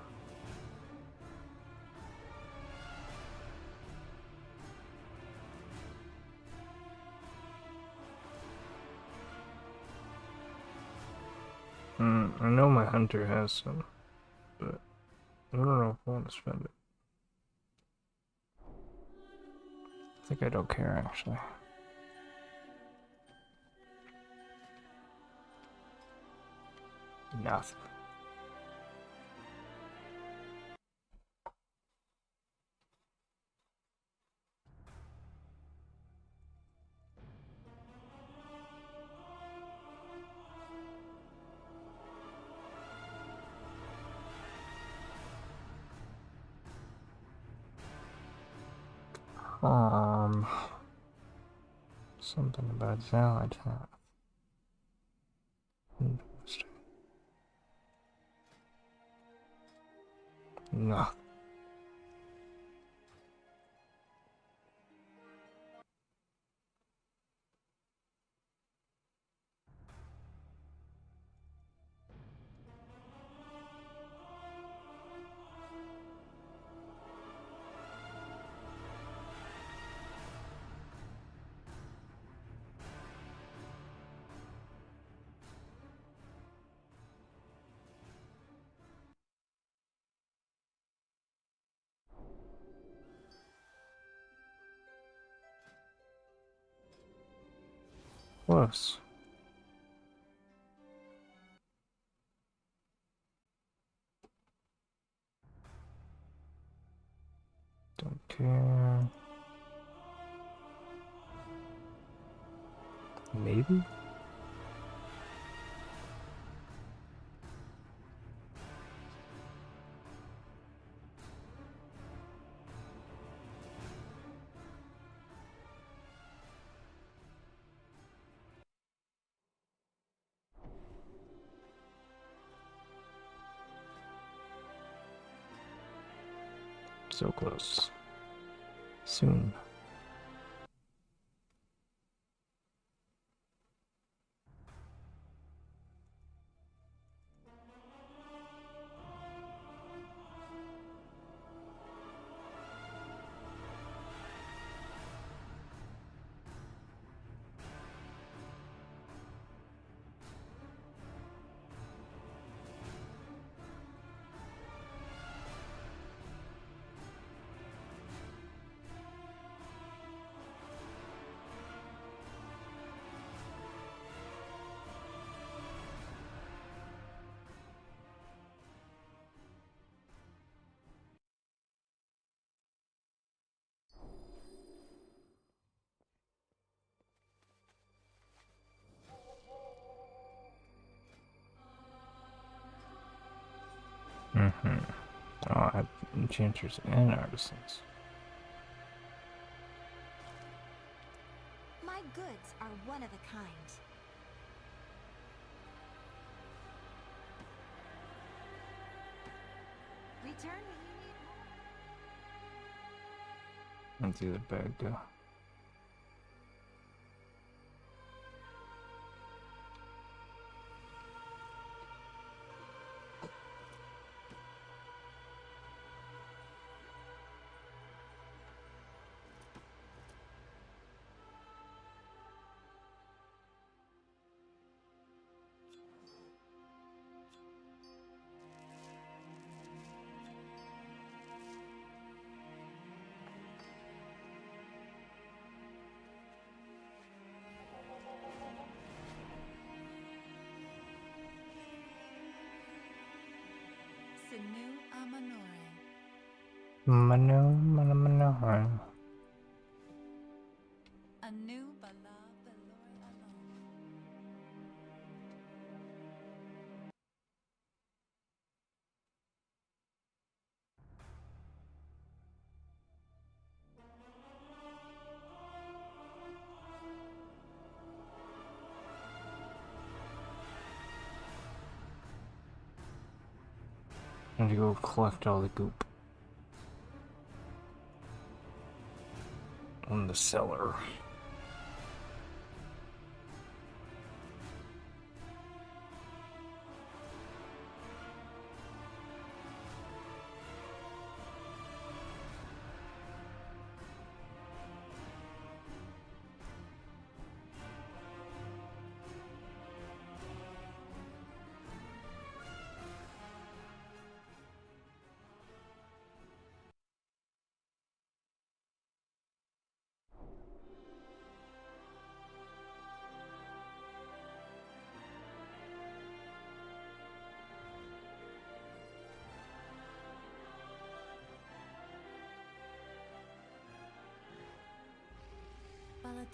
I know my hunter has some, but I don't know if I want to spend it. I think I don't care actually. Nothing. Something about Zalatat. Interesting. No. Close. Don't care. Maybe? So close. Soon. Oh, I have enchanters and artisans. My goods are one of a kind. Return when you need more. Let's see the bag go. Sinu Amanore. Mano. Anu Bala Beloi Alon. And to go collect all the goop on the cellar.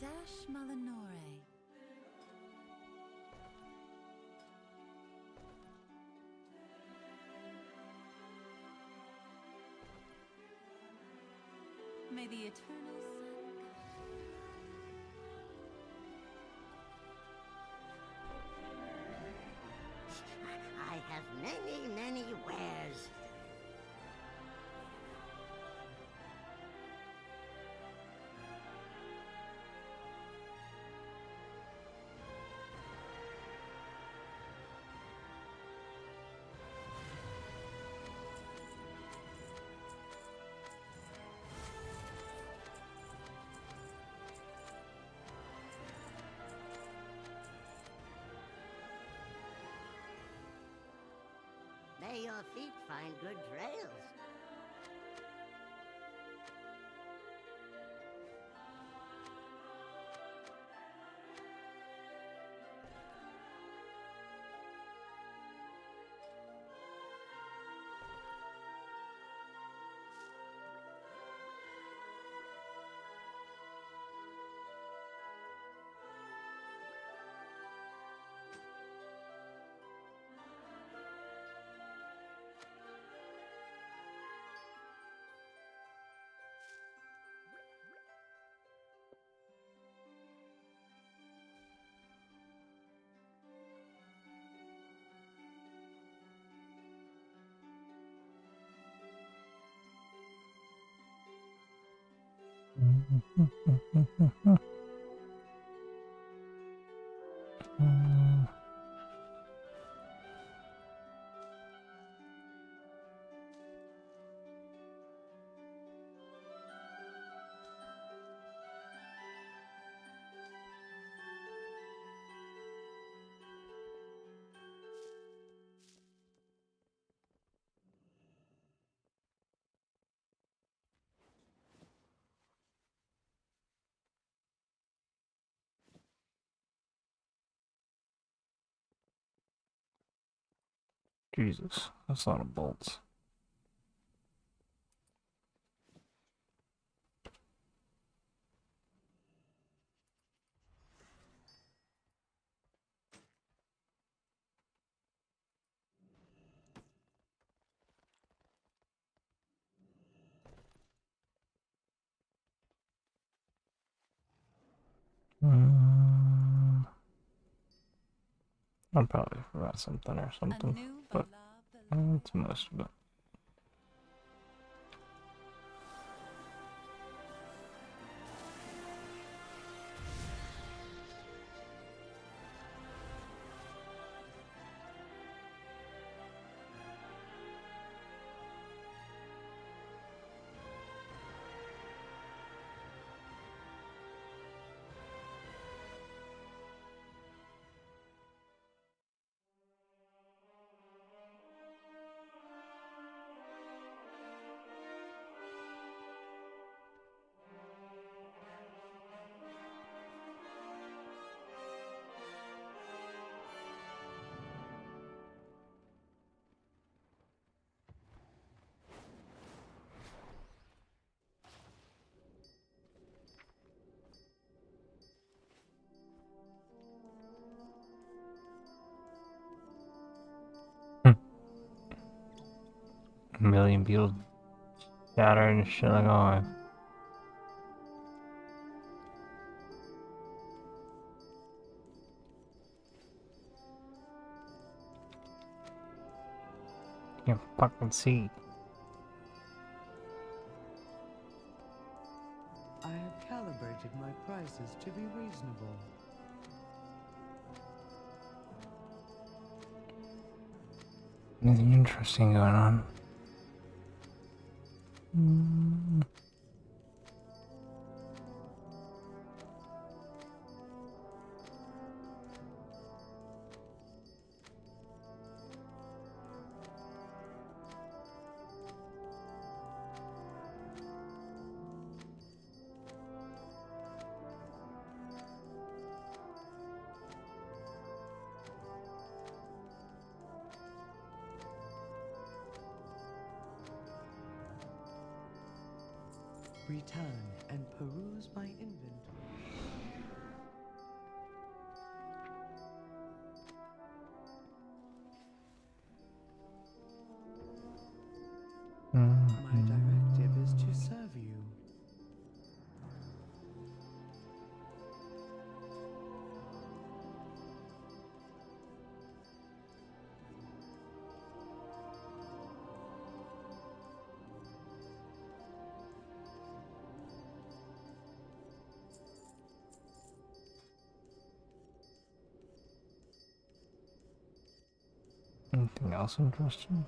Baladash Malanore. May the eternal sun I have many wares. May your feet find good trails. Jesus, that's a lot of bolts. I probably forgot something or something, but it's most of it. A million people shattered and shit like oh. Can't fucking see. I have calibrated my prices to be reasonable. Anything interesting going on? Return and peruse my inventory. Anything else interesting?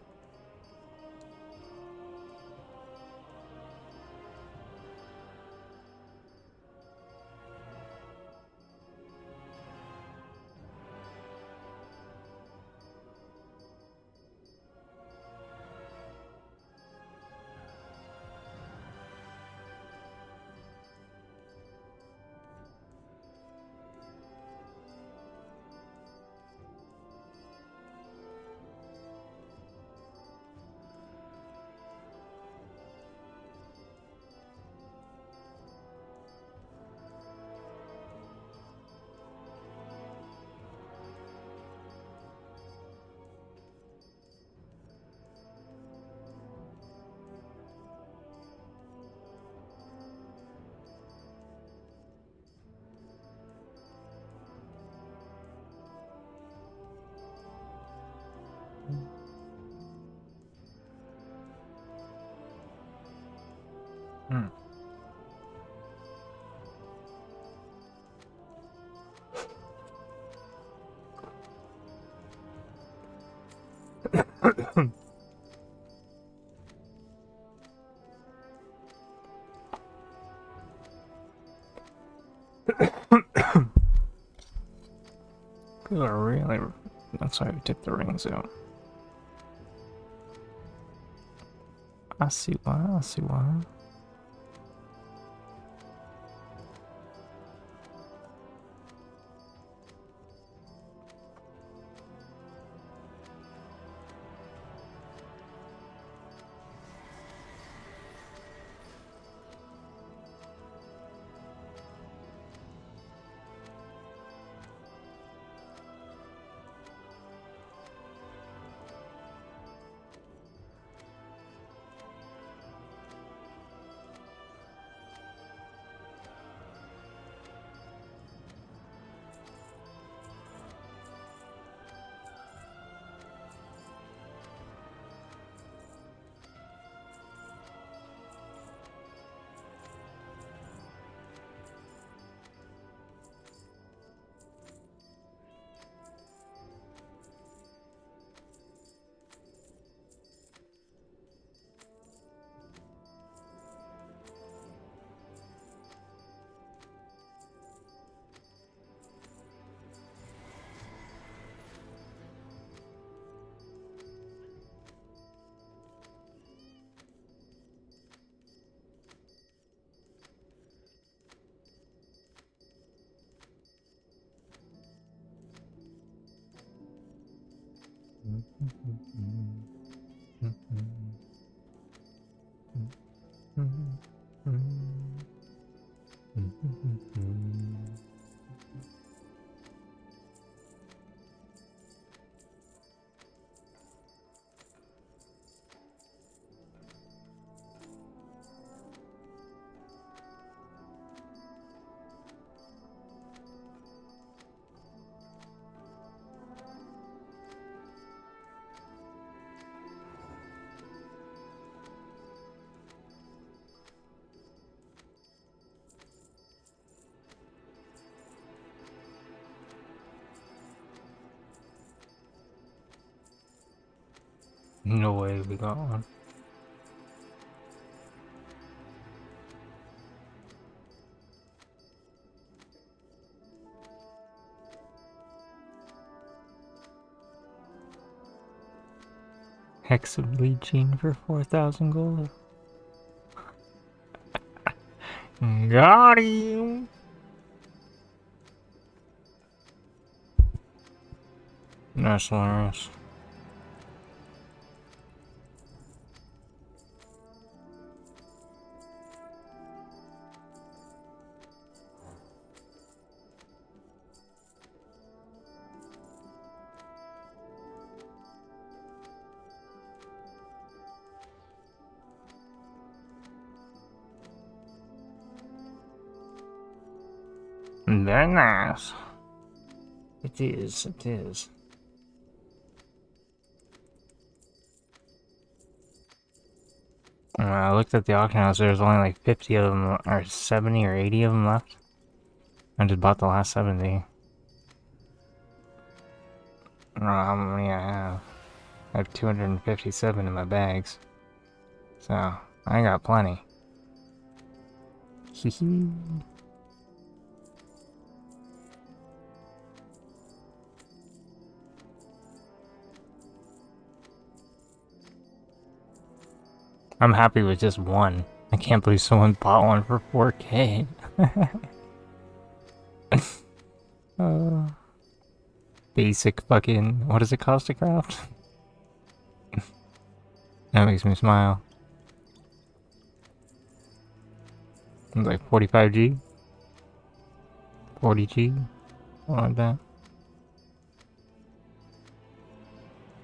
People are really... That's why we took the rings out. I see why, I see why. No way we got one. Hexableed for 4,000 gold. Got him! That's hilarious. Very nice. It is, it is. I looked at the auction house, there was only like 50 of them, or 70 or 80 of them left. I just bought the last 70. I don't know how many I have. I have 257 in my bags. So, I got plenty. Hee. I'm happy with just one. I can't believe someone bought one for 4K. Basic fucking... What does it cost to craft? That makes me smile. It's like 45G? 40G? Something like that.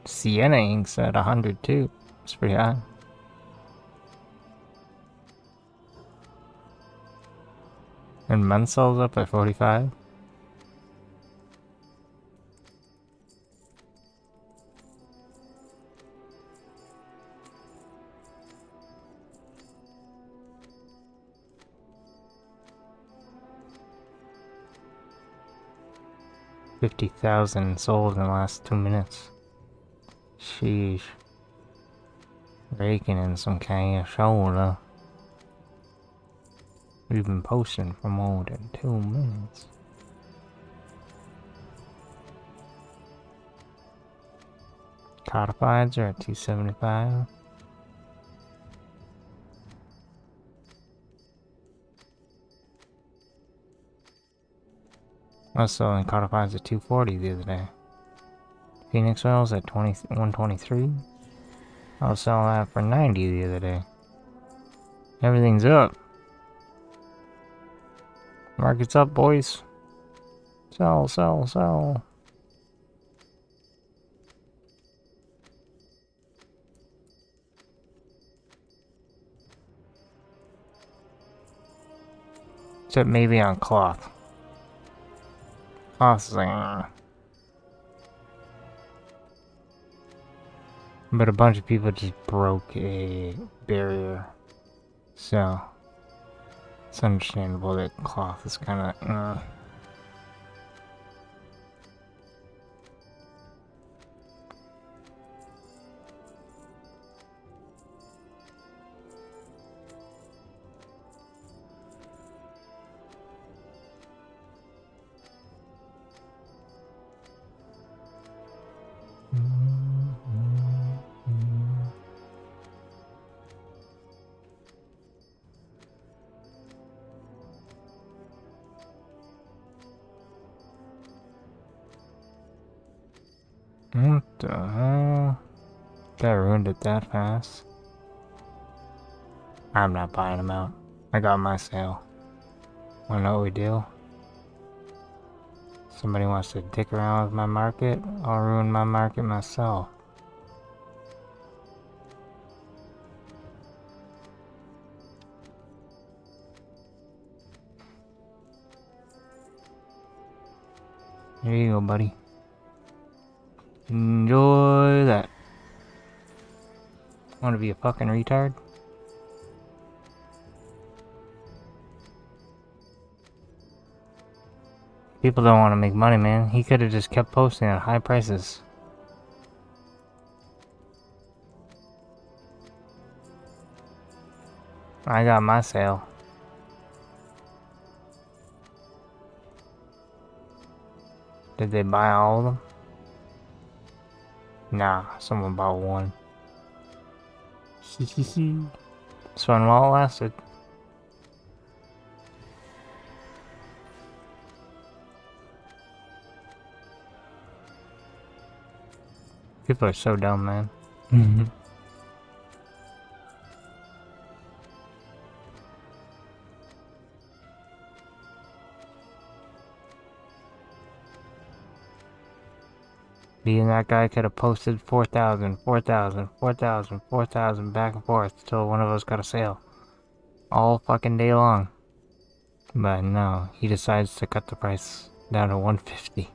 Sienna Ink's at 100 too. It's pretty high. And Mensel's up at 45. $50,000 sold in the last 2 minutes. Sheesh. Raking in some cash shoulder. We've been posting for more than 2 minutes. Codifieds are at 275. I was selling codifieds at 240 the other day. Phoenix Oils at 123. I was selling that for 90 the other day. Everything's up. Market's up, boys. Sell, sell, sell. Except maybe on cloth. Cloth's like... But a bunch of people just broke a barrier. So... It's understandable that cloth is kind of... What the hell? That ruined it that fast. I'm not buying them out. I got my sale. Wanna know what we do? Somebody wants to dick around with my market? I'll ruin my market myself. There you go, buddy. Enjoy that. Want to be a fucking retard? People don't want to make money, man. He could have just kept posting at high prices. I got my sale. Did they buy all of them? Nah, someone bought one. This one while it lasted. People are so dumb, man. Me and that guy could have posted 4,000, 4,000, 4,000, 4,000 back and forth till one of us got a sale. All fucking day long. But no, he decides to cut the price down to 150.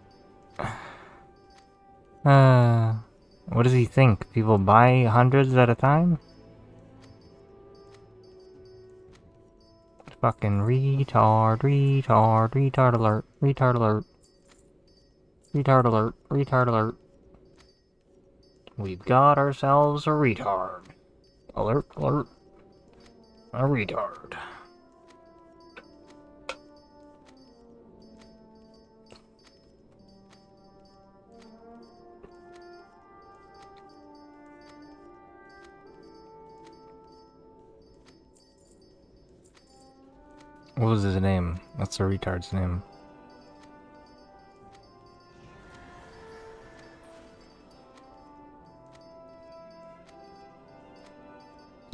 What does he think? People buy hundreds at a time? Fucking retard, retard, retard alert, retard alert. Retard alert, retard alert. We've got ourselves a retard. Alert, alert. A retard. What was his name? What's the retard's name?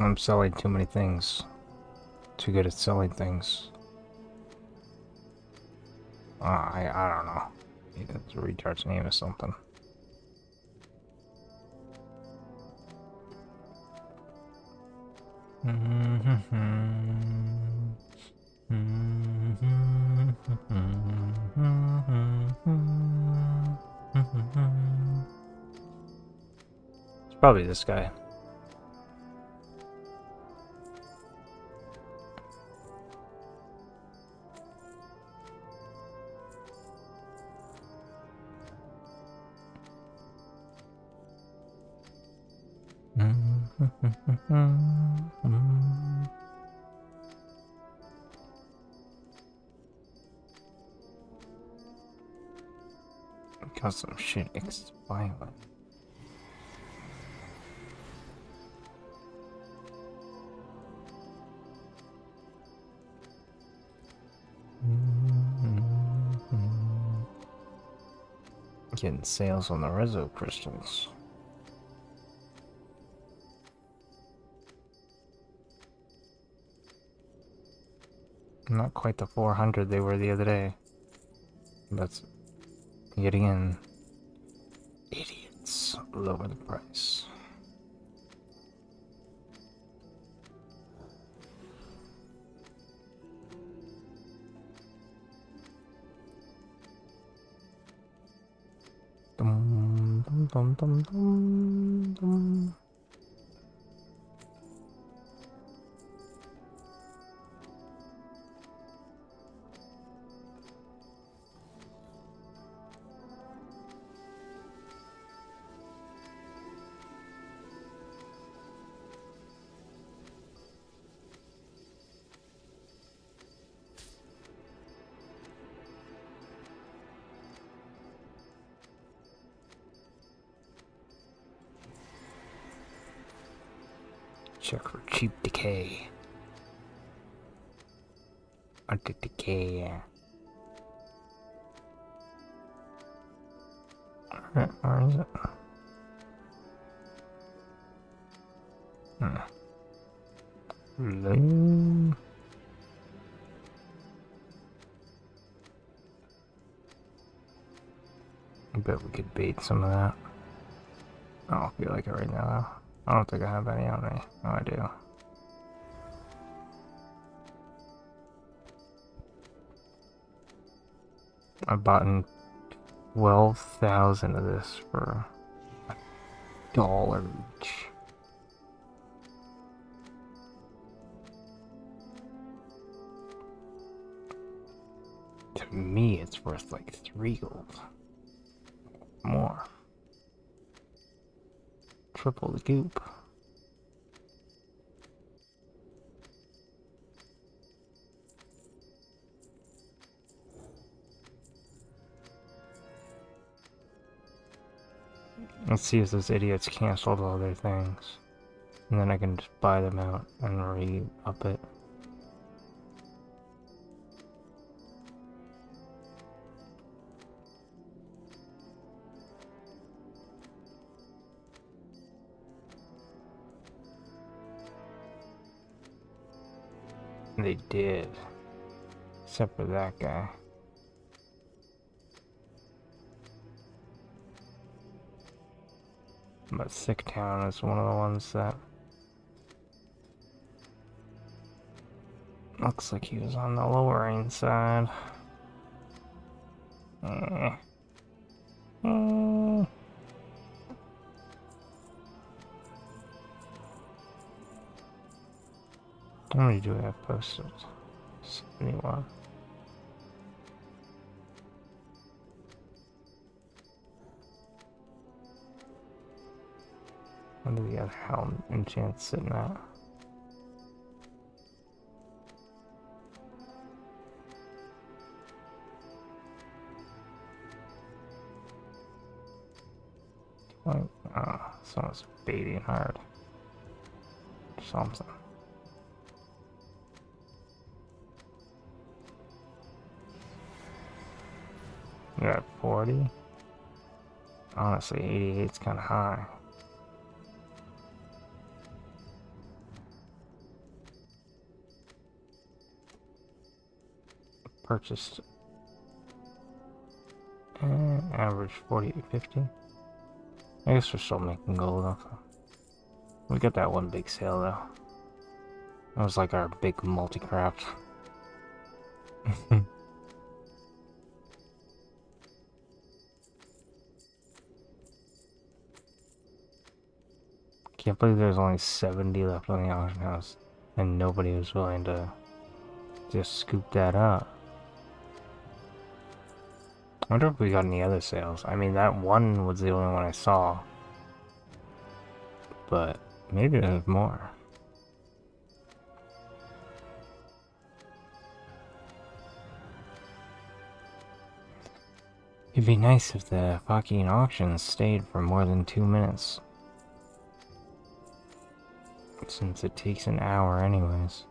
I'm selling too many things. Too good at selling things. I don't know. It's a retard's name or something. It's probably this guy. Got some shit expiring. Getting sales on the Rezo crystals. Not quite the 400 they were the other day. That's yet again, idiots lower the price. Dum, dum, dum, dum, dum, dum. Check for cheap decay. Decay. Alright, where is it? Hello? I bet we could bait some of that. I don't feel like it right now though. I don't think I have any on me. No, I do. I bought in 12,000 of this for $1 each. To me, it's worth like 3 gold. More. Triple the goop. Let's see if those idiots canceled all their things. And then I can just buy them out and re-up it. They did. Except for that guy. But Sick Town is one of the ones that looks like he was on the lowering side. How many do I have posted? 71. What are the other helm enchants sitting at? Someone's baiting hard. Something. You're at 40? Honestly, 88's kind of high. Purchased. And average 48.50. I guess we're still making gold though. We got that one big sale though. That was like our big multi-craft. Can't believe there's only 70 left on the auction house and nobody was willing to just scoop that up. I wonder if we got any other sales. I mean, that one was the only one I saw. But maybe there's more. It'd be nice if the fucking auction stayed for more than 2 minutes. Since it takes an hour anyways.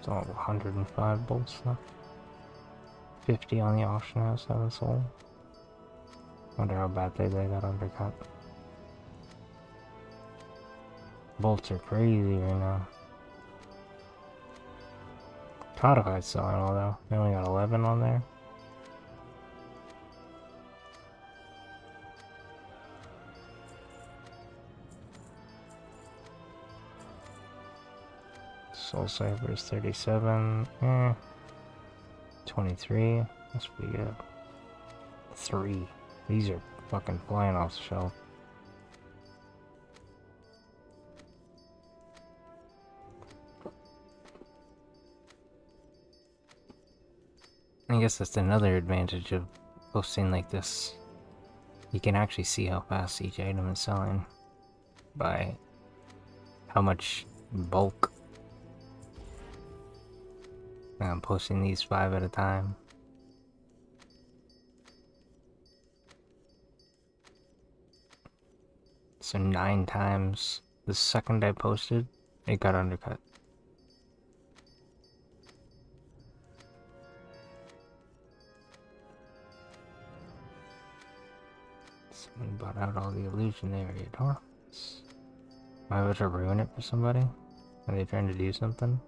Still have 105 bolts left. 50 on the auction house haven't sold. Wonder how badly they got undercut. Bolts are crazy right now. Codified's selling all though. They only got 11 on there. Soul Cyber's 37, 23, that's pretty good. 3, these are fucking flying off the shelf. I guess that's another advantage of posting like this. You can actually see how fast each item is selling by how much bulk. I'm posting these 5 at a time. So 9 times the second I posted, it got undercut. Someone bought out all the illusionary adornments. Am I about to ruin it for somebody? Are they trying to do something?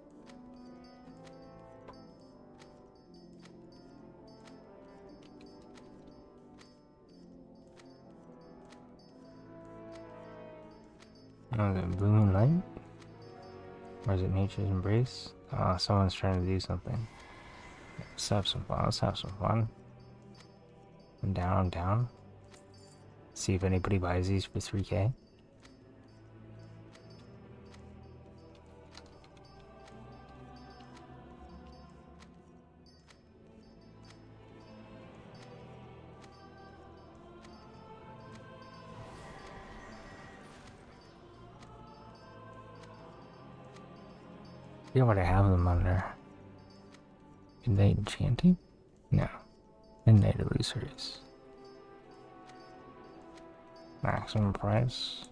Oh, is it Blooming Light? Or is it Nature's Embrace? Someone's trying to do something. Let's have some fun. Let's have some fun. I'm down, I'm down. See if anybody buys these for 3K. forget what I have them under. Midnight Enchanting? No. Midnight Illusories. Maximum price.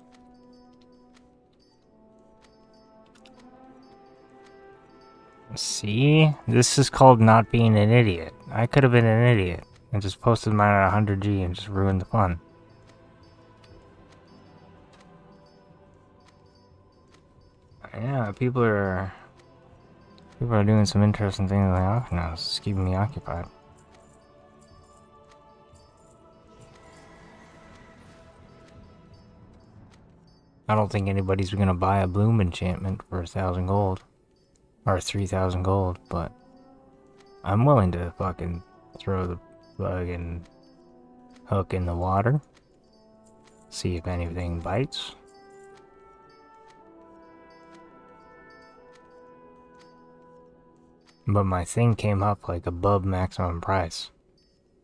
See? This is called not being an idiot. I could have been an idiot and just posted mine at 100G and just ruined the fun. Yeah, people are doing some interesting things in the auction house. It's keeping me occupied. I don't think anybody's gonna buy a Bloom enchantment for 1,000 gold. Or 3,000 gold, but I'm willing to fucking throw the fucking hook in the water. See if anything bites. But my thing came up like above maximum price.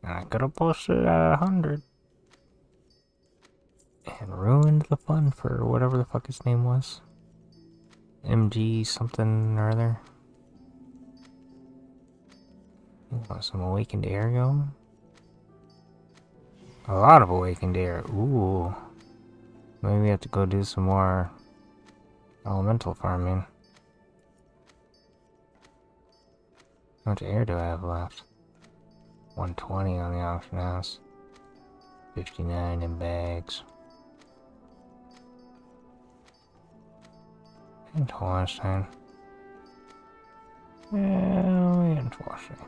And I could have posted it at 100. And ruined the fun for whatever the fuck his name was. MG something or other. Ooh, some Awakened Air going. A lot of Awakened Air. Ooh. Maybe we have to go do some more elemental farming. How much air do I have left? 120 on the auction house. 59 in bags. And Torstein. And Torstein.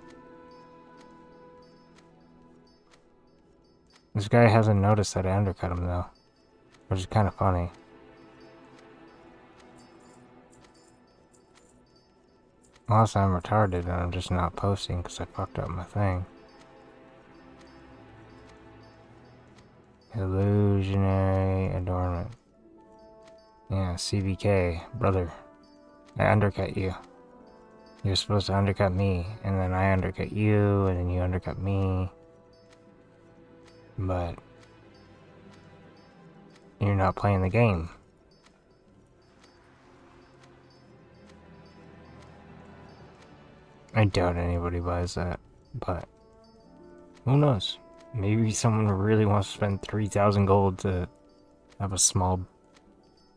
This guy hasn't noticed that I undercut him though. Which is kind of funny. Unless I'm retarded and I'm just not posting because I fucked up my thing. Illusionary Adornment. Yeah, CBK, brother. I undercut you. You're supposed to undercut me, and then I undercut you, and then you undercut me. But you're not playing the game. I doubt anybody buys that, but who knows? Maybe someone really wants to spend 3,000 gold to have a small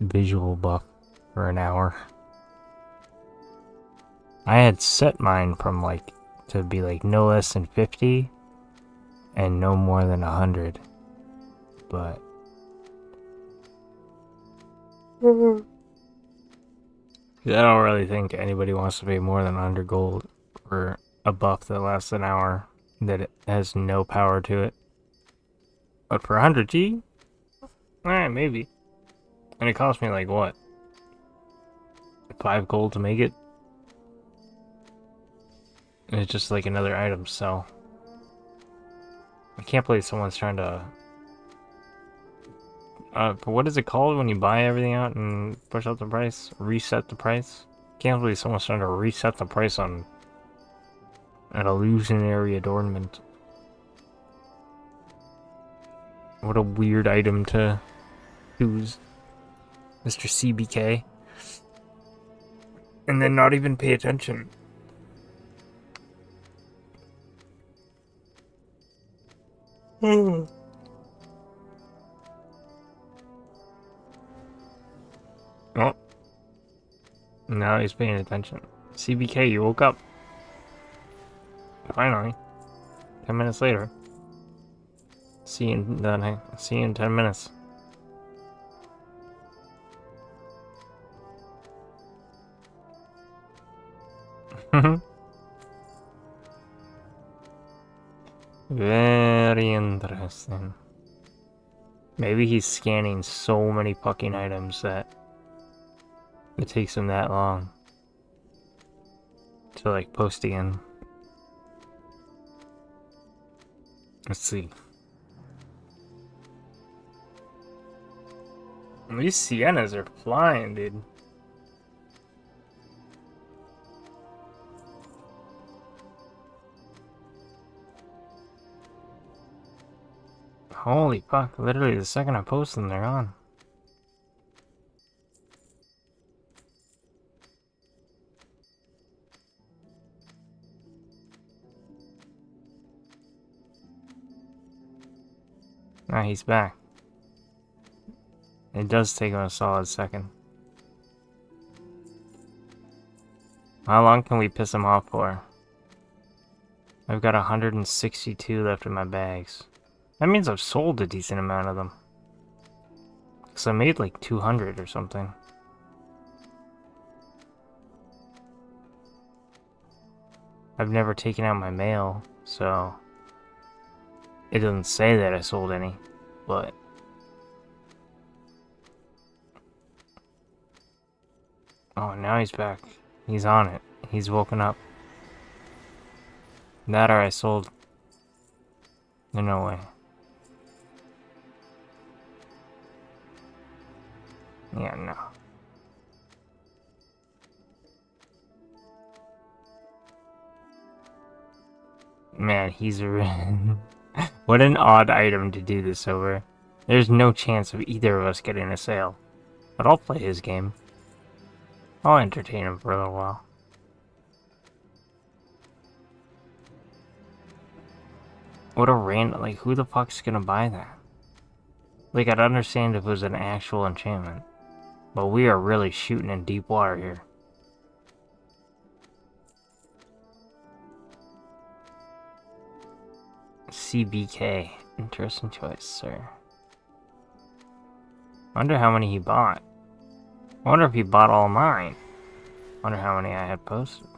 visual buff for an hour. I had set mine from like to be like no less than 50 and no more than 100, but I don't really think anybody wants to pay more than 100 gold for a buff that lasts an hour that it has no power to it. But for 100G, maybe. And it cost me like what? 5 gold to make it? And it's just like another item, so I can't believe someone's trying to what is it called when you buy everything out and push up the price? Reset the price? Can't believe someone's trying to reset the price on an illusionary adornment. What a weird item to choose, Mr. CBK. And then not even pay attention. Oh, now he's paying attention. CBK, you woke up. Finally. 10 minutes later. See you in 10 minutes. Very interesting. Maybe he's scanning so many fucking items that it takes him that long to like post again. Let's see. These Siennas are flying, dude. Holy fuck, literally the second I post them, they're gone. Ah, he's back. It does take him a solid second. How long can we piss him off for? I've got 162 left in my bags. That means I've sold a decent amount of them. Because I made like 200 or something. I've never taken out my mail, so it doesn't say that I sold any, but oh, now he's back. He's on it. He's woken up. That or I sold. No way. Yeah, no. Man, he's a... What an odd item to do this over. There's no chance of either of us getting a sale. But I'll play his game. I'll entertain him for a little while. What a random... Like, who the fuck's gonna buy that? Like, I'd understand if it was an actual enchantment. But we are really shooting in deep water here. CBK. Interesting choice, sir. Wonder how many he bought. I wonder if he bought all mine. Wonder how many I had posted.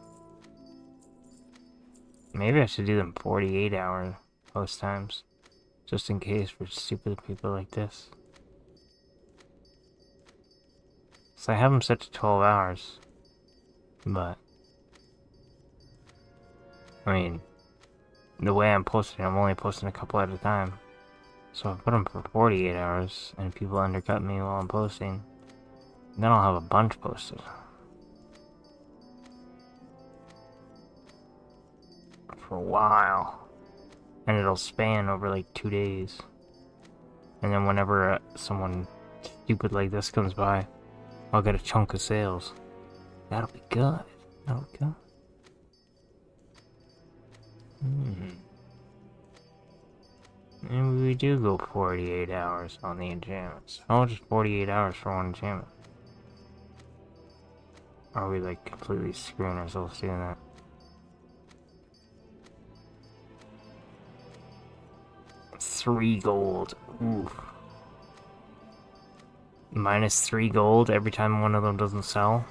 Maybe I should do them 48-hour post times. Just in case for stupid people like this. So I have them set to 12 hours. But I mean, the way I'm posting, I'm only posting a couple at a time. So if I put them for 48 hours and people undercut me while I'm posting, then I'll have a bunch posted. For a while. And it'll span over like 2 days. And then whenever someone stupid like this comes by, I'll get a chunk of sales. That'll be good. That'll be good. Maybe we do go 48 hours on the enchantments. How much is 48 hours for one enchantment? Are we like completely screwing ourselves doing that? $3 gold. Oof. Minus 3 gold every time one of them doesn't sell.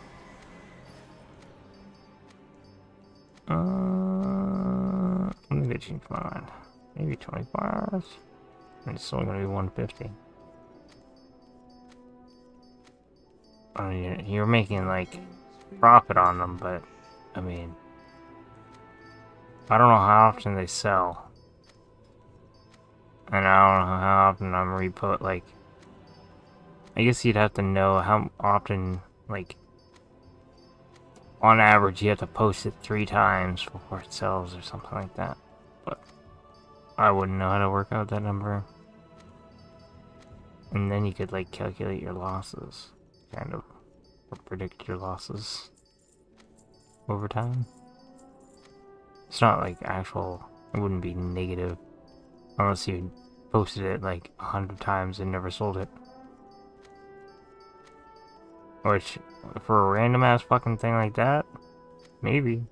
Maybe change my mind. Maybe 24 hours. And it's only gonna be 150. I mean, you're making like profit on them, but I mean, I don't know how often they sell, and I don't know how often I'm repost. Like, I guess you'd have to know how often, like, on average, you have to post it 3 times before it sells or something like that. But I wouldn't know how to work out that number. And then you could, like, calculate your losses, kind of, or predict your losses over time. It's not like actual, it wouldn't be negative unless you posted it like 100 times and never sold it. Which, for a random ass fucking thing like that, maybe.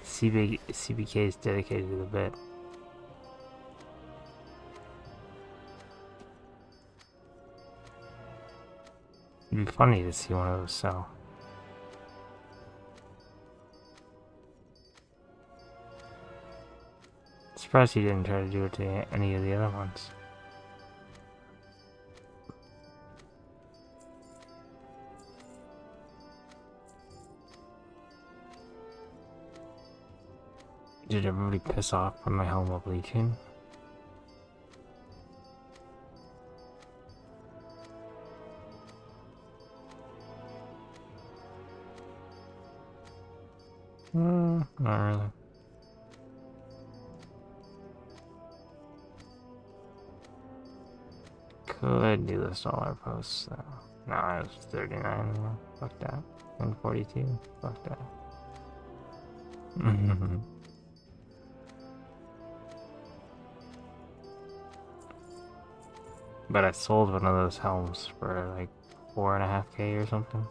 CBK is dedicated to the bit. It'd be funny to see one of those sell. Surprised he didn't try to do it to any of the other ones. Did everybody piss off from my Helm of Legion? Not really. Could do this all our posts though. Nah, it was 39. Fuck that. And 42. Fuck that. But I sold one of those helms for like 4.5K or something.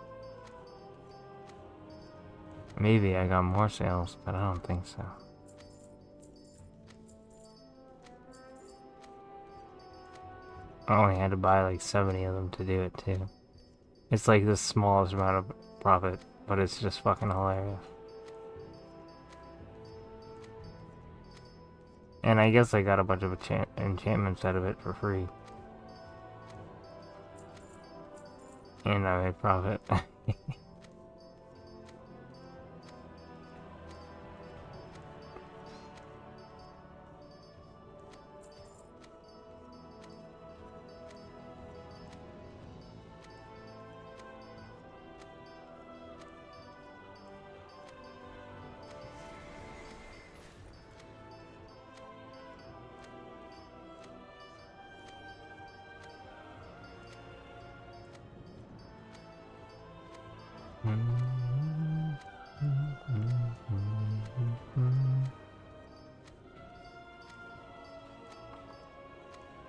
Maybe I got more sales, but I don't think so. I only had to buy like 70 of them to do it too. It's like the smallest amount of profit, but it's just fucking hilarious. And I guess I got a bunch of enchantments out of it for free. And I made profit.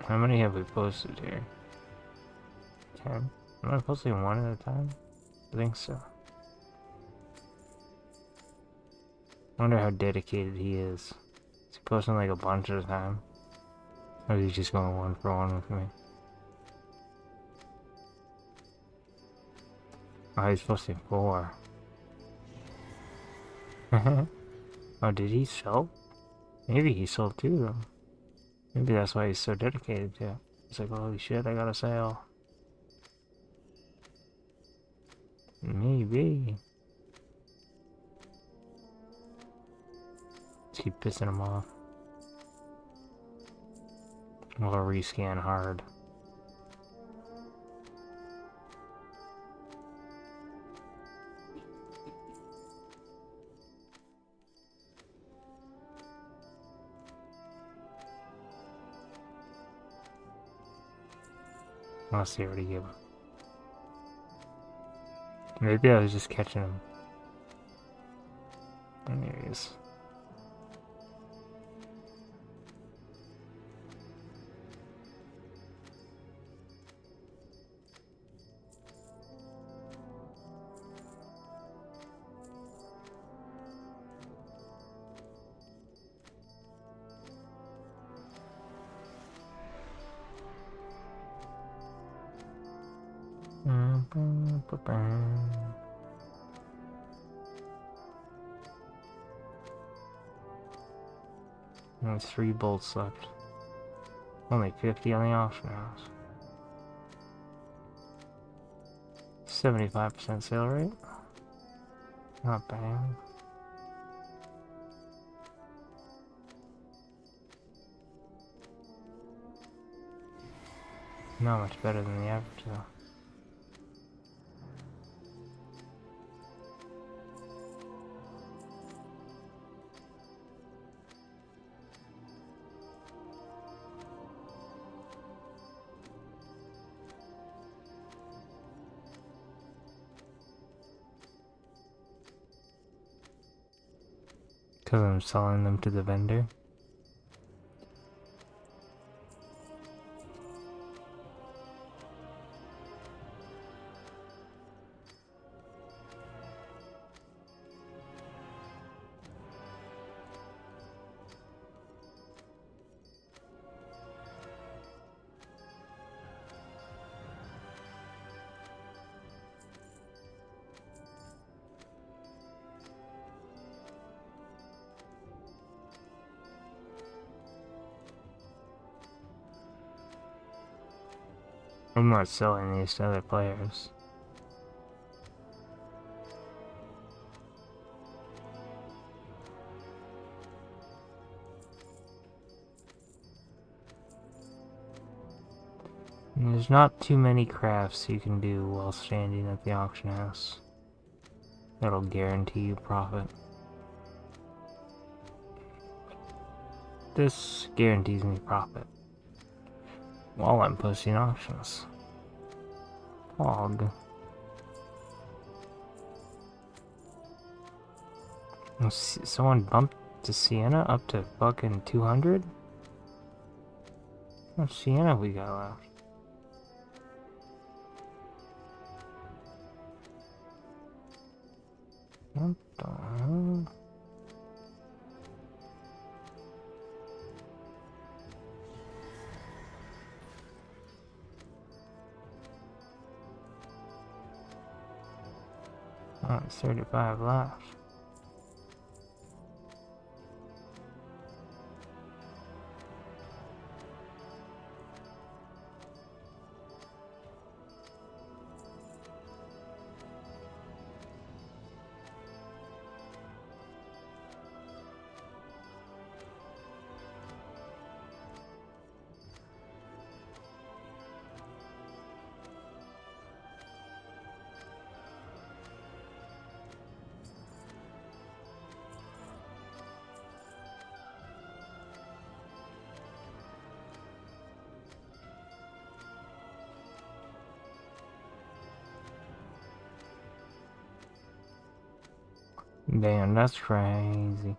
How many have we posted here? 10? Am I posting one at a time? I think so. I wonder how dedicated he is. Is he posting like a bunch at a time? Or is he just going one for one with me? Oh, he's posting 4. Oh, did he sell? Maybe he sold 2 of them. Maybe that's why he's so dedicated to it. He's like, holy shit, I got a sale. Maybe. Let's keep pissing him off. We'll rescan hard. Unless he already gave up. Maybe I was just catching him. And there he is. Only 3 bolts left. Only 50 on the auction house. 75% sale rate. Not bad. Not much better than the average though. Because I'm selling them to the vendor. I'm not selling these to other players. And there's not too many crafts you can do while standing at the auction house that'll guarantee you profit. This guarantees me profit while I'm posting auctions. Hog. Someone bumped to Sienna up to fucking 200? How much Sienna we got left? What the hell? Oh, it's 35 left. Damn, that's crazy.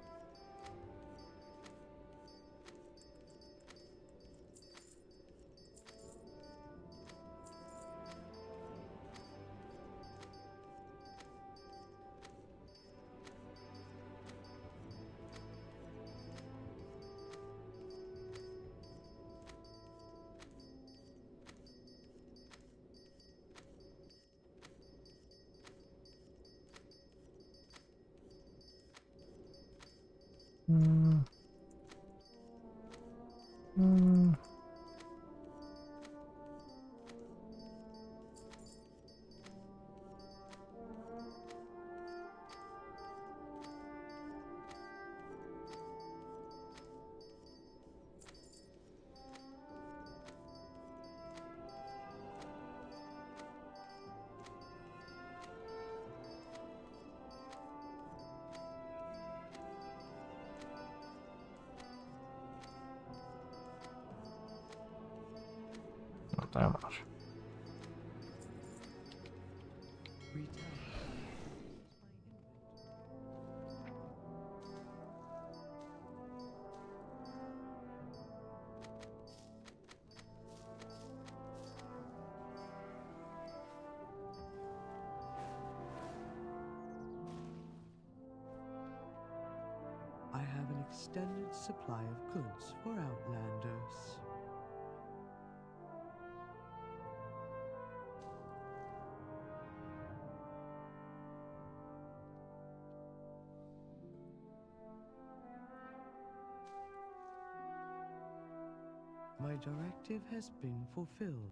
Not that much. I have an extended supply of goods for Outlanders. My directive has been fulfilled.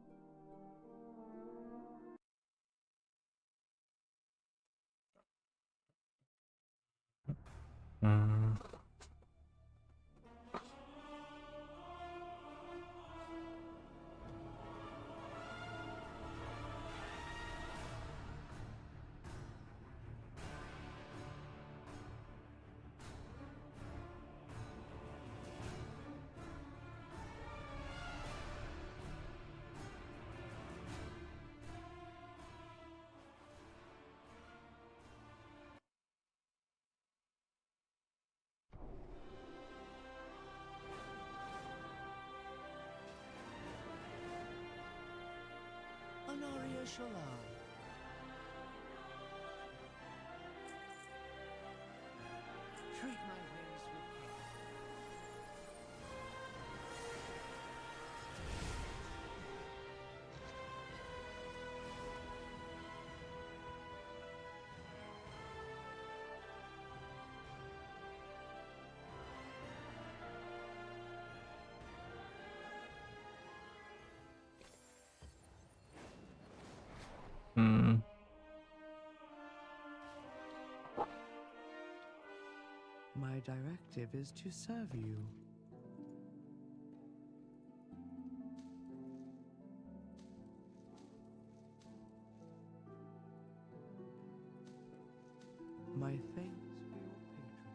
Honoria Shola. Treat my wares with care. My directive is to serve you. My thanks for your patronage.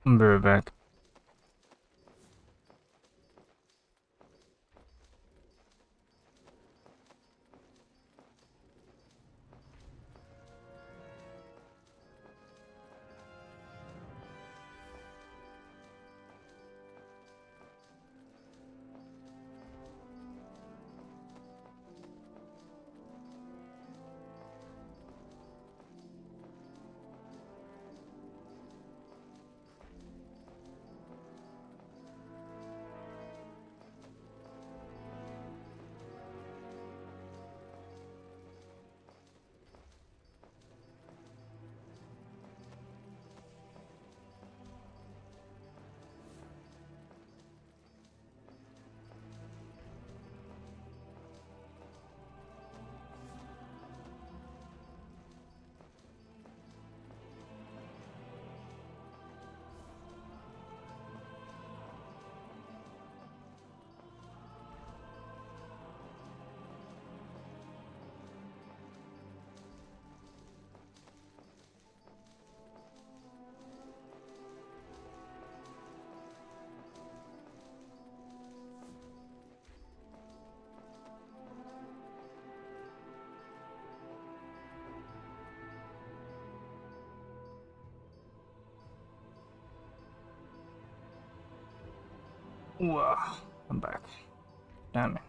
I'll be right back. Whoa, I'm back. Damn it.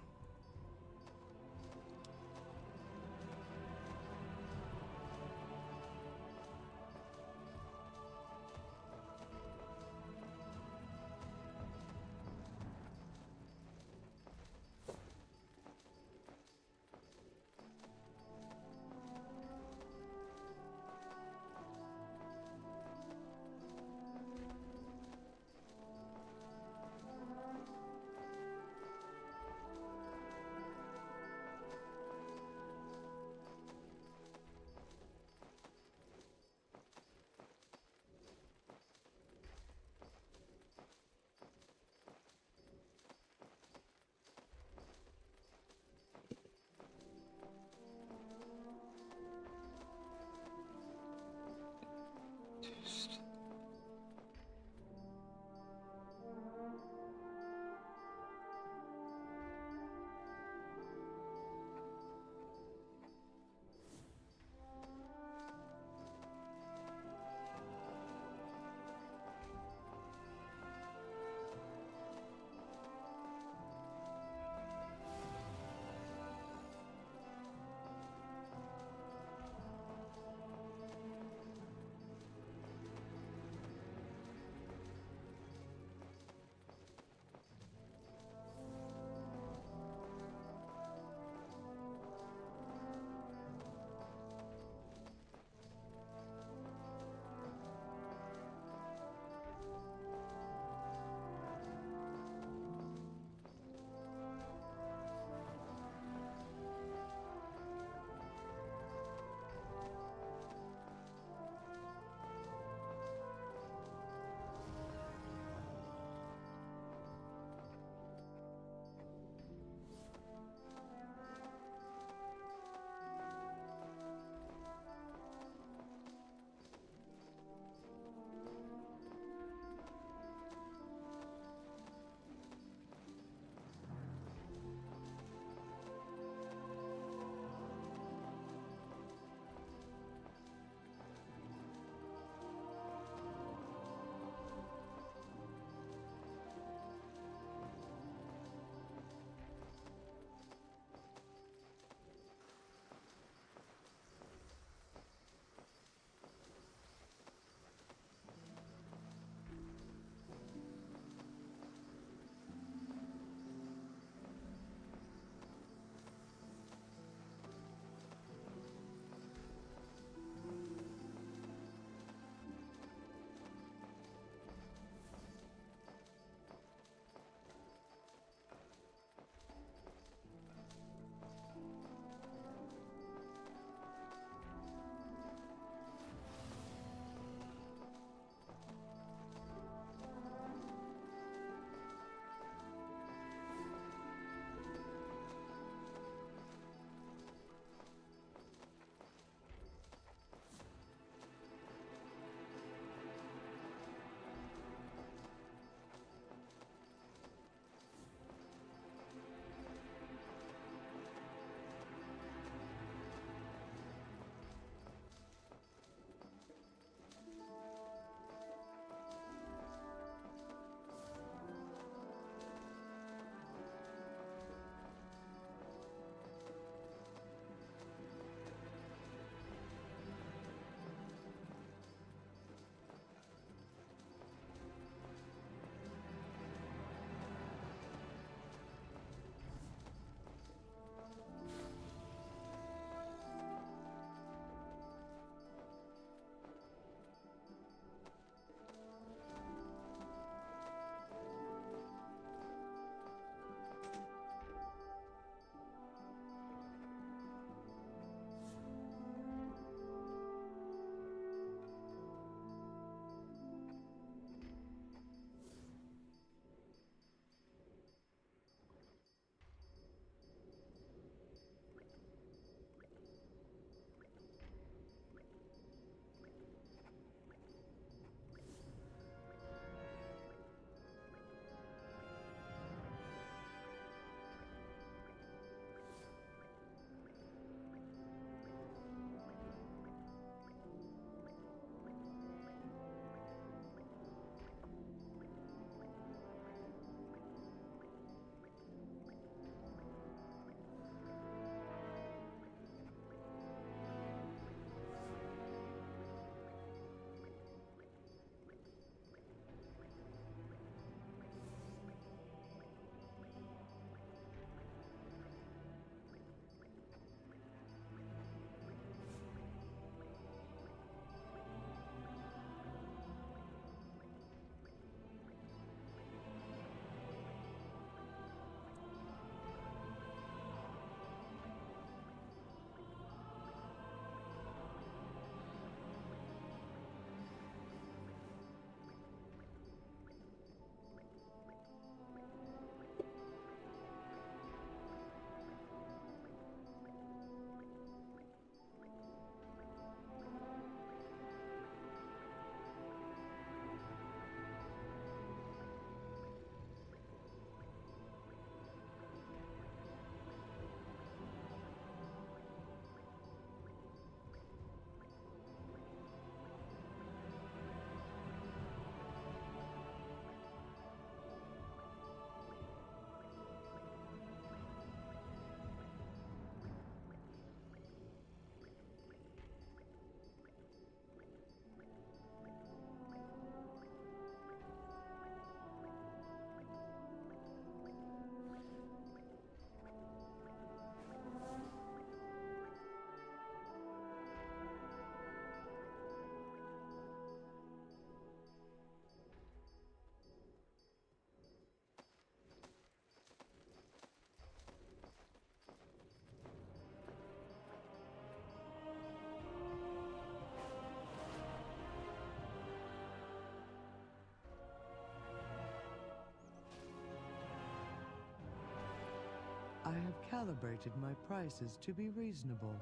calibrated my prices to be reasonable.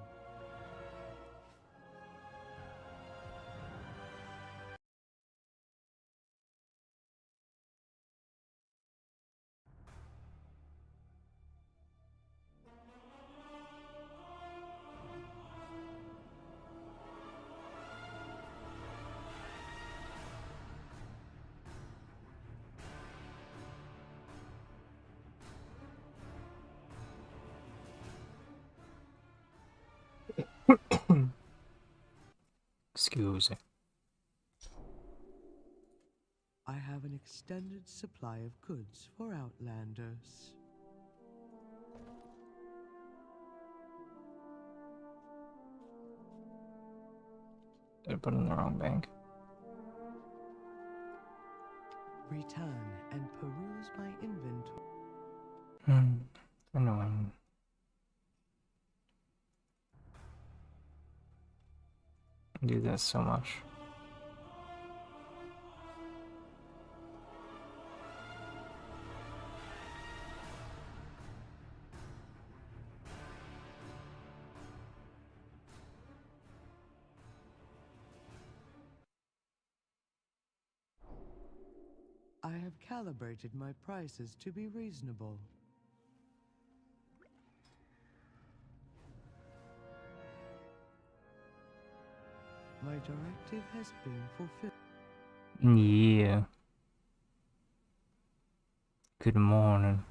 Excuse me. I have an extended supply of goods for Outlanders. Did I put in the wrong bank? Return and peruse my inventory. Annoying. I do this so much. I have calibrated my prices to be reasonable. My directive has been fulfilled. Yeah. Good morning.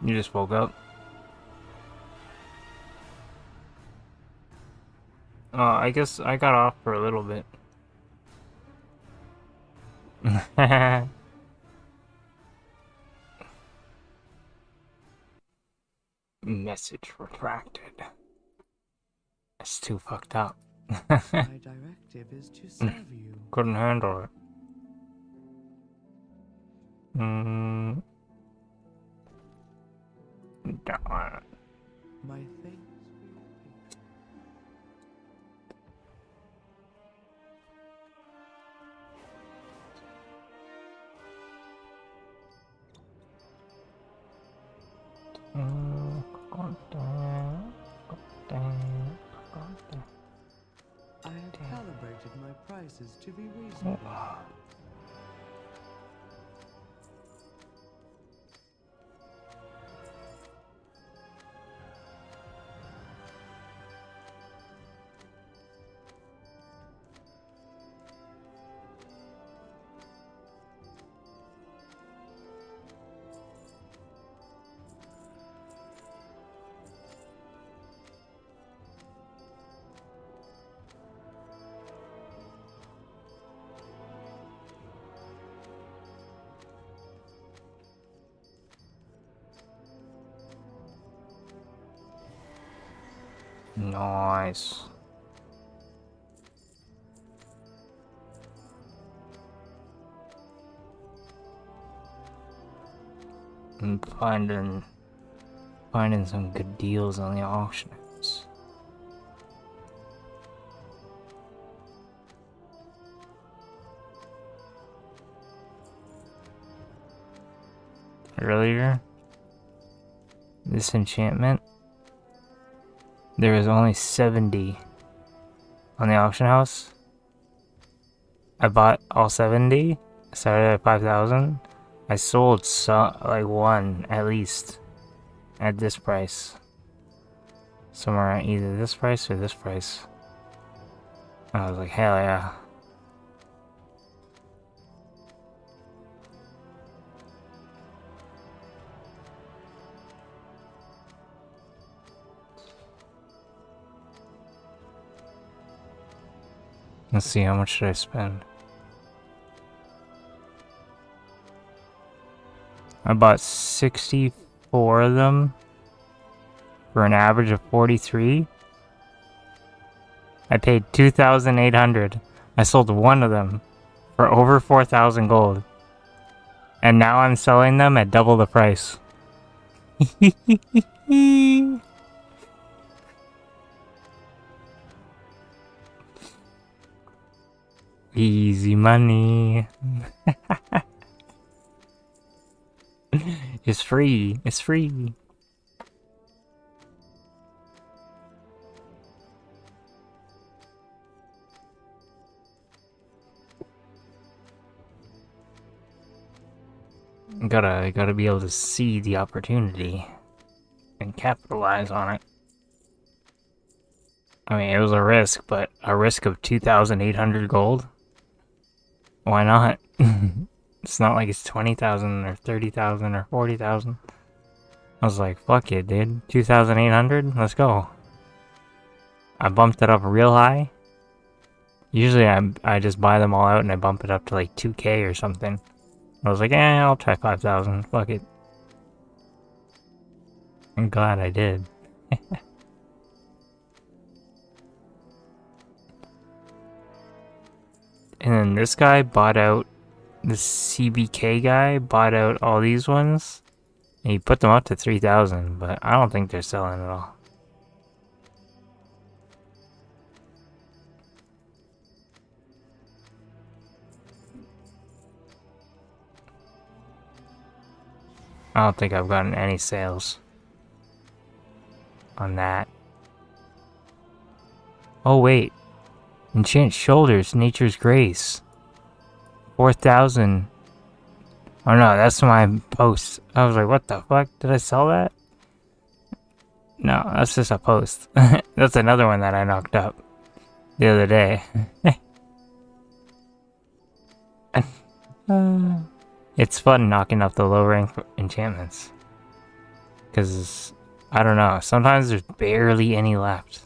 You just woke up? I guess I got off for a little bit. Message retracted. That's too fucked up. My directive is to serve you. Couldn't handle it. Darn. My things I have calibrated my prices to be reasonable. Nice. I'm finding some good deals on the auction house. Earlier, this enchantment, there was only 70 on the auction house. I bought all 70. I started at 5,000. I sold like one at least at this price. Somewhere at either this price or this price. I was like, hell yeah. Let's see, how much should I spend? I bought 64 of them for an average of 43. I paid 2,800. I sold one of them for over 4,000 gold. And now I'm selling them at double the price. Easy money. It's free. It's free. Gotta be able to see the opportunity and capitalize on it. I mean, it was a risk, but a risk of 2,800 gold? Why not? It's not like it's 20,000 or 30,000 or 40,000. I was like, fuck it, dude. 2,800? Let's go. I bumped it up real high. Usually I just buy them all out and I bump it up to like 2k or something. I was like, I'll try 5,000. Fuck it. I'm glad I did. And then this guy bought out, this CBK guy bought out all these ones. And he put them up to 3,000, but I don't think they're selling at all. I don't think I've gotten any sales on that. Oh wait, Enchant Shoulders, Nature's Grace, 4,000. Oh no, that's my post. I was like, what the fuck? Did I sell that? No, that's just a post. That's another one that I knocked up the other day. It's fun knocking up the low rank enchantments. Because, I don't know, sometimes there's barely any left.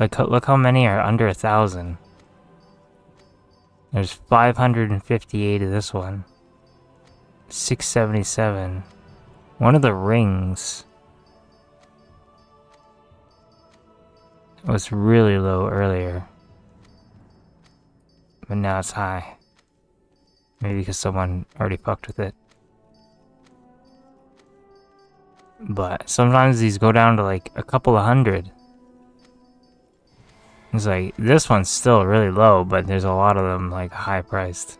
Like, look how many are under 1,000. There's 558 of this one. 677. One of the rings was really low earlier. But now it's high. Maybe because someone already fucked with it. But sometimes these go down to like a couple of hundred. It's like, this one's still really low, but there's a lot of them like high priced.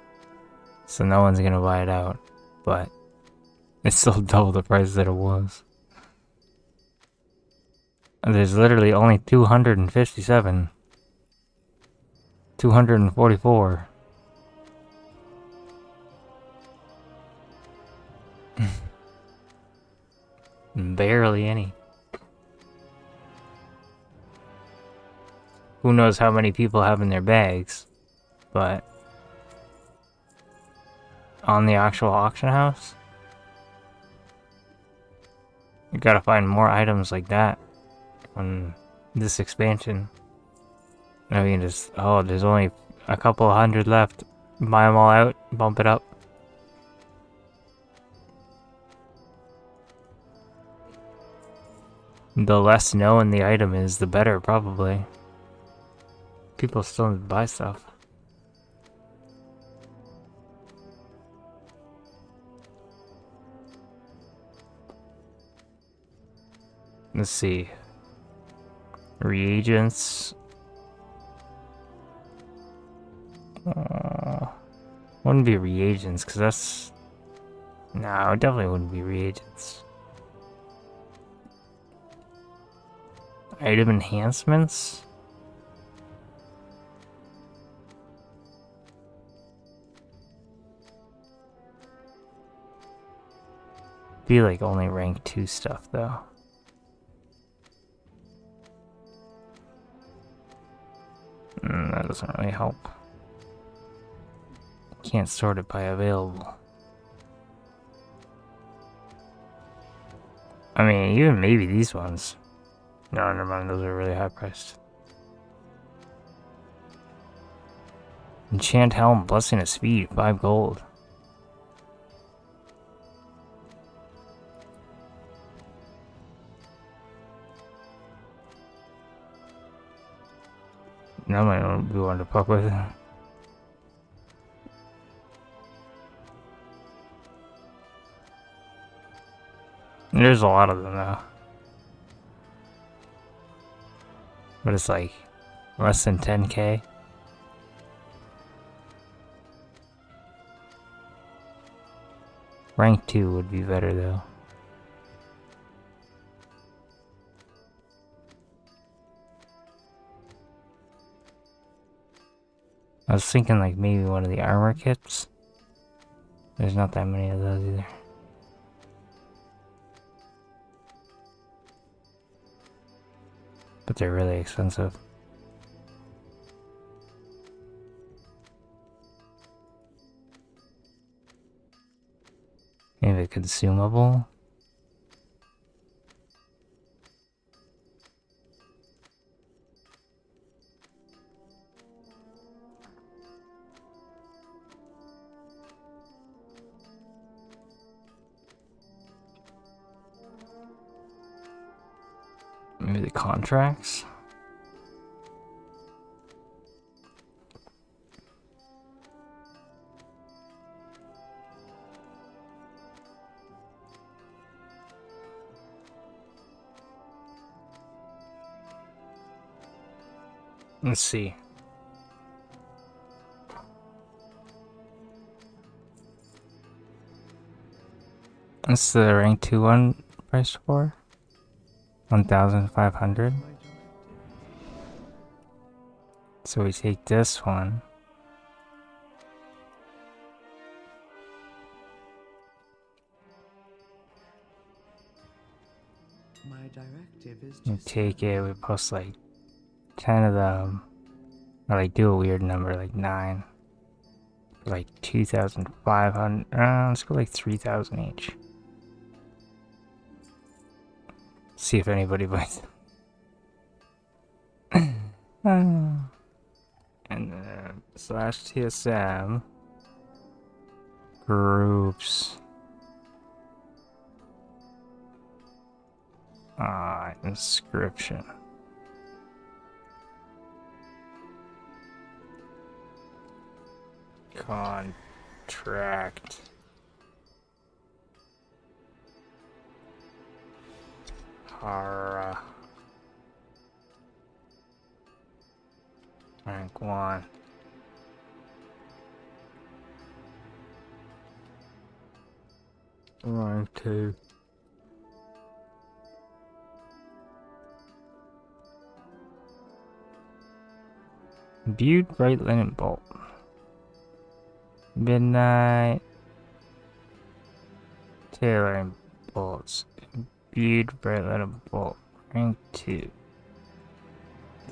So no one's gonna buy it out. But it's still double the price that it was. And there's literally only 257. 244. Barely any. Who knows how many people have in their bags, but on the actual auction house, you gotta find more items like that on this expansion. I mean, just, oh, there's only a couple of hundred left. Buy them all out, bump it up. The less known the item is, the better, probably. People still buy stuff. Let's see. Reagents. Wouldn't be reagents, because that's... No, it definitely wouldn't be reagents. Item enhancements? Be like only rank 2 stuff though. That doesn't really help. Can't sort it by available. I mean, even maybe these ones. No, never mind, those are really high priced. Enchant Helm, Blessing of Speed, 5 gold. That might not be one to fuck with. There's a lot of them though. But it's like less than 10k. Rank 2 would be better though. I was thinking like maybe one of the armor kits. There's not that many of those either. But they're really expensive. Maybe a consumable? Maybe the contracts? Let's see. What's the rank 2 one price for? 1,500. So we take this one. My directive is We to take it, we post like 10 of them. Or like do a weird number, like 9. Like 2,500. Let's go like 3,000 each. See if anybody buys them. And then slash TSM groups. Inscription. Contract. Hara. Rank 1. Rank 2. Imbued bright linen bolt. Midnight. Tailoring bolts. Imbued bright linen bolt. Rank 2.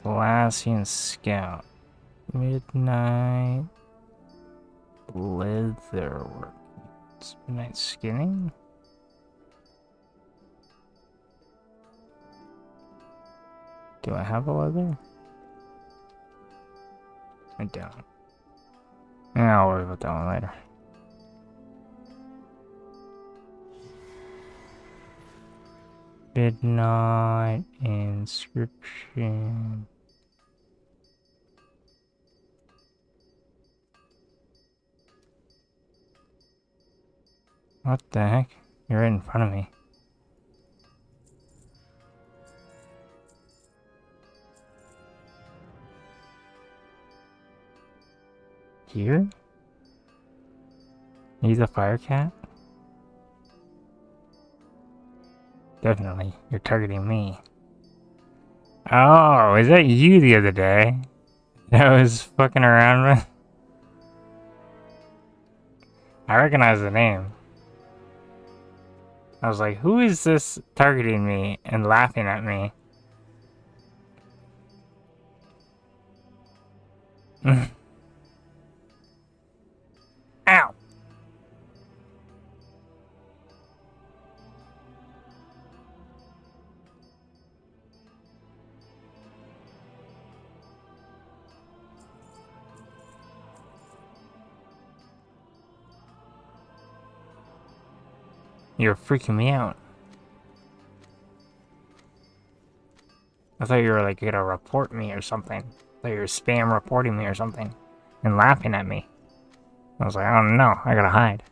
Glacian Scout. Midnight. Leatherwork. Midnight skinning. Do I have a leather? I don't. Yeah, I'll worry about that one later. Midnight inscription. What the heck? You're right in front of me. Here? He's a fire cat? Definitely. You're targeting me. Oh, is that you the other day? That I was fucking around with? I recognize the name. I was like, who is this targeting me and laughing at me? Ow! You're freaking me out. I thought you were like gonna report me or something. I thought you were spam reporting me or something. And laughing at me. I was like, oh no, I gotta hide.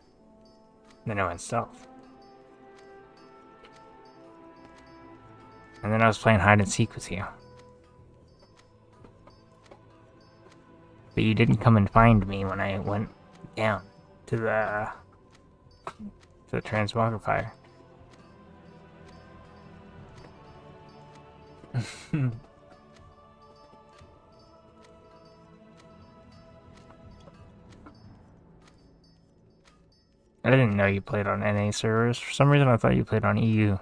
Then I went stealth. And then I was playing hide and seek with you. But you didn't come and find me when I went down to the the transmogrifier. I didn't know you played on NA servers. For some reason I thought you played on EU.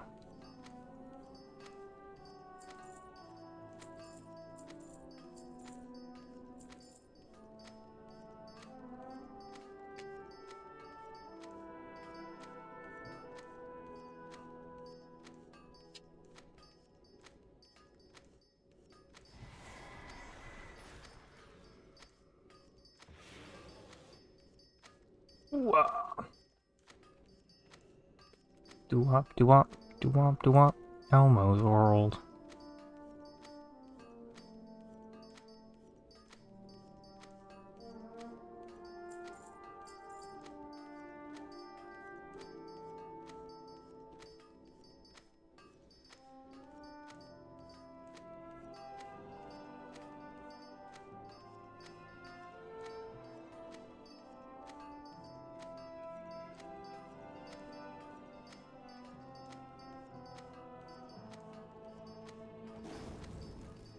Wow. Do-wop, do-wop, do-wop, do-wop. Elmo's World.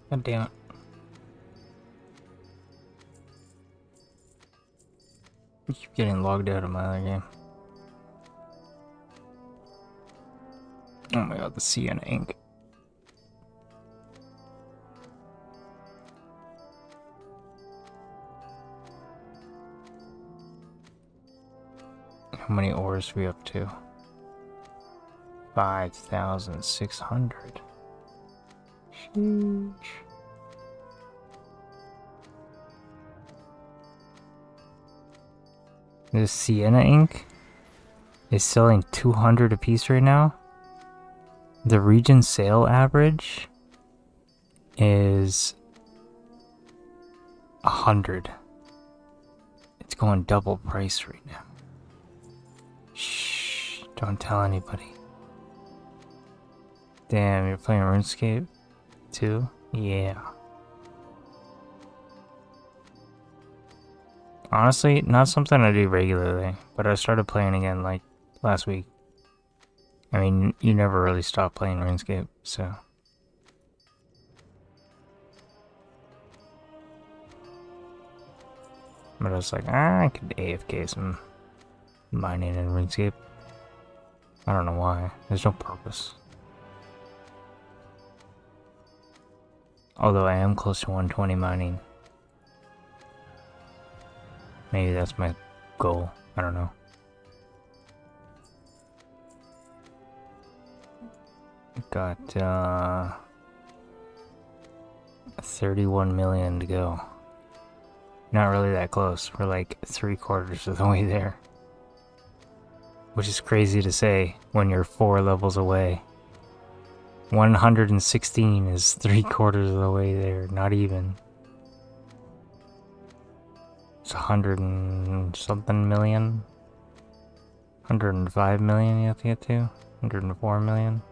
God damn it. I keep getting logged out of my other game. Oh my god, the Sienna ink. How many ores are we up to? 5,600. Sheesh. This Sienna ink is selling 200 a piece right now. The region sale average is 100. It's going double price right now. Shh, don't tell anybody. Damn, you're playing RuneScape too? Yeah. Honestly, not something I do regularly, but I started playing again like last week. I mean, you never really stop playing RuneScape, so. But I was like, I could AFK some mining in RuneScape. I don't know why. There's no purpose. Although I am close to 120 mining. Maybe that's my goal. I don't know. Got 31 million to go. Not really that close. We're like 3/4 of the way there. Which is crazy to say when you're 4 levels away. 116 is 3/4 of the way there. Not even. It's 100 and something million. 105 million you have to get to. 104 million.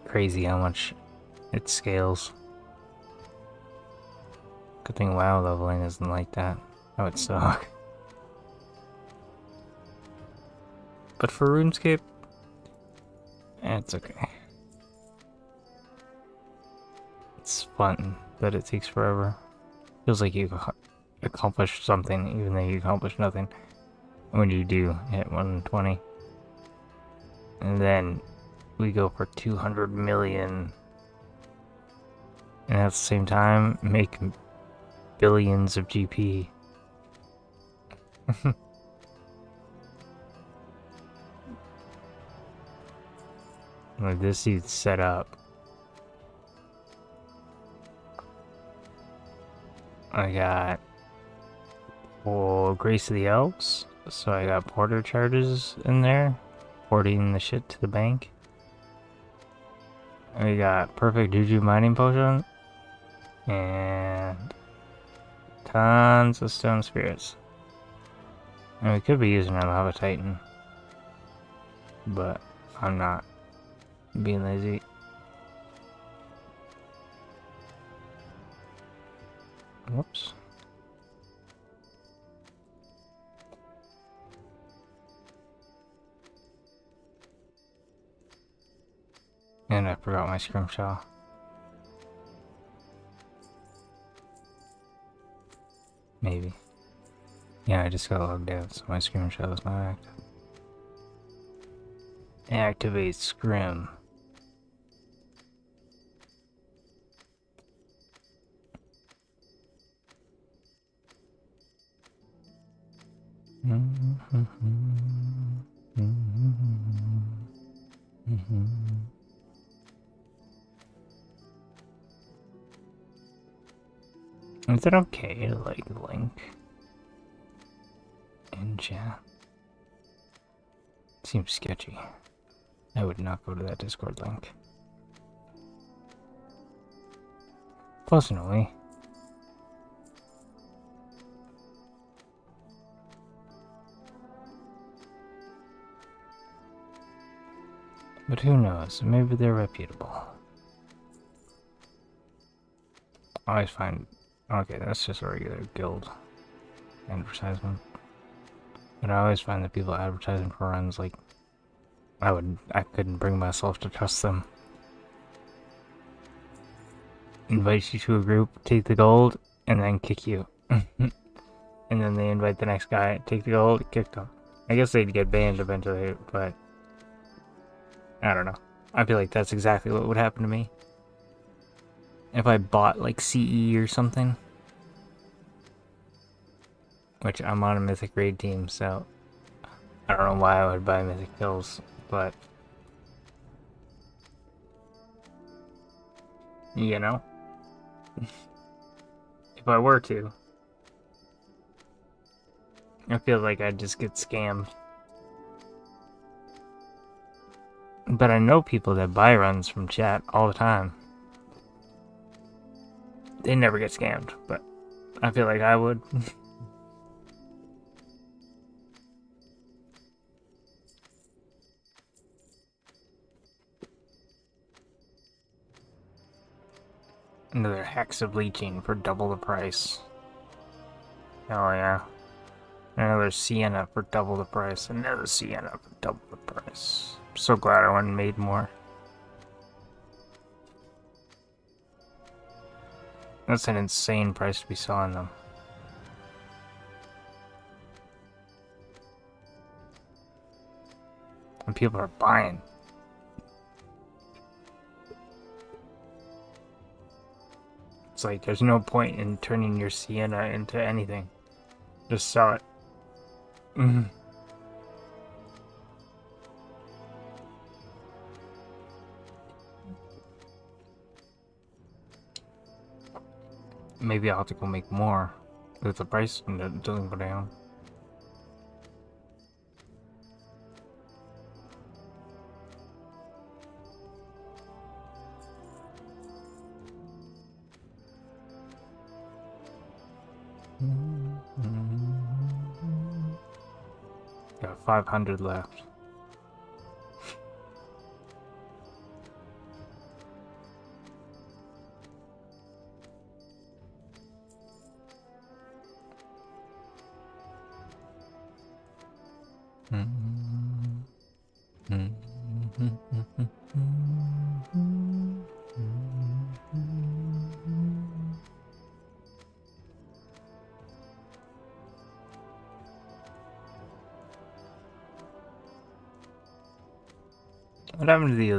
Crazy how much it scales. Good thing WoW leveling isn't like that. That would suck. But for RuneScape, it's okay. It's fun that it takes forever. Feels like you accomplished something even though you accomplished nothing when you do hit 120. And then we go for 200 million. And at the same time, make billions of GP. Like this dude's set up. I got Grace of the Elves, so I got porter charges in there, porting the shit to the bank. We got perfect Juju mining potion, and tons of stone spirits. And we could be using our lava titan, but I'm not. Being lazy. Whoops. And I forgot my scrimshaw. Maybe. Yeah, I just got logged out, so my scrimshaw is not active. Activate scrim. Is it okay to like link in chat? Seems sketchy. I would not go to that Discord link. Personally. But who knows? Maybe they're reputable. I always find... Okay, that's just a regular guild advertisement. But I always find that people advertising for runs, like... I couldn't bring myself to trust them. Invite you to a group, take the gold, and then kick you. And then they invite the next guy, take the gold, kick them. I guess they'd get banned eventually, but... I don't know. I feel like that's exactly what would happen to me. If I bought, like, CE or something. Which, I'm on a Mythic Raid team, so... I don't know why I would buy Mythic Kills, but... You know? If I were to... I feel like I'd just get scammed. But I know people that buy runs from chat all the time. They never get scammed, but I feel like I would. Another hex of leeching for double the price. Oh yeah. Another Sienna for double the price. Another Sienna for double the price. I'm so glad I went and made more. That's an insane price to be selling them. And people are buying. It's like there's no point in turning your Sienna into anything. Just sell it. Maybe I'll have to go make more if the price doesn't go down. Got 500 left. What happened to the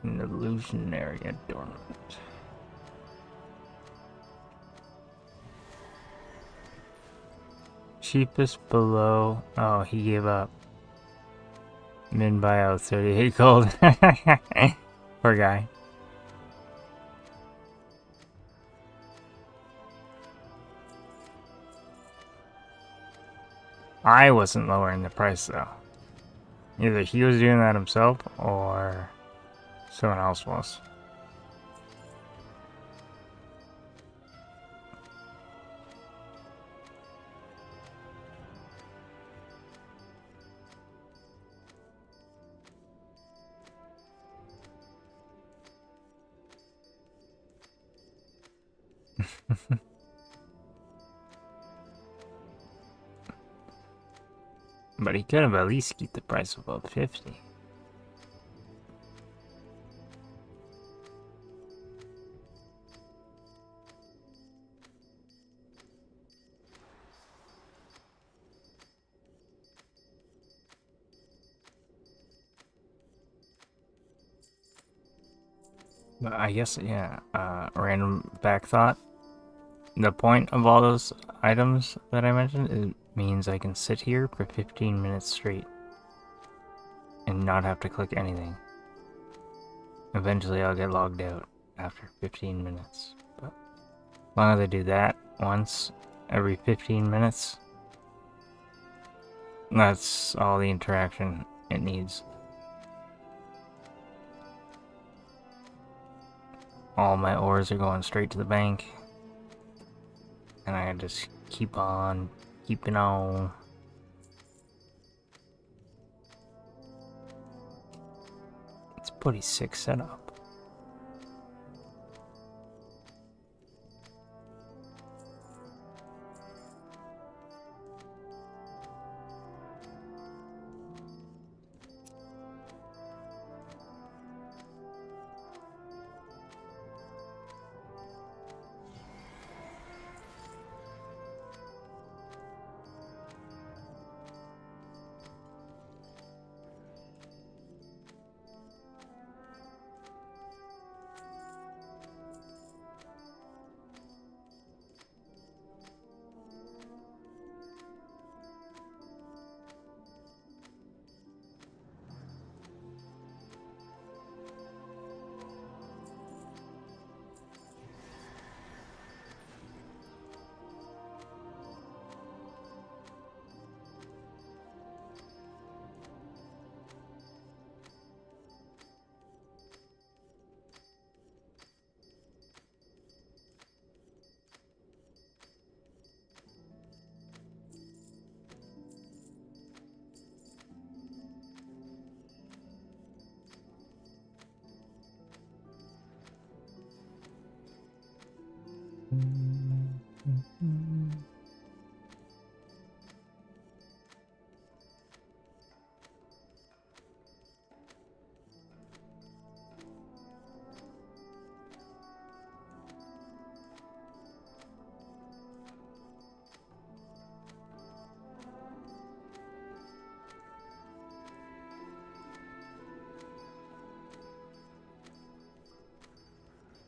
illusionary adornment? Cheapest below. Oh, he gave up. Min bio 38 gold. Poor guy. I wasn't lowering the price though. Either he was doing that himself or someone else was. But he could have at least kept the price above 50. I guess, yeah, random back thought. The point of all those items that I mentioned, it means I can sit here for 15 minutes straight and not have to click anything. Eventually I'll get logged out after 15 minutes. But as long as I do that once every 15 minutes, that's all the interaction it needs. All my ores are going straight to the bank. And I just keep on keeping on. It's a pretty sick setup.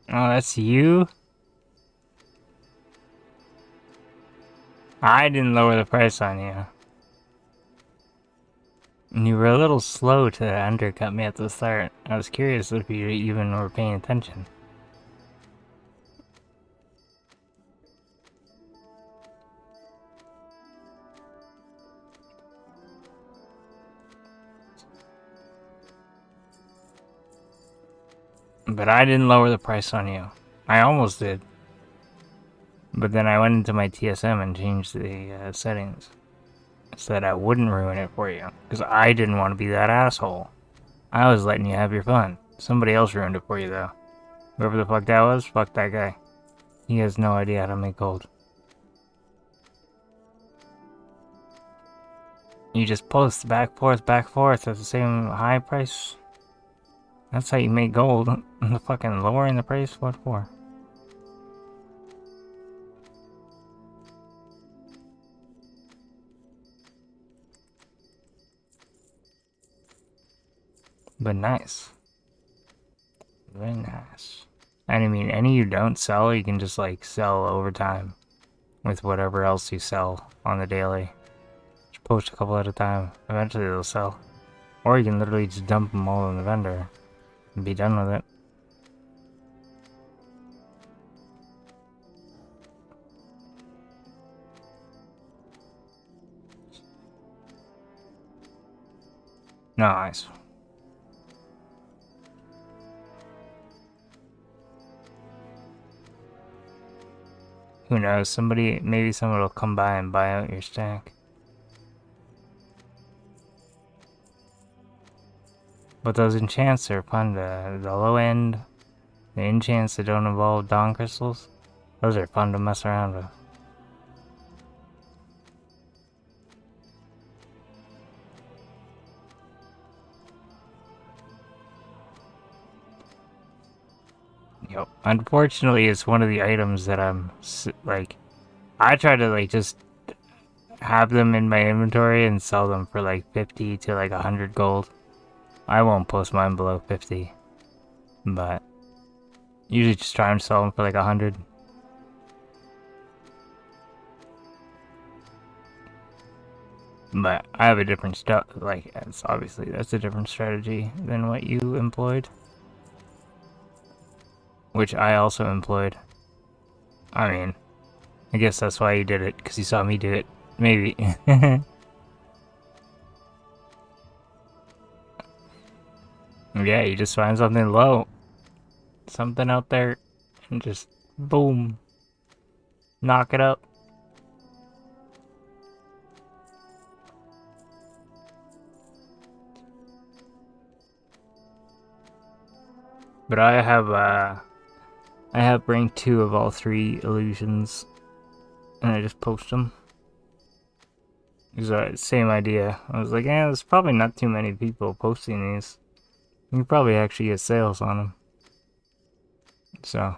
Oh, that's you? I didn't lower the price on you. And you were a little slow to undercut me at the start. I was curious if you even were paying attention. But I didn't lower the price on you. I almost did. But then I went into my TSM and changed the settings so that I wouldn't ruin it for you. Because I didn't want to be that asshole. I was letting you have your fun. Somebody else ruined it for you though. Whoever the fuck that was, fuck that guy. He has no idea how to make gold. You just post back, forth at the same high price. That's how you make gold. The fucking lowering the price, what for? But nice. Very nice. And I mean, any you don't sell, you can just like sell over time with whatever else you sell on the daily. Just post a couple at a time. Eventually they'll sell. Or you can literally just dump them all in the vendor and be done with it. Nice. Who knows, maybe someone will come by and buy out your stack. But those enchants are fun, the low end, the enchants that don't involve dawn crystals, those are fun to mess around with. Yep. Unfortunately, it's one of the items that I'm, like, I try to, like, just have them in my inventory and sell them for, like, 50 to, like, 100 gold. I won't post mine below 50. But Usually just try and sell them for like 100. But I have a different stuff. Like, it's obviously that's a different strategy than what you employed, which I also employed. I mean, I guess that's why you did it, because you saw me do it. Maybe. Yeah, you just find something low. Something out there, and just boom. Knock it up. But I have rank 2 of all 3 illusions, and I just post them. It's the same idea. I was like, there's probably not too many people posting these. You can probably actually get sales on them. So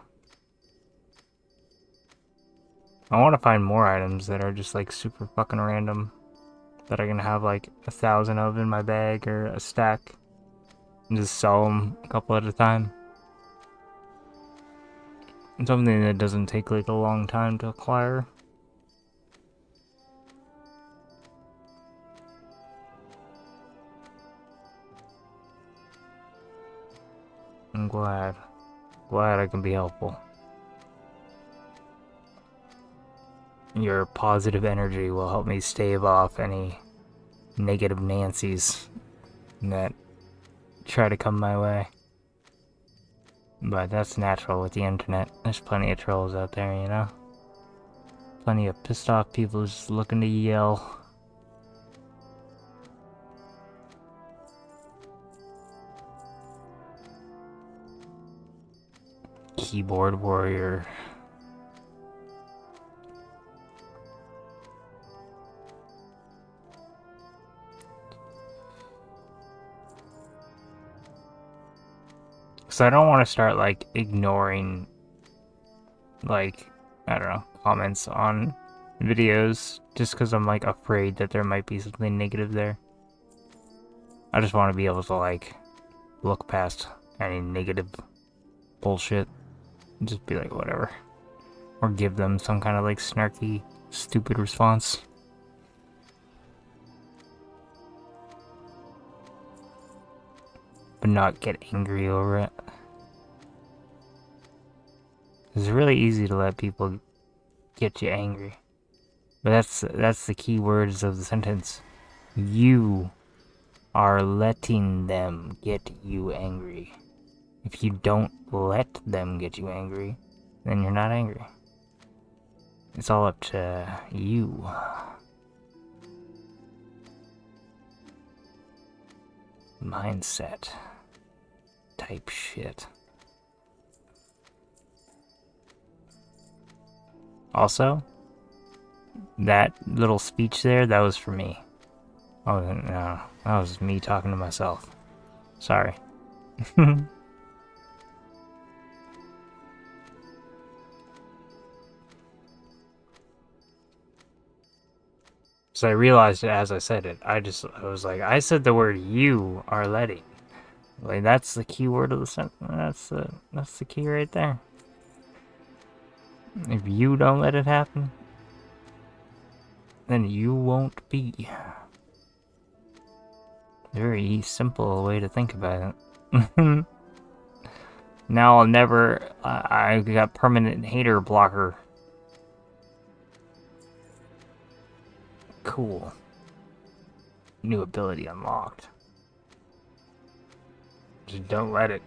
I want to find more items that are just like super fucking random, that I can have like 1,000 of in my bag or a stack, and just sell them a couple at a time. And something that doesn't take like a long time to acquire. I'm glad I can be helpful. Your positive energy will help me stave off any negative Nancys that try to come my way. But that's natural with the internet. There's plenty of trolls out there, you know? Plenty of pissed off people just looking to yell. Keyboard warrior. So I don't want to start like ignoring like, I don't know, comments on videos just because I'm like afraid that there might be something negative there. I just want to be able to like look past any negative bullshit and just be like whatever, or give them some kind of like snarky stupid response. But not get angry over it. It's really easy to let people get you angry. But that's the key words of the sentence. You are letting them get you angry. If you don't let them get you angry, then you're not angry. It's all up to you. Mindset type shit. Also, that little speech there, that was for me. Oh no, that was me talking to myself. Sorry. So I realized it as I said it. I was like, I said the word "you are letting." Like that's the key word of the sentence. That's the key right there. If you don't let it happen, then you won't be. Very simple way to think about it. Now I'll never. I got permanent hater blocker. Cool. New ability unlocked. Just don't let it.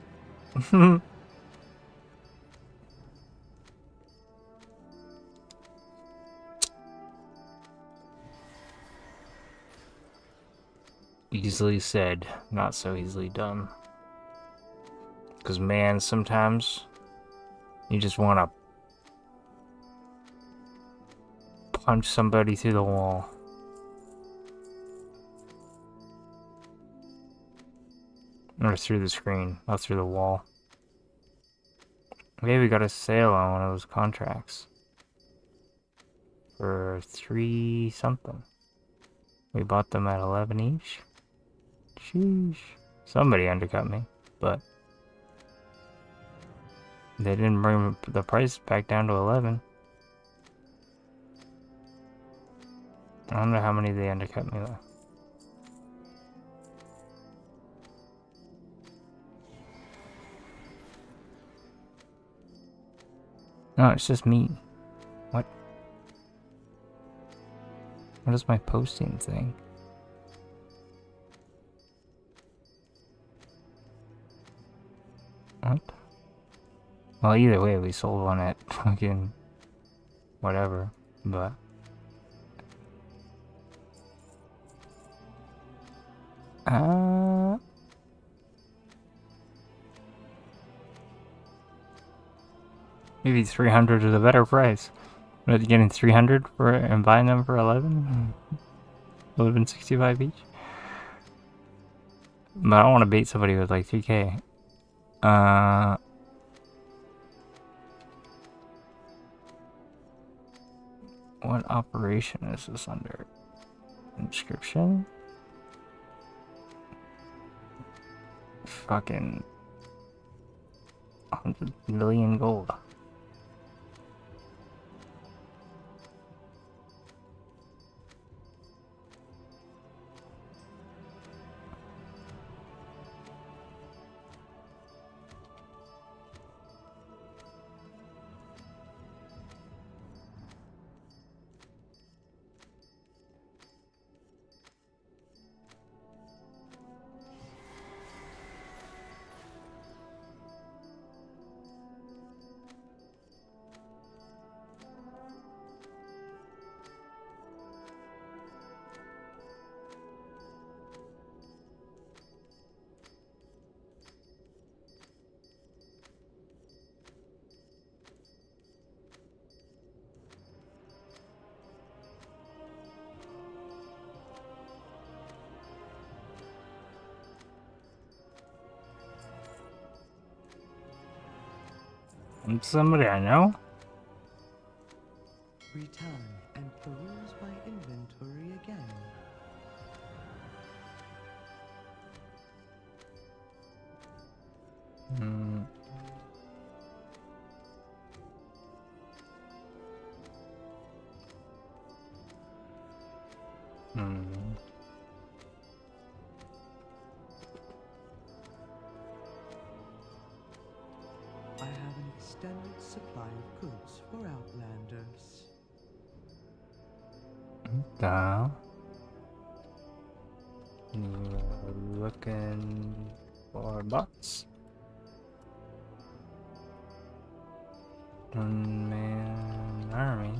Easily said, not so easily done. Because man, sometimes you just want to punch somebody through the wall. Or through the screen, not through the wall. Okay, we got a sale on one of those contracts. For 3 something. We bought them at 11 each. Sheesh. Somebody undercut me, but They didn't bring the price back down to 11. I don't know how many they undercut me though. No, it's just me. What? What is my posting thing? What? Well, either way, we sold one at fucking whatever, but maybe 300 is a better price. But getting 300 for it and buying them for 11 would have been 65 each. But I don't want to bait somebody with like 3K. What operation is this under? Inscription? Fucking 100 million gold. Somebody I know? Return and peruse my inventory again. I have an extended supply of goods for Outlanders. Looking for bots. One-man army.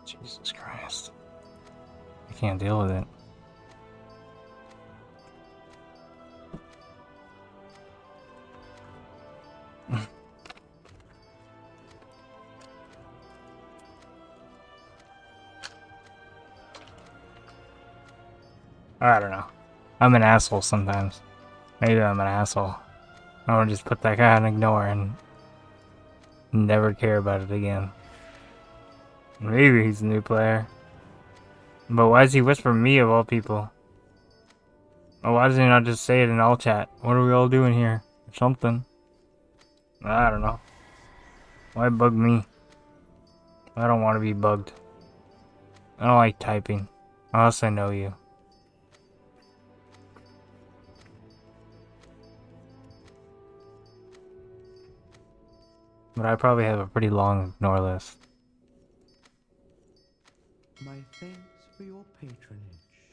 Jesus Christ. I can't deal with it. I don't know. I'm an asshole sometimes. Maybe I'm an asshole. I would just put that guy on ignore and never care about it again. Maybe he's a new player. But why does he whisper me of all people? Or why does he not just say it in all chat? What are we all doing here? Or something. I don't know. Why bug me? I don't want to be bugged. I don't like typing. Unless I know you. But I probably have a pretty long ignore list. My thanks for your patronage.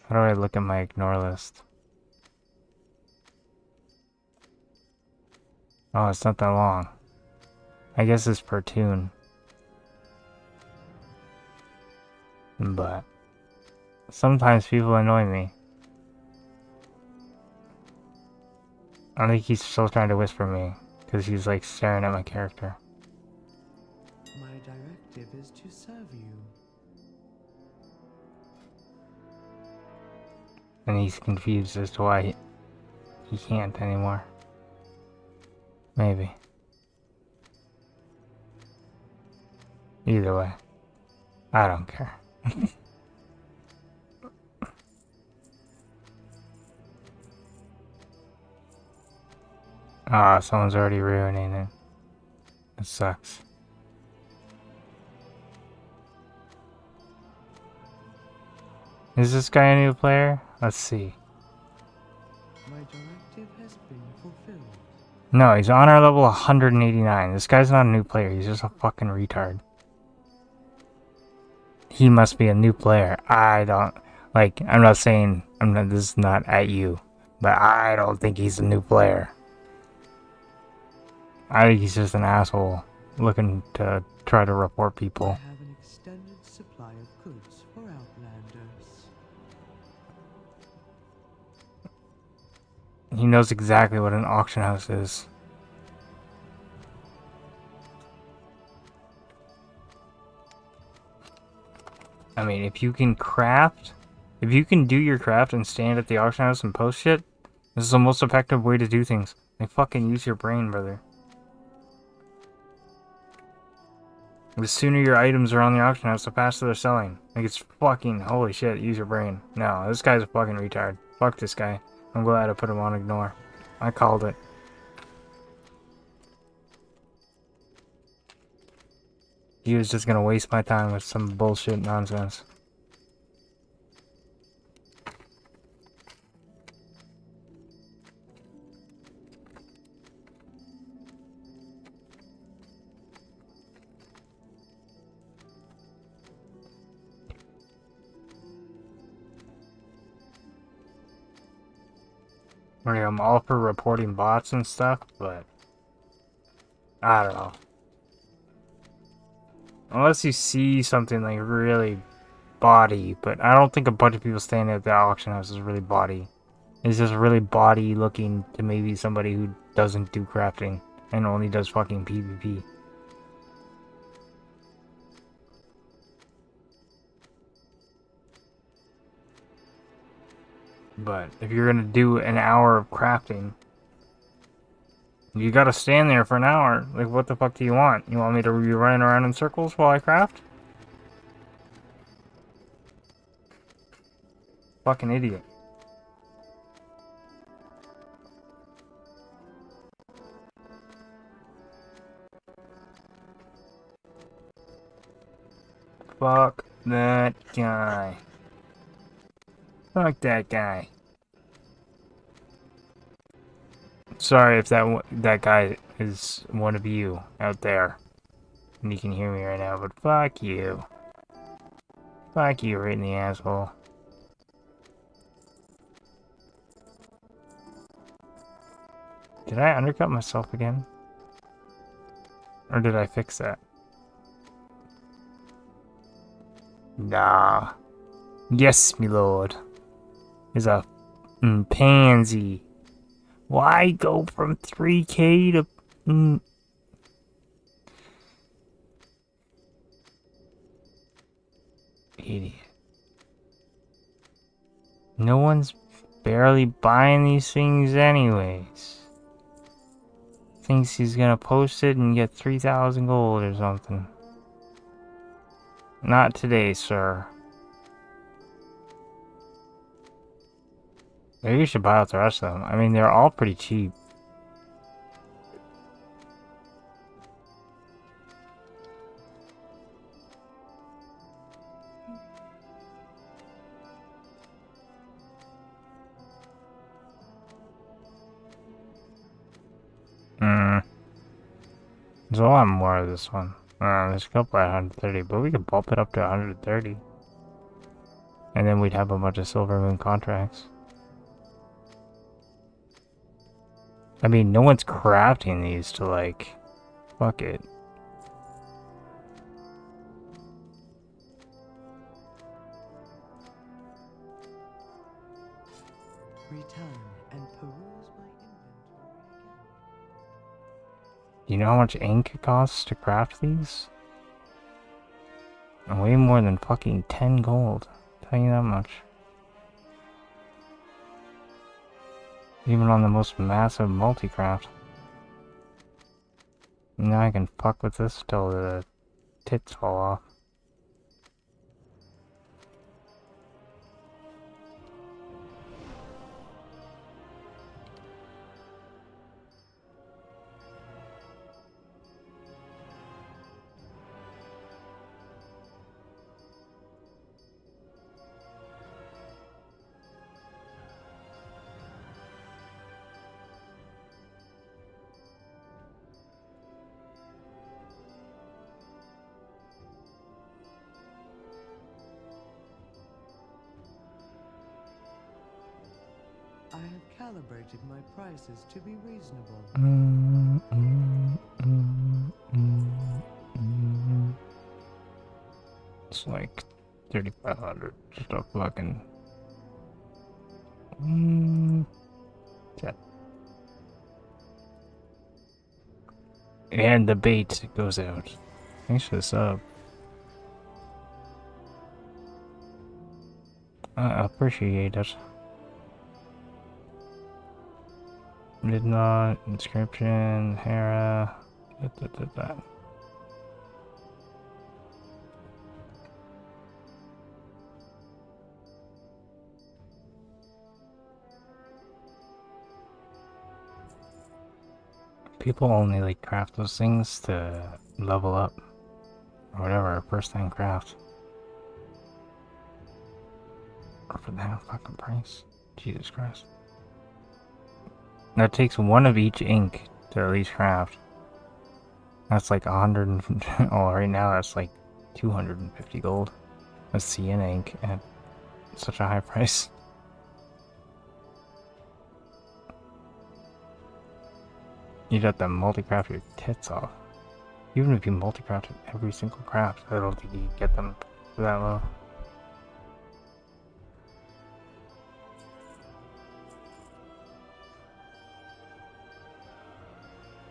How do I look at my ignore list? Oh, it's not that long. I guess it's per tune. But sometimes people annoy me. I think he's still trying to whisper me, because he's like staring at my character. My directive is to serve you. And he's confused as to why he can't anymore. Maybe. Either way, I don't care. Ah, someone's already ruining it. It sucks. Is this guy a new player? Let's see. My directive has been fulfilled. No, he's honor level 189. This guy's not a new player, he's just a fucking retard. He must be a new player. I don't... Like, I'm not saying... this is not at you. But I don't think he's a new player. I think he's just an asshole looking to try to report people. I have an extended supply of goods for Outlanders. He knows exactly what an auction house is. I mean, if you can craft... If you can do your craft and stand at the auction house and post shit, this is the most effective way to do things. Like, fucking use your brain, brother. The sooner your items are on the auction house, the faster they're selling. Like, it's fucking... Holy shit, use your brain. No, this guy's a fucking retard. Fuck this guy. I'm glad I put him on ignore. I called it. He was just gonna waste my time with some bullshit nonsense. I'm all for reporting bots and stuff, but I don't know. Unless you see something like really body, but I don't think a bunch of people standing at the auction house is really body. It's just really body looking to maybe somebody who doesn't do crafting and only does fucking PvP. But if you're gonna do an hour of crafting, you gotta stand there for an hour. Like, what the fuck do you want? You want me to be running around in circles while I craft? Fucking idiot. Fuck that guy. Fuck that guy. Sorry if that guy is one of you out there. And you can hear me right now, but fuck you. Fuck you right in the asshole. Did I undercut myself again? Or did I fix that? Nah. Yes, me lord. Is a pansy. Why go from 3K to... Idiot. No one's barely buying these things anyways. Thinks he's gonna post it and get 3,000 gold or something. Not today, sir. Maybe you should buy out the rest of them. I mean, they're all pretty cheap. There's a lot more of this one. There's a couple at 130, but we could bump it up to 130. And then we'd have a bunch of Silver Moon contracts. I mean, no one's crafting these to, like, fuck it. Return and peruse my inventory again. Do you know how much ink it costs to craft these? Way more than fucking 10 gold. I'll tell you that much. Even on the most massive multi-craft. Now I can fuck with this till the tits fall off. I have calibrated my prices to be reasonable. It's like 3,500. Just a fucking. Yeah. And the bait goes out. Thanks for the sub. I appreciate it. Midnight, inscription, Hera, that. People only like craft those things to level up or whatever, first time craft. Or for that fucking price. Jesus Christ. That takes one of each ink to at least craft. That's like 100 oh, right now that's like 250 gold. A sienna ink at such a high price. You'd have to multi-craft your tits off. Even if you multi-crafted every single craft, I don't think you could get them for that low.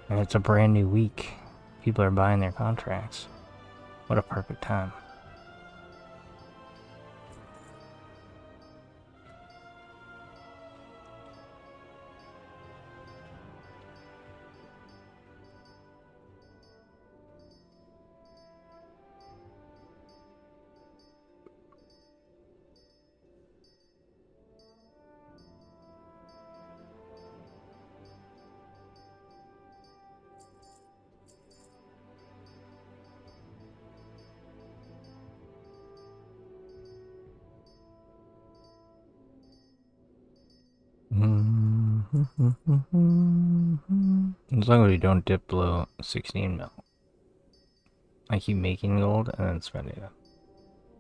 And it's a brand new week. People are buying their contracts. What a perfect time. As long as we don't dip below 16 mil. I keep making gold and then spending it.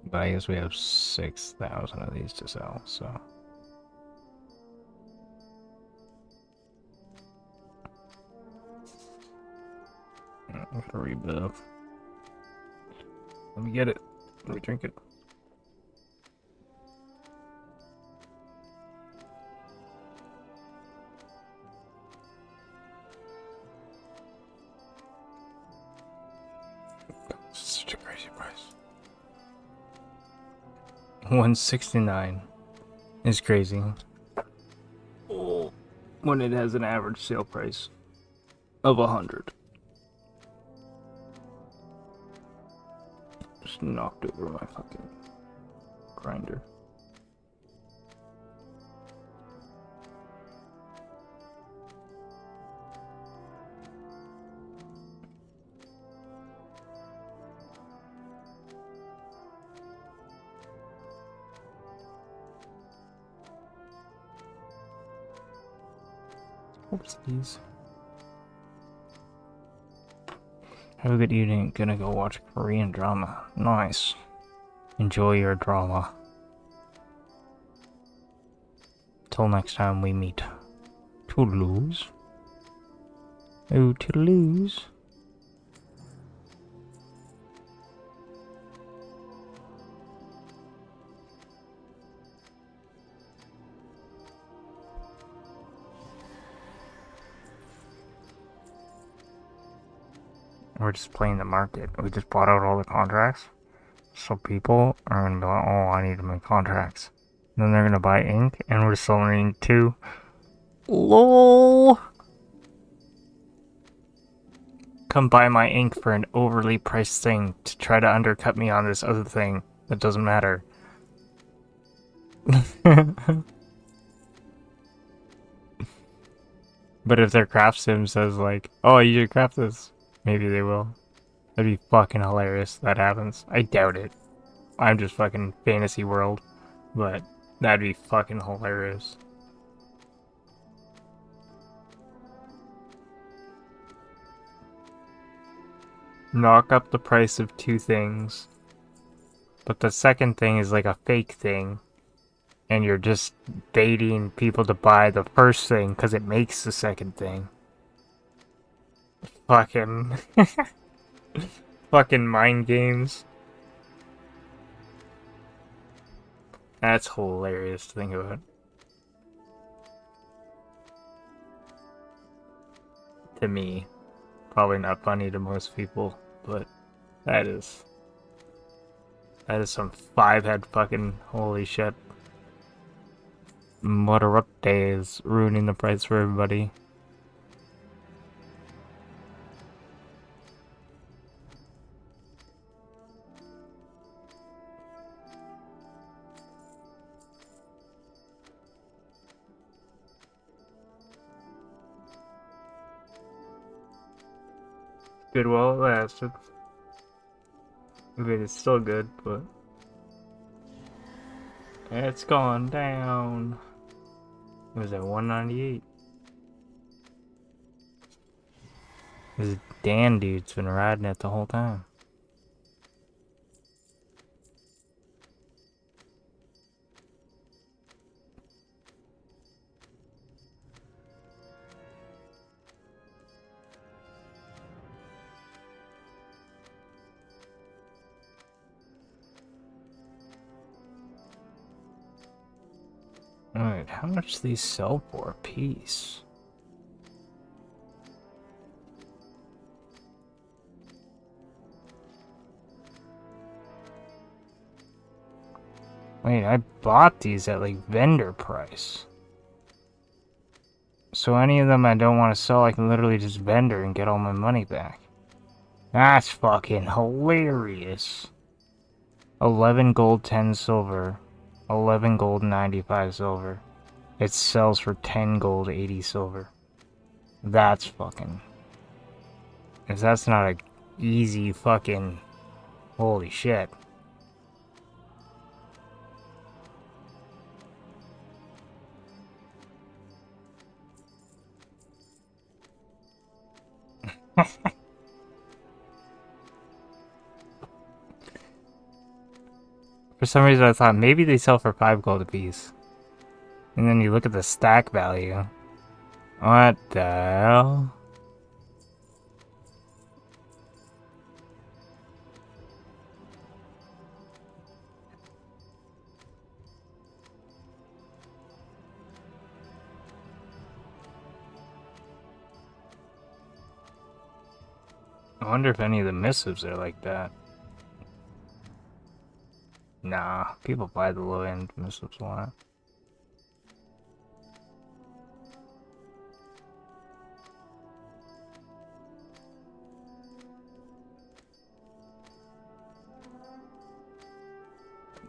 But I guess we have 6,000 of these to sell, so. I'm gonna rebuild. Let me get it. Let me drink it. Such a crazy price. 169 is crazy. Oh, when it has an average sale price of 100. Just knocked over my fucking grinder. Oopsies. Have a good evening. Gonna go watch Korean drama. Nice. Enjoy your drama. Till next time we meet. Toodaloos. Oh, to lose. We're just playing the market. We just bought out all the contracts. So people are gonna be like, oh, I need to make contracts. And then they're gonna buy ink, and we're selling ink too. LOL! Come buy my ink for an overly priced thing to try to undercut me on this other thing that doesn't matter. But if their craft sim says like, oh, you should craft this, maybe they will. That'd be fucking hilarious if that happens. I doubt it. I'm just fucking fantasy world. But that'd be fucking hilarious. Knock up the price of 2 things. But the second thing is like a fake thing. And you're just baiting people to buy the first thing because it makes the second thing. Fucking... fucking mind games. That's hilarious to think about. To me. Probably not funny to most people, but that is some 5-head fucking holy shit. Moderate is ruining the price for everybody. Good while it lasted. I mean, it's still good, but it's gone down. It was at 198. This Dan dude's been riding it the whole time. Alright, how much do these sell for a piece? Wait, I bought these at like vendor price. So any of them I don't want to sell, I can literally just vendor and get all my money back. That's fucking hilarious. 11 gold, 10 silver. 11 gold, 95 silver. It sells for 10 gold, 80 silver. That's fucking... If that's not a easy fucking... Holy shit. For some reason I thought maybe they sell for 5 gold apiece. And then you look at the stack value. What the hell? I wonder if any of the missives are like that. Nah, people buy the low-end missives a lot.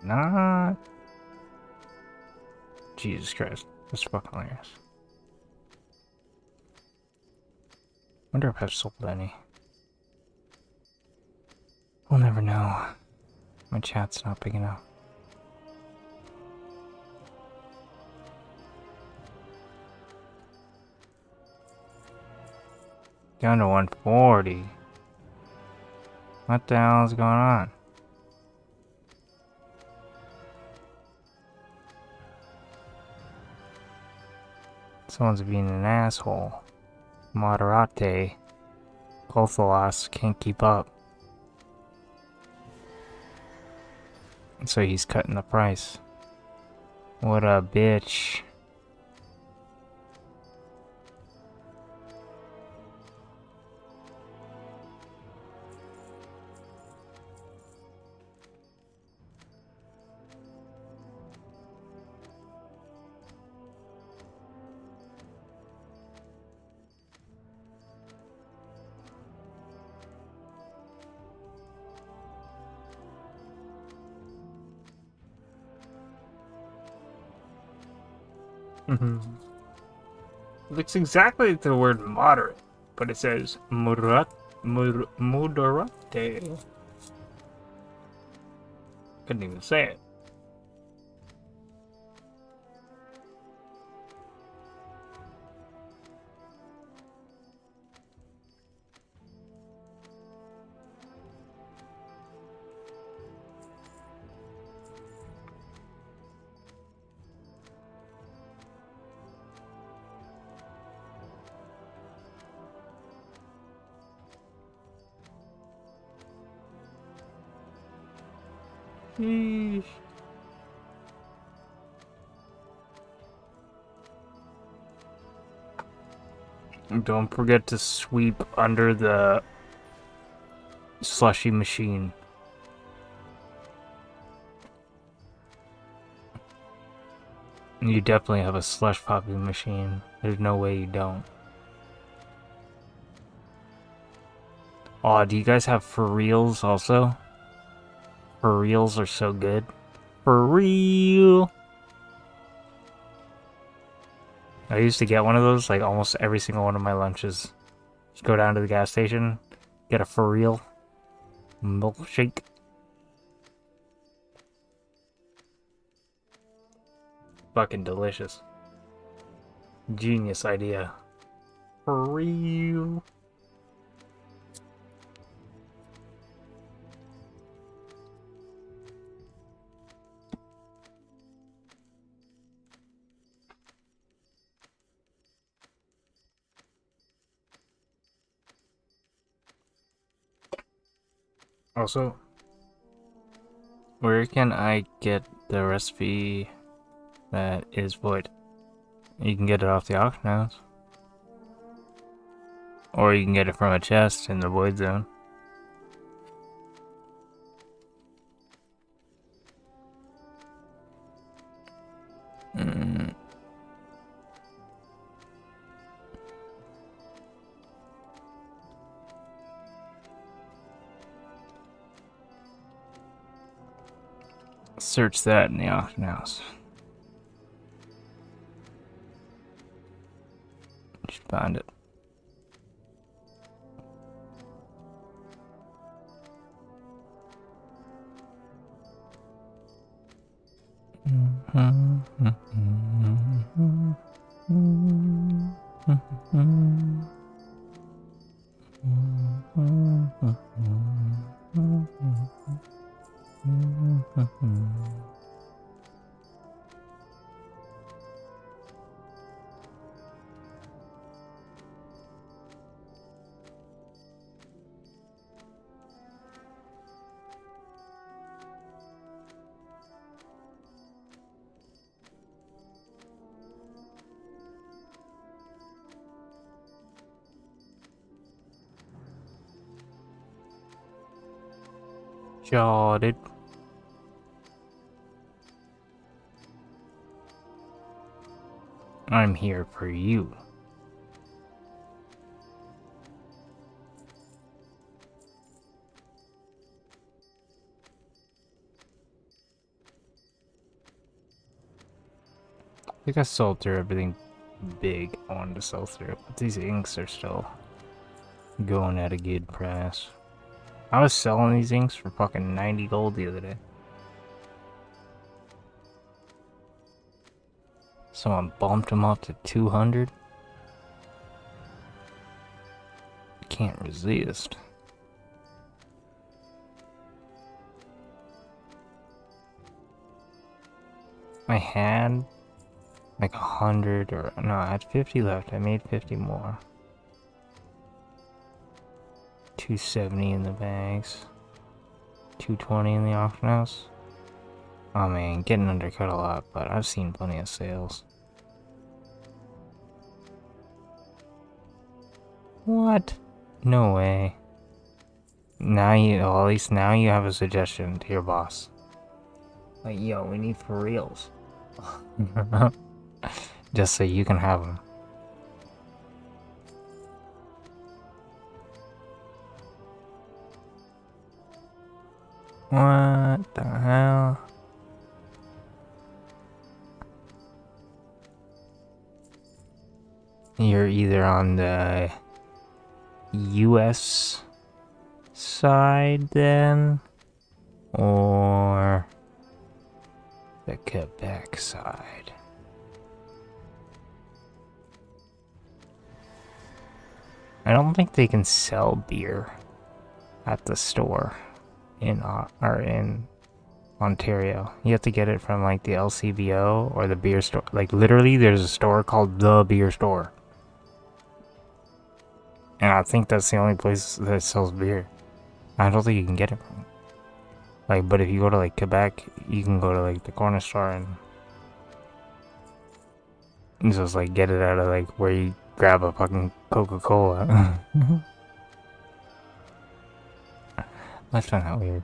Not... Jesus Christ, that's fucking hilarious. Wonder if I've sold any. We'll never know. My chat's not big enough. Down to 140. What the hell is going on? Someone's being an asshole. Moderate. Kothalos can't keep up. So he's cutting the price. What a bitch. Looks exactly like the word moderate, but it says moderate. Couldn't even say it. Sheesh. Don't forget to sweep under the slushy machine. You definitely have a slush popping machine. There's no way you don't. Aw, do you guys have for reals also? For reals are so good. For real. I used to get one of those like almost every single one of my lunches. Just go down to the gas station, get a for real milkshake. Fucking delicious. Genius idea. For real. Also, where can I get the recipe that is void? You can get it off the auction house. Or you can get it from a chest in the void zone. Search that in the auction house. Should find it. Jotted. I'm here for you. I think I sold through everything big I wanted to sell through, but these inks are still going at a good price. I was selling these inks for fucking 90 gold the other day. Someone bumped them up to 200. Can't resist. I had like 100 or no, I had 50 left. I made 50 more. $270 in the bags. $220 in the auction house. Oh man, getting undercut a lot, but I've seen plenty of sales. What? No way. Now well, at least now you have a suggestion to your boss. Like, yo, we need for reals. Just so you can have them. What the hell? You're either on the US side then, or the Quebec side. I don't think they can sell beer at the store in Ontario. You have to get it from like the LCBO or the beer store. Like literally there's a store called The Beer Store. And I think that's the only place that sells beer. I don't think you can get it from. Like, but if you go to like Quebec, you can go to like the corner store and just like get it out of like where you grab a fucking Coca-Cola. I find that weird.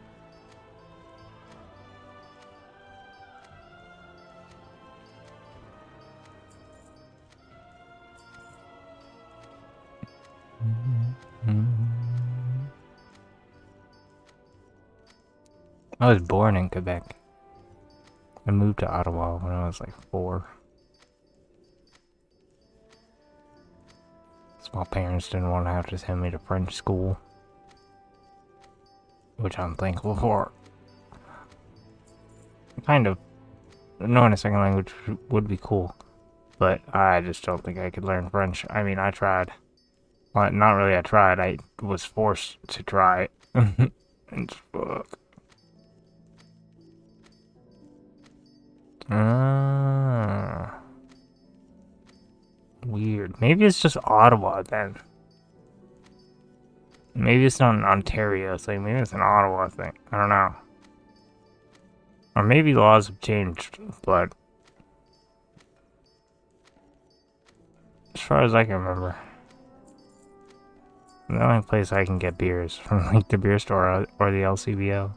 I was born in Quebec. I moved to Ottawa when I was like 4. So my parents didn't want to have to send me to French school, which I'm thankful for. Kind of. Knowing a second language would be cool, but I just don't think I could learn French. I mean, I tried. Well, not really I tried, I was forced to try it. And fuck. Weird. Maybe it's just Ottawa then. Maybe it's not an Ontario thing. Maybe it's an Ottawa thing. I don't know. Or maybe laws have changed, but as far as I can remember, the only place I can get beer is from like the beer store or the LCBO.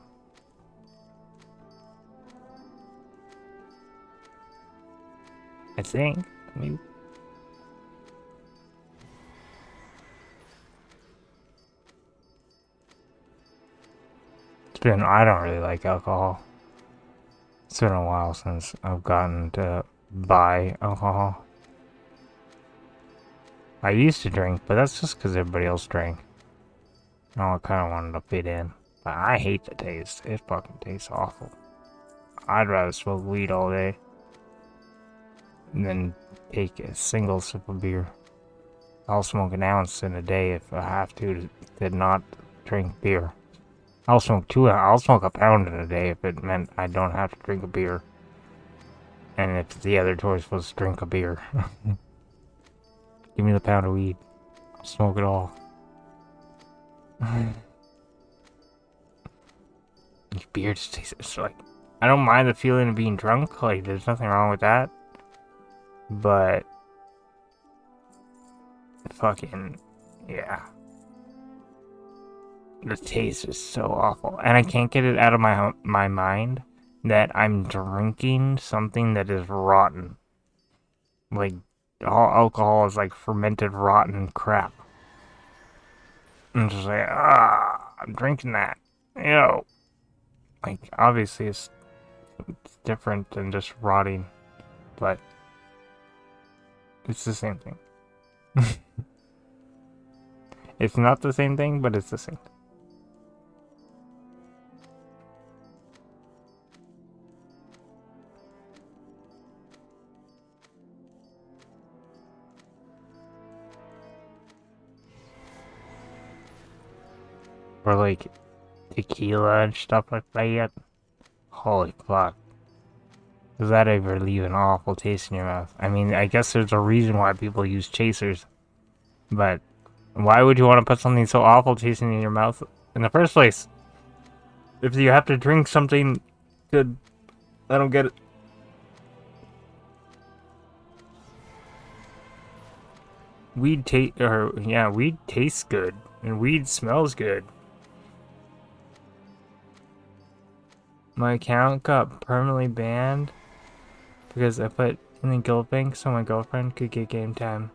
I think. Maybe. I don't really like alcohol. It's been a while since I've gotten to buy alcohol. I used to drink, but that's just because everybody else drank. I kind of wanted to fit in. But I hate the taste. It fucking tastes awful. I'd rather smoke weed all day than take a single sip of beer. I'll smoke an ounce in a day if I have to not drink beer. I'll smoke a pound in a day if it meant I don't have to drink a beer. And if the other choice was drink a beer. Give me the pound of weed. I'll smoke it all. Beer just tastes like... I don't mind the feeling of being drunk. Like, there's nothing wrong with that. But... fucking... yeah. The taste is so awful. And I can't get it out of my mind that I'm drinking something that is rotten. Like, all alcohol is like fermented rotten crap. I'm just like, I'm drinking that. Ew. Like, obviously it's different than just rotting, but it's the same thing. It's not the same thing, but it's the same thing. Or like tequila and stuff like that. Holy fuck. Does that ever leave an awful taste in your mouth? I mean, I guess there's a reason why people use chasers. But Why would you want to put something so awful tasting in your mouth in the first place? If you have to drink something good, I don't get it. Weed tastes good, and weed smells good. My account got permanently banned because I put in the guild bank so my girlfriend could get game time.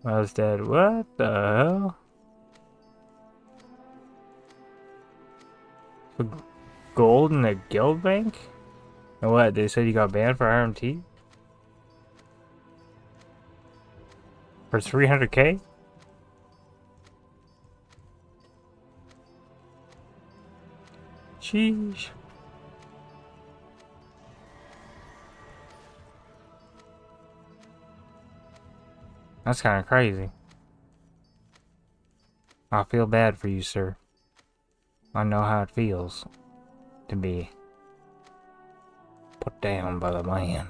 I was dead. What the hell? For gold in the guild bank? And what? They said you got banned for RMT? For 300k? Sheesh. That's kind of crazy. I feel bad for you, sir. I know how it feels to be put down by the man.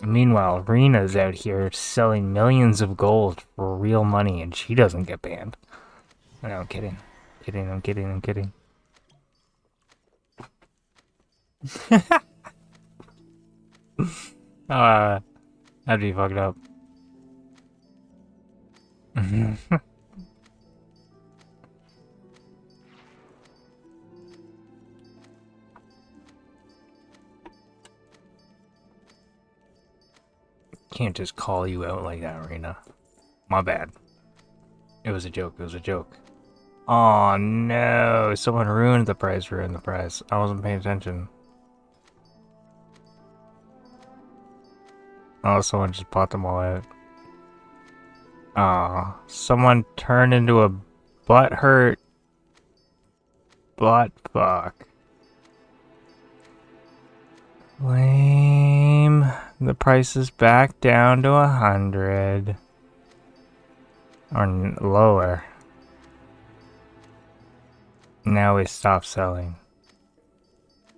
Meanwhile, Rena's out here selling millions of gold for real money and she doesn't get banned. No, I'm kidding. I'm kidding. That'd be fucked up. Can't just call you out like that, Rena. My bad. It was a joke. Oh no, someone ruined the price. I wasn't paying attention. Oh, someone just bought them all out. Aw, someone turned into a butthurt butt fuck. Lame. The price is back down to 100. Or lower. Now we stop selling.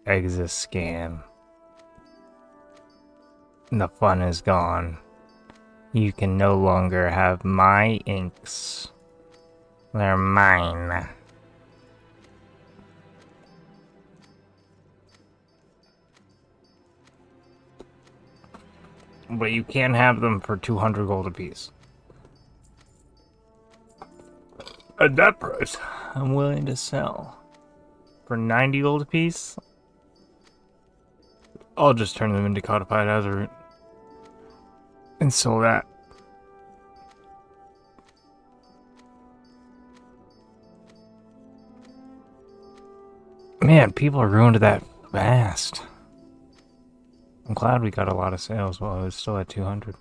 Exit scam. The fun is gone. You can no longer have my inks. They're mine. But you can have them for 200 gold apiece. At that price, I'm willing to sell. For 90 gold apiece, I'll just turn them into codified Azerite. And sell that. Man, people ruined that fast. I'm glad we got a lot of sales while it was still at 200.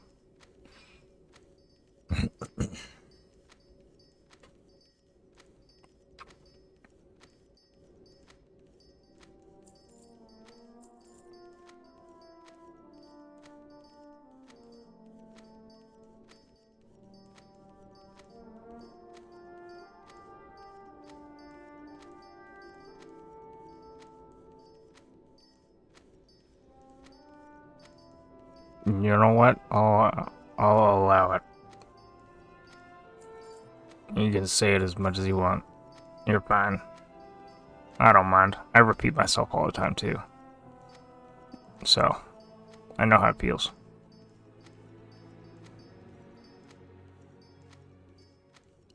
You know what? I'll allow it. You can say it as much as you want. You're fine. I don't mind. I repeat myself all the time too. So, I know how it feels.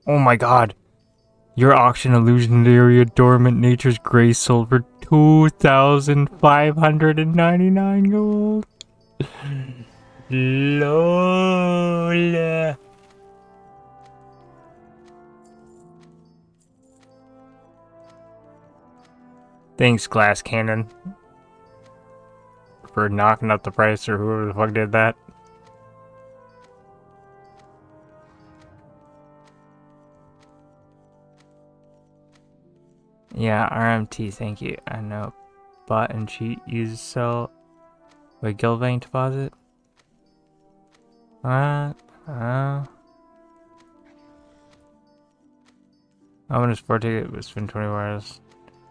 Oh my god! Your auction illusionary adornment Nature's Grace sold for 2,599 gold. LOL. Thanks, Glass Cannon, for knocking up the price, or whoever the fuck did that. Yeah, RMT, thank you. I know. Bot and cheat use sell with guild bank deposit. How much for a ticket? Spend 20 hours.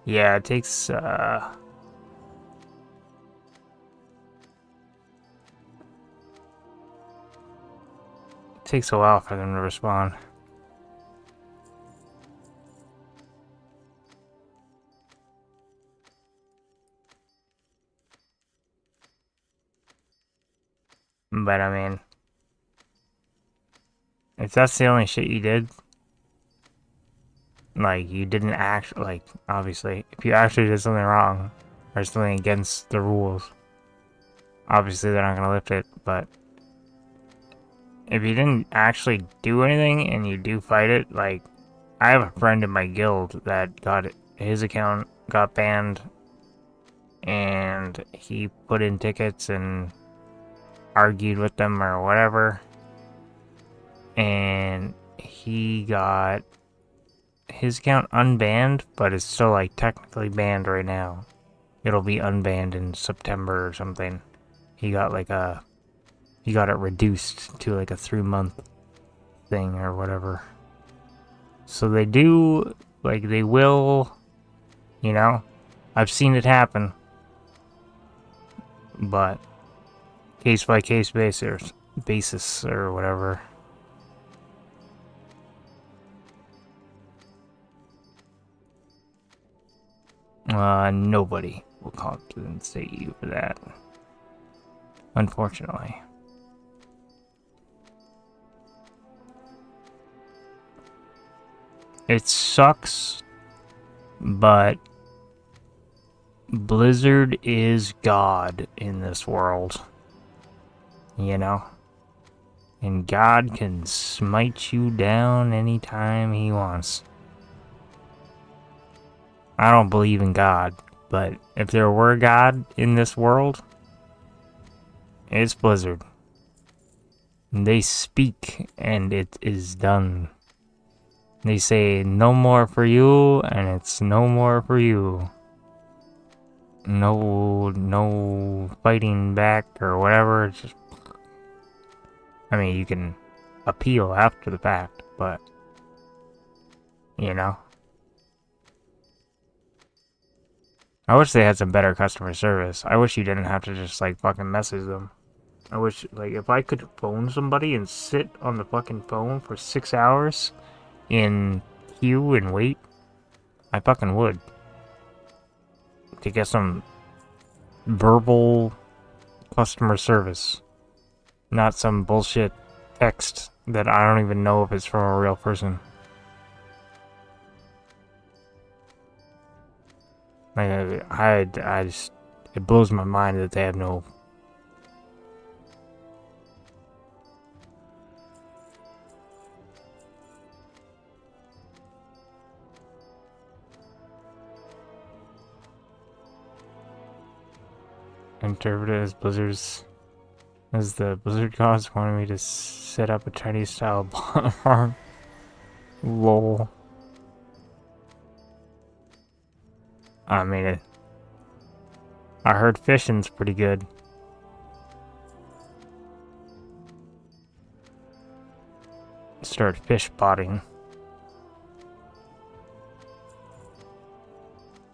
Yeah, it takes takes a while for them to respond. But I mean, if that's the only shit you did, like, you didn't act, like, obviously, if you actually did something wrong, or something against the rules, obviously they're not gonna lift it, but if you didn't actually do anything, and you do fight it, like, I have a friend in my guild that got his account got banned, and he put in tickets and argued with them or whatever, and he got his account unbanned, but it's still like technically banned right now. It'll be unbanned in September or something. He got it reduced to like a 3-month thing or whatever. So they do, like, they will, you know, I've seen it happen, but case by case basis or whatever. Nobody will compensate you for that, unfortunately. It sucks, but Blizzard is God in this world, you know? And God can smite you down anytime he wants. I don't believe in God, but if there were God in this world, it's Blizzard. They speak and it is done. They say no more for you, and it's no more for you. No fighting back or whatever. It's just, I mean, you can appeal after the fact, but, you know. I wish they had some better customer service. I wish you didn't have to just, like, fucking message them. I wish, like, if I could phone somebody and sit on the fucking phone for 6 hours in queue and wait, I fucking would. To get some verbal customer service. Not some bullshit text that I don't even know if it's from a real person. Like, I just, it blows my mind that they have no interpreted as Blizzard's, as the Blizzard gods wanted me to set up a Chinese style farm. Lol. I mean, I heard fishing's pretty good. Start fish spotting.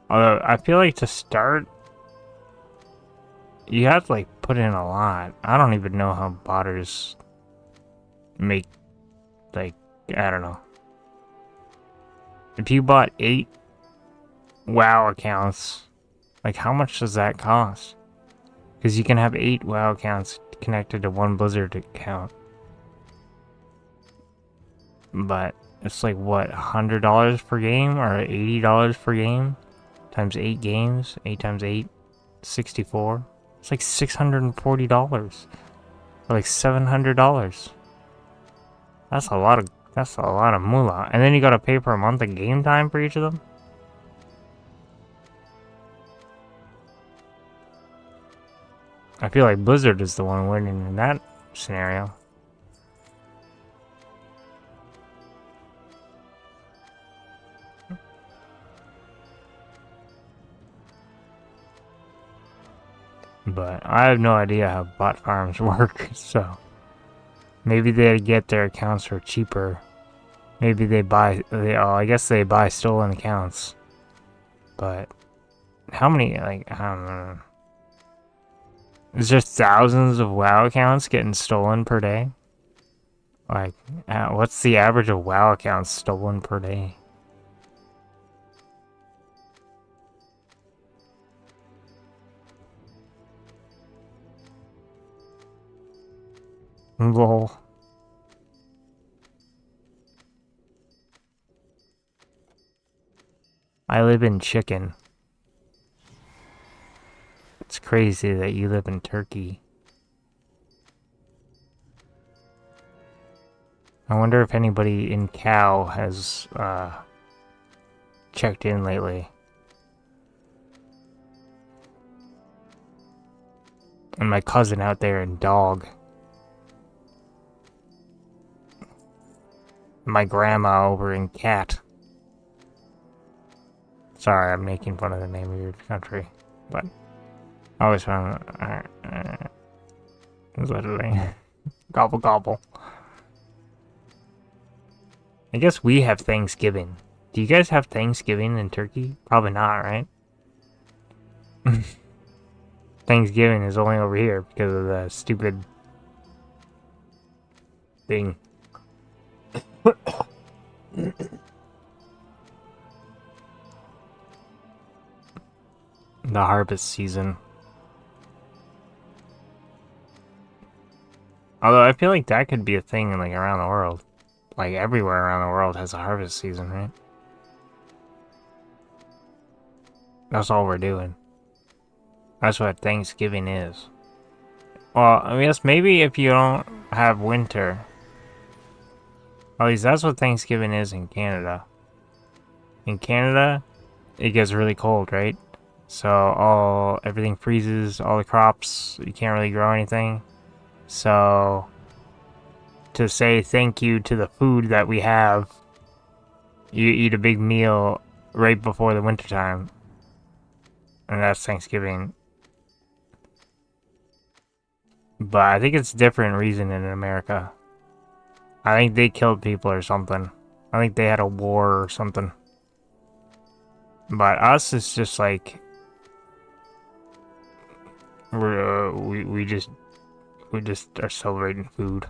Although, I feel like to start, you have to, like, put in a lot. I don't even know how botters make, like, I don't know. If you bought 8 WoW accounts, like, how much does that cost? Because you can have 8 WoW accounts connected to one Blizzard account. But it's like, what, $100 per game or $80 per game? Times 8 games, 8 times 8, 64. It's like $640. Or like $700. That's a lot of moolah. And then you gotta pay per month of game time for each of them? I feel like Blizzard is the one winning in that scenario. But I have no idea how bot farms work, so maybe they get their accounts for cheaper. Maybe they buy, I guess they buy stolen accounts. But how many, like, I don't know. Is there thousands of WoW accounts getting stolen per day? Like, what's the average of WoW accounts stolen per day? Lol. I live in Chicken. It's crazy that you live in Turkey. I wonder if anybody in Cal has checked in lately. And my cousin out there in Dog. My grandma over in Cat. Sorry, I'm making fun of the name of your country, but I always found literally gobble gobble. I guess we have Thanksgiving. Do you guys have Thanksgiving in Turkey? Probably not, right? Thanksgiving is only over here because of the stupid thing. The harvest season. Although I feel like that could be a thing like around the world. Like everywhere around the world has a harvest season, right? That's all we're doing. That's what Thanksgiving is. Well, I guess maybe if you don't have winter. At least that's what Thanksgiving is in Canada. In Canada, it gets really cold, right? So everything freezes, all the crops, you can't really grow anything. So to say thank you to the food that we have, you eat a big meal right before the wintertime. And that's Thanksgiving. But I think it's a different reason in America. I think they killed people or something. I think they had a war or something. But us, it's just like we just are celebrating food.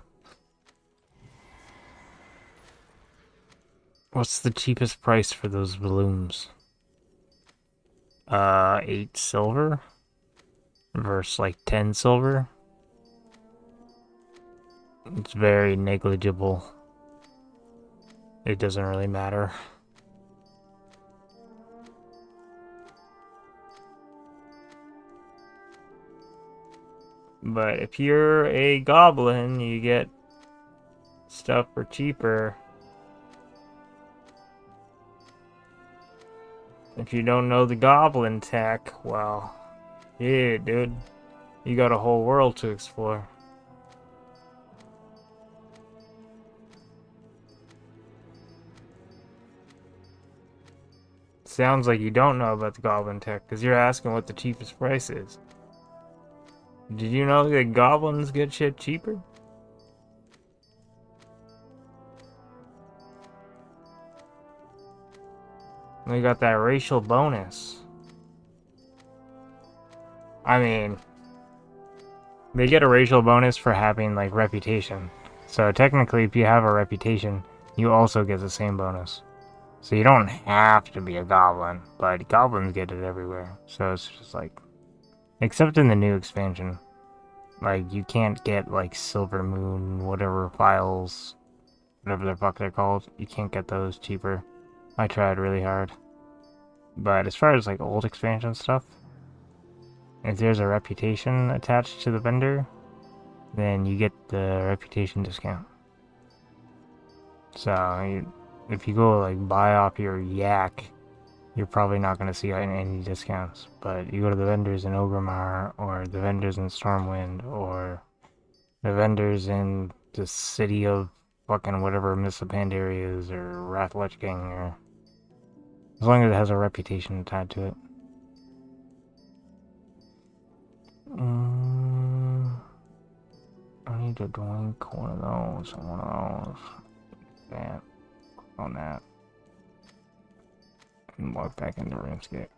What's the cheapest price for those balloons? 8 silver versus like 10 silver. It's very negligible. It doesn't really matter. But if you're a goblin, you get stuff for cheaper. If you don't know the goblin tech, well, yeah, dude. You got a whole world to explore. Sounds like you don't know about the goblin tech, because you're asking what the cheapest price is. Did you know that goblins get shit cheaper? They got that racial bonus. I mean, they get a racial bonus for having, like, reputation. So technically, if you have a reputation, you also get the same bonus. So you don't have to be a goblin, but goblins get it everywhere. So it's just like, except in the new expansion. Like, you can't get, like, Silver Moon, whatever files, whatever the fuck they're called. You can't get those cheaper. I tried really hard. But as far as, like, old expansion stuff, if there's a reputation attached to the vendor, then you get the reputation discount. So, if you go, like, buy off your yak, you're probably not going to see any discounts. But you go to the vendors in Orgrimmar, or the vendors in Stormwind, or the vendors in the city of fucking whatever Mists of Pandaria is, or Wrath Lich King, or as long as it has a reputation tied to it. I need to drink one of those. That. On that. And walk back into RuneScape.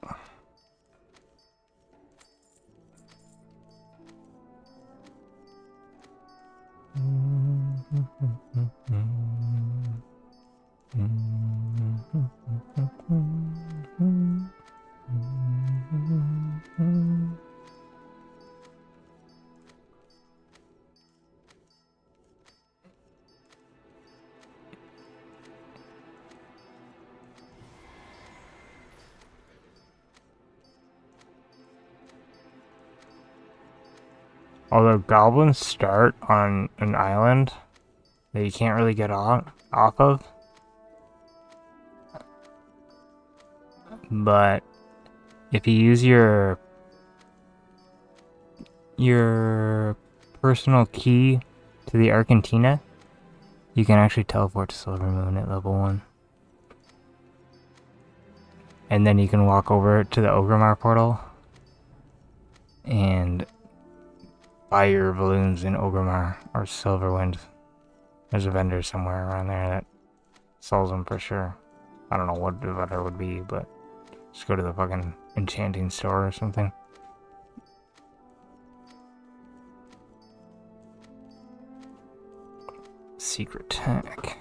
Although goblins start on an island that you can't really get off of. But if you use your personal key to the Argentina, you can actually teleport to Silvermoon at level 1. And then you can walk over to the Orgrimmar portal and buy your balloons in Orgrimmar or Silverwind. There's a vendor somewhere around there that sells them for sure. I don't know what the vendor would be, but just go to the fucking enchanting store or something. Secret tag.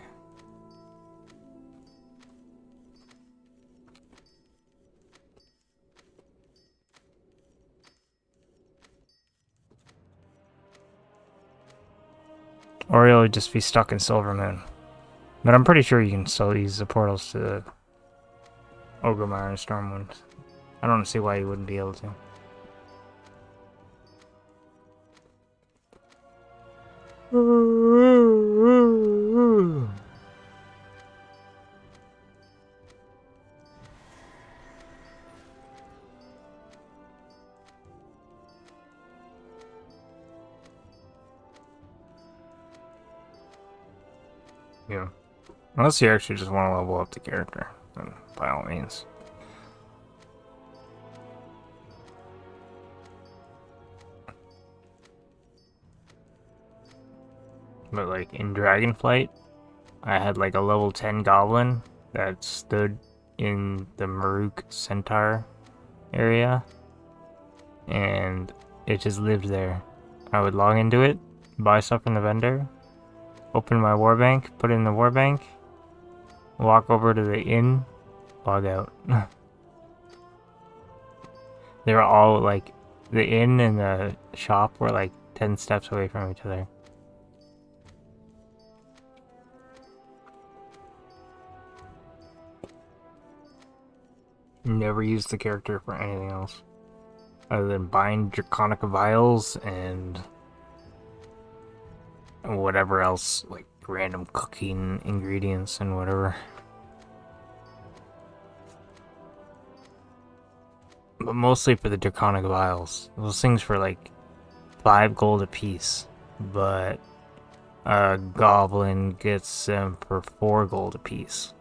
Or you'll just be stuck in Silvermoon. But I'm pretty sure you can still use the portals to Orgrimmar and Stormwind. I don't see why you wouldn't be able to. Yeah. Unless you actually just want to level up the character, then by all means. But like in Dragonflight, I had like a level 10 goblin that stood in the Maruk Centaur area, and it just lived there. I would log into it, buy stuff from the vendor, open my warbank, put it in the warbank, walk over to the inn, log out. They were all like, the inn and the shop were like 10 steps away from each other. Never used the character for anything else other than buying Draconic Vials and whatever else, like random cooking ingredients and whatever. But mostly for the Draconic Vials. Those things were like 5 gold a piece, but a goblin gets them for 4 gold a piece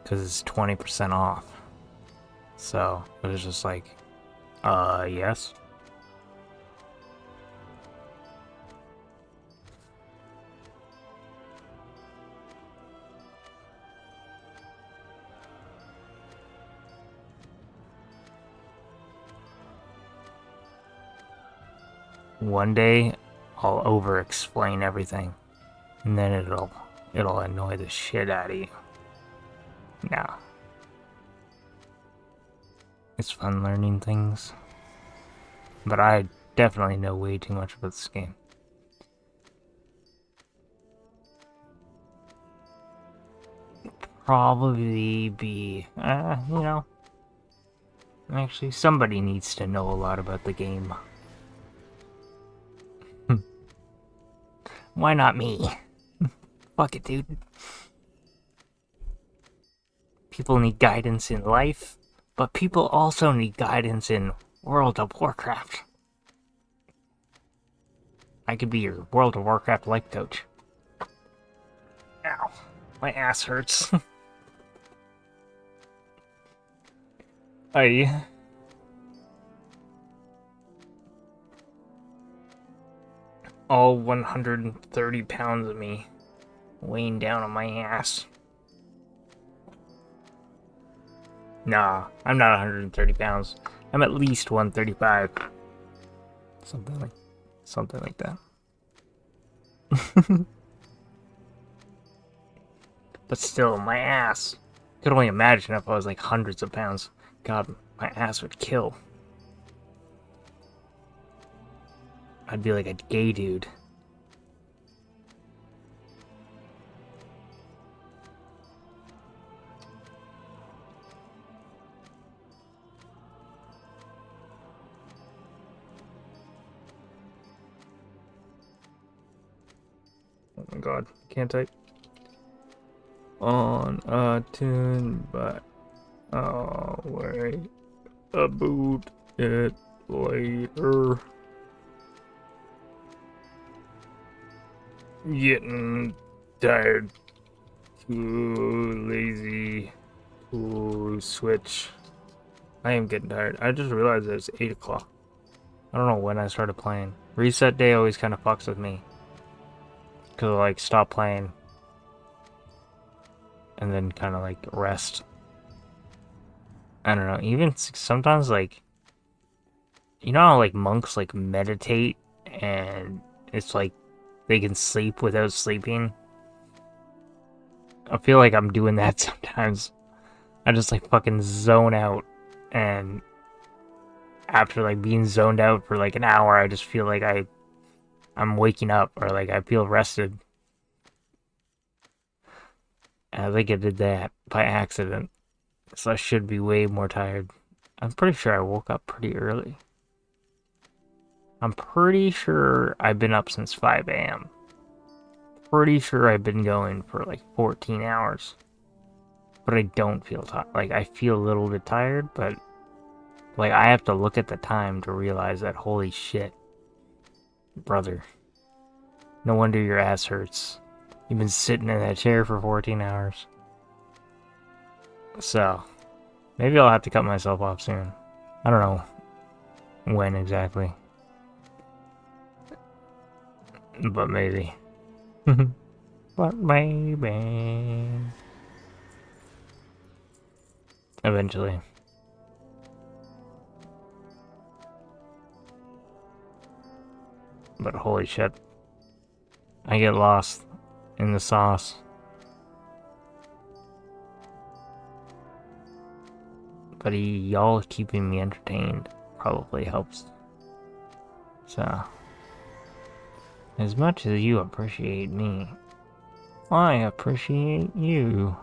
because it's 20% off. So it was just like, yes. One day I'll over-explain everything, and then it'll annoy the shit out of you. No. It's fun learning things, but I definitely know way too much about this game. Probably be, you know, actually somebody needs to know a lot about the game. Why not me? Fuck it, dude. People need guidance in life, but people also need guidance in World of Warcraft. I could be your World of Warcraft life coach. Ow, my ass hurts. All 130 pounds of me weighing down on my ass. Nah, I'm not 130 pounds. I'm at least 135. Something like that. But still, my ass. Could only imagine if I was like hundreds of pounds. God, my ass would kill. I'd be like a gay dude. Oh my god, can't type. On a tune, but I'll wait about it later. Getting tired. Too lazy to switch. I am getting tired. I just realized it's 8 o'clock. I don't know when I started playing. Reset day always kind of fucks with me. Cause I like stop playing. And then kind of like rest. I don't know. Even sometimes like, you know how like monks like meditate and it's like they can sleep without sleeping? I feel like I'm doing that sometimes. I just like fucking zone out, and after like being zoned out for like an hour, I just feel like I'm waking up, or like I feel rested. And I think I did that by accident, so I should be way more tired. I'm pretty sure I woke up pretty early. I'm pretty sure I've been up since 5 a.m. Pretty sure I've been going for like 14 hours. But I don't feel tired. Like, I feel a little bit tired, but like I have to look at the time to realize that, holy shit. Brother. No wonder your ass hurts. You've been sitting in that chair for 14 hours. So, maybe I'll have to cut myself off soon. I don't know when exactly. But maybe. But maybe. Eventually. But holy shit. I get lost in the sauce. But y'all keeping me entertained probably helps. So, as much as you appreciate me, I appreciate you.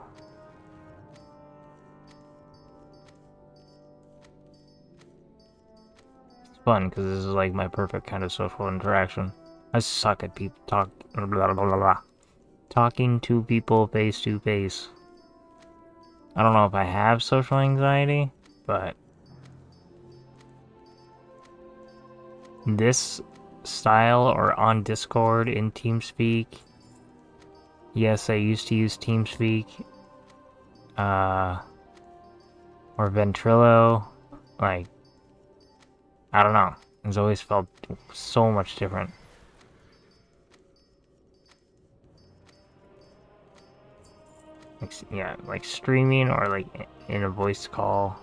It's fun because this is like my perfect kind of social interaction. I suck at people talking to people face to face. I don't know if I have social anxiety, but this style, or on Discord, in TeamSpeak. Yes, I used to use TeamSpeak. Or Ventrilo. Like, I don't know. It's always felt so much different. Like, yeah, like streaming or like in a voice call.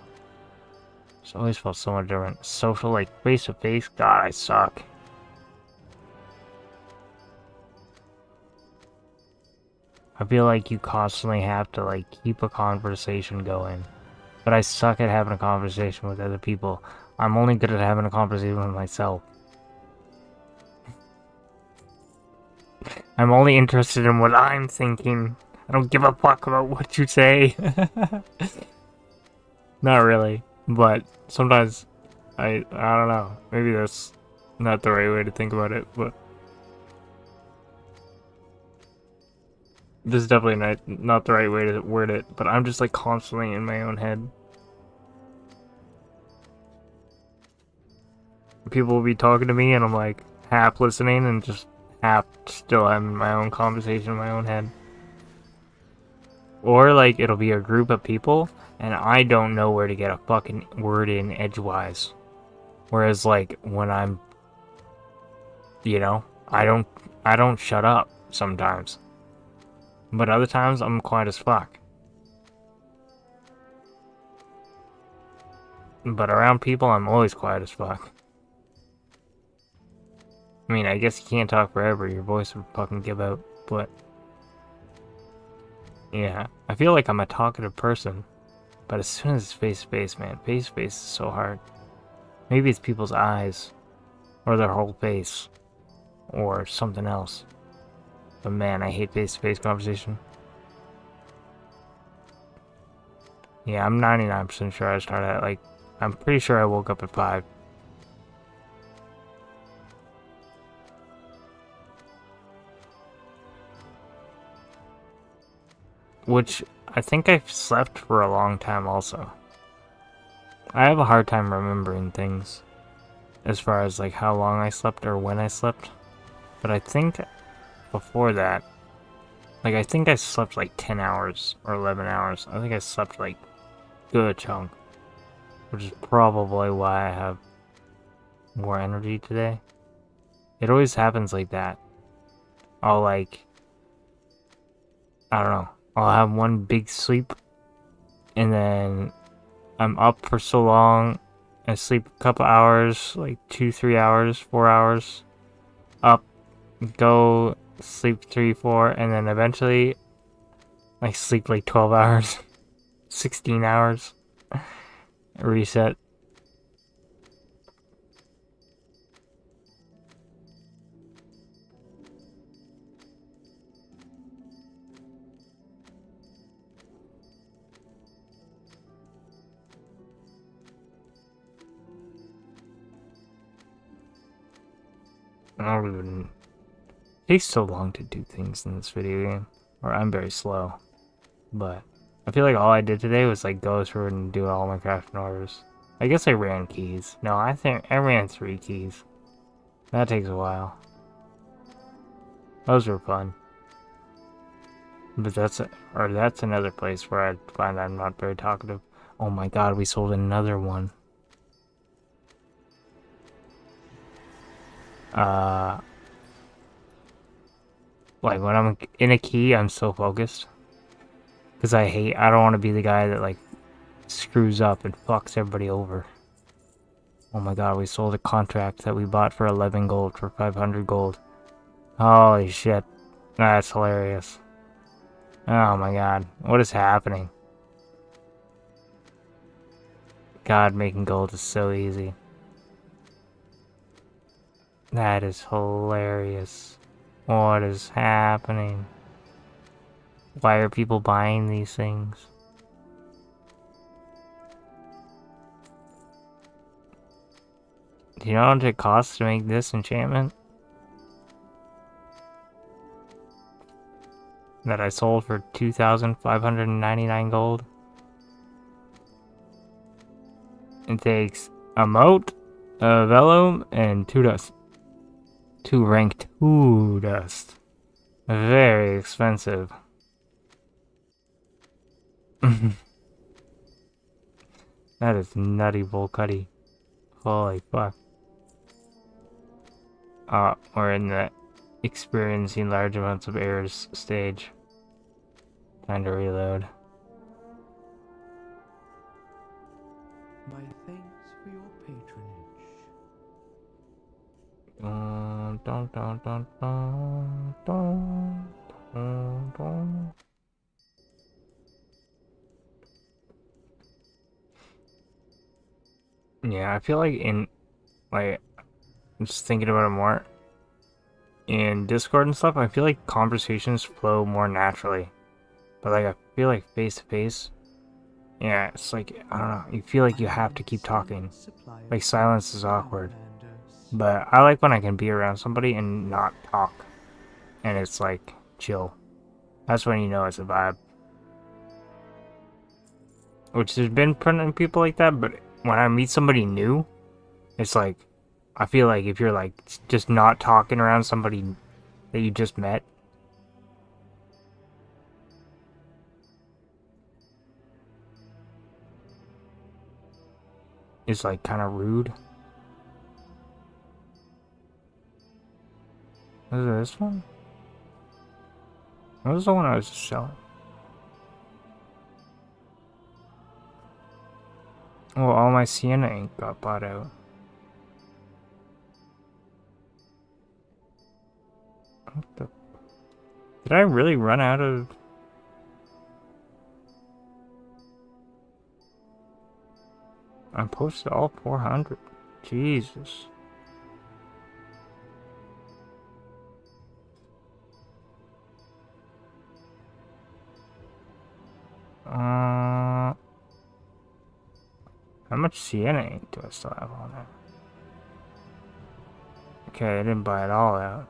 It's always felt so much different. Social, like face to face, God, I suck. I feel like you constantly have to like keep a conversation going. But I suck at having a conversation with other people. I'm only good at having a conversation with myself. I'm only interested in what I'm thinking. I don't give a fuck about what you say. Not really. But sometimes I don't know. Maybe that's not the right way to think about it, but this is definitely not the right way to word it, but I'm just like constantly in my own head. People will be talking to me and I'm like half listening and just half still having my own conversation in my own head. Or like it'll be a group of people and I don't know where to get a fucking word in edgewise. Whereas like when I'm, you know, I don't shut up sometimes. But other times I'm quiet as fuck. But around people I'm always quiet as fuck. I mean, I guess you can't talk forever, your voice would fucking give out, but Yeah, I feel like I'm a talkative person, but as soon as it's face to face, man, face to face is so hard. Maybe it's people's eyes, or their whole face, or something else. But man, I hate face to face conversation. Yeah, I'm 99% sure I started at like, I'm pretty sure I woke up at 5. Which, I think I've slept for a long time also. I have a hard time remembering things. As far as like how long I slept or when I slept. But I think before that, like I think I slept like 10 hours or 11 hours. I think I slept like a good chunk. Which is probably why I have more energy today. It always happens like that. I'll like, I don't know. I'll have one big sleep, and then I'm up for so long. I sleep a couple hours, like 2, 3 hours, 4 hours. Up, go, sleep 3, 4, and then eventually I sleep like 12 hours, 16 hours. Reset. It takes so long to do things in this video game, or I'm very slow. But I feel like all I did today was like go through and do all my crafting orders. I guess I ran keys. No, I think I ran 3 keys. That takes a while. Those were fun. But that's another place where I find I'm not very talkative. Oh my god, we sold another one. Like when I'm in a key, I'm so focused. Because I don't want to be the guy that like screws up and fucks everybody over. Oh my god, we sold a contract that we bought for 11 gold for 500 gold. Holy shit. That's hilarious. Oh my god, what is happening? God, making gold is so easy. That is hilarious. What is happening? Why are people buying these things? Do you know how much it costs to make this enchantment? That I sold for 2,599 gold? It takes a moat, a vellum, and 2 dust. 2 rank 2 dust. Very expensive. That is nutty Volcuddy. Holy fuck. We're in the experiencing large amounts of errors stage. Time to reload. My thanks for your patronage. Dun, dun, dun, dun, dun, dun, dun. Yeah, I feel like I'm just thinking about it more. In Discord and stuff, I feel like conversations flow more naturally. But like, I feel like face to face, yeah, it's like, I don't know, you feel like you have to keep talking. Like, silence is awkward. But I like when I can be around somebody and not talk. And it's like, chill. That's when you know it's a vibe. Which there's been plenty people like that, but when I meet somebody new, it's like, I feel like if you're like just not talking around somebody that you just met, it's like kind of rude. Is it this one? What was the one I was just selling? Oh, all my Sienna ink got bought out. What the... Did I really run out of I posted all 400. Jesus. How much Sienna ink do I still have on it? Okay, I didn't buy it all out.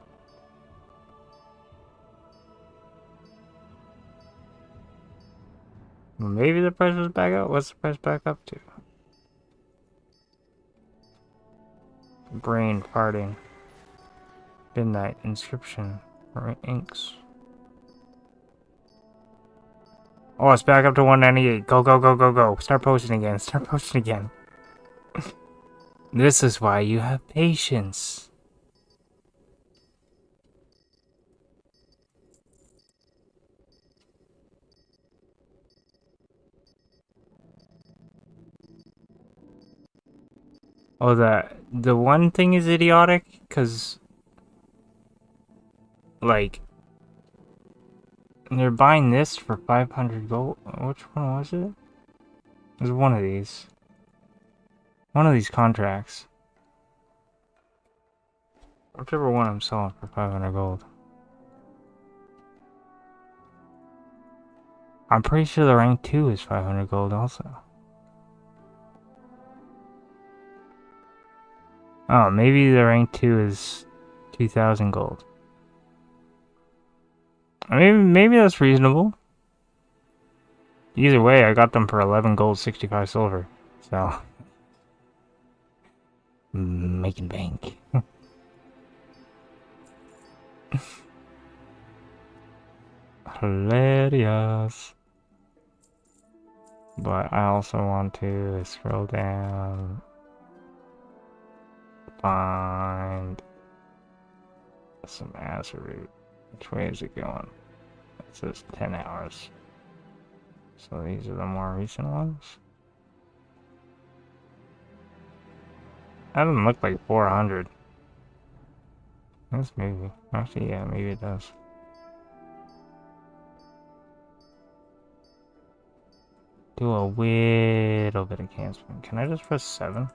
Maybe the price was back up. What's the price back up to? Brain farting. Midnight inscription for inks. Oh, it's back up to 198. Go, go, go, go, go. Start posting again. Start posting again. This is why you have patience. Oh, the one thing is idiotic, because, like, they're buying this for 500 gold. Which one was it? It was one of these. One of these contracts. Whichever one I'm selling for 500 gold. I'm pretty sure the rank 2 is 500 gold also. Oh, maybe the rank 2 is 2,000 gold. Maybe that's reasonable. Either way, I got them for 11 gold, 65 silver. So, making bank. Hilarious. But I also want to scroll down. Find some Azurite. Which way is it going? It says 10 hours. So these are the more recent ones. That doesn't look like 400. That's maybe. Actually, yeah, maybe it does. Do a little bit of canceling. Can I just press 7?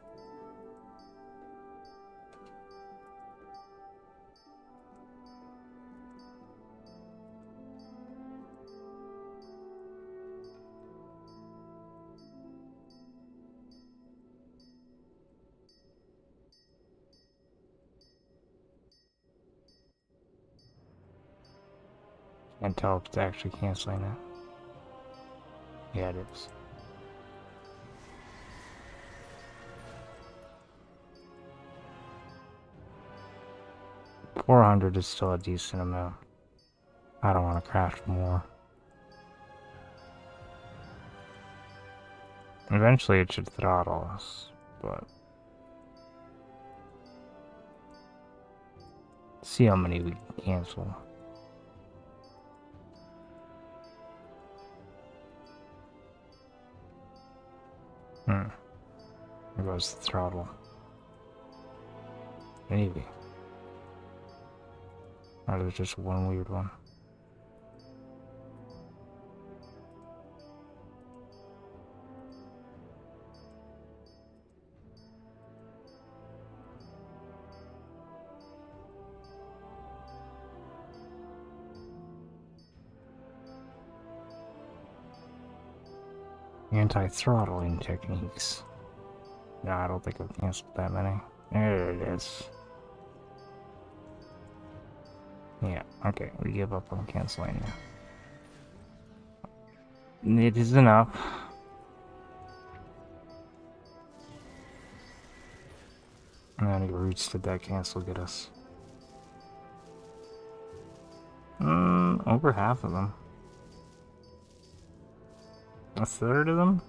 Can't tell if it's actually canceling it. Yeah, it is. $400 is still a decent amount. I don't want to craft more. Eventually it should throttle us, but... see how many we can cancel. There goes the throttle. Maybe. Or there's just one weird one. Anti-throttling techniques. No, I don't think I've canceled that many. There it is. Yeah, okay, we give up on canceling now. It is enough. How many routes did that cancel get us? Over half of them. A third of them?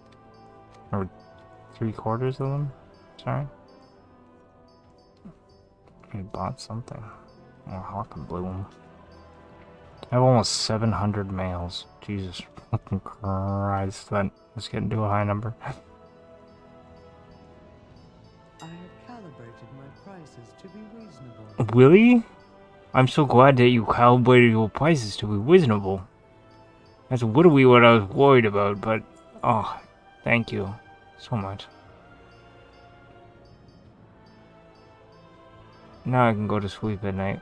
Or 3/4 of them? Sorry. I bought something. Oh, Hawk and Bloom. I have almost 700 males. Jesus fucking Christ, that is getting to a high number. I have calibrated my prices to be reasonable. Really? I'm so glad that you calibrated your prices to be reasonable. That's literally what I was worried about, but... oh, thank you so much. Now I can go to sleep at night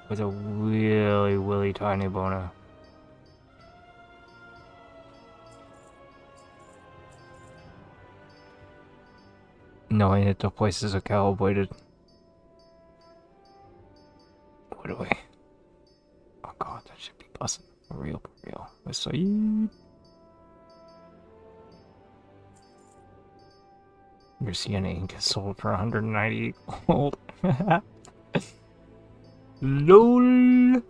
with a really tiny boner. Knowing that the places are calibrated. What do I? Oh god, that should be busting. For real. Let's see. Your Sienna ink is sold for 198 gold. LOL.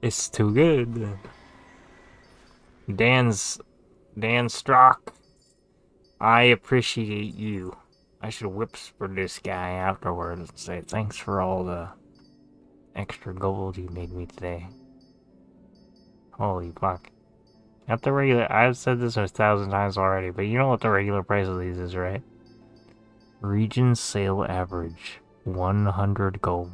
It's too good. Dan Strock. I appreciate you. I should whisper this guy afterwards and say thanks for all the extra gold you made me today. Holy fuck. At the regular, I've said this 1,000 times already, but you know what the regular price of these is, right? Region sale average, 100 gold.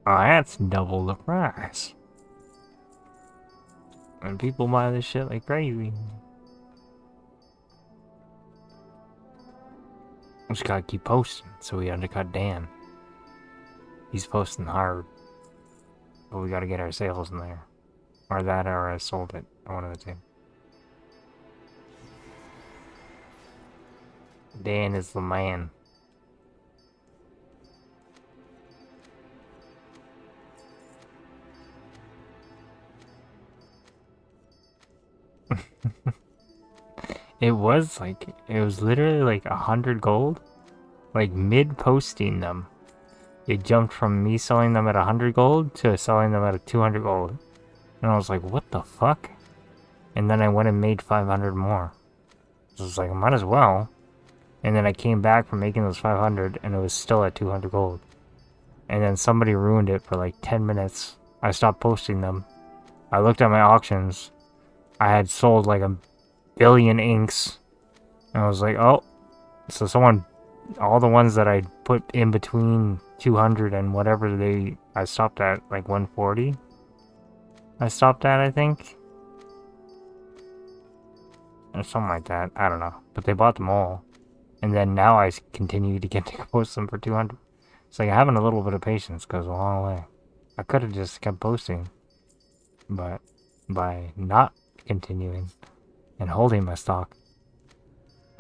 Oh, that's double the price. And people buy this shit like crazy. We just gotta keep posting, so we undercut Dan. He's posting hard. But we gotta get our sales in there. Or that, or I sold it. One of the two. Dan is the man. It was literally like 100 gold. Like mid-posting them. It jumped from me selling them at 100 gold to selling them at 200 gold. And I was like, what the fuck? And then I went and made 500 more. So I was like, I might as well. And then I came back from making those 500 and it was still at 200 gold. And then somebody ruined it for like 10 minutes. I stopped posting them. I looked at my auctions. I had sold like 1 billion inks. And I was like, oh. So someone, all the ones that I put in between 200 and whatever I stopped at like 140. I stopped at, I think. Or something like that. I don't know. But they bought them all. And then now I continue to get to post them for 200. It's like having a little bit of patience goes a long way. I could have just kept posting. But by not continuing and holding my stock,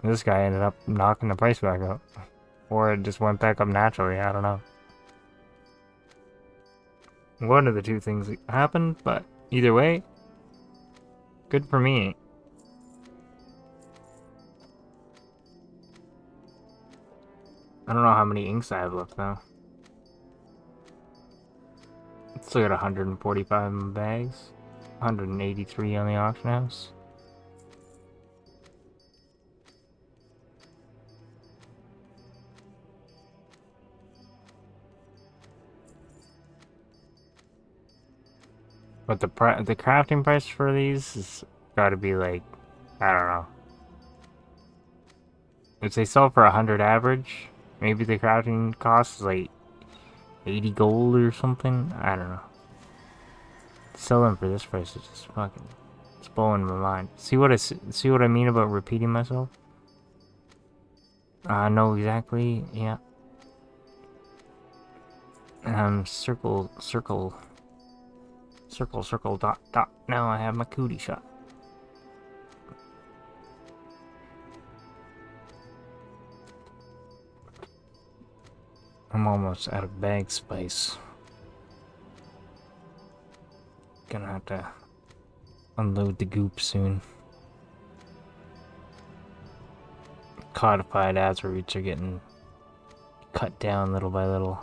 this guy ended up knocking the price back up. Or it just went back up naturally, I don't know. One of the two things happened, but either way, good for me. I don't know how many inks I have left though. Still got 145 in my bags. 183 on the auction house. But the crafting price for these has got to be like, I don't know. If they sell for 100 average, maybe the crafting cost is like 80 gold or something. I don't know. Selling for this price is just fucking, it's blowing my mind. See what I mean about repeating myself? I know exactly. Yeah. Circle, dot. Now I have my cootie shot. I'm almost out of bag space. Gonna have to unload the goop soon. Codified attributes are getting cut down little by little.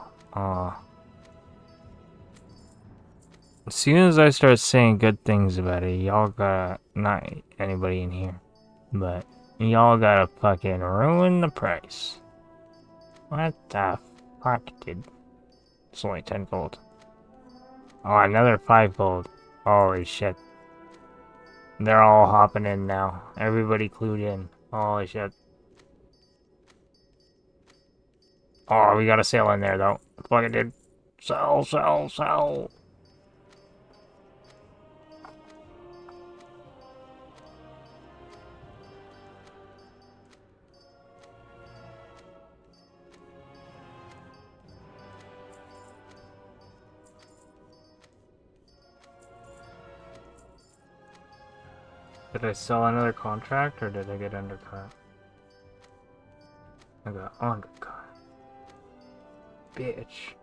As soon as I start saying good things about it, y'all gotta, not anybody in here, but y'all gotta fucking ruin the price. What the fuck, dude? It's only 10 gold. Oh, another 5 gold. Holy shit. They're all hopping in now. Everybody clued in. Holy shit. Oh, we got a sale in there though. Fuck it, dude. Sell, sell, sell. Did I sell another contract or did I get undercut? I got undercut. Bitch.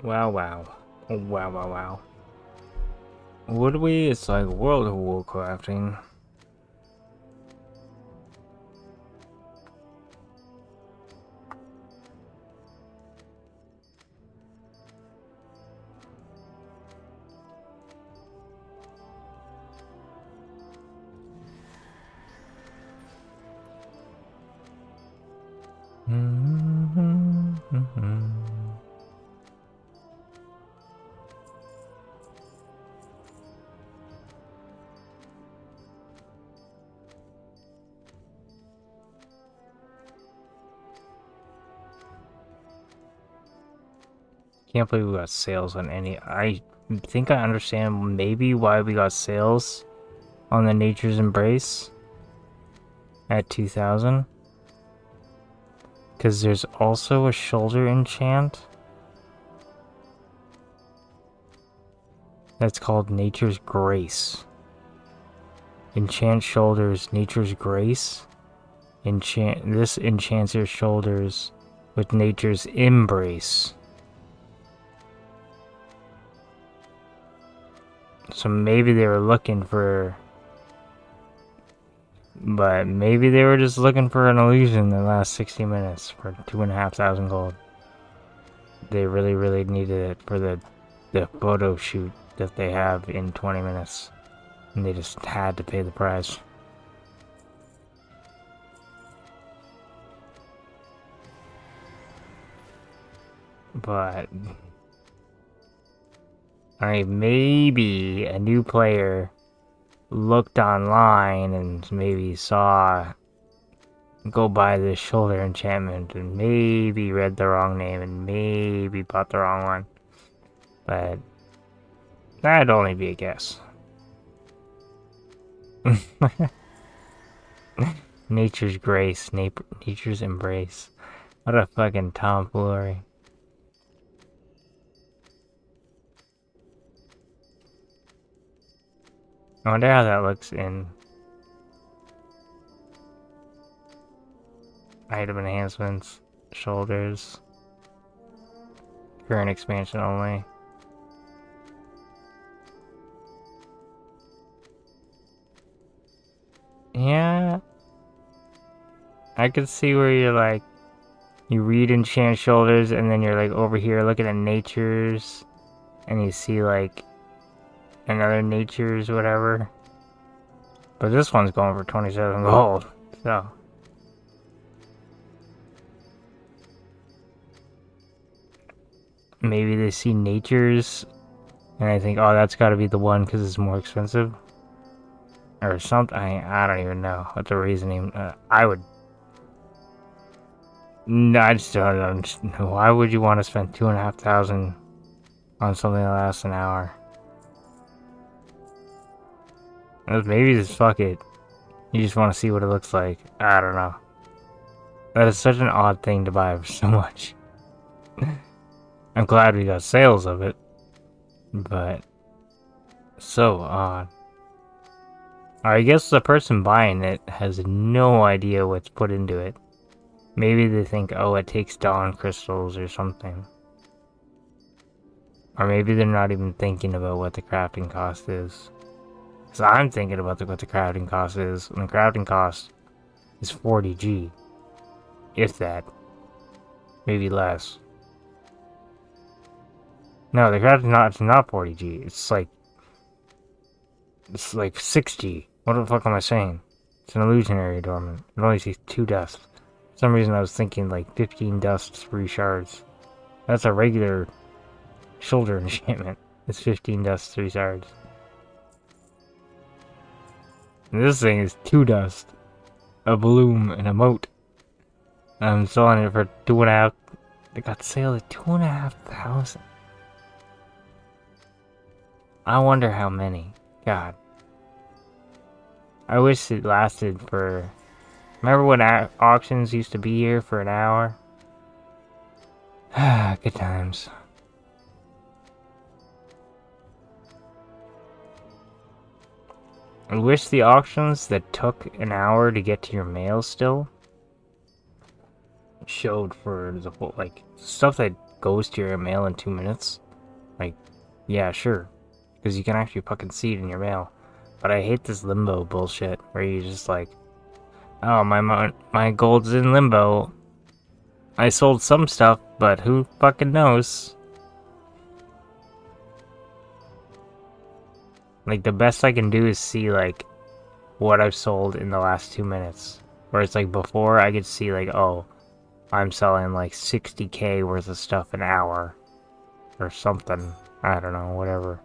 Wow, wow. Oh, wow, wow, wow. Would we? It's like World of Warcrafting. Can't believe we got sales on any. I think I understand maybe why we got sales on the Nature's Embrace at 2000. Because there's also a shoulder enchant that's called Nature's Grace. Enchant shoulders Nature's Grace. This enchants your shoulders with Nature's Embrace. So maybe they were looking for... But maybe they were just looking for an illusion the last 60 minutes for 2,500 gold. They really, really needed it for the photo shoot that they have in 20 minutes. And they just had to pay the price. But... Alright, maybe a new player looked online and maybe saw go buy this shoulder enchantment and maybe read the wrong name and maybe bought the wrong one. But that'd only be a guess. Nature's Grace, Nature's Embrace. What a fucking tomfoolery. I wonder how that looks in item enhancements, shoulders, current expansion only. Yeah, I could see where you're like, you read enchant shoulders and then you're like over here looking at natures and you see like another Nature's whatever. But this one's going for 27 gold, so. Maybe they see Nature's and I think, oh, that's gotta be the one because it's more expensive. Or something. I don't even know what the reasoning. I would. No, I just don't know. Why would you want to spend 2,500 on something that lasts an hour? Maybe just fuck it. You just want to see what it looks like. I don't know. That is such an odd thing to buy for so much. I'm glad we got sales of it. But so odd. I guess the person buying it has no idea what's put into it. Maybe they think, oh, it takes dawn crystals or something. Or maybe they're not even thinking about what the crafting cost is. So I'm thinking about what the crafting cost is, and the crafting cost is 40G. If that. Maybe less. No, the crafting it's not 40G. It's like 6G. What the fuck am I saying? It's an illusionary adornment. It only takes 2 dust. For some reason I was thinking like 15 dust, 3 shards. That's a regular shoulder enchantment. It's 15 dust, 3 shards. And this thing is 2 dust, a bloom, and a moat. I'm selling it for 2.5. It got sale at 2,500. I wonder how many. God. I wish it lasted for Remember when auctions used to be here for an hour? Ah, good times. I wish the auctions that took an hour to get to your mail still showed for the whole, like, stuff that goes to your mail in 2 minutes. Like, yeah, sure. Because you can actually fucking see it in your mail. But I hate this limbo bullshit where you just like, oh, my gold's in limbo. I sold some stuff, but who fucking knows? Like, the best I can do is see, like, what I've sold in the last 2 minutes. Where it's like, before I could see, like, oh, I'm selling, like, 60k worth of stuff an hour. Or something. I don't know, whatever.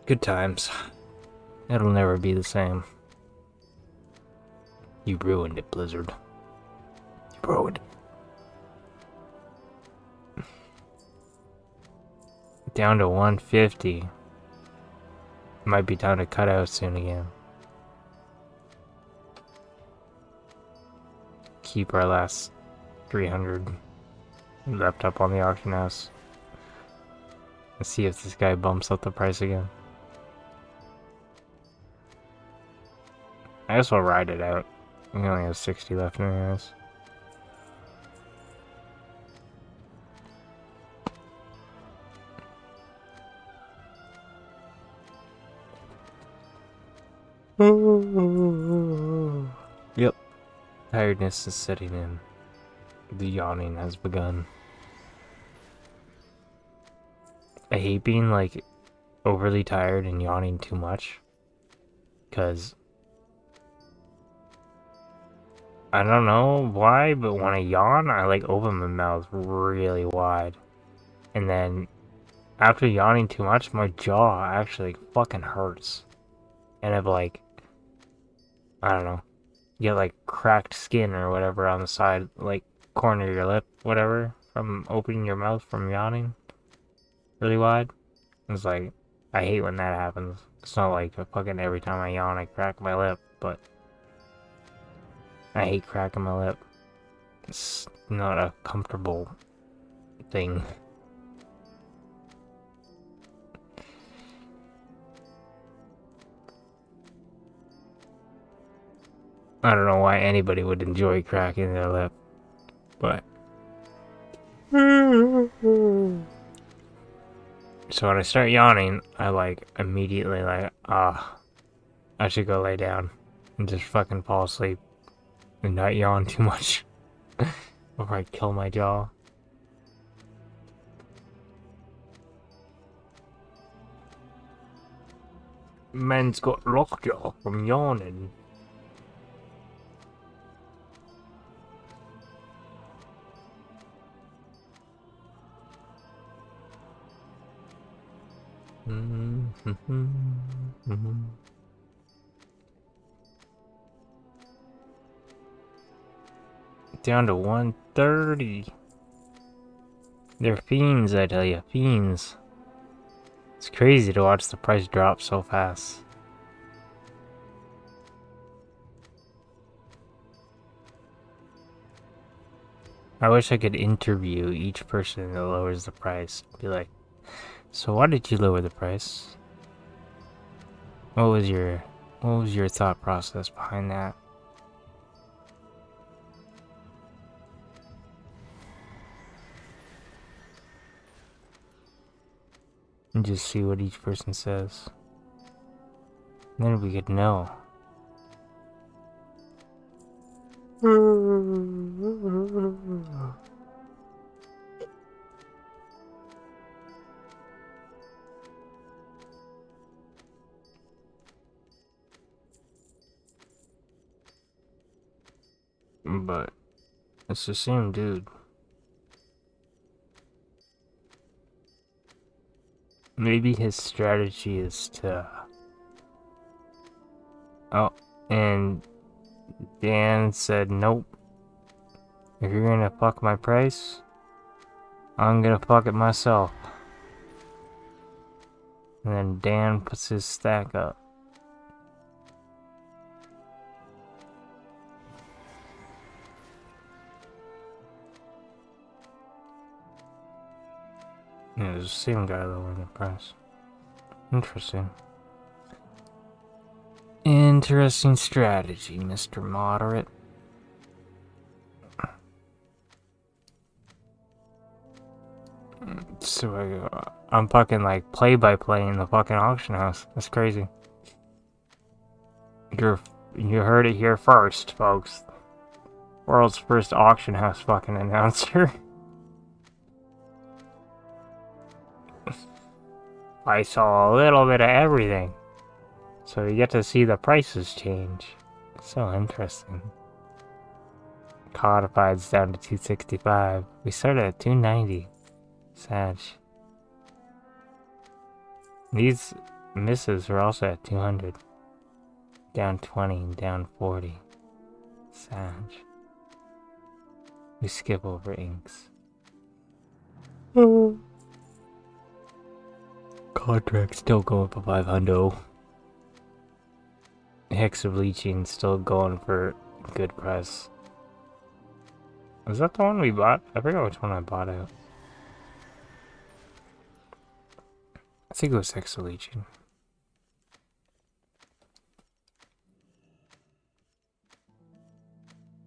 Good times. It'll never be the same. You ruined it, Blizzard. You ruined it. Down to 150. Might be time to cut out soon again. Keep our last 300 left up on the auction house. Let's see if this guy bumps up the price again. I guess I'll ride it out. We only have 60 left anyways. Yep. Tiredness is setting in. The yawning has begun. I hate being like overly tired and yawning too much. Cause I don't know why, but when I yawn, I like open my mouth really wide. And then after yawning too much, my jaw actually fucking hurts. And I've like, I don't know, you get like cracked skin or whatever on the side, like corner of your lip, whatever, from opening your mouth from yawning really wide. It's like, I hate when that happens. It's not like fucking every time I yawn I crack my lip, but I hate cracking my lip. It's not a comfortable thing. I don't know why anybody would enjoy cracking their lip, but so when I start yawning, I like immediately like, I should go lay down and just fucking fall asleep and not yawn too much before I kill my jaw. Man's got lockjaw from yawning. Down to 130. They're fiends, I tell you, fiends. It's crazy to watch the price drop so fast. I wish I could interview each person that lowers the price. Be like, so why did you lower the price? What was your thought process behind that? And just see what each person says. Then we could know. But it's the same dude. Maybe his strategy is to... Oh, and Dan said, nope. If you're gonna fuck my price, I'm gonna fuck it myself. And then Dan puts his stack up. Yeah, it's the same guy lowering the price. Interesting. Interesting strategy, Mr. Moderate. So I'm fucking like play-by-play in the fucking auction house. That's crazy. You heard it here first, folks. World's first auction house fucking announcer. I saw a little bit of everything. So you get to see the prices change. It's so interesting. Codified's down to 265. We started at 290. Sag. These misses are also at 200. Down 20, down 40. Sag. We skip over inks. Contract still going for 500. Hex of Leeching still going for good price. Was that the one we bought? I forgot which one I bought out. I think it was Hex of Leeching.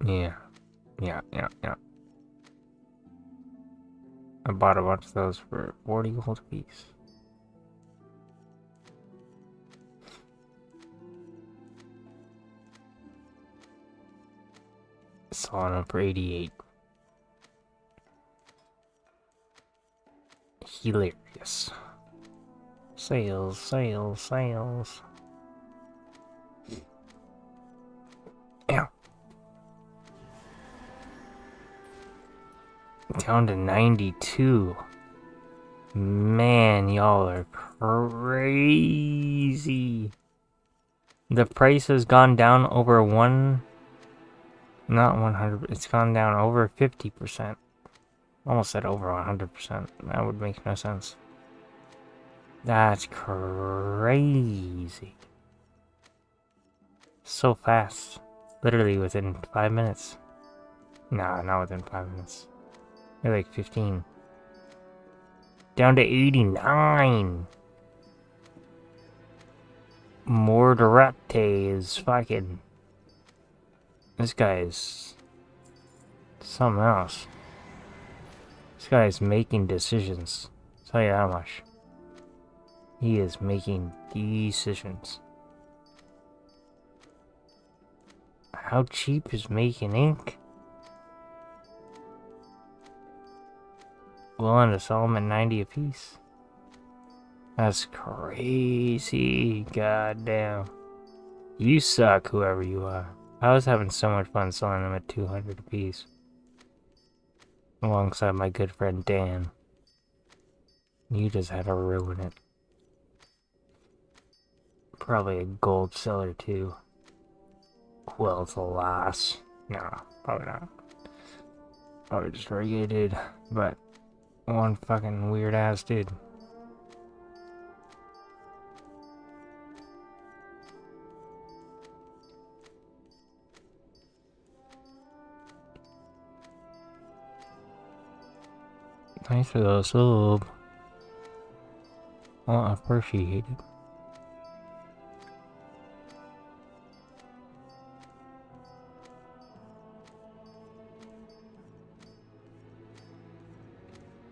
Yeah. I bought a bunch of those for 40 gold a piece. Selling them for 88. Hilarious. Sales, sales, sales. Ow. Down to 92. Man, y'all are crazy. The price has gone down over not 100, it's gone down over 50%. Almost said over 100%. That would make no sense. That's crazy. So fast. Literally within 5 minutes. Nah, not within 5 minutes. Maybe like 15. Down to 89. Mordarete is fucking... This guy is... something else. This guy is making decisions. I'll tell you that much. He is making decisions. How cheap is making ink? Willing to sell them at 90 apiece. That's crazy. Goddamn. You suck, whoever you are. I was having so much fun selling them at 200 apiece. Alongside my good friend Dan. You just had to ruin it. Probably a gold seller too. Well, it's a loss. No, probably not. Probably just a regular dude. But one fucking weird ass dude. Thanks for the sub. I appreciate it.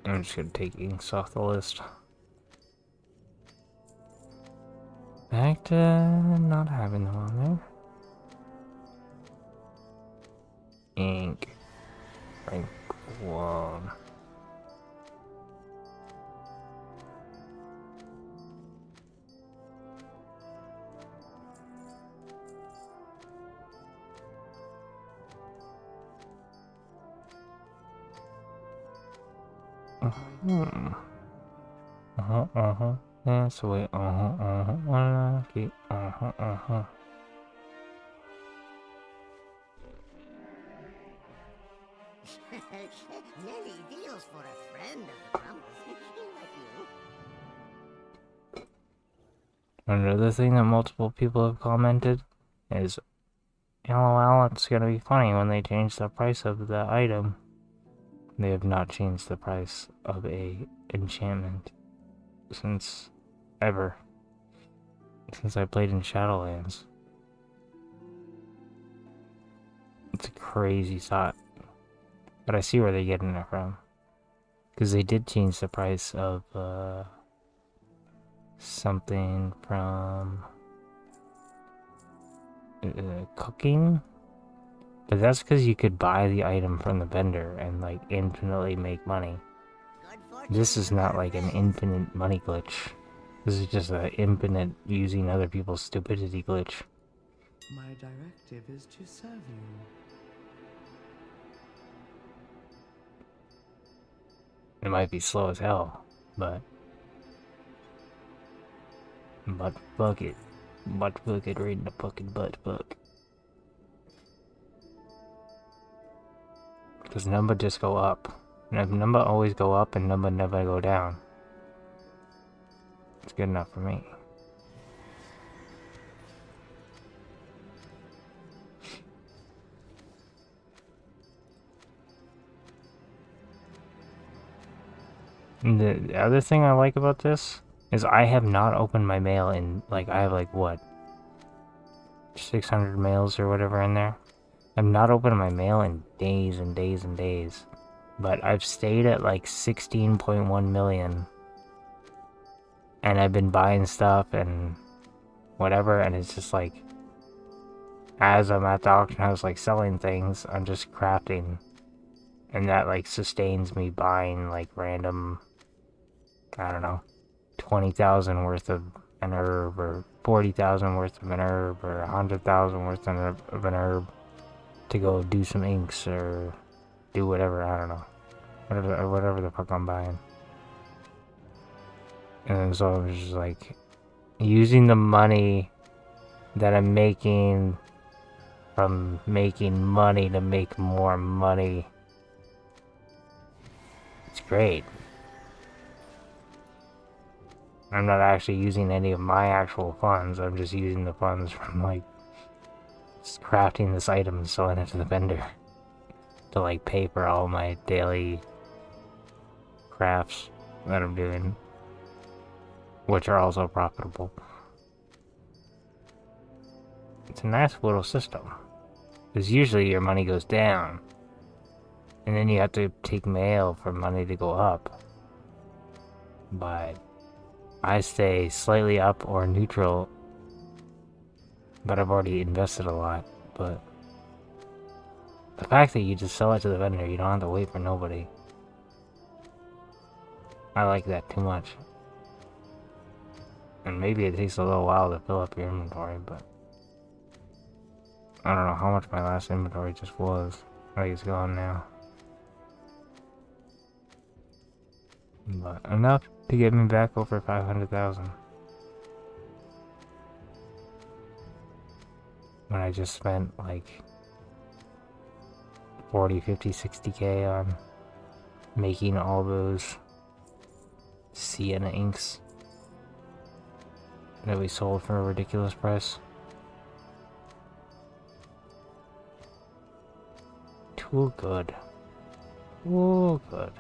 I'm just gonna take inks off the list. Back to not having them on there. Ink. Rank 1. That's the way. I like it. Many deals for a friend of the Grumbles like you. Another thing that multiple people have commented is, LOL, it's gonna be funny when they change the price of the item. They have not changed the price of a enchantment since ever. Since I played in Shadowlands. It's a crazy thought. But I see where they're getting it from. Because they did change the price of something from cooking. But that's because you could buy the item from the vendor and like infinitely make money. This is not like an infinite money glitch. This is just an infinite using other people's stupidity glitch. My directive is to serve you. It might be slow as hell, but fuck it. But fuck it right in the fucking butt fuck. Because number just go up. Number always go up and number never go down. It's good enough for me. The other thing I like about this is I have not opened my mail in, like, I have like, what? 600 mails or whatever in there. I've not opened my mail in days and days and days. But I've stayed at like 16.1 million. And I've been buying stuff and whatever, and it's just like, as I'm at the auction house like selling things, I'm just crafting. And that like sustains me buying like random, I don't know, 20,000 worth of an herb, or 40,000 worth of an herb, or 100,000 worth of an herb to go do some inks or do whatever, I don't know. Whatever the fuck I'm buying. And so I was just like, using the money that I'm making from making money to make more money. It's great. I'm not actually using any of my actual funds. I'm just using the funds from like just crafting this item and selling it to the vendor to like pay for all my daily crafts that I'm doing, which are also profitable. It's a nice little system, because usually your money goes down and then you have to take mail for money to go up. But I stay slightly up or neutral, but I've already invested a lot. But the fact that you just sell it to the vendor, you don't have to wait for nobody. I like that too much. And maybe it takes a little while to fill up your inventory, but I don't know how much my last inventory just was. I think it's gone now. But enough to get me back over 500,000. When I just spent like 40, 50, 60k on making all those sienna inks that we sold for a ridiculous price. Too good. Too good.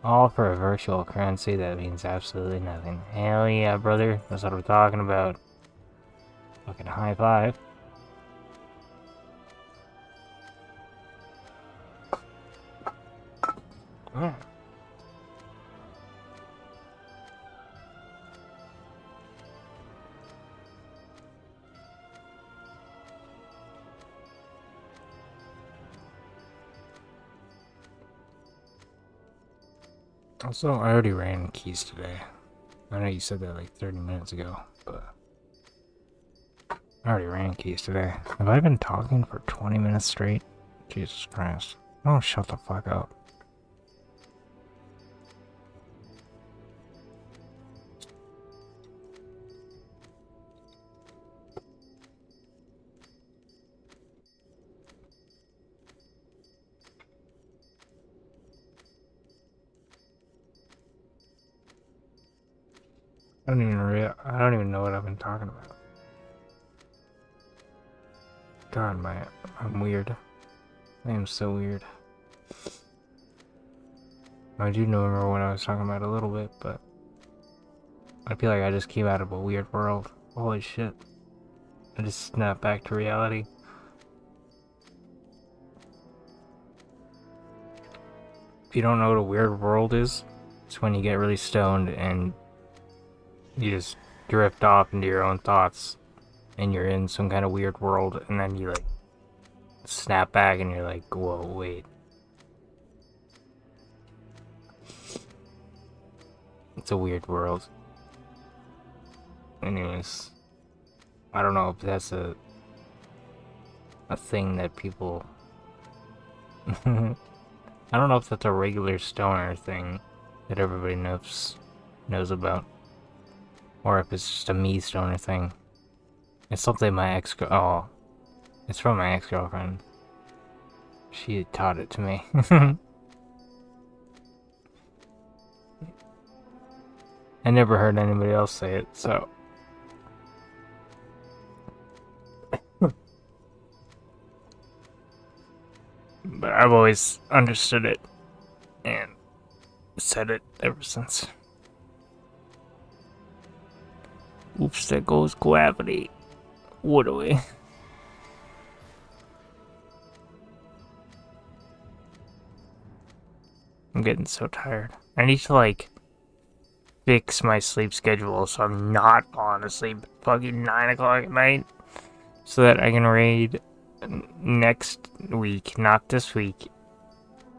All for a virtual currency that means absolutely nothing. Hell yeah, brother. That's what we're talking about. Fucking high five. Yeah. Also, I already ran keys today. I know you said that like 30 minutes ago, but I already ran keys today. Have I been talking for 20 minutes straight? Jesus Christ. Oh, shut the fuck up. I don't even know what I've been talking about. God, I'm weird. I am so weird. I do remember what I was talking about a little bit, but I feel like I just came out of a weird world. Holy shit. I just snapped back to reality. If you don't know what a weird world is, it's when you get really stoned and you just drift off into your own thoughts and you're in some kind of weird world, and then you like snap back and you're like, whoa, wait. It's a weird world. Anyways, I don't know if that's a thing that people I don't know if that's a regular stoner thing that everybody knows about, or if it's just a me stoner thing. It's something my it's from my ex-girlfriend. She taught it to me. I never heard anybody else say it, so. But I've always understood it and said it ever since. Oops, there goes gravity. What are we? I'm getting so tired. I need to like fix my sleep schedule so I'm not falling asleep at fucking 9 o'clock at night, so that I can raid next week, not this week,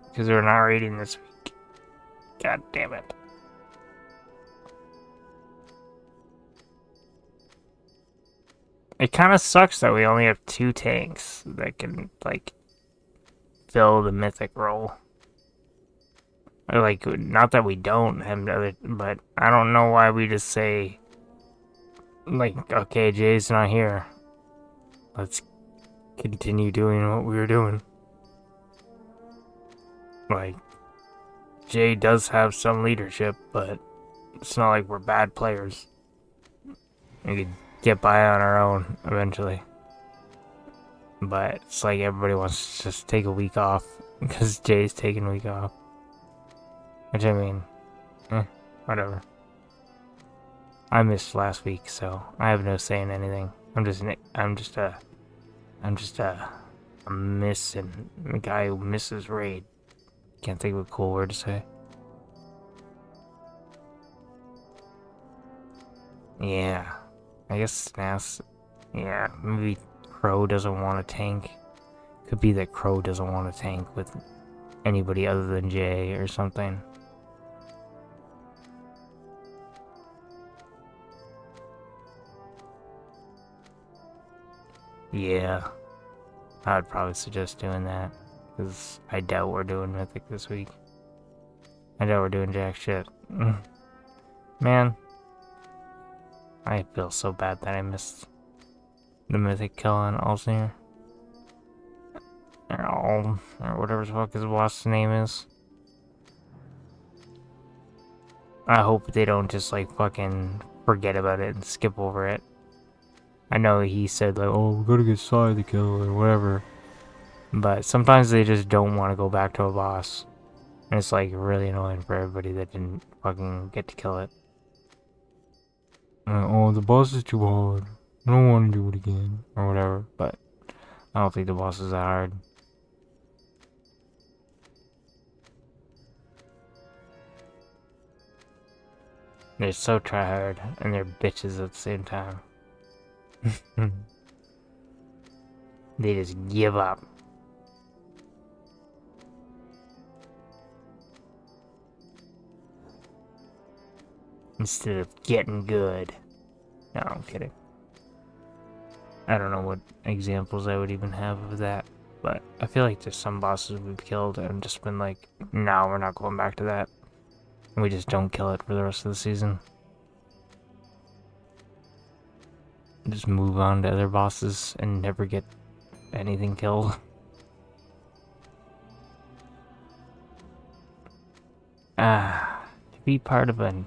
because we're not raiding this week. God damn it. It kind of sucks that we only have 2 tanks that can, like, fill the mythic role. Or, like, not that we don't have other, but I don't know why we just say, like, okay, Jay's not here. Let's continue doing what we were doing. Like, Jay does have some leadership, but it's not like we're bad players. We could get by on our own eventually. But it's like everybody wants to just take a week off because Jay's taking a week off. Which I mean, whatever. I missed last week, so I have no say in anything. I'm just a guy who misses raid. Can't think of a cool word to say. Yeah, I guess Snaps. Yeah, maybe Crow doesn't want a tank. Could be that Crow doesn't want a tank with anybody other than Jay or something. Yeah, I would probably suggest doing that, because I doubt we're doing Mythic this week. I doubt we're doing jack shit. Man, I feel so bad that I missed the Mythic kill on Alzir. Or whatever the fuck his boss name is. I hope they don't just like fucking forget about it and skip over it. I know he said like, oh, we gotta get Sai the kill or whatever. But sometimes they just don't want to go back to a boss. And it's like really annoying for everybody that didn't fucking get to kill it. Oh, the boss is too hard. I don't want to do it again. Or whatever. But I don't think the boss is that hard. They're so tryhard and they're bitches at the same time. They just give up. Instead of getting good. No, I'm kidding. I don't know what examples I would even have of that. But I feel like there's some bosses we've killed and just been like, no, we're not going back to that. And we just don't kill it for the rest of the season. Just move on to other bosses and never get anything killed. To be part of a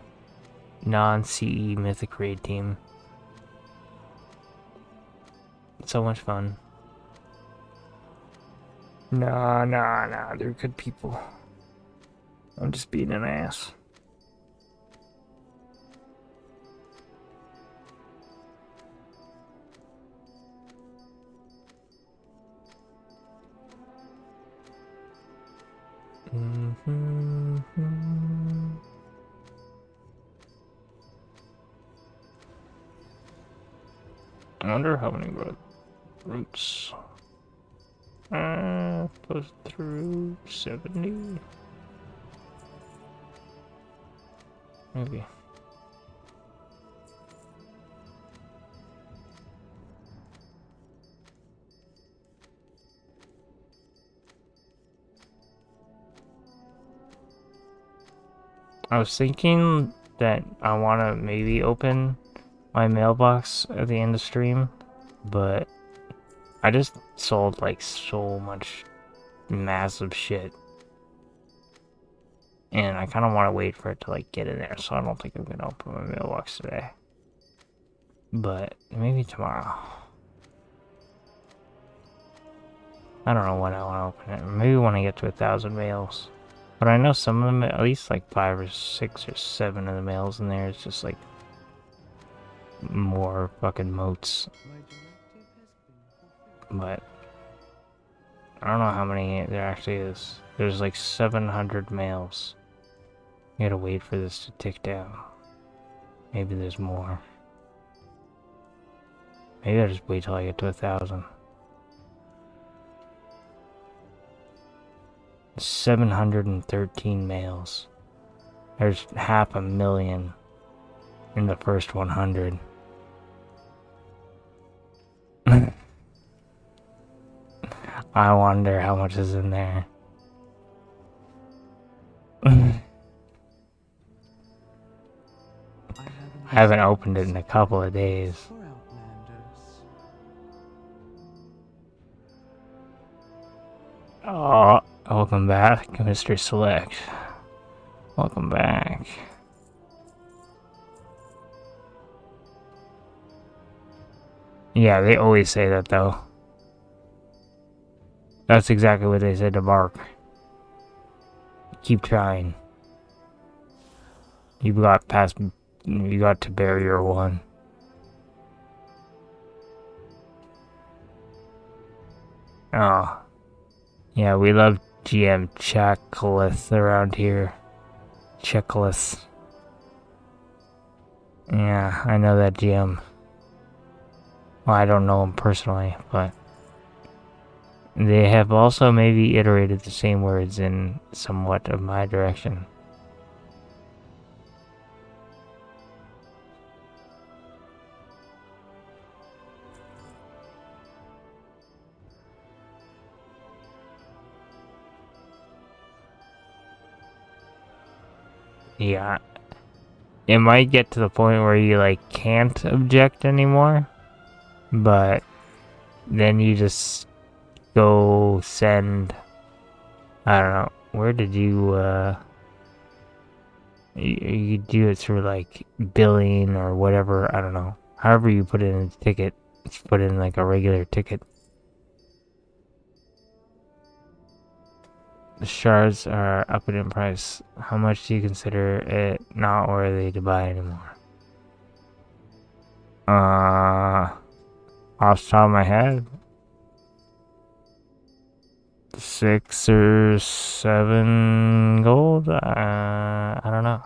non-CE Mythic Raid team. So much fun. Nah, they're good people. I'm just being an ass. I wonder how many roots. Goes through 70. Maybe. I was thinking that I want to maybe open my mailbox at the end of stream, but I just sold like so much massive shit, and I kind of want to wait for it to like get in there, so I don't think I'm gonna open my mailbox today, but maybe tomorrow. I don't know when I want to open it. Maybe when I get to 1,000 mails. But I know some of them, at least like 5 or 6 or 7 of the mails in there is just like more fucking moats. But I don't know how many there actually is. There's like 700 mails. You gotta wait for this to tick down. Maybe there's more. Maybe I'll just wait till I get to 1,000. 713 mails. There's 500,000 in the first 100. I wonder how much is in there. I haven't opened it in a couple of days. Oh, welcome back, Mr. Select. Welcome back. Yeah, they always say that though. That's exactly what they said to Mark. Keep trying. You got to barrier 1. Oh. Yeah, we love GM Checklist around here. Checklist. Yeah, I know that GM. Well, I don't know him personally, but they have also maybe iterated the same words in somewhat of my direction. Yeah, it might get to the point where you like can't object anymore, but then you just go send, I don't know, where did you you do it through like billing or whatever, I don't know, however you put it in a ticket, just put in like a regular ticket. The shards are up in price. How much do you consider it not worthy to buy anymore? Off the top of my head, 6 or 7 gold? I don't know.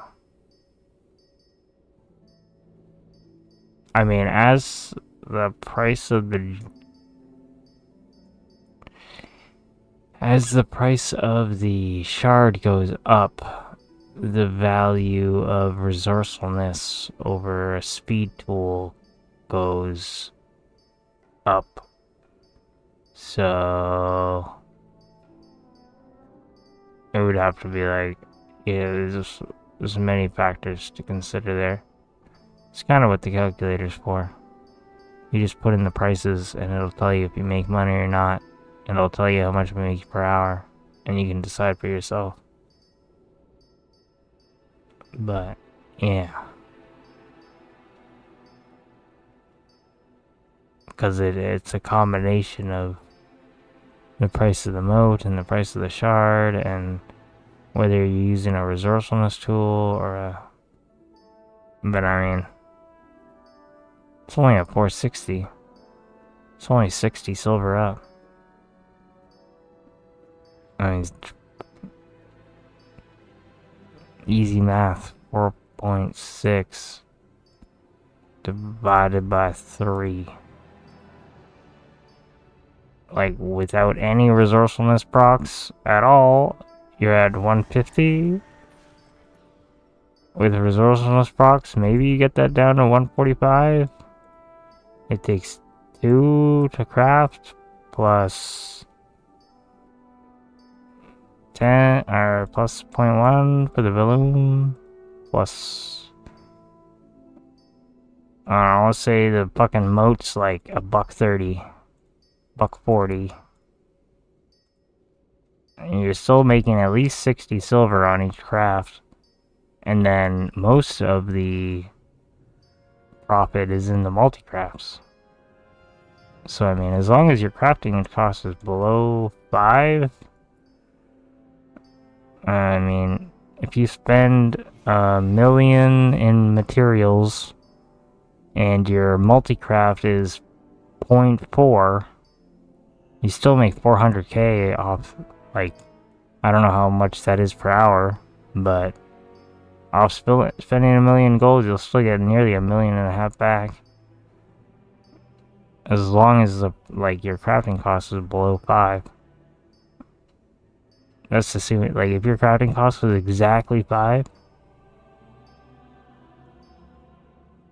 I mean, as the price of the shard goes up, the value of resourcefulness over a speed tool goes up. So it would have to be like, yeah, there's many factors to consider there. It's kind of what the calculator's for. You just put in the prices and it'll tell you if you make money or not. And it'll tell you how much you make per hour, and you can decide for yourself. But yeah, because it's a combination of the price of the moat and the price of the shard, and whether you're using a resourcefulness tool or a... But I mean, it's only at 460. It's only 60 silver up. I mean, easy math, 4.6 divided by 3. Like, without any resourcefulness procs at all, you're at 150. With resourcefulness procs, maybe you get that down to 145. It takes 2 to craft, plus 10, or plus 0.1 for the balloon, plus, I don't know, let's say the fucking moat's like $1.30, $1.40. And you're still making at least 60 silver on each craft. And then most of the profit is in the multi-crafts. So I mean, as long as your crafting cost is below 5, I mean, if you spend $1 million in materials and your multi-craft is 0.4, you still make 400k off, like, I don't know how much that is per hour, but off spending $1 million gold, you'll still get nearly $1.5 million back. As long as the, like, your crafting cost is below 5. That's assuming, like, if your crafting cost was exactly 5,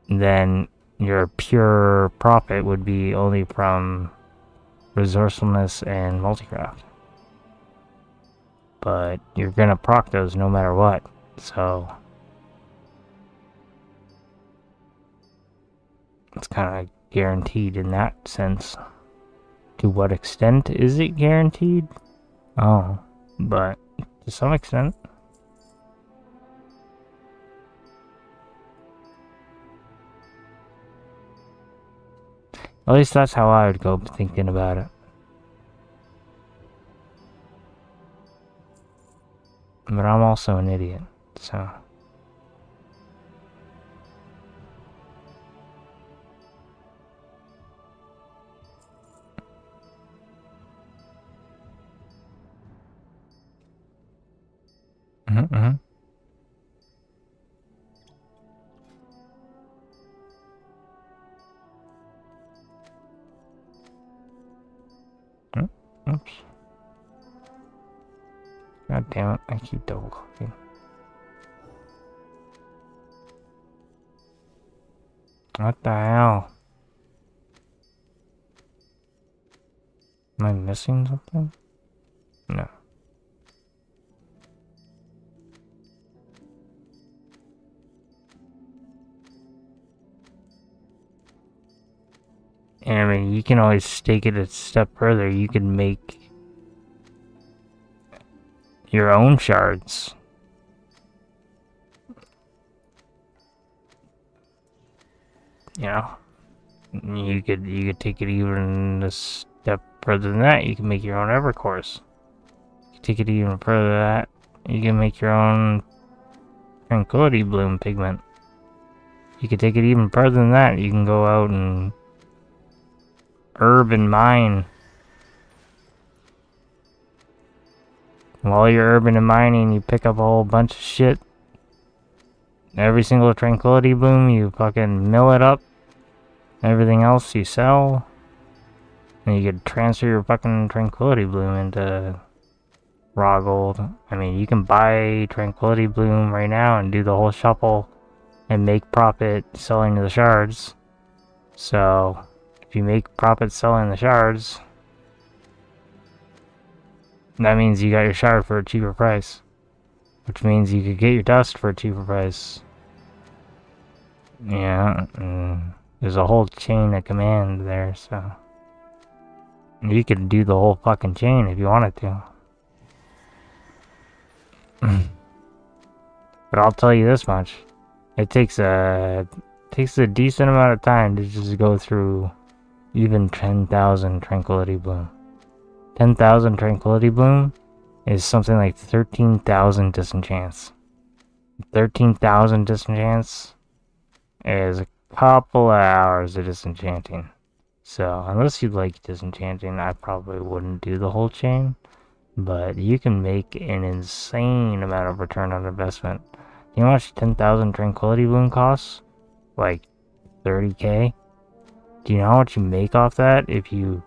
then your pure profit would be only from resourcefulness and multicraft. But you're gonna proc those no matter what, so it's kind of guaranteed in that sense. To what extent is it guaranteed? Oh, but to some extent. At least that's how I would go thinking about it. But I'm also an idiot, so... Oops. God damn it, I keep double clicking. What the hell? Am I missing something? No. And I mean, you can always take it a step further. You can make your own shards. You know, you could take it even a step further than that. You can make your own Evercourse. You take it even further than that. You can make your own Tranquility Bloom pigment. You could take it even further than that. You can go out and herb and mine. While you're urban and mining, you pick up a whole bunch of shit. Every single Tranquility Bloom, you fucking mill it up. Everything else you sell. And you could transfer your fucking Tranquility Bloom into raw gold. I mean, you can buy Tranquility Bloom right now and do the whole shuffle and make profit selling the shards. So, if you make profit selling the shards, that means you got your shard for a cheaper price. Which means you could get your dust for a cheaper price. Yeah, there's a whole chain of command there, so... You could do the whole fucking chain if you wanted to. But I'll tell you this much. It takes a decent amount of time to just go through even 10,000 Tranquility Bloom. 10,000 Tranquility Bloom is something like 13,000 disenchants. 13,000 disenchants is a couple of hours of disenchanting. So, unless you like disenchanting, I probably wouldn't do the whole chain. But you can make an insane amount of return on investment. You know how much 10,000 Tranquility Bloom costs? Like 30k? Do you know how much you make off that if you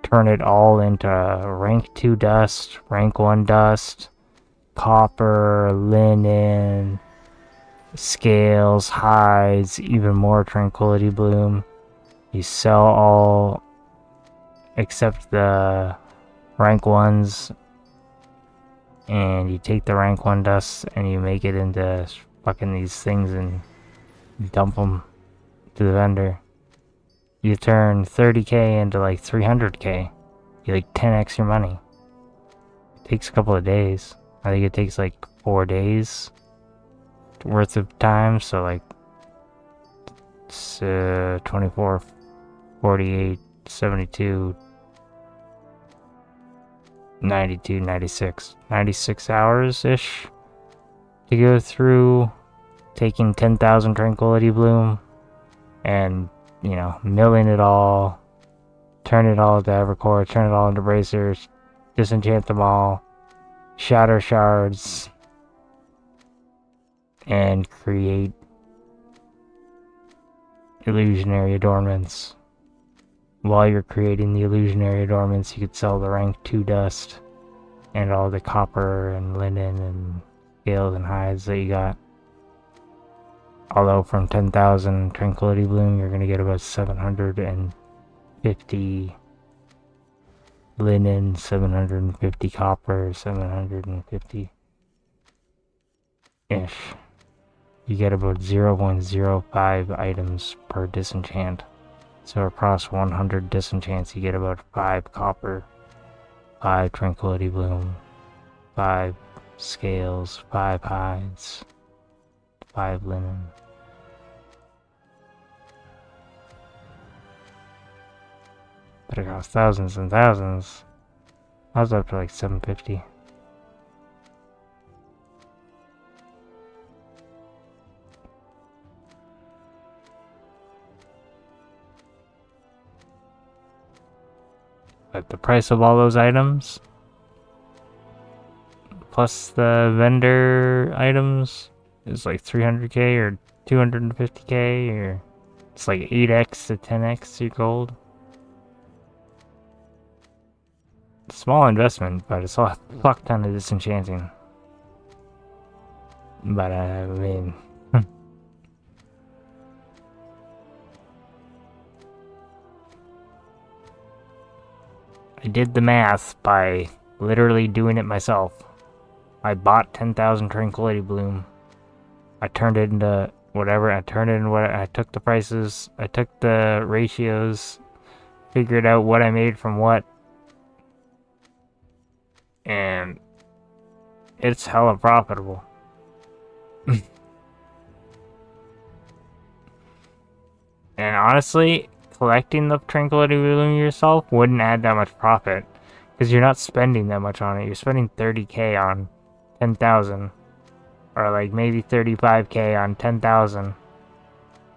turn it all into rank 2 dust, rank 1 dust, copper, linen, scales, hides, even more Tranquility Bloom? You sell all except the rank 1s, and you take the rank 1 dust and you make it into fucking these things and dump them to the vendor. You turn 30k into like 300k. You like 10x your money. It takes a couple of days. I think it takes like 4 days worth of time, so like it's 24, 48, 72, 92, 96 hours-ish to go through taking 10,000 Tranquility Bloom and, you know, milling it all, turn it all into Evercore, turn it all into bracers, disenchant them all, shatter shards, and create illusionary adornments. While you're creating the illusionary adornments, you could sell the rank 2 dust and all the copper and linen and scales and hides that you got. Although from 10,000 Tranquility Bloom, you're going to get about 750 linen, 750 copper, 750-ish. You get about 0.05 items per disenchant. So across 100 disenchants, you get about 5 copper, 5 Tranquility Bloom, 5 scales, 5 hides, 5 linen. But it costs thousands and thousands. I was up to like 750. But the price of all those items, plus the vendor items, is like 300k or 250k, or it's like 8x to 10x your gold. Small investment, but it's a fuck ton of disenchanting. But I mean, I did the math by literally doing it myself. I bought 10,000 Tranquility Bloom. I turned it into whatever. I took the prices. I took the ratios. Figured out what I made from what. And it's hella profitable. And honestly, collecting the Tranquility Bloom yourself wouldn't add that much profit, because you're not spending that much on it. You're spending 30k on 10,000, or like maybe 35k on 10,000,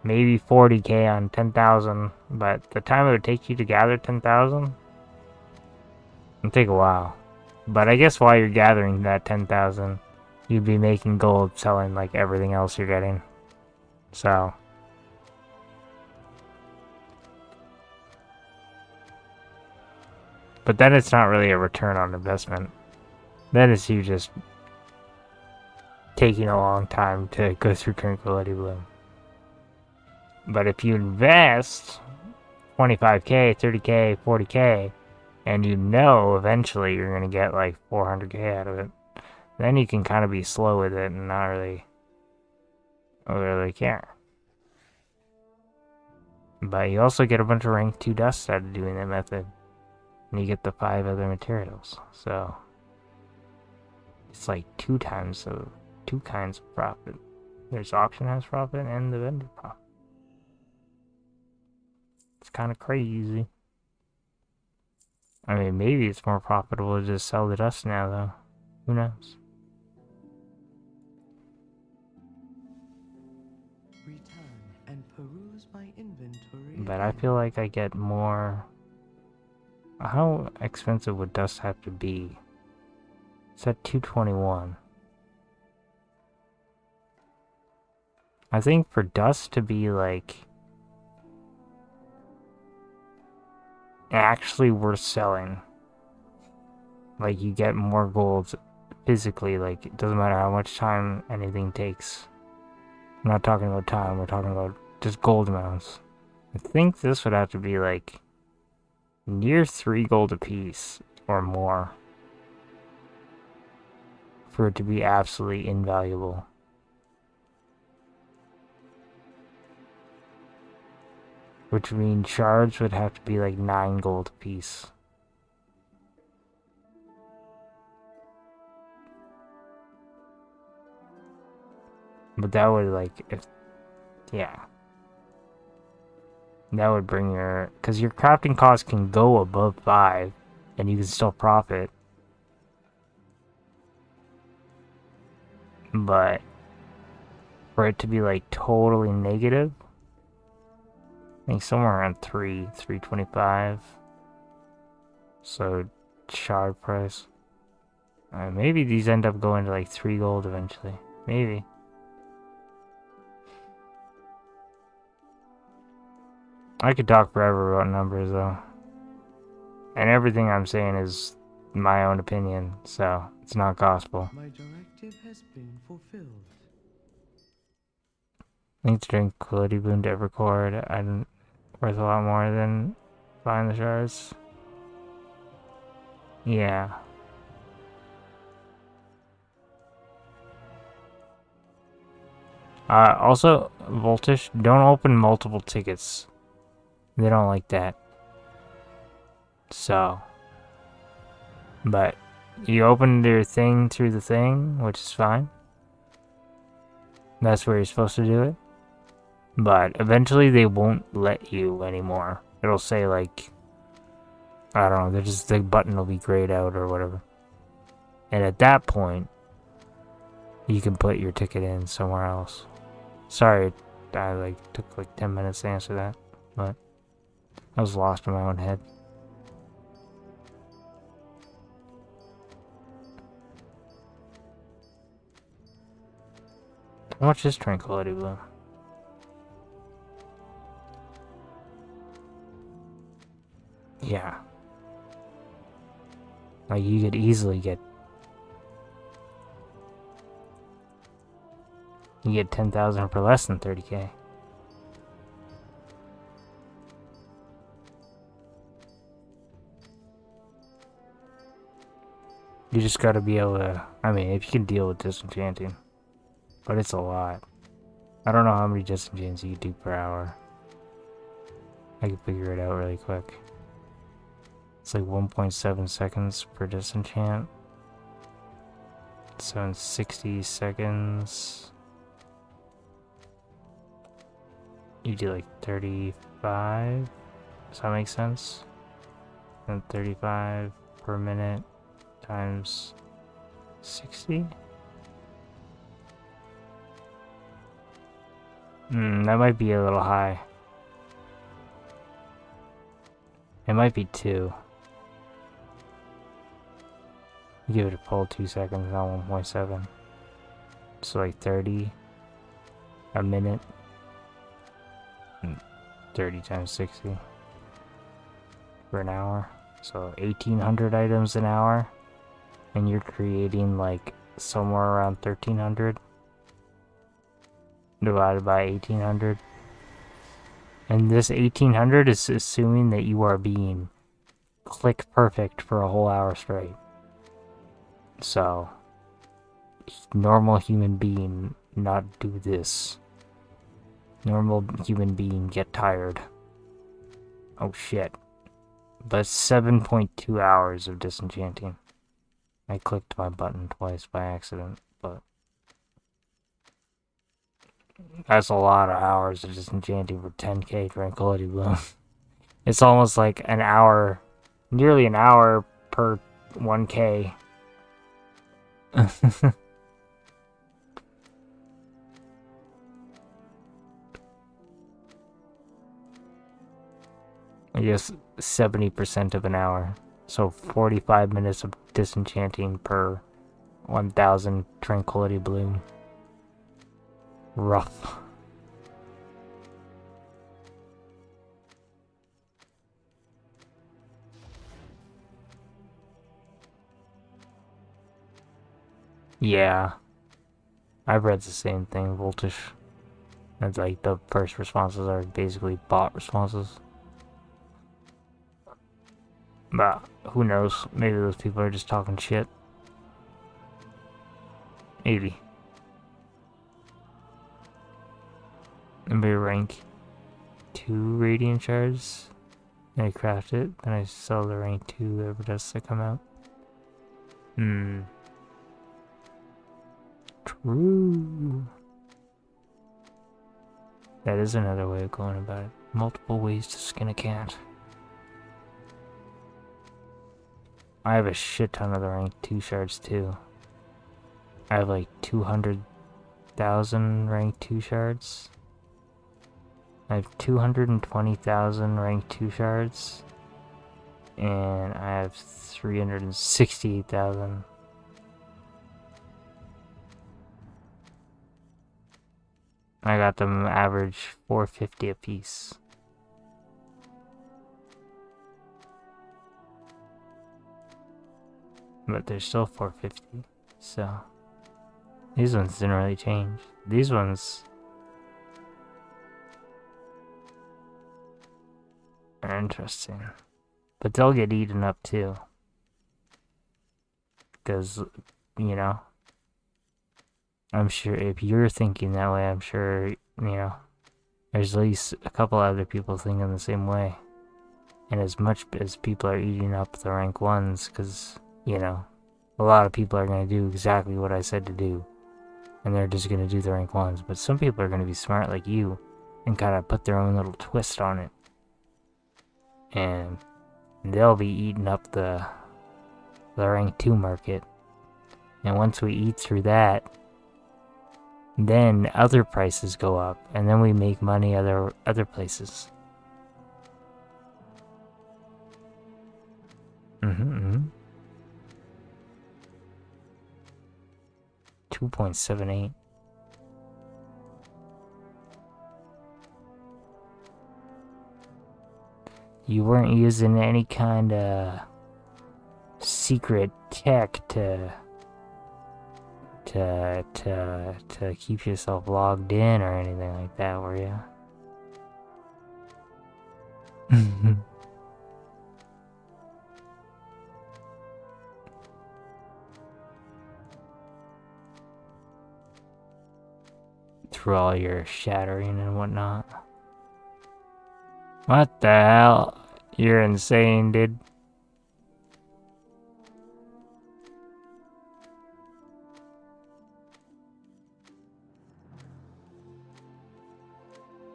maybe 40k on 10,000, but the time it would take you to gather 10,000 it'd take a while. But I guess while you're gathering that 10,000, you'd be making gold selling like everything else you're getting. So but then it's not really a return on investment. Then it's you just taking a long time to go through Tranquility Bloom. But if you invest 25k, 30k, 40k, and you know eventually you're going to get like 400k out of it, then you can kind of be slow with it and not really care. But you also get a bunch of rank 2 dust out of doing that method. And you get the 5 other materials. So it's like 2 kinds of profit. There's auction house profit and the vendor profit. It's kind of crazy. I mean, maybe it's more profitable to just sell the dust now, though. Who knows? Return and peruse my inventory. But I feel like I get more... How expensive would dust have to be? It's at 221. I think for dust to be like actually worth selling, like you get more gold physically, like it doesn't matter how much time anything takes. I'm not talking about time, we're talking about just gold amounts. I think this would have to be like near 3 gold apiece or more for it to be absolutely invaluable. Which means shards would have to be like 9 gold apiece. But that would yeah. That would bring your, because your crafting cost can go above 5 and you can still profit. But for it to be like totally negative, I think somewhere around 325. So shard price. Maybe these end up going to like 3 gold eventually. Maybe. I could talk forever about numbers though. And everything I'm saying is my own opinion, so it's not gospel. My directive has been fulfilled. Need to drink Quality Boon to Evercord. I'm worth a lot more than buying the shards. Yeah. Also, Voltish, don't open multiple tickets. They don't like that. So. But you open your thing through the thing, which is fine. That's where you're supposed to do it. But eventually they won't let you anymore. It'll say like, I don't know, the button will be grayed out or whatever. And at that point, you can put your ticket in somewhere else. Sorry, I took like 10 minutes to answer that, but I was lost in my own head. How much is Tranquility Bloom? Yeah. Like, you could easily get... You get 10,000 for less than 30k. You just gotta be able to... I mean, if you can deal with disenchanting. But it's a lot. I don't know how many disenchants you do per hour. I can figure it out really quick. It's like 1.7 seconds per disenchant. So in 60 seconds... You do like 35? Does that make sense? And 35 per minute times 60? That might be a little high. It might be 2. Give it a pull 2 seconds, not 1.7. So like 30 a minute. 30 times 60 for an hour. So 1,800 items an hour. And you're creating like somewhere around 1,300. Divided by 1,800. And this 1,800 is assuming that you are being click perfect for a whole hour straight. So, normal human being not do this. Normal human being get tired. Oh shit. But 7.2 hours of disenchanting. I clicked my button twice by accident, but that's a lot of hours of disenchanting for 10k Tranquility Bloom. It's almost like an hour, nearly an hour per 1K. I guess 70% of an hour. So 45 minutes of disenchanting per 1,000 tranquility bloom. Rough. Yeah. I've read the same thing, Voltish. It's like the first responses are basically bot responses. But who knows? Maybe those people are just talking shit. Maybe. Maybe rank 2 radiant shards. And I craft it, then I sell the rank 2 ever does that come out. True. That is another way of going about it. Multiple ways to skin a cat. I have a shit ton of the rank 2 shards too. I have like 200,000 rank 2 shards. I have 220,000 rank 2 shards. And I have 368,000. I got them average 450 a piece. But they're still 450, so these ones didn't really change. These ones are interesting, but they'll get eaten up too, because, you know, I'm sure if you're thinking that way, I'm sure, you know, there's at least a couple other people thinking the same way. And as much as people are eating up the rank 1s, because, you know, a lot of people are going to do exactly what I said to do. And they're just going to do the rank 1s. But some people are going to be smart like you and kind of put their own little twist on it. And they'll be eating up the rank 2 market. And once we eat through that, then other prices go up, and then we make money other places. 2.78. You weren't using any kind of secret tech to keep yourself logged in or anything like that, were you? Through all your shattering and whatnot. What the hell? You're insane, dude.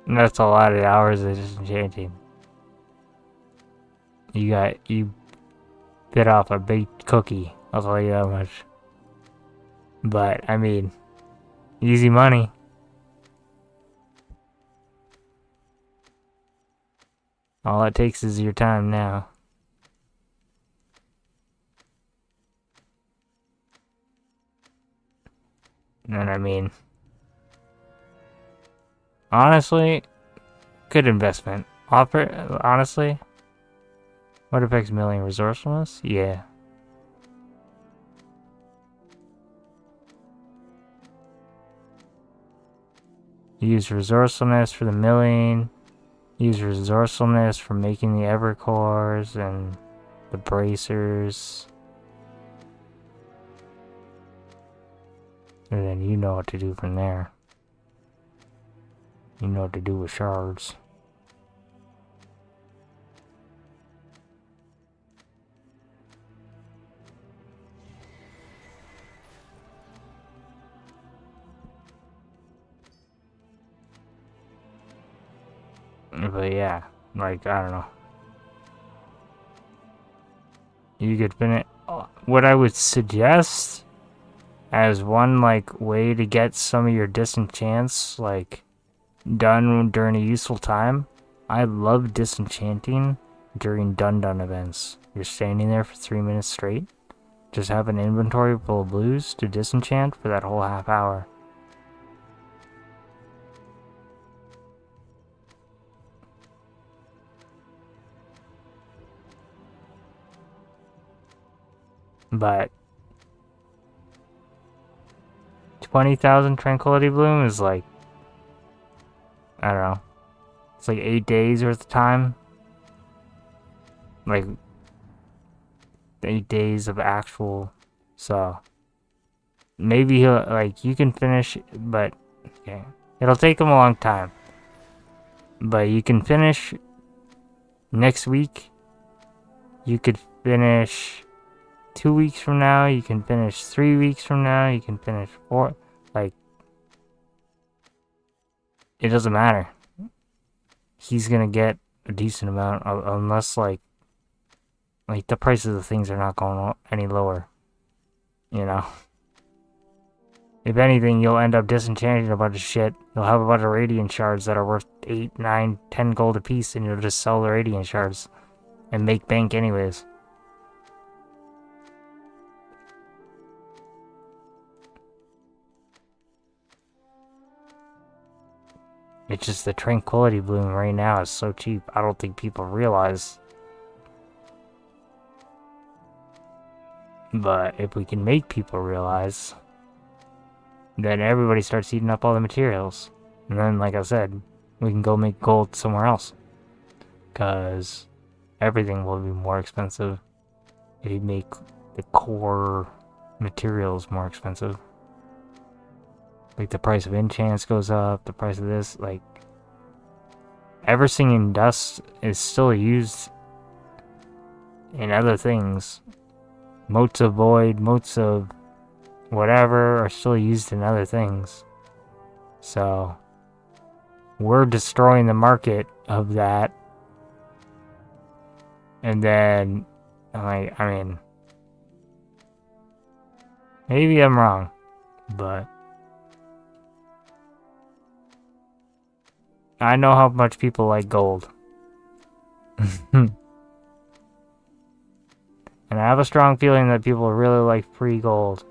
That's a lot of hours of disenchanting. You bit off a baked cookie, I'll tell you that much. But, I mean, easy money. All it takes is your time now. And I mean, honestly, good investment. Honestly, what affects milling? Resourcefulness? Yeah. Use resourcefulness for the milling. Use resourcefulness for making the Evercores and the bracers. And then you know what to do from there. You know what to do with shards. But yeah, like, I don't know. you could finish. What I would suggest as one like way to get some of your disenchants like done during a useful time. I love disenchanting during dun events. You're standing there for 3 minutes straight. Just have an inventory full of blues to disenchant for that whole half hour. But 20,000 Tranquility Bloom is like, I don't know, it's like 8 days worth of time. Like 8 days of actual, so maybe he'll, like, you can finish, but okay, it'll take him a long time, but you can finish next week. You could finish 2 weeks from now, you can finish 3 weeks from now, you can finish 4, like, it doesn't matter. He's gonna get a decent amount, unless like the price of the things are not going any lower, you know. If anything, you'll end up disenchanting a bunch of shit. You'll have a bunch of radiant shards that are worth 8, 9, 10 gold apiece, and you'll just sell the radiant shards and make bank anyways. It's just the Tranquility Bloom right now is so cheap. I don't think people realize. But if we can make people realize, then everybody starts eating up all the materials. And then, like I said, we can go make gold somewhere else. Because everything will be more expensive if you make the core materials more expensive. Like the price of enchants goes up, the price of this, like Eversinging Dust is still used in other things. Motes of Void, Motes of whatever are still used in other things. So we're destroying the market of that. And then I mean, maybe I'm wrong, but I know how much people like gold. And I have a strong feeling that people really like free gold.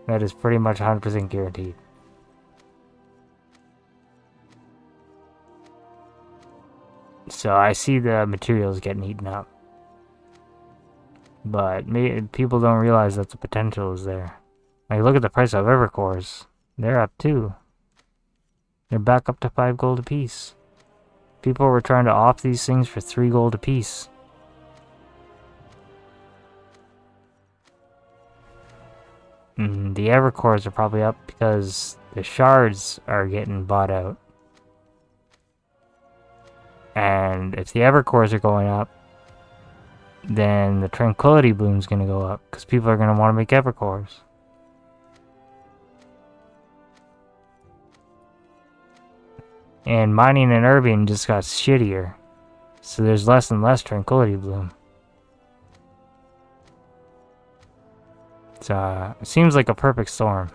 That is pretty much 100% guaranteed. So I see the materials getting eaten up. But people don't realize that the potential is there. Like, look at the price of Evercores. They're up too. They're back up to 5 gold apiece. People were trying to off these things for 3 gold apiece. The Evercores are probably up because the shards are getting bought out. And if the Evercores are going up, then the Tranquility Bloom's gonna go up because people are gonna want to make Evercores. And mining and herbing just got shittier. So there's less and less Tranquility Bloom. It seems like a perfect storm.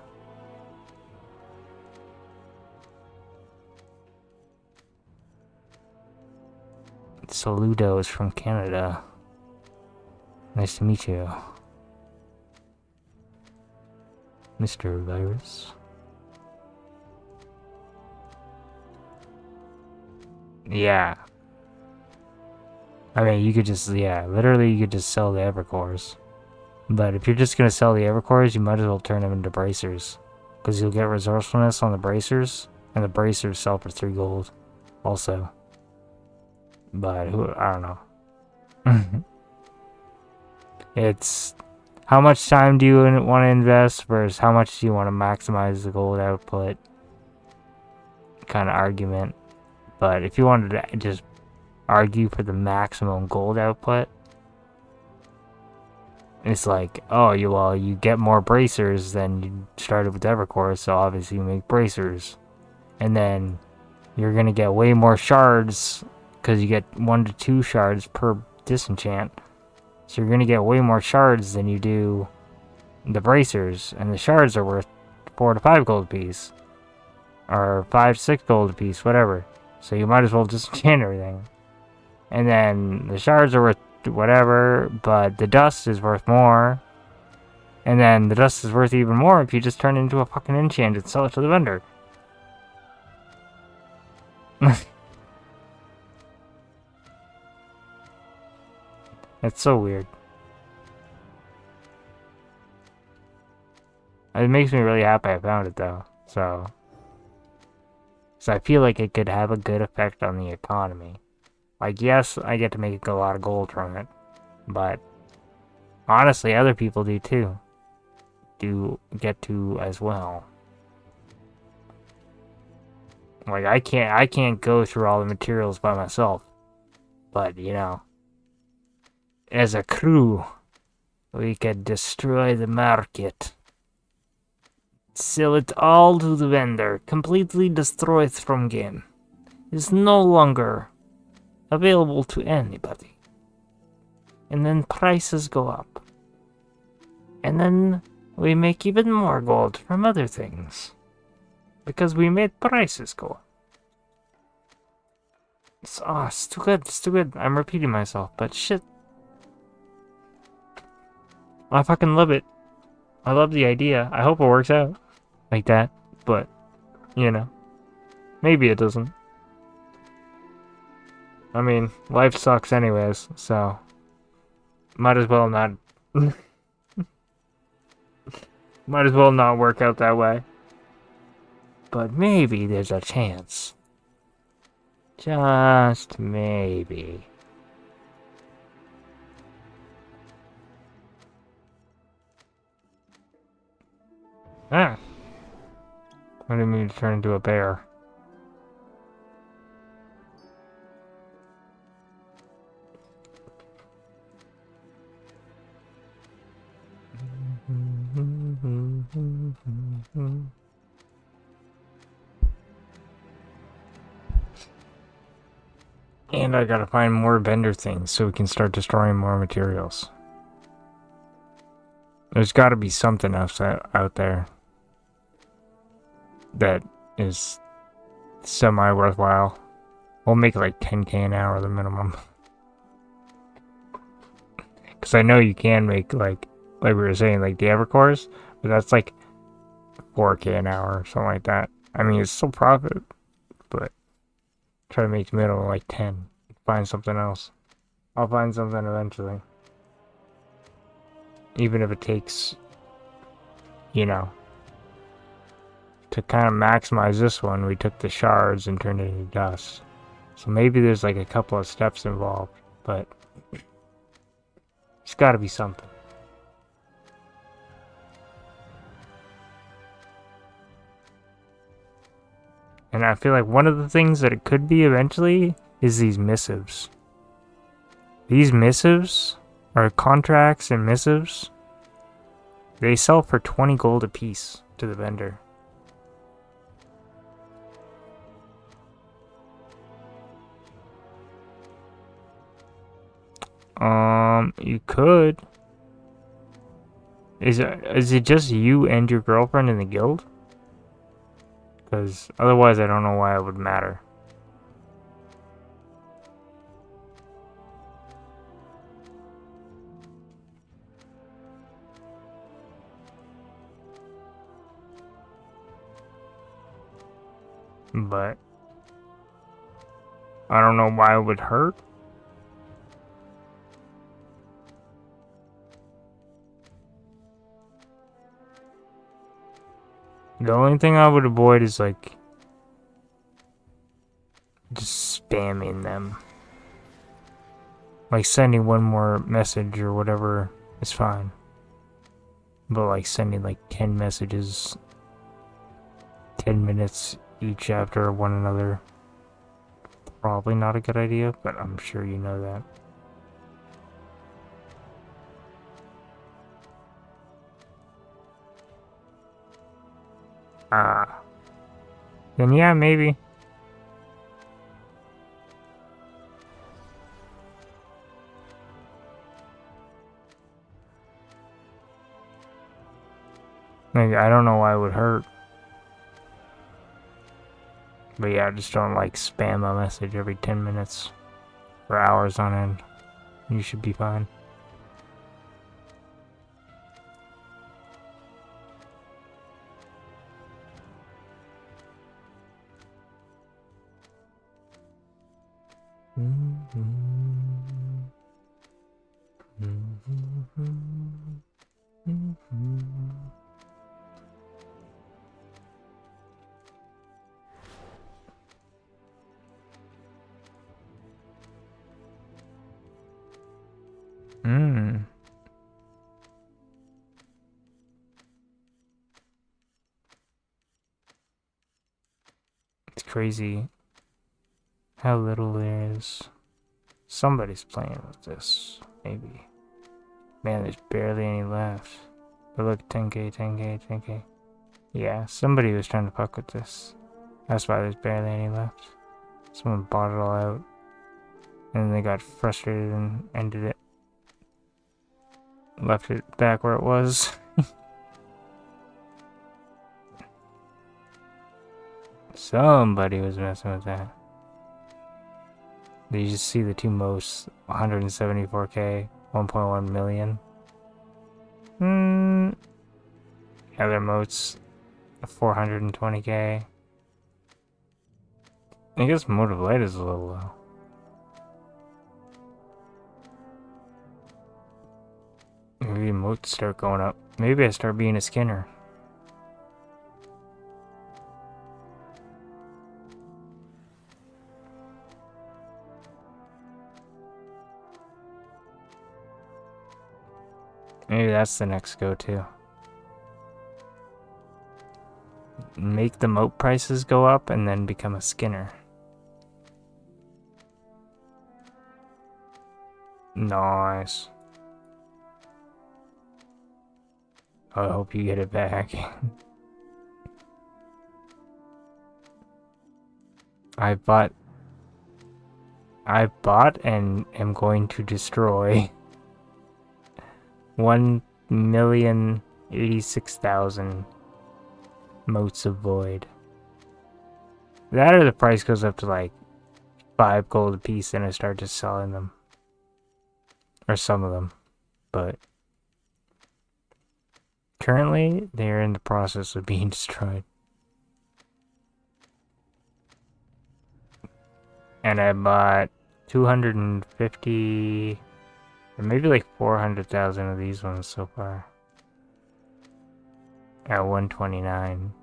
Saludo is from Canada. Nice to meet you, Mr. Virus. Yeah. I mean, you could just, literally you could just sell the Evercores. But if you're just going to sell the Evercores, you might as well turn them into bracers. Because you'll get resourcefulness on the bracers, and the bracers sell for 3 gold also. But I don't know. It's how much time do you want to invest versus how much do you want to maximize the gold output kind of argument. But if you wanted to just argue for the maximum gold output, it's like, oh, you get more bracers than you started with Evercore, so obviously you make bracers. And then you're going to get way more shards because you get 1 to 2 shards per disenchant. So you're gonna get way more shards than you do the bracers, and the shards are worth 4 to 5 gold apiece. Or 5, 6 gold apiece, whatever. So you might as well just enchant everything. And then the shards are worth whatever, but the dust is worth more. And then the dust is worth even more if you just turn it into a fucking enchant and sell it to the vendor. It's so weird. It makes me really happy I found it though, so I feel like it could have a good effect on the economy. Like, yes, I get to make a lot of gold from it, but honestly, other people do too. Do get to as well. Like, I can't go through all the materials by myself, but you know, as a crew, we could destroy the market. Sell it all to the vendor, completely destroy it from game. It's no longer available to anybody. And then prices go up. And then we make even more gold from other things. Because we made prices go up. It's too good, it's too good. I'm repeating myself, but shit. I fucking love it. I love the idea. I hope it works out like that, but, you know, maybe it doesn't. I mean, life sucks anyways, so might as well not might as well not work out that way. But maybe there's a chance. Just maybe. Ah. I didn't mean to turn into a bear. And I gotta find more vendor things so we can start destroying more materials. There's gotta be something else out there that is semi-worthwhile. We'll make like 10k an hour the minimum. Because I know you can make like we were saying, like the Evercores, but that's like 4k an hour or something like that. I mean, it's still profit, but try to make the middle like 10. Find something else. I'll find something eventually. Even if it takes, you know, to kind of maximize this one, we took the shards and turned it into dust. So maybe there's like a couple of steps involved, but it's gotta be something. And I feel like one of the things that it could be eventually is these missives. These missives, or contracts and missives, they sell for 20 gold apiece to the vendor. You could. Is it just you and your girlfriend in the guild? Because otherwise I don't know why it would matter. But I don't know why it would hurt. The only thing I would avoid is like just spamming them. Like sending one more message or whatever is fine. But like sending like 10 messages 10 minutes each after one another, probably not a good idea, but I'm sure you know that. Then yeah, maybe. Like, I don't know why it would hurt. But yeah, just don't like spam a message every 10 minutes for hours on end. You should be fine. It's crazy how little there is. Somebody's playing with this, maybe. Man, there's barely any left. But look, 10k, 10k, 10k. Yeah, somebody was trying to fuck with this. That's why there's barely any left. Someone bought it all out. And then they got frustrated and ended it. Left it back where it was. Somebody was messing with that. Did you just see the two most? 174k, 1.1 million. Other motes, 420k. I guess Mote of Light is a little low. Maybe emotes start going up. Maybe I start being a Skinner. Maybe that's the next go-to. Make the moat prices go up and then become a Skinner. Nice. I hope you get it back. I bought and am going to destroy 1,086,000 motes of void. That or the price goes up to like 5 gold a piece and I start just selling them. Or some of them. But currently they are in the process of being destroyed. And I bought 250 or maybe like 400,000 of these ones so far. At 129.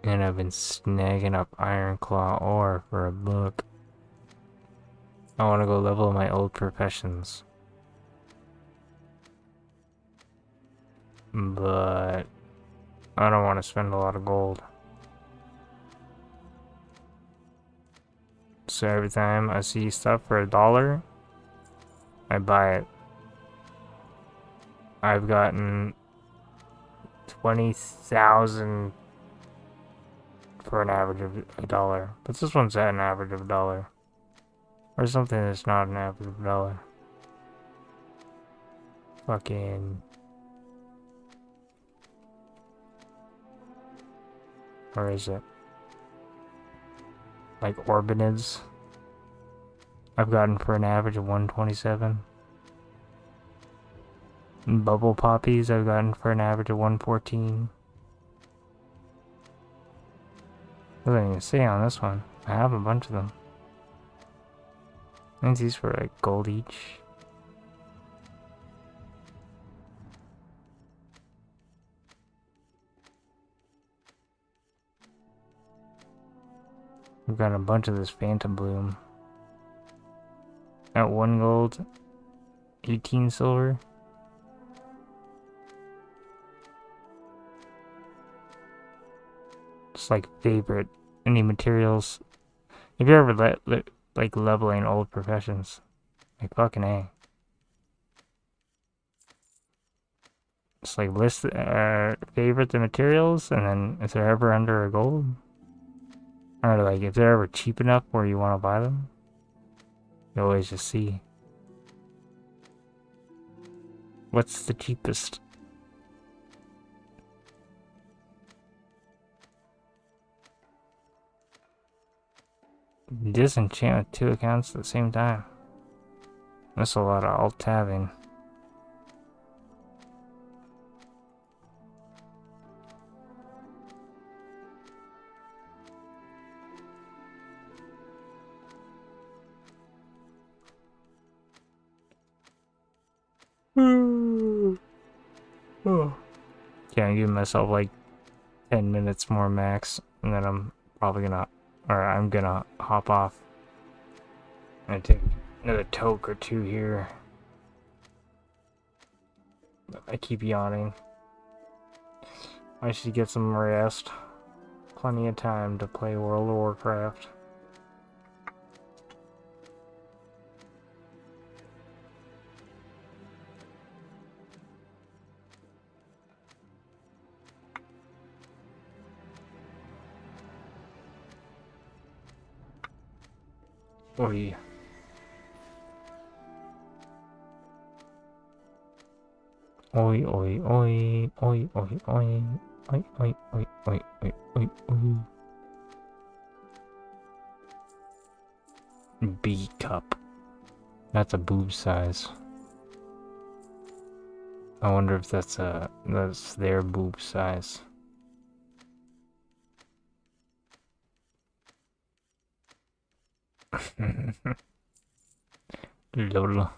And I've been snagging up Ironclaw ore for a book. I want to go level my old professions. But I don't want to spend a lot of gold. So every time I see stuff for $1, I buy it. I've gotten 20,000 for an average of $1. But this one's at an average of $1. Or something that's not an average of $1. Fucking... Where is it? Like Orbinids. I've gotten for an average of 127. Bubble Poppies I've gotten for an average of 114. Doesn't even say on this one. I have a bunch of them. I think these were like gold each. We've got a bunch of this Phantom Bloom. At 1 gold, 18 silver. Just like favorite. Any materials. If you're ever like leveling old professions, like fucking A. Just like list favorite the materials, and then if they're ever under a gold, or like if they're ever cheap enough where you want to buy them, you always just see what's the cheapest. Disenchant with 2 accounts at the same time. That's a lot of alt tabbing. Oh. Yeah, I'm giving myself like 10 minutes more max, and then I'm probably gonna, or I'm gonna hop off and take another toke or 2 here. I keep yawning. I should get some rest. Plenty of time to play World of Warcraft. Oi. Oi, oi, oi, oi, oi, oi, oi, oi, oi, oi, oi, oi, oi. B cup. That's a boob size. I wonder if that's their boob size. Lol.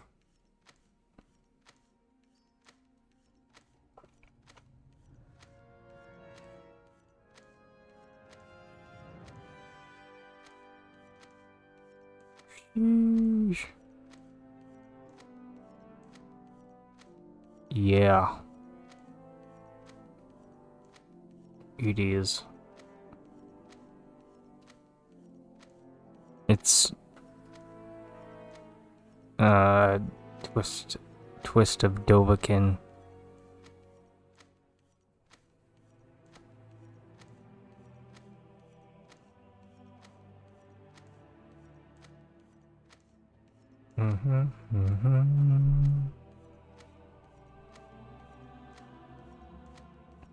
Sheesh. Yeah. It is. It's twist of Dovahkiin.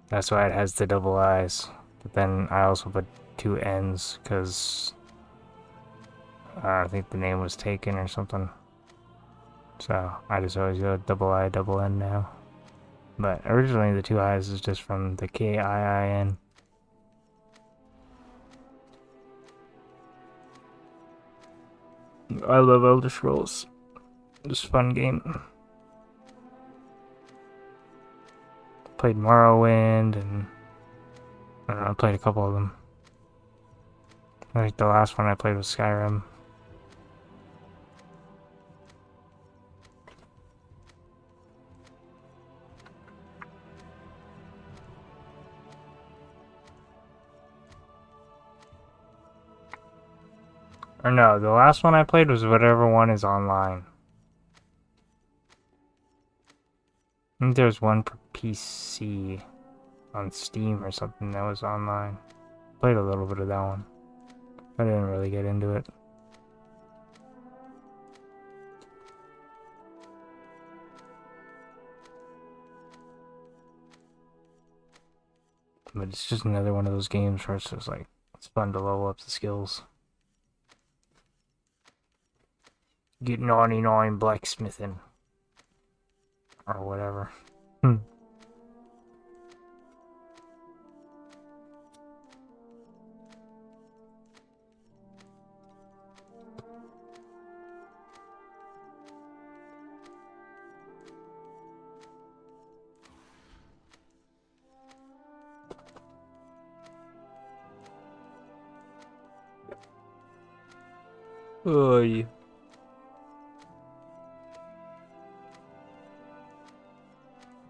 That's why it has the double eyes. But then I also put 2 N's because I think the name was taken or something. So I just always go double I, double N now. But originally the 2 I's is just from the K-I-I-N. I love Elder Scrolls. It's a fun game. Played Morrowind and I don't know, I played a couple of them. I think the last one I played was Skyrim. Or no, the last one I played was whatever one is online. I think there's one for PC on Steam or something that was online. Played a little bit of that one. I didn't really get into it. But it's just another one of those games where it's just like, it's fun to level up the skills. Get 99 blacksmithing. Or whatever. Oy.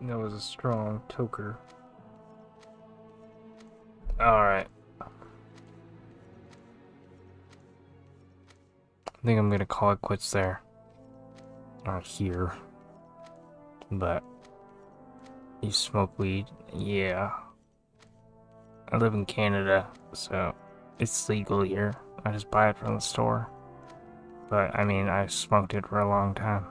That was a strong toker. Alright. I think I'm gonna call it quits there. Not here. But You smoke weed? Yeah. I live in Canada, so it's legal here. I just buy it from the store. But, I mean, I smoked it for a long time.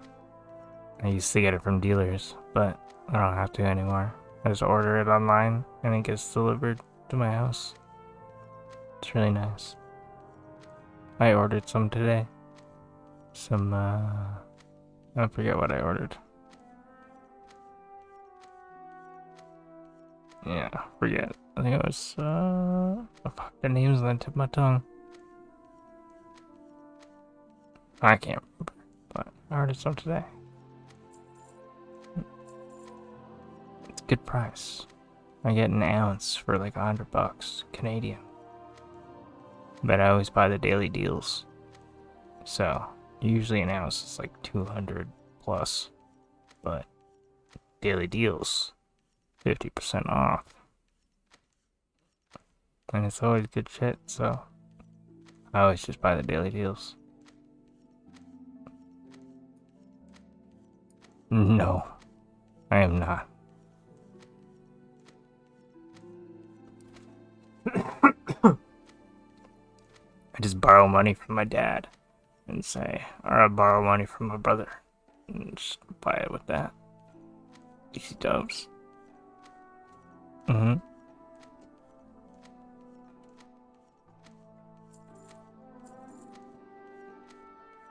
I used to get it from dealers, but I don't have to anymore. I just order it online, and it gets delivered to my house. It's really nice. I ordered some today. Some, I forget what I ordered. Yeah, forget. I think it was, fuck, the name's on the tip of my tongue. I can't remember, but I ordered some today. It's a good price. I get an ounce for like $100 Canadian. But I always buy the daily deals. So, usually an ounce is like 200 plus. But, daily deals, 50% off. And it's always good shit, so I always just buy the daily deals. No, I am not. I just borrow money from my dad and say, or I borrow money from my brother and just buy it with that. Easy dubs. Mm-hmm.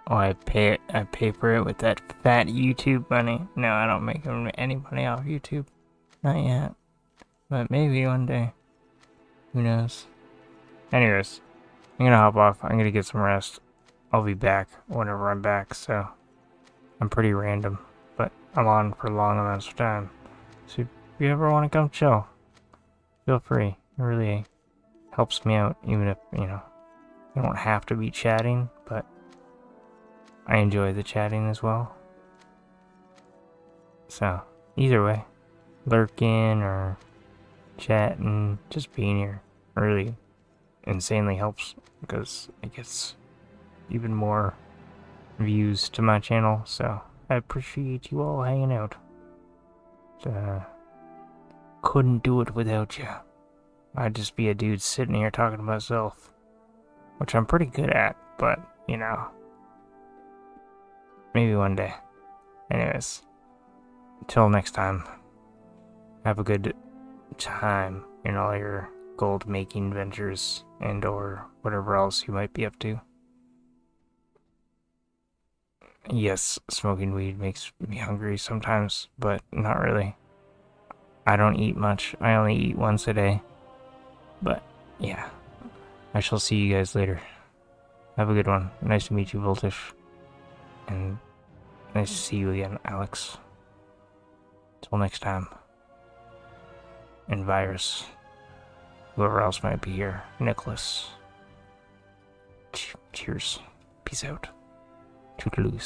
Oh, I pay for it with that fat YouTube money. No, I don't make any money off YouTube. Not yet. But maybe one day. Who knows? Anyways, I'm gonna hop off. I'm gonna get some rest. I'll be back whenever I'm back, so I'm pretty random. But I'm on for long amounts of time. So if you ever want to come chill, feel free. It really helps me out, even if, you know, you don't have to be chatting, but I enjoy the chatting as well. So, either way, lurking or chatting, just being here really insanely helps because it gets even more views to my channel. So, I appreciate you all hanging out. Couldn't do it without you. I'd just be a dude sitting here talking to myself, which I'm pretty good at, but, you know, maybe one day. Anyways, until next time, have a good time in all your gold making ventures and or whatever else you might be up to. Yes, smoking weed makes me hungry sometimes, but not really. I don't eat much. I only eat once a day. But, yeah. I shall see you guys later. Have a good one. Nice to meet you, Voltish. And nice to see you again, Alex. Till next time. And Virus. Whoever else might be here. Nicholas. Cheers. Peace out. Toodaloos.